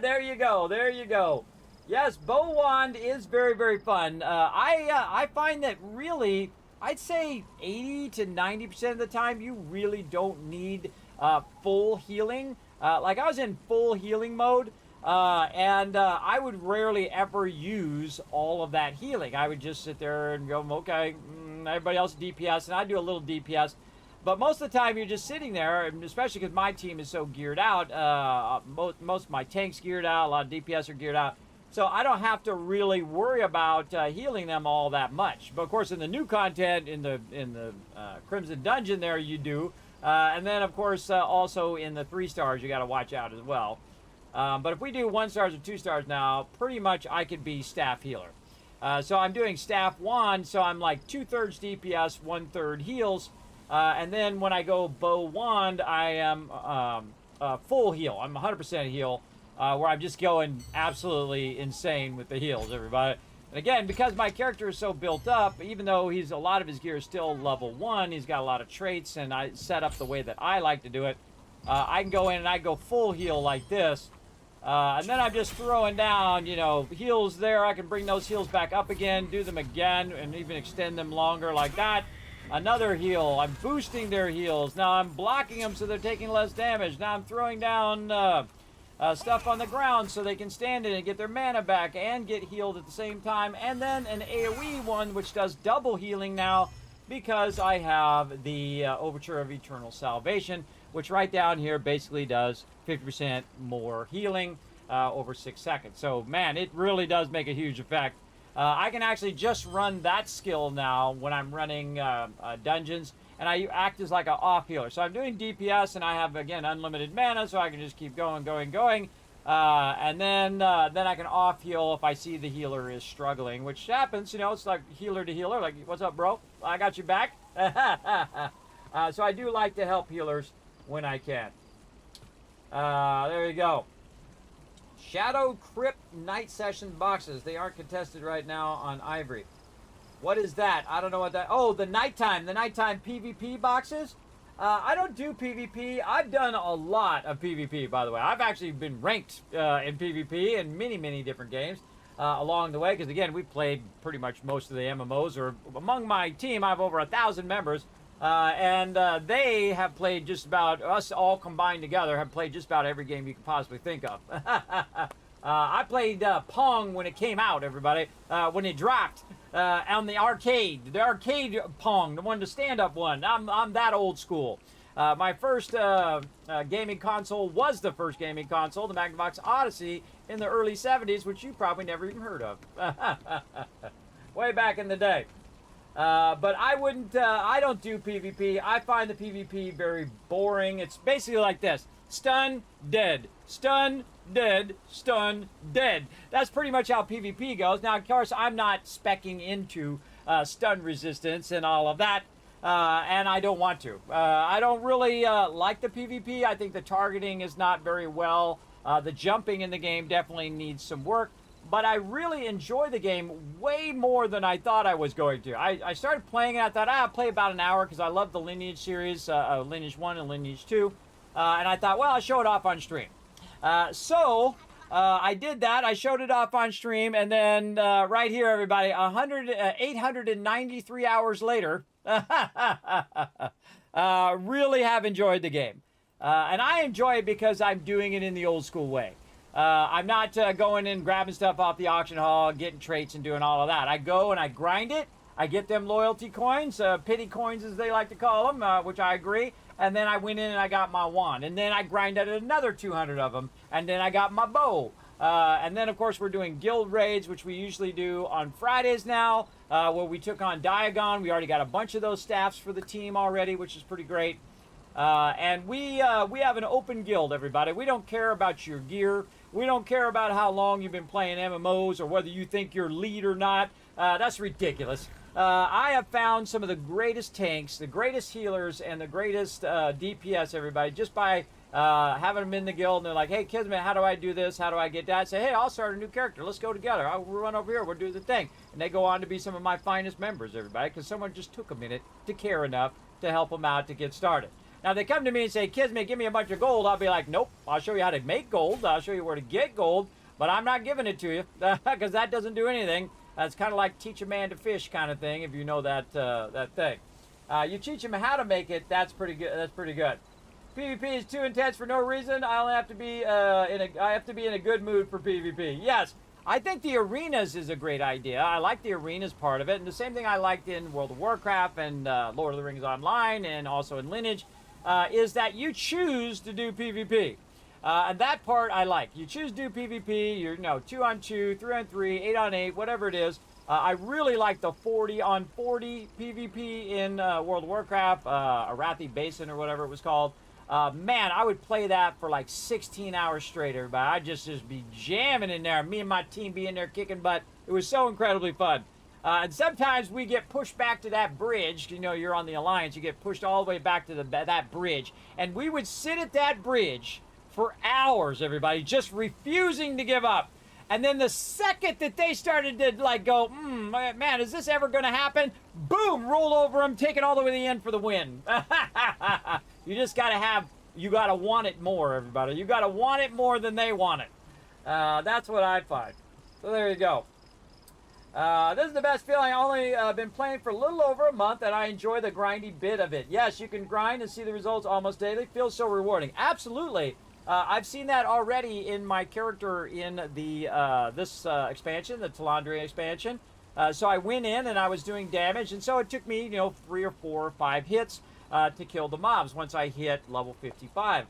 There you go, there you go. Yes, bow wand is very, very fun. I find that really, I'd say 80 to 90% of the time, you really don't need full healing. Like I was in full healing mode. I would rarely ever use all of that healing. I would just sit there and go, okay, everybody else DPS, and I do a little DPS. But most of the time, you're just sitting there, and especially because my team is so geared out. Most of my tanks geared out, a lot of DPS are geared out. So I don't have to really worry about healing them all that much. But of course, in the new content, in the Crimson Dungeon there, you do. And then, of course, also in the 3 stars, you got to watch out as well. But if we do 1 stars or 2 stars now, pretty much I could be staff healer. So I'm doing staff wand, so I'm like 2/3 DPS, 1/3 heals. And then when I go bow wand, I am full heal. I'm 100% heal, where I'm just going absolutely insane with the heals, everybody. And again, because my character is so built up, even though a lot of his gear is still level 1, he's got a lot of traits, and I set up the way that I like to do it. I can go in and I go full heal like this. And then I'm just throwing down, heals there. I can bring those heals back up again, do them again, and even extend them longer like that. Another heal. I'm boosting their heals. Now I'm blocking them so they're taking less damage. Now I'm throwing down stuff on the ground so they can stand in and get their mana back and get healed at the same time. And then an AoE one, which does double healing now because I have the Overture of Eternal Salvation, which right down here basically does 50% more healing over 6 seconds. So, man, it really does make a huge effect. I can actually just run that skill now when I'm running dungeons, and I act as like an off healer. So I'm doing DPS, and I have, again, unlimited mana, so I can just keep going. And then I can off heal if I see the healer is struggling, which happens. You know, it's like healer to healer. Like, what's up, bro? I got you back. So I do like to help healers when I can. There you go. Shadow Crypt Night Session boxes. They aren't contested right now on Ivory. What is that? I don't know what that... Oh, the nighttime PvP boxes? I don't do PvP. I've done a lot of PvP, by the way. I've actually been ranked in PvP in many, many different games along the way. Because, again, we've played pretty much most of the MMOs. Or among my team, I have over 1,000 members. And they have played just about, us all combined together, have played just about every game you could possibly think of. I played Pong when it came out, everybody, when it dropped on the arcade Pong, the one, the stand-up one. I'm that old school. My first gaming console was the first gaming console, the Magnavox Odyssey, in the early 70s, which you probably never even heard of. Way back in the day. But I wouldn't, I don't do PvP. I find the PvP very boring. It's basically like this. Stun, dead. Stun, dead. Stun, dead. That's pretty much how PvP goes. Now, of course, I'm not speccing into stun resistance and all of that. And I don't want to. I don't really like the PvP. I think the targeting is not very well. The jumping in the game definitely needs some work. But I really enjoy the game way more than I thought I was going to. I started playing it. I thought, I'll play about an hour because I love the Lineage series, Lineage 1 and Lineage 2. And I thought, well, I'll show it off on stream. So I did that. I showed it off on stream. And then right here, everybody, 893 hours later, really have enjoyed the game. And I enjoy it because I'm doing it in the old school way. I'm not going and grabbing stuff off the auction hall, getting traits and doing all of that. I go and I grind it. I get them loyalty coins, pity coins as they like to call them, which I agree. And then I went in and I got my wand. And then I grinded another 200 of them. And then I got my bow. And then, of course, we're doing guild raids, which we usually do on Fridays now, where we took on Diagon. We already got a bunch of those staffs for the team already, which is pretty great. And we have an open guild, everybody. We don't care about your gear. We don't care about how long you've been playing MMOs or whether you think you're lead or not. That's ridiculous. I have found some of the greatest tanks, the greatest healers, and the greatest DPS, everybody, just by having them in the guild. And they're like, hey, Kismet, how do I do this? How do I get that? I say, hey, I'll start a new character. Let's go together. We'll run over here. We'll do the thing. And they go on to be some of my finest members, everybody, because someone just took a minute to care enough to help them out to get started. Now, they come to me and say, Kismet, give me a bunch of gold. I'll be like, nope, I'll show you how to make gold. I'll show you where to get gold, but I'm not giving it to you because that doesn't do anything. It's kind of like teach a man to fish kind of thing, if you know that that thing. You teach him how to make it, that's pretty good. That's pretty good. PvP is too intense for no reason. I only have to be I have to be in a good mood for PvP. Yes, I think the arenas is a great idea. I like the arenas part of it, and the same thing I liked in World of Warcraft and Lord of the Rings Online, and also in Lineage. Is that you choose to do PvP. And that part I like. You choose to do PvP, you're 2-on-2, 3-on-3, 8-on-8, whatever it is. I really like the 40-on-40 PvP in World of Warcraft, Arathi Basin or whatever it was called. Man, I would play that for like 16 hours straight, everybody. I'd just be jamming in there. Me and my team be in there kicking butt. It was so incredibly fun. And sometimes we get pushed back to that bridge. You know, you're on the Alliance. You get pushed all the way back to that bridge. And we would sit at that bridge for hours, everybody, just refusing to give up. And then the second that they started to, like, go, man, is this ever going to happen? Boom, roll over them, take it all the way to the end for the win. You just got to you got to want it more, everybody. You got to want it more than they want it. That's what I find. So there you go. This is the best feeling. I only been playing for a little over a month, and I enjoy the grindy bit of it. Yes, you can grind and see the results almost daily. Feels so rewarding. Absolutely. I've seen that already in my character in the this expansion, the Talandria expansion. So I went in and I was doing damage, and so it took me, 3 or 4 or 5 hits to kill the mobs once I hit level 55.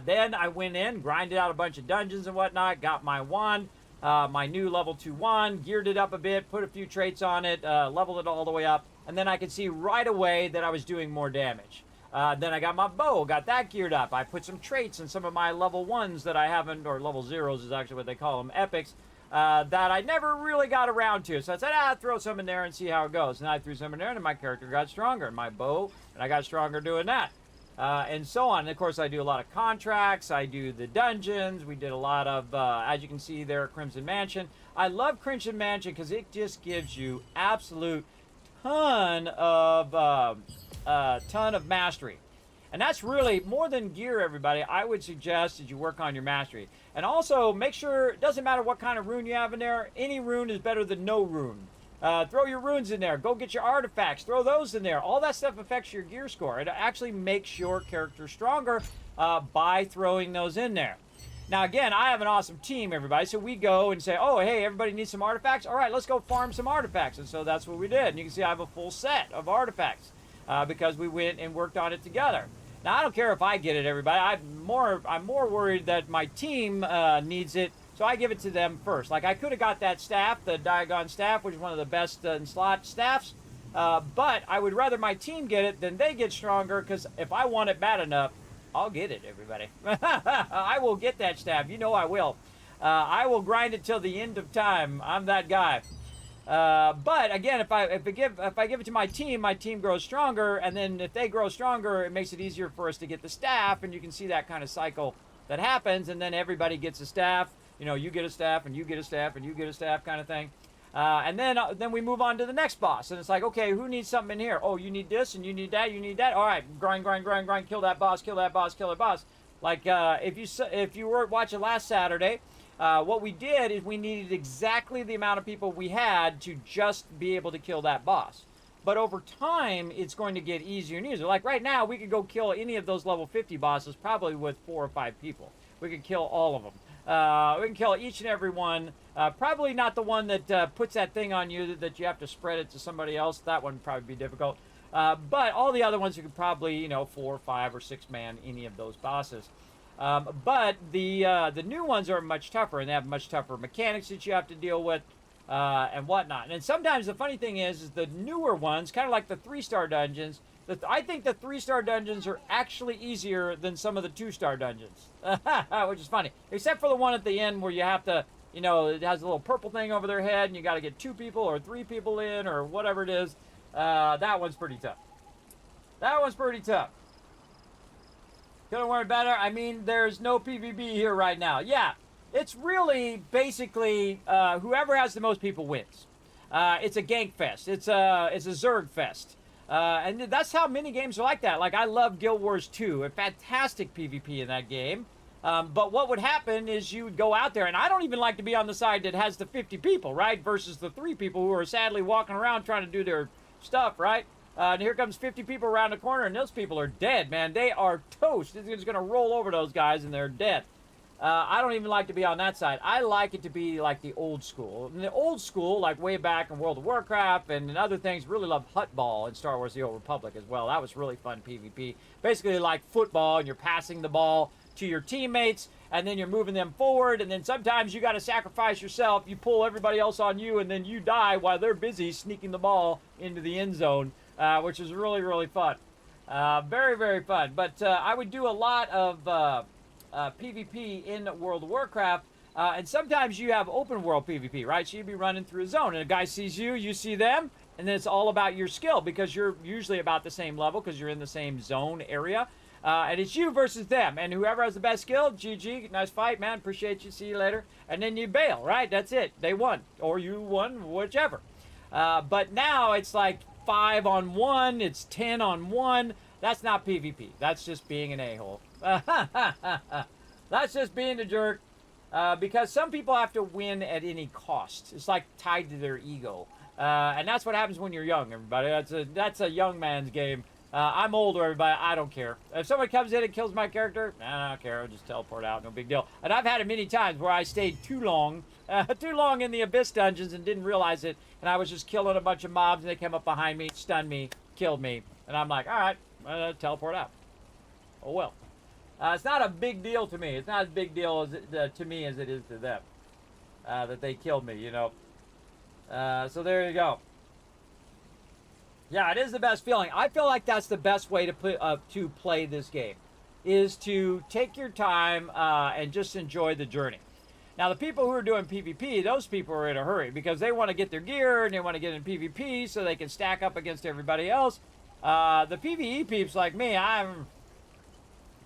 Then I went in, grinded out a bunch of dungeons and whatnot, got my wand. My new level 2 wand, geared it up a bit, put a few traits on it, leveled it all the way up, and then I could see right away that I was doing more damage. Then I got my bow, got that geared up. I put some traits in some of my level 1s that I haven't, or level 0s is actually what they call them, epics, that I never really got around to. So I said, throw some in there and see how it goes. And I threw some in there, and my character got stronger, and my bow, and I got stronger doing that. And so on. And of course, I do a lot of contracts. I do the dungeons. We did a lot of, as you can see there, Crimson Mansion. I love Crimson Mansion because it just gives you absolute ton of mastery. And that's really more than gear, everybody. I would suggest that you work on your mastery. And also, make sure, it doesn't matter what kind of rune you have in there. Any rune is better than no rune. Throw your runes in there. Go get your artifacts. Throw those in there. All that stuff affects your gear score. It actually makes your character stronger by throwing those in there. Now, again, I have an awesome team, everybody. So we go and say, oh, hey, everybody needs some artifacts? All right, let's go farm some artifacts. And so that's what we did. And you can see I have a full set of artifacts because we went and worked on it together. Now, I don't care if I get it, everybody. I'm more worried that my team needs it, so I give it to them first. Like, I could have got that staff, the Diagon staff, which is one of the best in slot staffs, but I would rather my team get it than they get stronger, because if I want it bad enough, I'll get it, everybody. I will get that staff. You know I will. I will grind it till the end of time. I'm that guy. But again, if I give it to my team grows stronger, and then if they grow stronger, it makes it easier for us to get the staff, and you can see that kind of cycle that happens, and then everybody gets a staff. You know, you get a staff, and you get a staff, and you get a staff, kind of thing. And then we move on to the next boss, and it's like, okay, who needs something in here? Oh, you need this, and you need that, you need that. All right, grind, kill that boss, kill that boss, kill that boss. Like if you were watching last Saturday. What we did is we needed exactly the amount of people we had to just be able to kill that boss. But over time, it's going to get easier and easier. Like right now, we could go kill any of those level 50 bosses probably with 4 or 5 people. We could kill all of them. We can kill each and every one. Probably not the one that puts that thing on you that you have to spread it to somebody else. That one would probably be difficult. But all the other ones, you could probably, 4 or 5 or 6 man any of those bosses. But the new ones are much tougher, and they have much tougher mechanics that you have to deal with and whatnot. And sometimes the funny thing is the newer ones, kind of like the 3-star dungeons, I think the 3-star dungeons are actually easier than some of the 2-star dungeons, which is funny. Except for the one at the end where you have to, it has a little purple thing over their head, and you got to get 2 people or 3 people in or whatever it is. That one's pretty tough. That one's pretty tough. Couldn't worry better. I mean, there's no PvP here right now. Yeah, it's really basically whoever has the most people wins. It's a gank fest. It's a Zerg fest. And that's how many games are like that. Like, I love Guild Wars 2. A fantastic PvP in that game. But what would happen is you would go out there, and I don't even like to be on the side that has the 50 people, right? Versus the 3 people who are sadly walking around trying to do their stuff, right? And here comes 50 people around the corner, and those people are dead, man. They are toast. It's just going to roll over those guys, and they're dead. I don't even like to be on that side. I like it to be like the old school. In the old school, like way back in World of Warcraft and in other things, really love Huttball in Star Wars The Old Republic as well. That was really fun PvP. Basically like football, and you're passing the ball to your teammates, and then you're moving them forward, and then sometimes you got to sacrifice yourself. You pull everybody else on you, and then you die while they're busy sneaking the ball into the end zone. Which is really, really fun. Very, very fun. But I would do a lot of PvP in World of Warcraft. And sometimes you have open world PvP, right? So you'd be running through a zone, and a guy sees you, you see them, and then it's all about your skill because you're usually about the same level because you're in the same zone area. And it's you versus them. And whoever has the best skill, GG, nice fight, man. Appreciate you. See you later. And then you bail, right? That's it. They won. Or you won, whichever. But now it's like 5 on 1, it's 10 on 1. That's not PvP. That's just being an a-hole. That's just being a jerk. Because some people have to win at any cost. It's like tied to their ego. And that's what happens when you're young, everybody. That's a young man's game. I'm older, everybody. I don't care. If somebody comes in and kills my character, I don't care. I'll just teleport out. No big deal. And I've had it many times where I stayed too long in the Abyss dungeons and didn't realize it. And I was just killing a bunch of mobs, and they came up behind me, stunned me, killed me. And I'm like, all right, teleport out. Oh, well. It's not a big deal to me. It's not as big deal to me as it is to them that they killed me, So there you go. Yeah, it is the best feeling. I feel like that's the best way to play this game, is to take your time and just enjoy the journey. Now, the people who are doing PvP, those people are in a hurry because they want to get their gear and they want to get in PvP so they can stack up against everybody else. The PvE peeps like me, I'm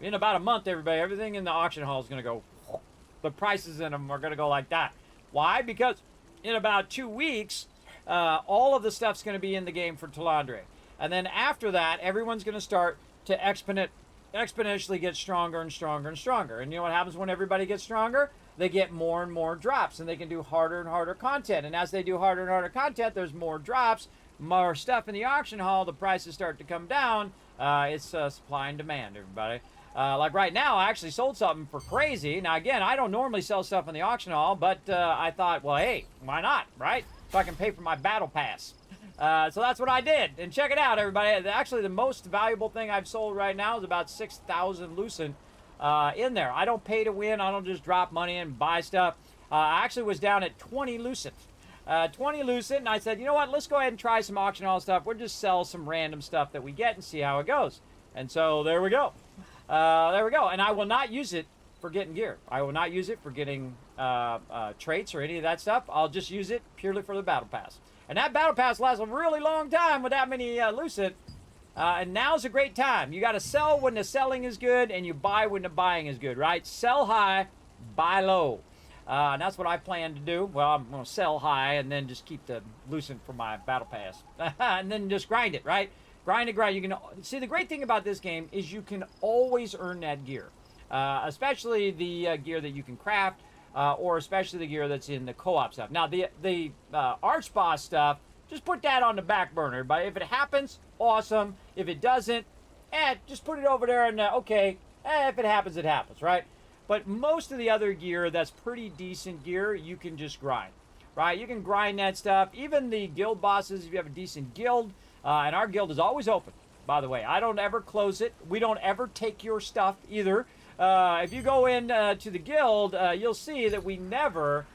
in about a month, everything in the auction hall is going to go. The prices in them are going to go like that. Why? Because in about 2 weeks, all of the stuff's going to be in the game for Talandre. And then after that, everyone's going to start to exponentially get stronger and stronger and stronger. And you know what happens when everybody gets stronger? They get more and more drops, and they can do harder and harder content. And as they do harder and harder content, there's more drops, more stuff in the auction hall. The prices start to come down. It's supply and demand, everybody. Like right now, I actually sold something for crazy. Now, again, I don't normally sell stuff in the auction hall, but I thought, well, hey, why not, right? So I can pay for my battle pass. So that's what I did. And check it out, everybody. Actually, the most valuable thing I've sold right now is about 6,000 Lucent in there. I don't pay to win. I don't just drop money and buy stuff. I actually was down at 20 Lucent. 20 Lucent, and I said, you know what? Let's go ahead and try some auction hall stuff. We'll just sell some random stuff that we get and see how it goes. And so there we go. There we go. And I will not use it for getting gear. I will not use it for getting traits or any of that stuff. I'll just use it purely for the battle pass. And that battle pass lasts a really long time with that many Lucent. And now's a great time. You got to sell when the selling is good, and you buy when the buying is good, right? Sell high, buy low. And that's what I plan to do. Well, I'm going to sell high and then just keep the Lucent for my battle pass. And then just grind it, right? Grind it, grind. You can see, the great thing about this game is you can always earn that gear, especially the gear that you can craft, or especially the gear that's in the co-op stuff. Now, the arch boss stuff, just put that on the back burner. But if it happens, awesome. If it doesn't, just put it over there and okay. If it happens, it happens, right? But most of the other gear that's pretty decent gear, you can just grind, right? You can grind that stuff. Even the guild bosses, if you have a decent guild. And our guild is always open, by the way. I don't ever close it. We don't ever take your stuff either. If you go in to the guild, you'll see that we never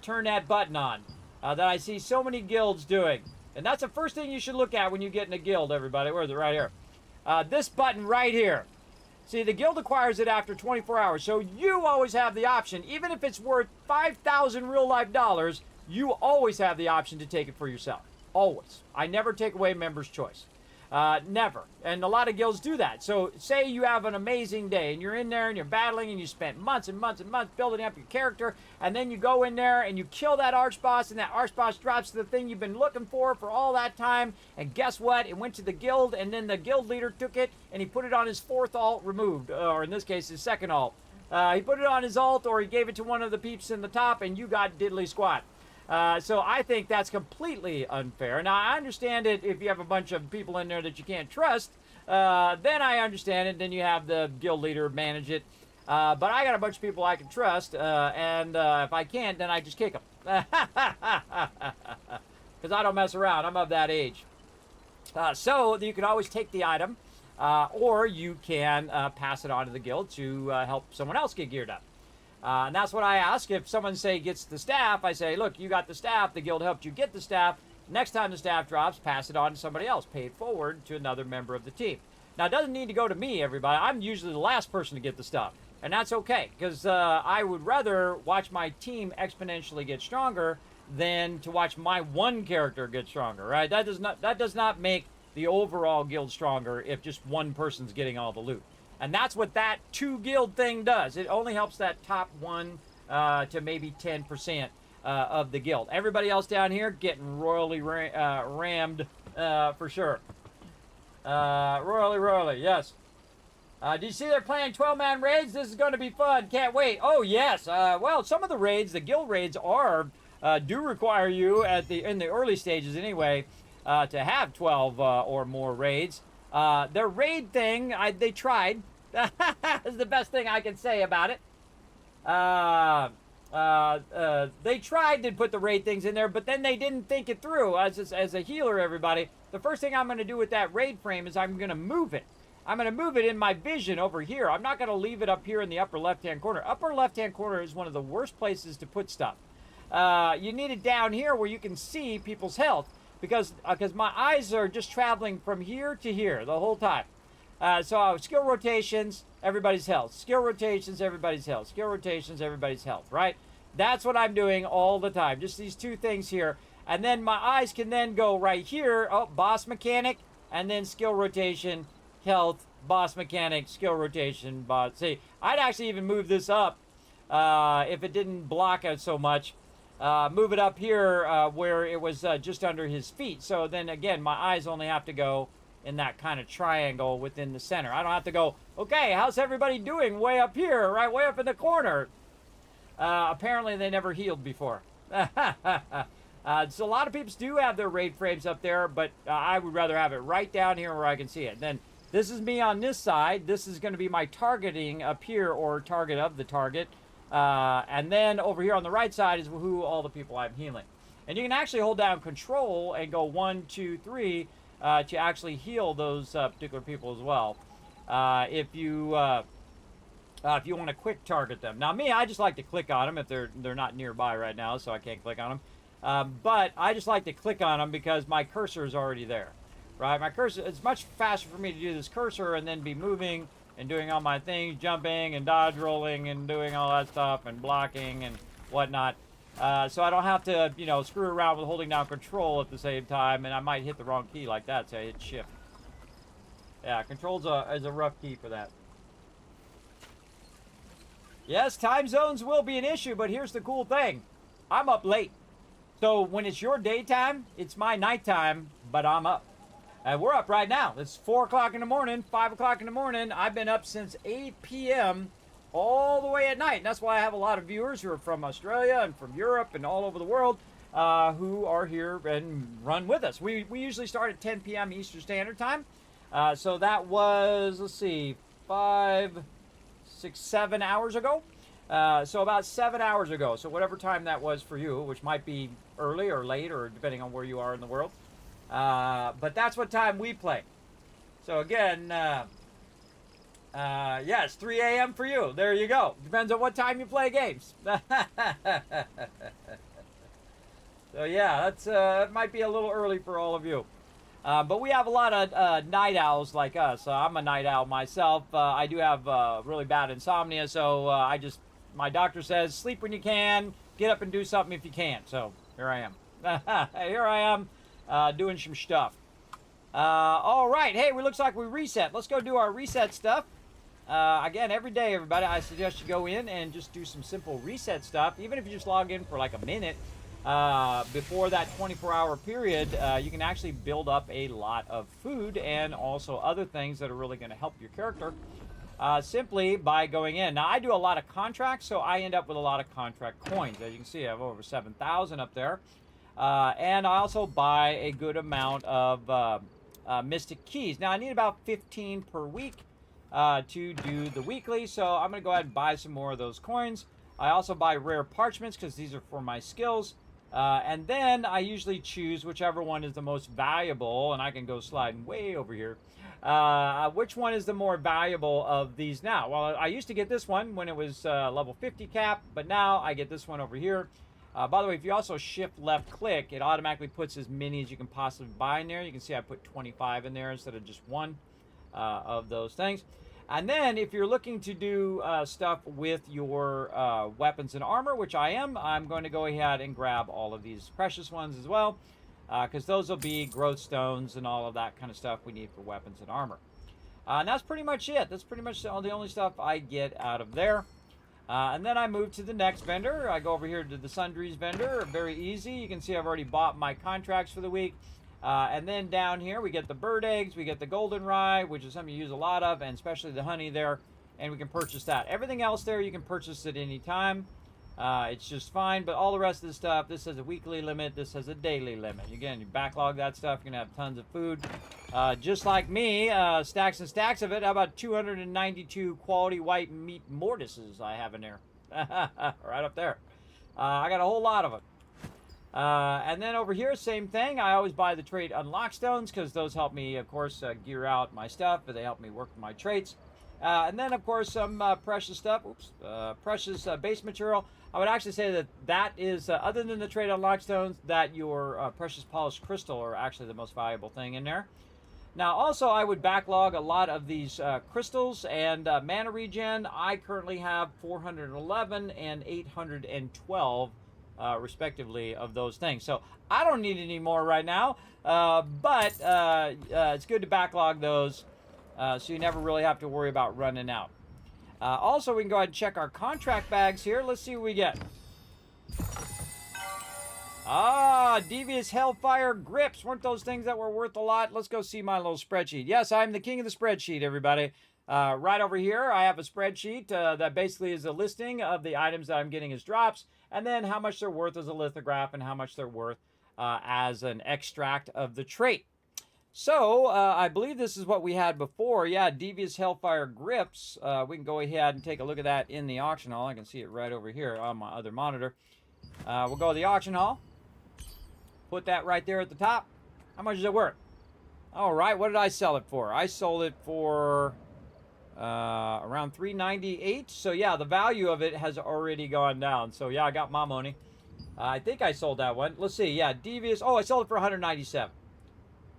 turn that button on that I see so many guilds doing. And that's the first thing you should look at when you get in a guild, everybody. Where is it? Right here. This button right here. See, the guild acquires it after 24 hours. So you always have the option. Even if it's worth 5,000 real-life dollars, you always have the option to take it for yourself. Always. I never take away members' choice. Never. And a lot of guilds do that. So say you have an amazing day and you're in there and you're battling and you spent months and months and months building up your character, and then you go in there and you kill that arch boss, and that arch boss drops the thing you've been looking for all that time, and guess what? It went to the guild, and then the guild leader took it and he put it on his 4th alt removed, or in this case his 2nd alt. He put it on his alt, or he gave it to one of the peeps in the top, and you got diddly squat. So I think that's completely unfair. Now, I understand it if you have a bunch of people in there that you can't trust. Then I understand it. Then you have the guild leader manage it. But I got a bunch of people I can trust. And if I can't, then I just kick them. Because I don't mess around. I'm of that age. So you can always take the item. Or you can pass it on to the guild to help someone else get geared up. And that's what I ask. If someone, say, gets the staff, I say, look, you got the staff. The guild helped you get the staff. Next time the staff drops, pass it on to somebody else. Pay it forward to another member of the team. Now, it doesn't need to go to me, everybody. I'm usually the last person to get the stuff. And that's okay, because I would rather watch my team exponentially get stronger than to watch my one character get stronger, right? That does not make the overall guild stronger if just one person's getting all the loot. And that's what that 2 guild thing does. It only helps that top 1 to maybe 10% of the guild. Everybody else down here getting royally rammed for sure. Royally, yes. Do you see they're playing 12-man raids? This is going to be fun. Can't wait. Oh, yes. Well, some of the raids, the guild raids, do require you in the early stages anyway to have 12 or more raids. Their raid thing, they tried. That's the best thing I can say about it. They tried to put the raid things in there, but then they didn't think it through. As a healer, everybody, the first thing I'm going to do with that raid frame is I'm going to move it. I'm going to move it in my vision over here. I'm not going to leave it up here in the upper left-hand corner. Upper left-hand corner is one of the worst places to put stuff. You need it down here where you can see people's health. because my eyes are just traveling from here to here the whole time. So skill rotations, everybody's health. Skill rotations, everybody's health. Skill rotations, everybody's health, right? That's what I'm doing all the time. Just these two things here. And then my eyes can then go right here. Oh, boss mechanic, and then skill rotation, health, boss mechanic, skill rotation, boss. See, I'd actually even move this up if it didn't block it so much. Move it up here where it was just under his feet. So then again, my eyes only have to go in that kind of triangle within the center. I don't have to go, okay, how's everybody doing way up here, right, way up in the corner? Apparently they never healed before. So a lot of people do have their raid frames up there, but I would rather have it right down here where I can see it. Then this is me on this side. This is going to be my targeting up here, or target of the target. And then over here on the right side is who all the people I'm healing. And you can actually hold down control and go 1, 2, 3 to actually heal those particular people as well. If you want to quick target them. Now me, I just like to click on them if they're not nearby right now, so I can't click on them. But I just like to click on them because my cursor is already there, right? My cursor, it's much faster for me to do this cursor and then be moving and doing all my things, jumping and dodge rolling and doing all that stuff and blocking and whatnot. So I don't have to, you know, screw around with holding down control at the same time, and I might hit the wrong key like that, so I hit shift. Yeah, control's is a rough key for that. Yes, time zones will be an issue, but here's the cool thing. I'm up late. So when it's your daytime, it's my nighttime, but I'm up. And we're up right now. It's 4 o'clock in the morning, 5 o'clock in the morning. I've been up since 8 p.m. all the way at night. And that's why I have a lot of viewers who are from Australia and from Europe and all over the world who are here and run with us. We usually start at 10 p.m. Eastern Standard Time. So that was, let's see, 5, 6, 7 hours ago. So about 7 hours ago. So whatever time that was for you, which might be early or late or depending on where you are in the world. But that's what time we play. So again, yes, 3 a.m. for you. There you go. Depends on what time you play games. So yeah, that's it might be a little early for all of you. But we have a lot of night owls like us. I'm a night owl myself. I do have really bad insomnia, so my doctor says sleep when you can, get up and do something if you can. So here I am. Here I am doing some stuff. All right, hey, it looks like we reset. Let's go do our reset stuff. Again, every day, everybody, I suggest you go in and just do some simple reset stuff. Even if you just log in for like a minute before that 24-hour period, you can actually build up a lot of food and also other things that are really going to help your character simply by going in. Now, I do a lot of contracts, so I end up with a lot of contract coins. As you can see, I have over 7,000 up there. And I also buy a good amount of Mystic Keys. Now, I need about 15 per week to do the weekly, so I'm going to go ahead and buy some more of those coins. I also buy rare parchments because these are for my skills. And then I usually choose whichever one is the most valuable, and I can go sliding way over here. Which one is the more valuable of these now? Well, I used to get this one when it was level 50 cap, but now I get this one over here. By the way, if you also shift left click, it automatically puts as many as you can possibly buy in there. You can see I put 25 in there instead of just one of those things. And then if you're looking to do stuff with your weapons and armor, which I am, I'm going to go ahead and grab all of these precious ones as well, because those will be growth stones and all of that kind of stuff we need for weapons and armor. And that's pretty much it. That's pretty much the only stuff I get out of there. And then I move to the next vendor. I go over here to the sundries vendor. Very easy. You can see I've already bought my contracts for the week. And then down here we get the bird eggs, we get the golden rye, which is something you use a lot of, and especially the honey there, and we can purchase that. Everything else there you can purchase at any time. It's just fine, but all the rest of the stuff, this has a weekly limit, this has a daily limit. Again, you backlog that stuff, you're going to have tons of food. Just like me, stacks and stacks of it. How about 292 quality white meat mortises I have in there? Right up there. I got a whole lot of it. And then over here, same thing. I always buy the trait unlock stones because those help me, of course, gear out my stuff, but they help me work my traits. And then, of course, some precious stuff. Precious base material. I would actually say that that is, other than the trade on lockstones, that your precious polished crystal are actually the most valuable thing in there. Now, also, I would backlog a lot of these crystals and mana regen. I currently have 411 and 812, respectively, of those things. So I don't need any more right now, but it's good to backlog those so you never really have to worry about running out. Also, we can go ahead and check our contract bags here. Let's see what we get. Ah, Devious Hellfire Grips. Weren't those things that were worth a lot? Let's go see my little spreadsheet. Yes, I'm the king of the spreadsheet, everybody. Right over here, I have a spreadsheet that basically is a listing of the items that I'm getting as drops, and then how much they're worth as a lithograph and how much they're worth as an extract of the trait. So, I believe this is what we had before. Yeah, Devious Hellfire Grips. We can go ahead and take a look at that in the auction hall. I can see it right over here on my other monitor. We'll go to the auction hall. Put that right there at the top. How much is it worth? All right, what did I sell it for? I sold it for around $398. So, yeah, the value of it has already gone down. So, yeah, I got my money. I think I sold that one. Let's see. Yeah, Devious. Oh, I sold it for $197.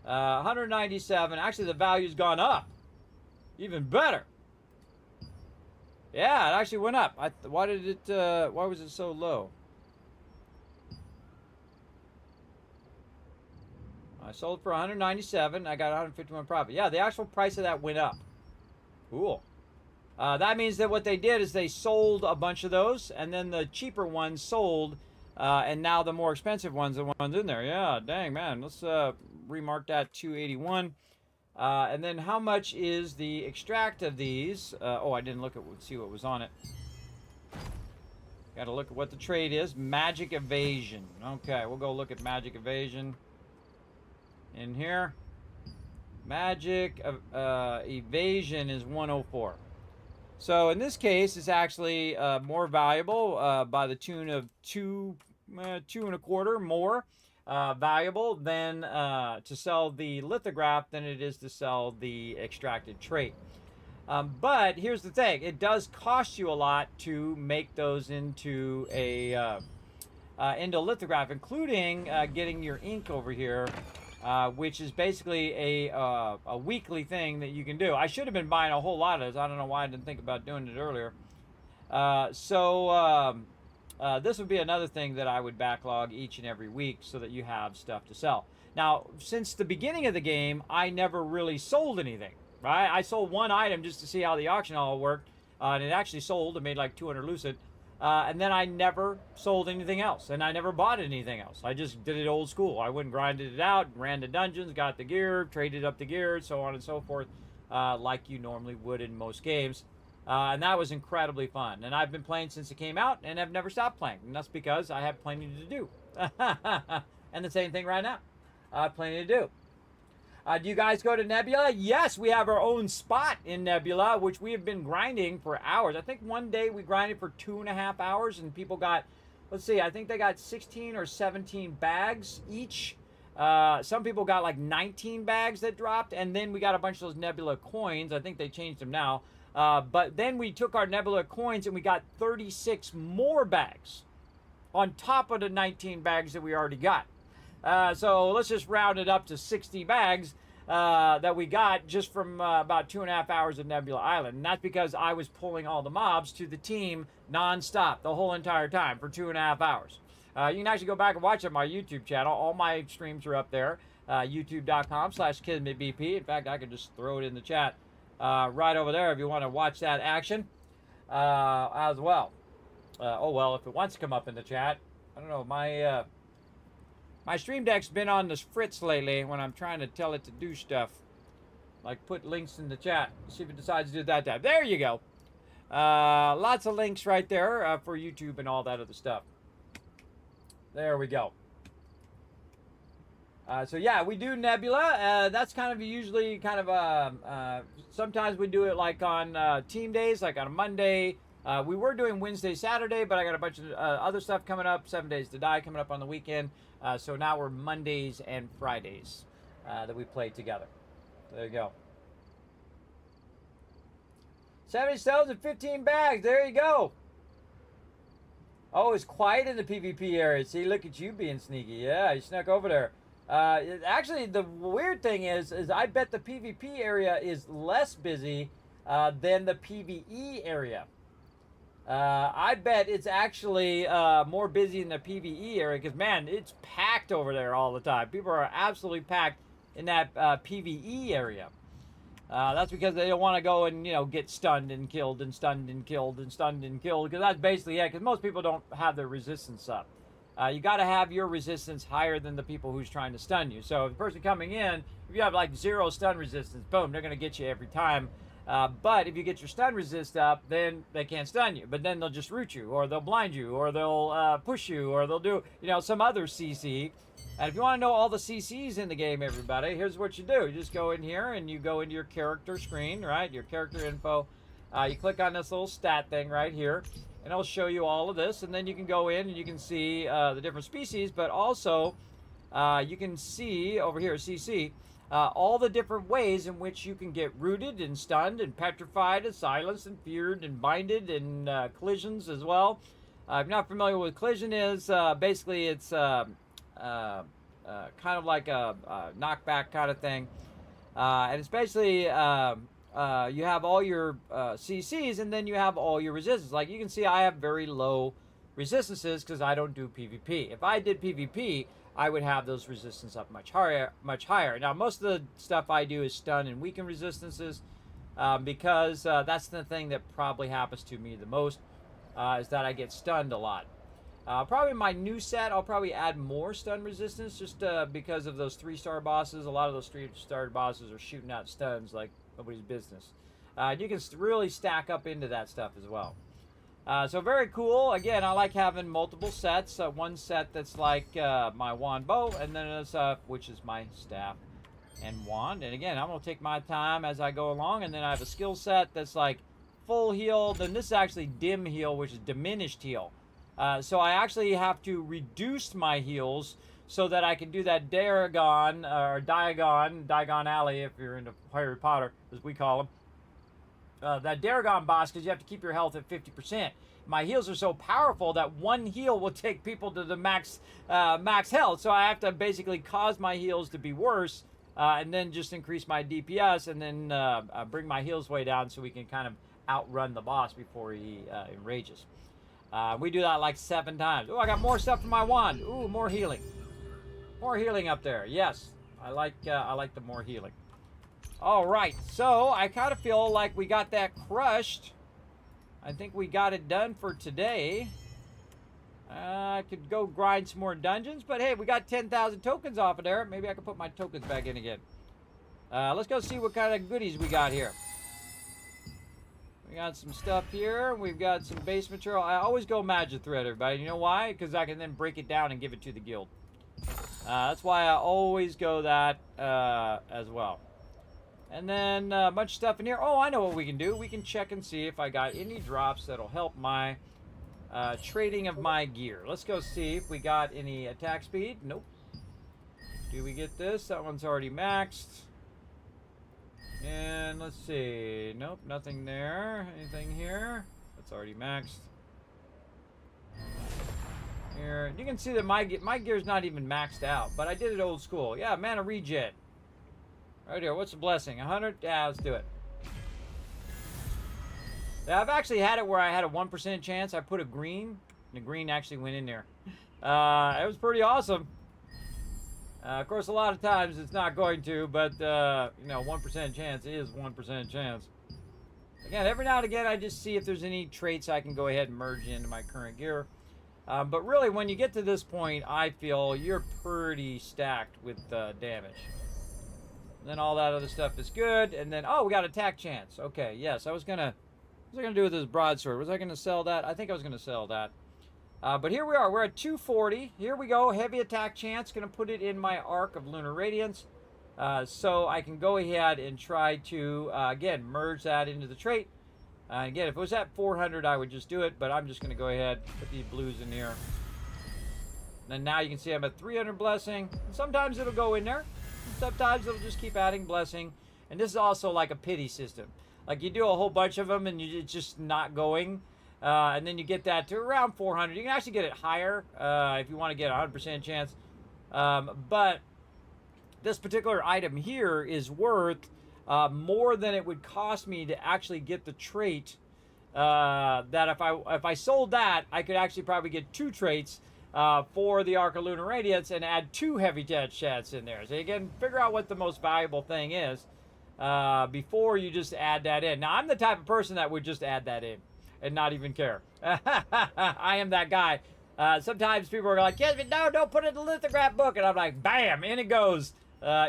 197. Actually, the value's gone up. Even better. Yeah, it actually went up. Why was it so low? I sold for 197. I got 151 profit. Yeah, the actual price of that went up. Cool. That means that what they did is they sold a bunch of those, and then the cheaper ones sold, and now the more expensive ones are the ones in there. Yeah, dang, man. Let's remark that 281. And then how much is the extract of these? Oh, I didn't see what was on it. Got to look at what the trade is. Magic Evasion. Okay, we'll go look at Magic Evasion. In here, Magic Evasion is 104. So in this case, it's actually more valuable by the tune of two and a quarter more valuable than to sell the lithograph than it is to sell the extracted trait. But here's the thing: it does cost you a lot to make those into a into lithograph, including getting your ink over here. Which is basically a weekly thing that you can do. I should have been buying a whole lot of this. I don't know why I didn't think about doing it earlier. This would be another thing that I would backlog each and every week so that you have stuff to sell. Now, since the beginning of the game, I never really sold anything, right? I sold one item just to see how the auction hall worked, and it actually sold. It made like 200 lucid. And then I never sold anything else, and I never bought anything else. I just did it old school. I went and grinded it out, ran the dungeons, got the gear, traded up the gear, so on and so forth, like you normally would in most games. And that was incredibly fun. And I've been playing since it came out, and I've never stopped playing. And that's because I have plenty to do. And the same thing right now. I have plenty to do. Do you guys go to Nebula? Yes, we have our own spot in Nebula, which we have been grinding for hours. I think one day we grinded for 2.5 hours, and people got, let's see, I think they got 16 or 17 bags each. Some people got like 19 bags that dropped, and then we got a bunch of those Nebula coins. I think they changed them now. But then we took our Nebula coins, and we got 36 more bags on top of the 19 bags that we already got. So let's just round it up to 60 bags that we got just from about 2.5 hours of Nebula Island. And that's because I was pulling all the mobs to the team non-stop the whole entire time for 2.5 hours. You can actually go back and watch it on my YouTube channel. All my streams are up there. youtube.com/KismetBP. In fact, I could just throw it in the chat right over there if you want to watch that action as well. Oh, well, if it wants to come up in the chat. I don't know, my Stream Deck's been on the fritz lately when I'm trying to tell it to do stuff. Like put links in the chat. See if it decides to do that time. There you go. Lots of links right there for YouTube and all that other stuff. There we go. So yeah, we do Nebula. That's kind of usually kind of sometimes we do it like on team days, like on a Monday. We were doing Wednesday, Saturday, but I got a bunch of other stuff coming up. 7 Days to Die coming up on the weekend. So now we're Mondays and Fridays that we play together. There you go. 70 stones and 15 bags. There you go. Oh, it's quiet in the PvP area. See, look at you being sneaky. Yeah, you snuck over there. Actually, the weird thing is I bet the PvP area is less busy than the PvE area. I bet it's actually more busy in the PvE area because, man, it's packed over there all the time. People are absolutely packed in that PvE area. That's because they don't want to go and, get stunned and killed and stunned and killed and stunned and killed, because that's basically it, because most people don't have their resistance up. You got to have your resistance higher than the people who's trying to stun you. So if the person coming in, if you have like 0 stun resistance, boom, they're going to get you every time. But if you get your stun resist up, then they can't stun you. But then they'll just root you, or they'll blind you, or they'll push you, or they'll do, some other CC. And if you want to know all the CCs in the game, everybody, here's what you do. You just go in here and you go into your character screen, right? Your character info. You click on this little stat thing right here, and it'll show you all of this. And then you can go in and you can see the different species, but also you can see over here, CC, all the different ways in which you can get rooted and stunned and petrified and silenced and feared and binded, and collisions as well. If you're not familiar with what collision is, basically it's kind of like a knockback kind of thing. And it's basically you have all your CCs, and then you have all your resistance. Like you can see I have very low resistances because I don't do PvP. If I did PvP, I would have those resistance up much higher. Now, most of the stuff I do is stun and weaken resistances because that's the thing that probably happens to me the most, is that I get stunned a lot. Probably my new set, I'll probably add more stun resistance just because of those 3-star bosses. A lot of those 3-star bosses are shooting out stuns like nobody's business. You can really stack up into that stuff as well. So very cool. Again, I like having multiple sets. One set that's like my wand bow, and then which is my staff and wand. And again, I'm going to take my time as I go along, and then I have a skill set that's like full heal. Then this is actually dim heal, which is diminished heal. So I actually have to reduce my heals so that I can do that Diagon Alley, if you're into Harry Potter, as we call him. That Diagon boss, because you have to keep your health at 50%. My heals are so powerful that one heal will take people to the max health. So I have to basically cause my heals to be worse, and then just increase my DPS, and then bring my heals way down so we can kind of outrun the boss before he enrages. We do that like 7 times. Oh, I got more stuff in my wand. Ooh, more healing. More healing up there. Yes, I like the more healing. All right, so I kind of feel like we got that crushed. I think we got it done for today. I could go grind some more dungeons, but hey, we got 10,000 tokens off of there. Maybe I can put my tokens back in again. Let's go see what kind of goodies we got here. We got some stuff here. We've got some base material. I always go magic thread, everybody. You know why? Because I can then break it down and give it to the guild. That's why I always go that as well. And then a bunch of stuff in here. Oh, I know what we can do. We can check and see if I got any drops that'll help my trading of my gear. Let's go see if we got any attack speed. Nope. Do we get this? That one's already maxed. And let's see. Nope, nothing there. Anything here? That's already maxed. Here, you can see that my gear's not even maxed out, but I did it old school. Yeah, mana regen. Right here. What's the blessing? 100? Yeah, let's do it. Yeah, I've actually had it where I had a 1% chance. I put a green, and the green actually went in there. It was pretty awesome. Of course, a lot of times it's not going to, but, 1% chance is 1% chance. Again, every now and again, I just see if there's any traits I can go ahead and merge into my current gear. But really, when you get to this point, I feel you're pretty stacked with damage. And then all that other stuff is good. And then, oh, we got attack chance. Okay, yes, what was I going to do with this broadsword? Was I going to sell that? I think I was going to sell that. But here we are. We're at 240. Here we go. Heavy attack chance. Going to put it in my Arc of Lunar Radiance. So I can go ahead and try to, again, merge that into the trait. Again, if it was at 400, I would just do it. But I'm just going to go ahead and put these blues in here. And then now you can see I'm at 300 blessing. And sometimes it'll go in there. Sometimes it'll just keep adding blessing. And this is also like a pity system. Like you do a whole bunch of them and it's just not going. And then you get that to around 400. You can actually get it higher if you want to get a 100% chance. But this particular item here is worth more than it would cost me to actually get the trait. That if I sold that, I could actually probably get 2 traits for the Arc of Lunar Radiance and add 2 heavy death shots in there. So you can figure out what the most valuable thing is before you just add that in. Now, I'm the type of person that would just add that in and not even care. I am that guy. Sometimes people are like, yes, but no, don't put it in the lithograph book. And I'm like, bam, in it goes.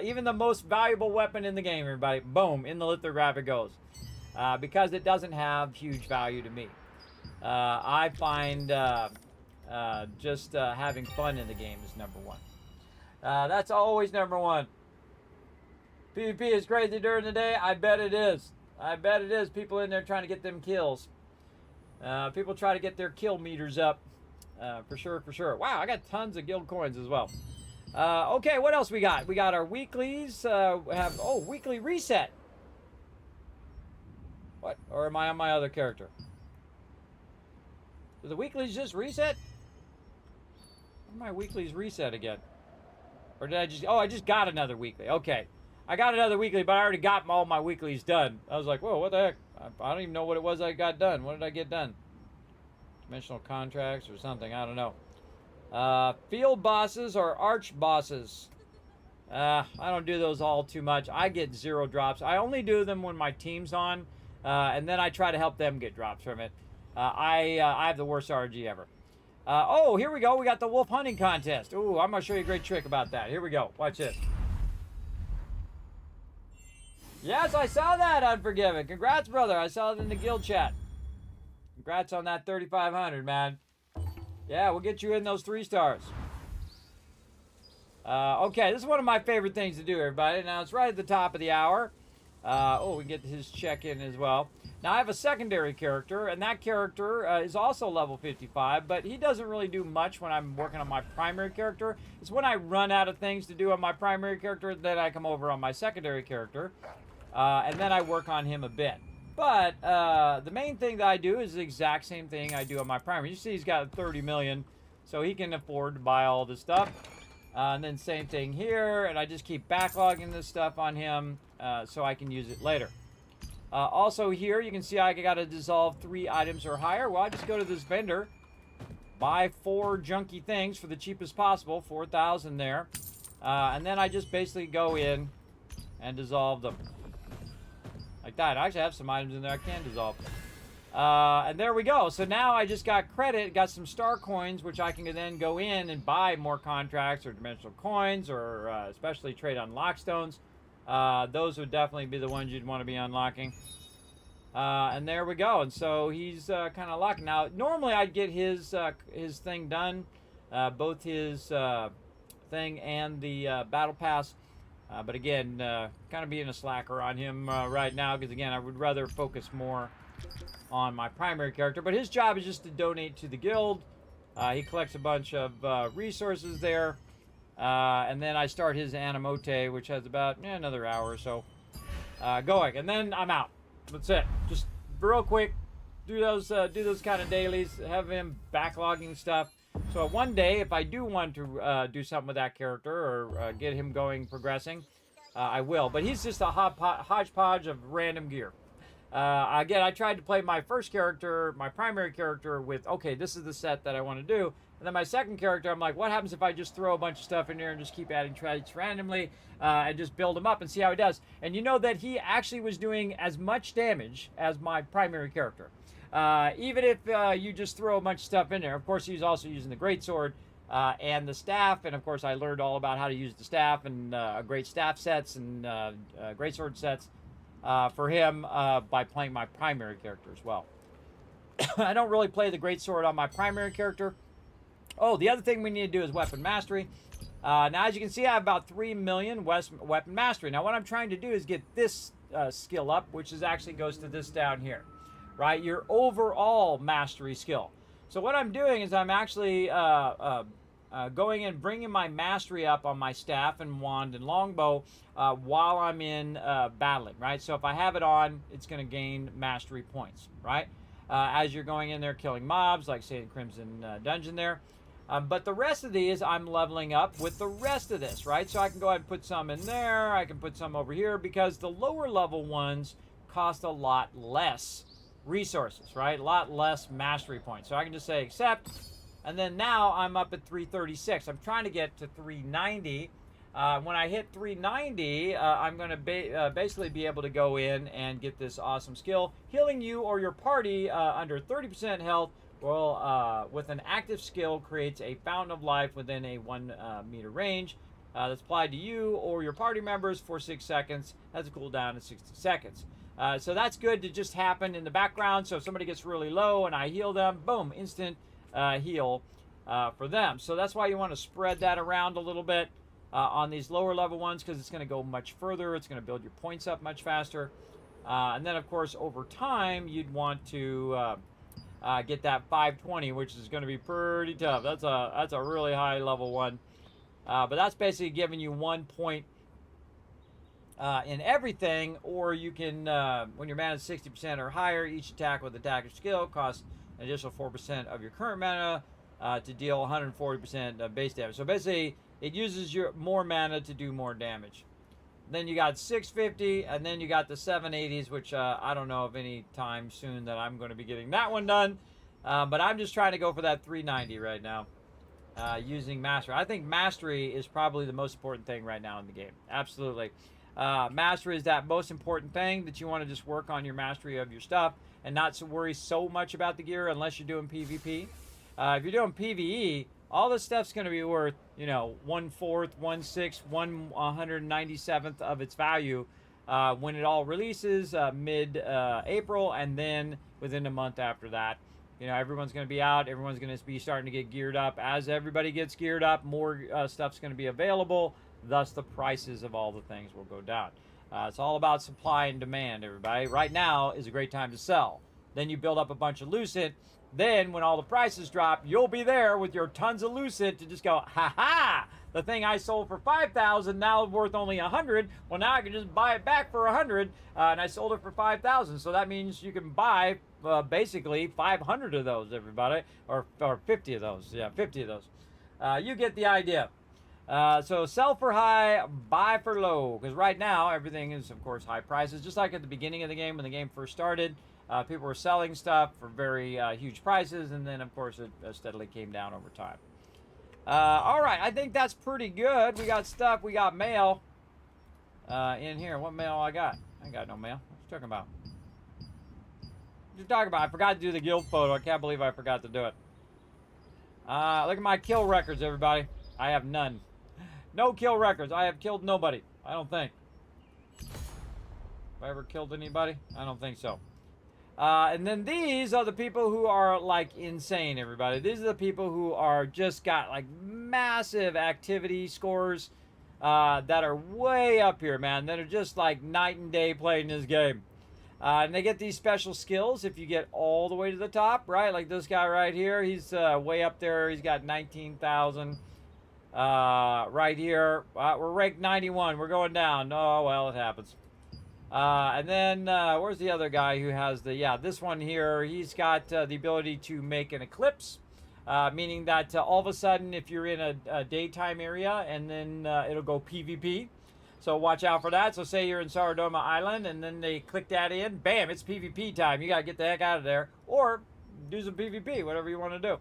Even the most valuable weapon in the game, everybody, boom, in the lithograph it goes. Because it doesn't have huge value to me. I find just having fun in the game is number one. That's always number one. PvP is crazy during the day. I bet it is. I bet it is. People in there trying to get them kills. People try to get their kill meters up. For sure, for sure. Wow, I got tons of guild coins as well. Okay, what else we got? We got our weeklies. We have, weekly reset. What? Or am I on my other character? Do the weeklies just reset? Or my weeklies reset again? Or did I just... Oh, I just got another weekly. Okay. I got another weekly, but I already got all my weeklies done. I was like, whoa, what the heck? I don't even know what it was I got done. What did I get done? Dimensional contracts or something. I don't know. Field bosses or arch bosses. I don't do those all too much. I get 0 drops. I only do them when my team's on. And then I try to help them get drops from it. I have the worst RG ever. Oh, here we go. We got the wolf hunting contest. Ooh, I'm going to show you a great trick about that. Here we go. Watch this. Yes, I saw that, Unforgiven. Congrats, brother. I saw it in the guild chat. Congrats on that 3,500, man. Yeah, we'll get you in those 3 stars. Okay, this is one of my favorite things to do, everybody. Now, it's right at the top of the hour. We can get his check-in as well. Now, I have a secondary character, and that character is also level 55, but he doesn't really do much when I'm working on my primary character. It's when I run out of things to do on my primary character that I come over on my secondary character, and then I work on him a bit. But the main thing that I do is the exact same thing I do on my primary. You see he's got 30 million, so he can afford to buy all this stuff. And then same thing here, and I just keep backlogging this stuff on him so I can use it later. Also here, you can see I got to dissolve 3 items or higher. Well, I just go to this vendor, buy 4 junky things for the cheapest possible, 4,000 there. And then I just basically go in and dissolve them. Like that. I actually have some items in there I can dissolve. And there we go. So now I just got credit, got some star coins, which I can then go in and buy more contracts or dimensional coins, or especially trade on lockstones. Those would definitely be the ones you'd want to be unlocking. And there we go. And so he's kind of locked. Now, normally I'd get his thing done, both his thing and the battle pass. But again, kind of being a slacker on him right now, because again, I would rather focus more on my primary character. But his job is just to donate to the guild. He collects a bunch of resources there. And then I start his Animote, which has about another hour or so going. And then I'm out. That's it. Just real quick, do those kind of dailies, have him backlogging stuff. So one day, if I do want to do something with that character or get him going, progressing, I will. But he's just a hodgepodge of random gear. Again, I tried to play my first character, my primary character, with, okay, this is the set that I want to do. And then my second character, I'm like, what happens if I just throw a bunch of stuff in there and just keep adding traits randomly and just build him up and see how he does? And you know that he actually was doing as much damage as my primary character. Even if you just throw a bunch of stuff in there. Of course, he's also using the greatsword and the staff. And of course, I learned all about how to use the staff and great staff sets and greatsword sets for him by playing my primary character as well. I don't really play the greatsword on my primary character. Oh, the other thing we need to do is weapon mastery. Now, as you can see, I have about 3 million weapon mastery. Now, what I'm trying to do is get this skill up, which is actually goes to this down here, right? Your overall mastery skill. So what I'm doing is I'm actually going and bringing my mastery up on my staff and wand and longbow while I'm in battling, right? So if I have it on, it's going to gain mastery points, right? as you're going in there killing mobs, like say in Crimson Dungeon there. But the rest of these, I'm leveling up with the rest of this, right? So I can go ahead and put some in there. I can put some over here because the lower level ones cost a lot less resources, right? A lot less mastery points. So I can just say accept. And then now I'm up at 336. I'm trying to get to 390. When I hit 390, I'm going to basically be able to go in and get this awesome skill. Healing you or your party under 30% health with an active skill creates a fountain of life within a 1 meter range that's applied to you or your party members for 6 seconds. Has a cooldown of 60 seconds. So that's good to just happen in the background. So if somebody gets really low and I heal them, boom, instant heal for them. So that's why you want to spread that around a little bit on these lower level ones, because it's going to go much further. It's going to build your points up much faster. And then, of course, over time, you'd want to get that 520, which is going to be pretty tough. That's a really high level one. But that's basically giving you 1 point in everything, or you can, when your mana is 60% or higher, each attack with attacker skill costs an additional 4% of your current mana to deal 140% base damage. So basically, it uses your more mana to do more damage. Then you got 650, and then you got the 780s, which I don't know of any time soon that I'm going to be getting that one done. But I'm just trying to go for that 390 right now, using Mastery. I think Mastery is probably the most important thing right now in the game. Absolutely. Mastery is that most important thing that you want to just work on your mastery of your stuff and not to worry so much about the gear unless you're doing PvP. If you're doing PvE, all this stuff's going to be worth, 1/4, 1/6, 197th of its value when it all releases mid-April, and then within a month after that. Everyone's going to be out. Everyone's going to be starting to get geared up. As everybody gets geared up, more stuff's going to be available. Thus, the prices of all the things will go down. It's all about supply and demand, everybody. Right now is a great time to sell. Then you build up a bunch of Lucent. Then, when all the prices drop, you'll be there with your tons of Lucent to just go, ha-ha! The thing I sold for 5,000 now is worth only 100. Well, now I can just buy it back for 100, and I sold it for 5,000. So that means you can buy basically 500 of those, everybody, or 50 of those. Yeah, 50 of those. You get the idea. So sell for high, buy for low, because right now everything is, of course, high prices. Just like at the beginning of the game when the game first started. People were selling stuff for very huge prices, and then, of course, it steadily came down over time. All right, I think that's pretty good. We got stuff. We got mail in here. What mail I got? I ain't got no mail. What you talking about? What you talking about? I forgot to do the guild photo. I can't believe I forgot to do it. Look at my kill records, everybody. I have none. No kill records. I have killed nobody. I don't think. Have I ever killed anybody? I don't think so. And then these are the people who are like insane, everybody. These are the people who are just got like massive activity scores that are way up here, man. That are just like night and day playing this game. And they get these special skills if you get all the way to the top, right? Like this guy right here, he's way up there. He's got 19,000 right here. We're ranked 91. We're going down. Oh, well, it happens. And then, where's the other guy who has this one here? He's got the ability to make an eclipse, meaning that all of a sudden, if you're in a daytime area, and then it'll go PvP. So watch out for that. So say you're in Saradoma Island, and then they click that in, bam, it's PvP time. You got to get the heck out of there, or do some PvP, whatever you want to do.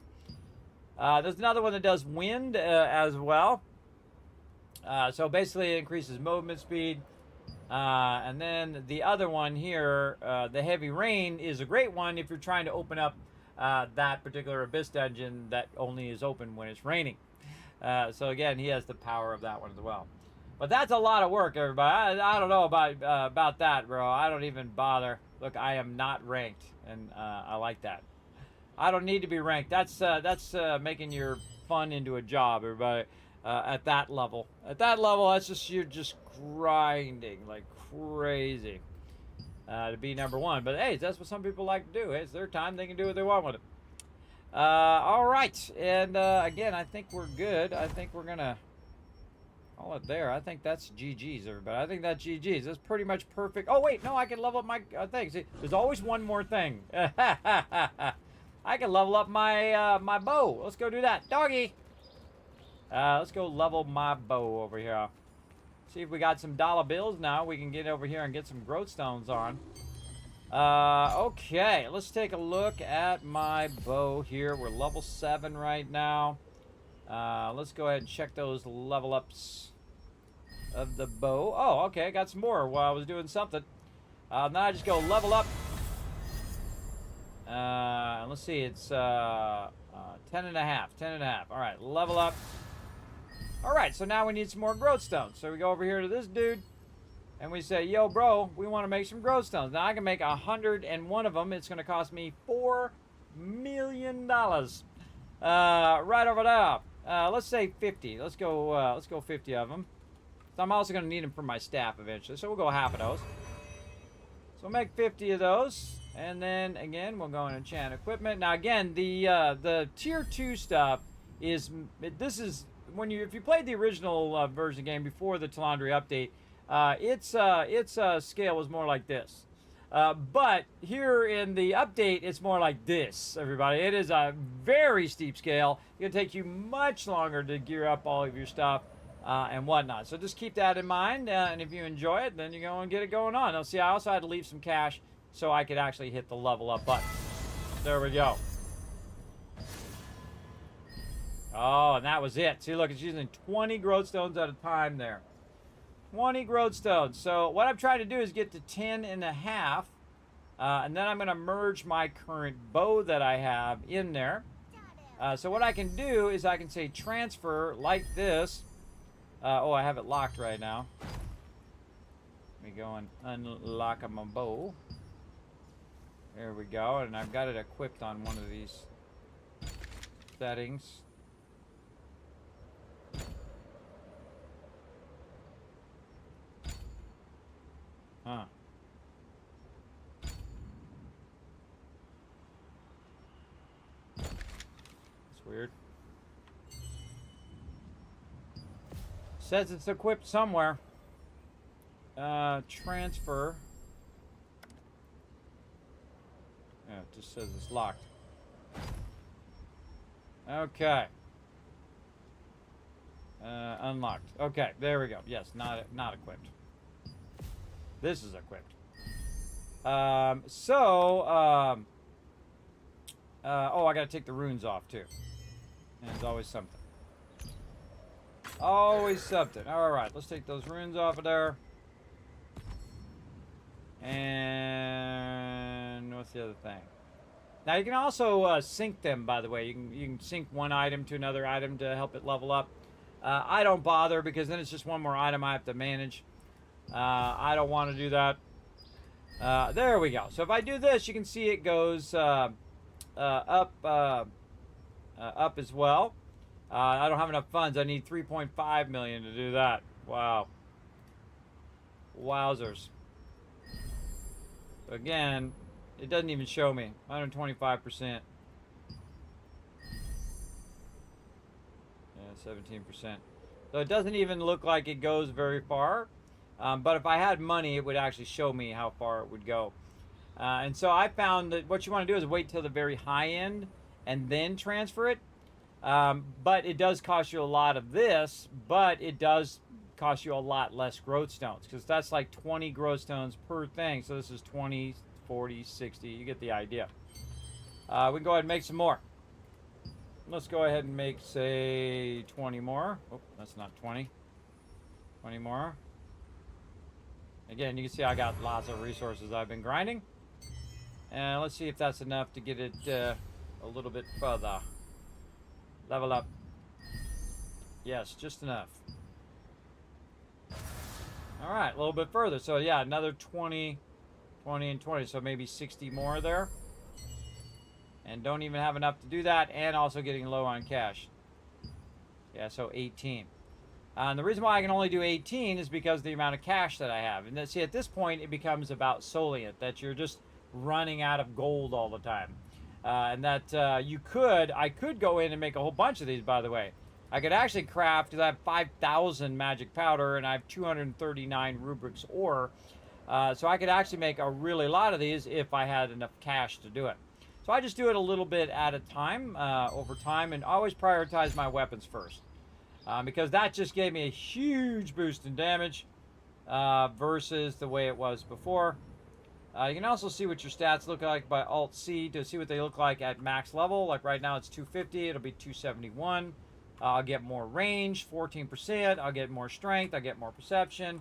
There's another one that does wind as well. So basically, it increases movement speed. And then the other one here, the heavy rain, is a great one if you're trying to open up that particular abyss dungeon that only is open when it's raining. So again, he has the power of that one as well. But that's a lot of work, everybody. I don't know about that, bro. I don't even bother. Look, I am not ranked, and I like that. I don't need to be ranked. That's making your fun into a job, everybody. At that level. At that level, you're just grinding like crazy to be number one. But hey, that's what some people like to do. Hey, it's their time. They can do what they want with it. All right. And again, I think we're good. I think we're going to Call it there. I think that's GG's, everybody. I think that's GG's. That's pretty much perfect. Oh, wait. No, I can level up my thing. See, there's always one more thing. I can level up my my bow. Let's go do that. Doggy. Let's go level my bow over here. See if we got some dollar bills now. We can get over here and get some growth stones on. Okay. Let's take a look at my bow here. We're level 7 right now. Let's go ahead and check those level ups of the bow. Oh, okay, I got some more while I was doing something. Then I just go level up. Let's see, it's 10 and a half. All right, level up. All right, so now we need some more growth stones. So we go over here to this dude, and we say, yo, bro, we want to make some growth stones. Now I can make 101 of them. It's going to cost me $4 million. Right over there. Let's say 50. Let's go 50 of them. So I'm also going to need them for my staff eventually. So we'll go half of those. So we'll make 50 of those. And then again, we'll go and enchant equipment. Now again, the tier 2 stuff is when if you played the original version of the game before the Talandri update, its scale was more like this. But here in the update, it's more like this, everybody. It is a very steep scale. It's going to take you much longer to gear up all of your stuff and whatnot. So just keep that in mind. And if you enjoy it, then you go and get it going on. Now, see, I also had to leave some cash so I could actually hit the level up button. There we go. Oh, and that was it. See, look, it's using 20 growth stones at a time there. 20 growth stones. So what I'm trying to do is get to 10 and a half. And then I'm going to merge my current bow that I have in there. So what I can do is I can say transfer like this. Oh, I have it locked right now. Let me go and unlock my bow. There we go. And I've got it equipped on one of these settings. Huh. That's weird. Says it's equipped somewhere. Transfer. Yeah, it just says it's locked. Okay. Unlocked. Okay, there we go. Yes, not equipped. This is equipped. Oh, I gotta take the runes off too. And there's always something. Always something. Alright, let's take those runes off of there. And what's the other thing? Now you can also sync them, by the way. You can sync one item to another item to help it level up. I don't bother because then it's just one more item I have to manage. I don't want to do that. There we go. So if I do this, you can see it goes up as well. I don't have enough funds. I need 3.5 million to do that. Wow. Wowzers. Again, it doesn't even show me. 125%. Yeah, 17%. So it doesn't even look like it goes very far. But if I had money, it would actually show me how far it would go. And so I found that what you want to do is wait till the very high end and then transfer it. But it does cost you a lot of this, but it does cost you a lot less growth stones because that's like 20 growth stones per thing. So this is 20, 40, 60. You get the idea. We can go ahead and make some more. Let's go ahead and make, say, 20 more. Oh, that's not 20. 20 more. Again, you can see I got lots of resources I've been grinding. And let's see if that's enough to get it a little bit further. Level up. Yes, just enough. All right, a little bit further. So yeah, another 20, 20, and 20. So maybe 60 more there. And don't even have enough to do that. And also getting low on cash. Yeah, so 18. And the reason why I can only do 18 is because of the amount of cash that I have. And see, at this point, it becomes about Solient, that you're just running out of gold all the time. And that I could go in and make a whole bunch of these, by the way. I could actually craft, because I have 5,000 magic powder and I have 239 rubrics ore. So I could actually make a really lot of these if I had enough cash to do it. So I just do it a little bit at a time, over time, and always prioritize my weapons first. Because that just gave me a huge boost in damage versus the way it was before. You can also see what your stats look like by Alt-C to see what they look like at max level. Like right now it's 250, it'll be 271. I'll get more range, 14%. I'll get more strength, I'll get more perception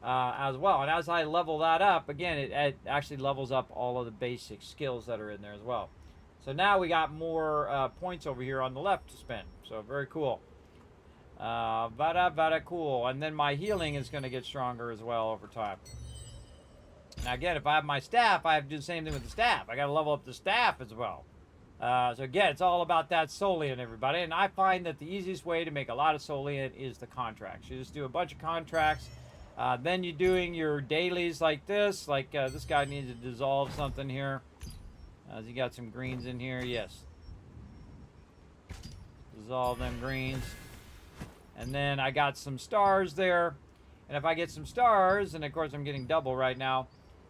as well. And as I level that up, again, it actually levels up all of the basic skills that are in there as well. So now we got more points over here on the left to spend. So very cool. Very cool. And then my healing is going to get stronger as well over time. Now again, if I have my staff, I have to do the same thing with the staff. I got to level up the staff as well. So again, it's all about that Solian, everybody. And I find that the easiest way to make a lot of Solian is the contracts. You just do a bunch of contracts. Then you're doing your dailies like this. Like this guy needs to dissolve something here. Has he got some greens in here? Yes. Dissolve them greens. And then I got some stars there. And if I get some stars, and of course I'm getting double right now,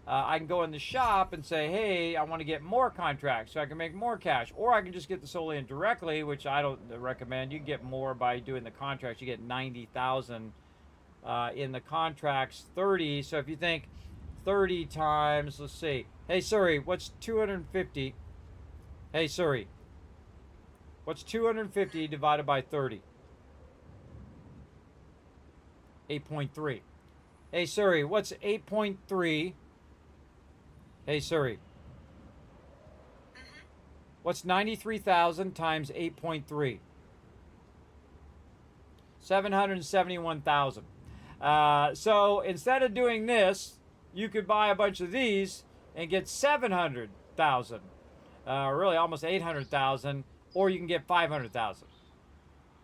I can go in the shop and say, hey, I want to get more contracts so I can make more cash. Or I can just get the Solian directly, which I don't recommend. You get more by doing the contracts. You get 90,000 in the contracts, 30. So if you think 30 times, let's see. Hey, Siri, what's 250? Hey, Siri, what's 250 divided by 30? 8.3. Hey, Siri, what's 8.3? Hey, Siri. What's 93,000 times 8.3? 771,000. So instead of doing this, you could buy a bunch of these and get 700,000. Really almost 800,000, or you can get 500,000.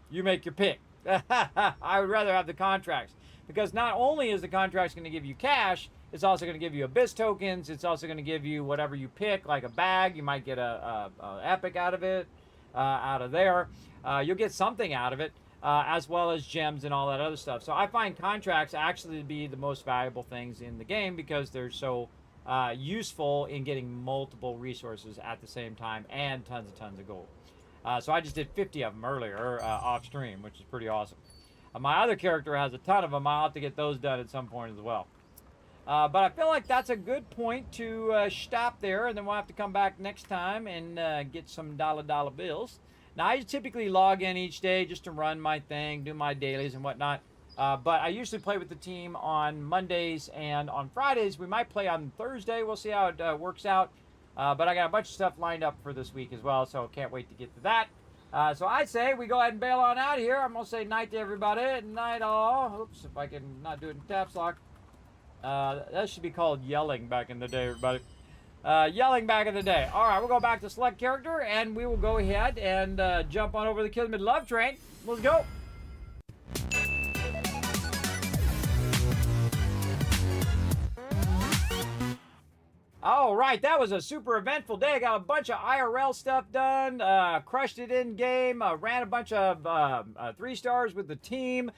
You make your pick. I would rather have the contracts, because not only is the contracts going to give you cash, it's also going to give you abyss tokens. It's also going to give you whatever you pick, like a bag. You might get a epic out of it, out of there. You'll get something out of it, as well as gems and all that other stuff. So I find contracts actually to be the most valuable things in the game, because they're so useful in getting multiple resources at the same time and tons of gold. So I just did 50 of them earlier off stream, which is pretty awesome. My other character has a ton of them. I'll have to get those done at some point as well. But I feel like that's a good point to stop there, and then we'll have to come back next time and get some dollar bills. Now, I typically log in each day just to run my thing, do my dailies and whatnot. But I usually play with the team on Mondays and on Fridays. We might play on Thursday. We'll see how it works out. But I got a bunch of stuff lined up for this week as well, so can't wait to get to that. So I say we go ahead and bail on out of here. I'm going to say night to everybody. Night all. Oops, if I can not do it in caps lock. That should be called yelling back in the day, everybody. Yelling back in the day. All right, we'll go back to select character, and we will go ahead and jump on over the Kismet love train. Let's go. All right, that was a super eventful day. I got a bunch of IRL stuff done, crushed it in game, ran a bunch of 3 stars with the team,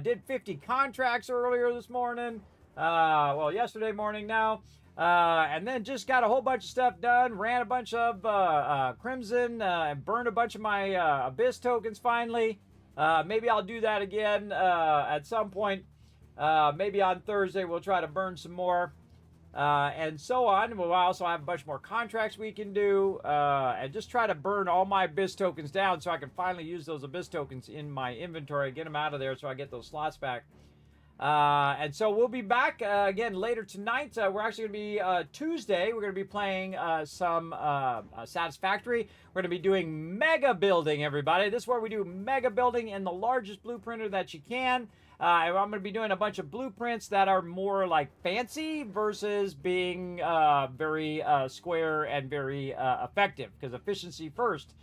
did 50 contracts earlier this morning, well, yesterday morning now, and then just got a whole bunch of stuff done, ran a bunch of Crimson, and burned a bunch of my Abyss tokens finally. Maybe I'll do that again at some point. Maybe on Thursday we'll try to burn some more. And so on. We'll also have a bunch more contracts we can do, and just try to burn all my Abyss tokens down so I can finally use those Abyss tokens in my inventory, get them out of there so I get those slots back. And so we'll be back again later tonight. We're actually going to be Tuesday. We're going to be playing some Satisfactory. We're going to be doing mega building, everybody. This is where we do mega building in the largest blueprinter that you can. And I'm going to be doing a bunch of blueprints that are more like fancy versus being very square and very effective. Because efficiency first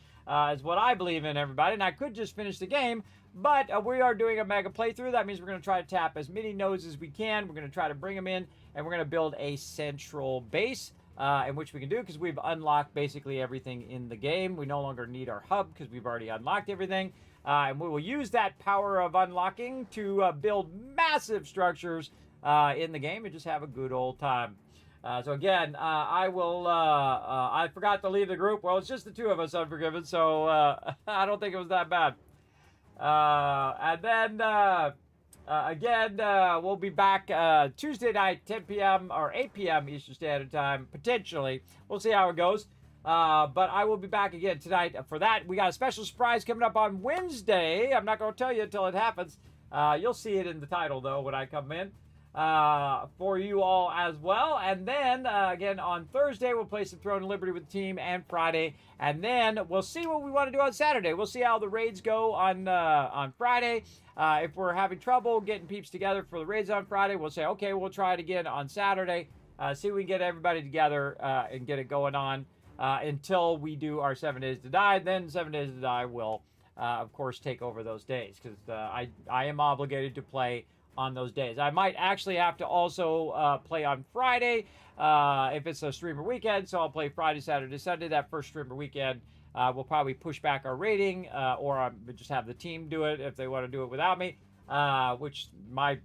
is what I believe in, everybody. And I could just finish the game, but we are doing a mega playthrough. That means we're going to try to tap as many nodes as we can. We're going to try to bring them in, and we're going to build a central base. In which we can do, because we've unlocked basically everything in the game. We no longer need our hub because we've already unlocked everything. And we will use that power of unlocking to build massive structures in the game and just have a good old time. So again, I will. I forgot to leave the group. Well, it's just the two of us, Unforgiven. So I don't think it was that bad. And then again, we'll be back Tuesday night, 10 p.m. or 8 p.m. Eastern Standard Time, potentially. We'll see how it goes. But I will be back again tonight for that. We got a special surprise coming up on Wednesday. I'm not going to tell you until it happens. You'll see it in the title, though, when I come in. For you all as well. And then, again, on Thursday, we'll play some Throne of Liberty with the team, and Friday. And then we'll see what we want to do on Saturday. We'll see how the raids go on Friday. If we're having trouble getting peeps together for the raids on Friday, we'll say, okay, we'll try it again on Saturday. See if we can get everybody together and get it going on until we do our 7 Days to Die. Then 7 Days to Die will, of course, take over those days, because I am obligated to play on those days. I might actually have to also play on Friday if it's a streamer weekend, so I'll play Friday, Saturday, Sunday. That first streamer weekend, we'll probably push back our rating, or just have the team do it if they want to do it without me, which my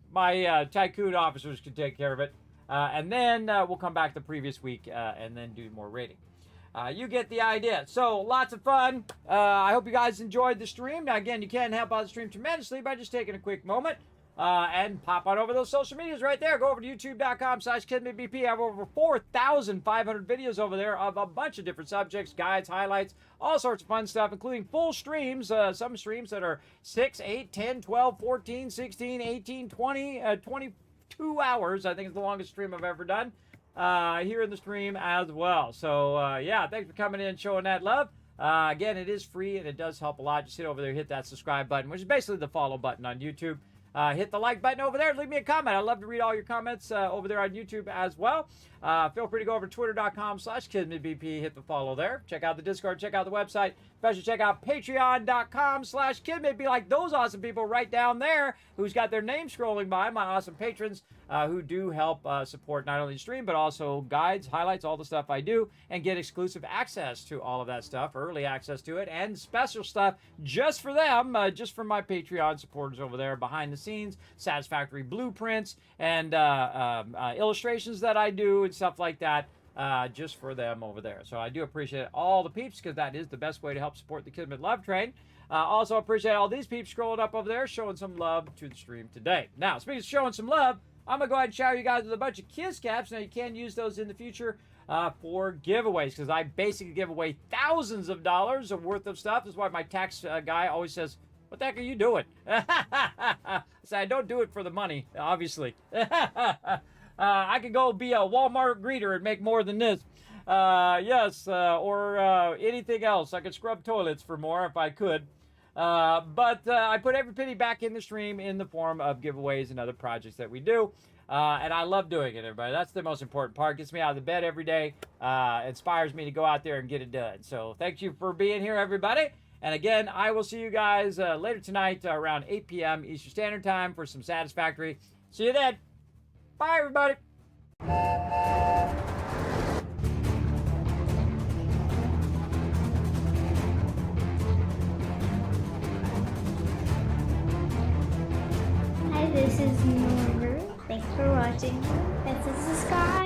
Tycoon officers can take care of it. And then we'll come back the previous week and then do more rating. You get the idea. So, lots of fun. I hope you guys enjoyed the stream. Now, again, you can help out the stream tremendously by just taking a quick moment and pop on over those social medias right there. Go over to youtube.com/KismetBP. I have over 4,500 videos over there of a bunch of different subjects, guides, highlights, all sorts of fun stuff, including full streams. Some streams that are 6, 8, 10, 12, 14, 16, 18, 20, 22 hours. I think is the longest stream I've ever done here in the stream as well. So, yeah, thanks for coming in and showing that love. Again, it is free and it does help a lot. Just hit over there, hit that subscribe button, which is basically the follow button on YouTube. Hit the like button over there. Leave me a comment. I'd love to read all your comments over there on YouTube as well. Feel free to go over to twitter.com/KismetBP. Hit the follow there. Check out the Discord. Check out the website. Especially check out patreon.com/KismetBP, like those awesome people right down there who's got their name scrolling by, my awesome patrons who do help support not only the stream, but also guides, highlights, all the stuff I do, and get exclusive access to all of that stuff, early access to it, and special stuff just for them, just for my Patreon supporters over there, behind the scenes, satisfactory blueprints, and illustrations that I do, and stuff like that, just for them over there. So I do appreciate all the peeps, because that is the best way to help support the Kismet Love Train. Also appreciate all these peeps scrolling up over there, showing some love to the stream today. Now, speaking of showing some love, I'm going to go ahead and shower you guys with a bunch of Kiss Caps. Now, you can use those in the future for giveaways, because I basically give away thousands of dollars worth of stuff. That's why my tax guy always says, what the heck are you doing? I say, I don't do it for the money, obviously. I could go be a Walmart greeter and make more than this. Yes, or anything else. I could scrub toilets for more if I could. But I put every penny back in the stream in the form of giveaways and other projects that we do. And I love doing it, everybody. That's the most important part. Gets me out of the bed every day. Inspires me to go out there and get it done. So thank you for being here, everybody. And again, I will see you guys later tonight around 8 p.m. Eastern Standard Time for some Satisfactory. See you then. Bye, everybody. Hi, this is Norber. Thanks for watching. This is the sky.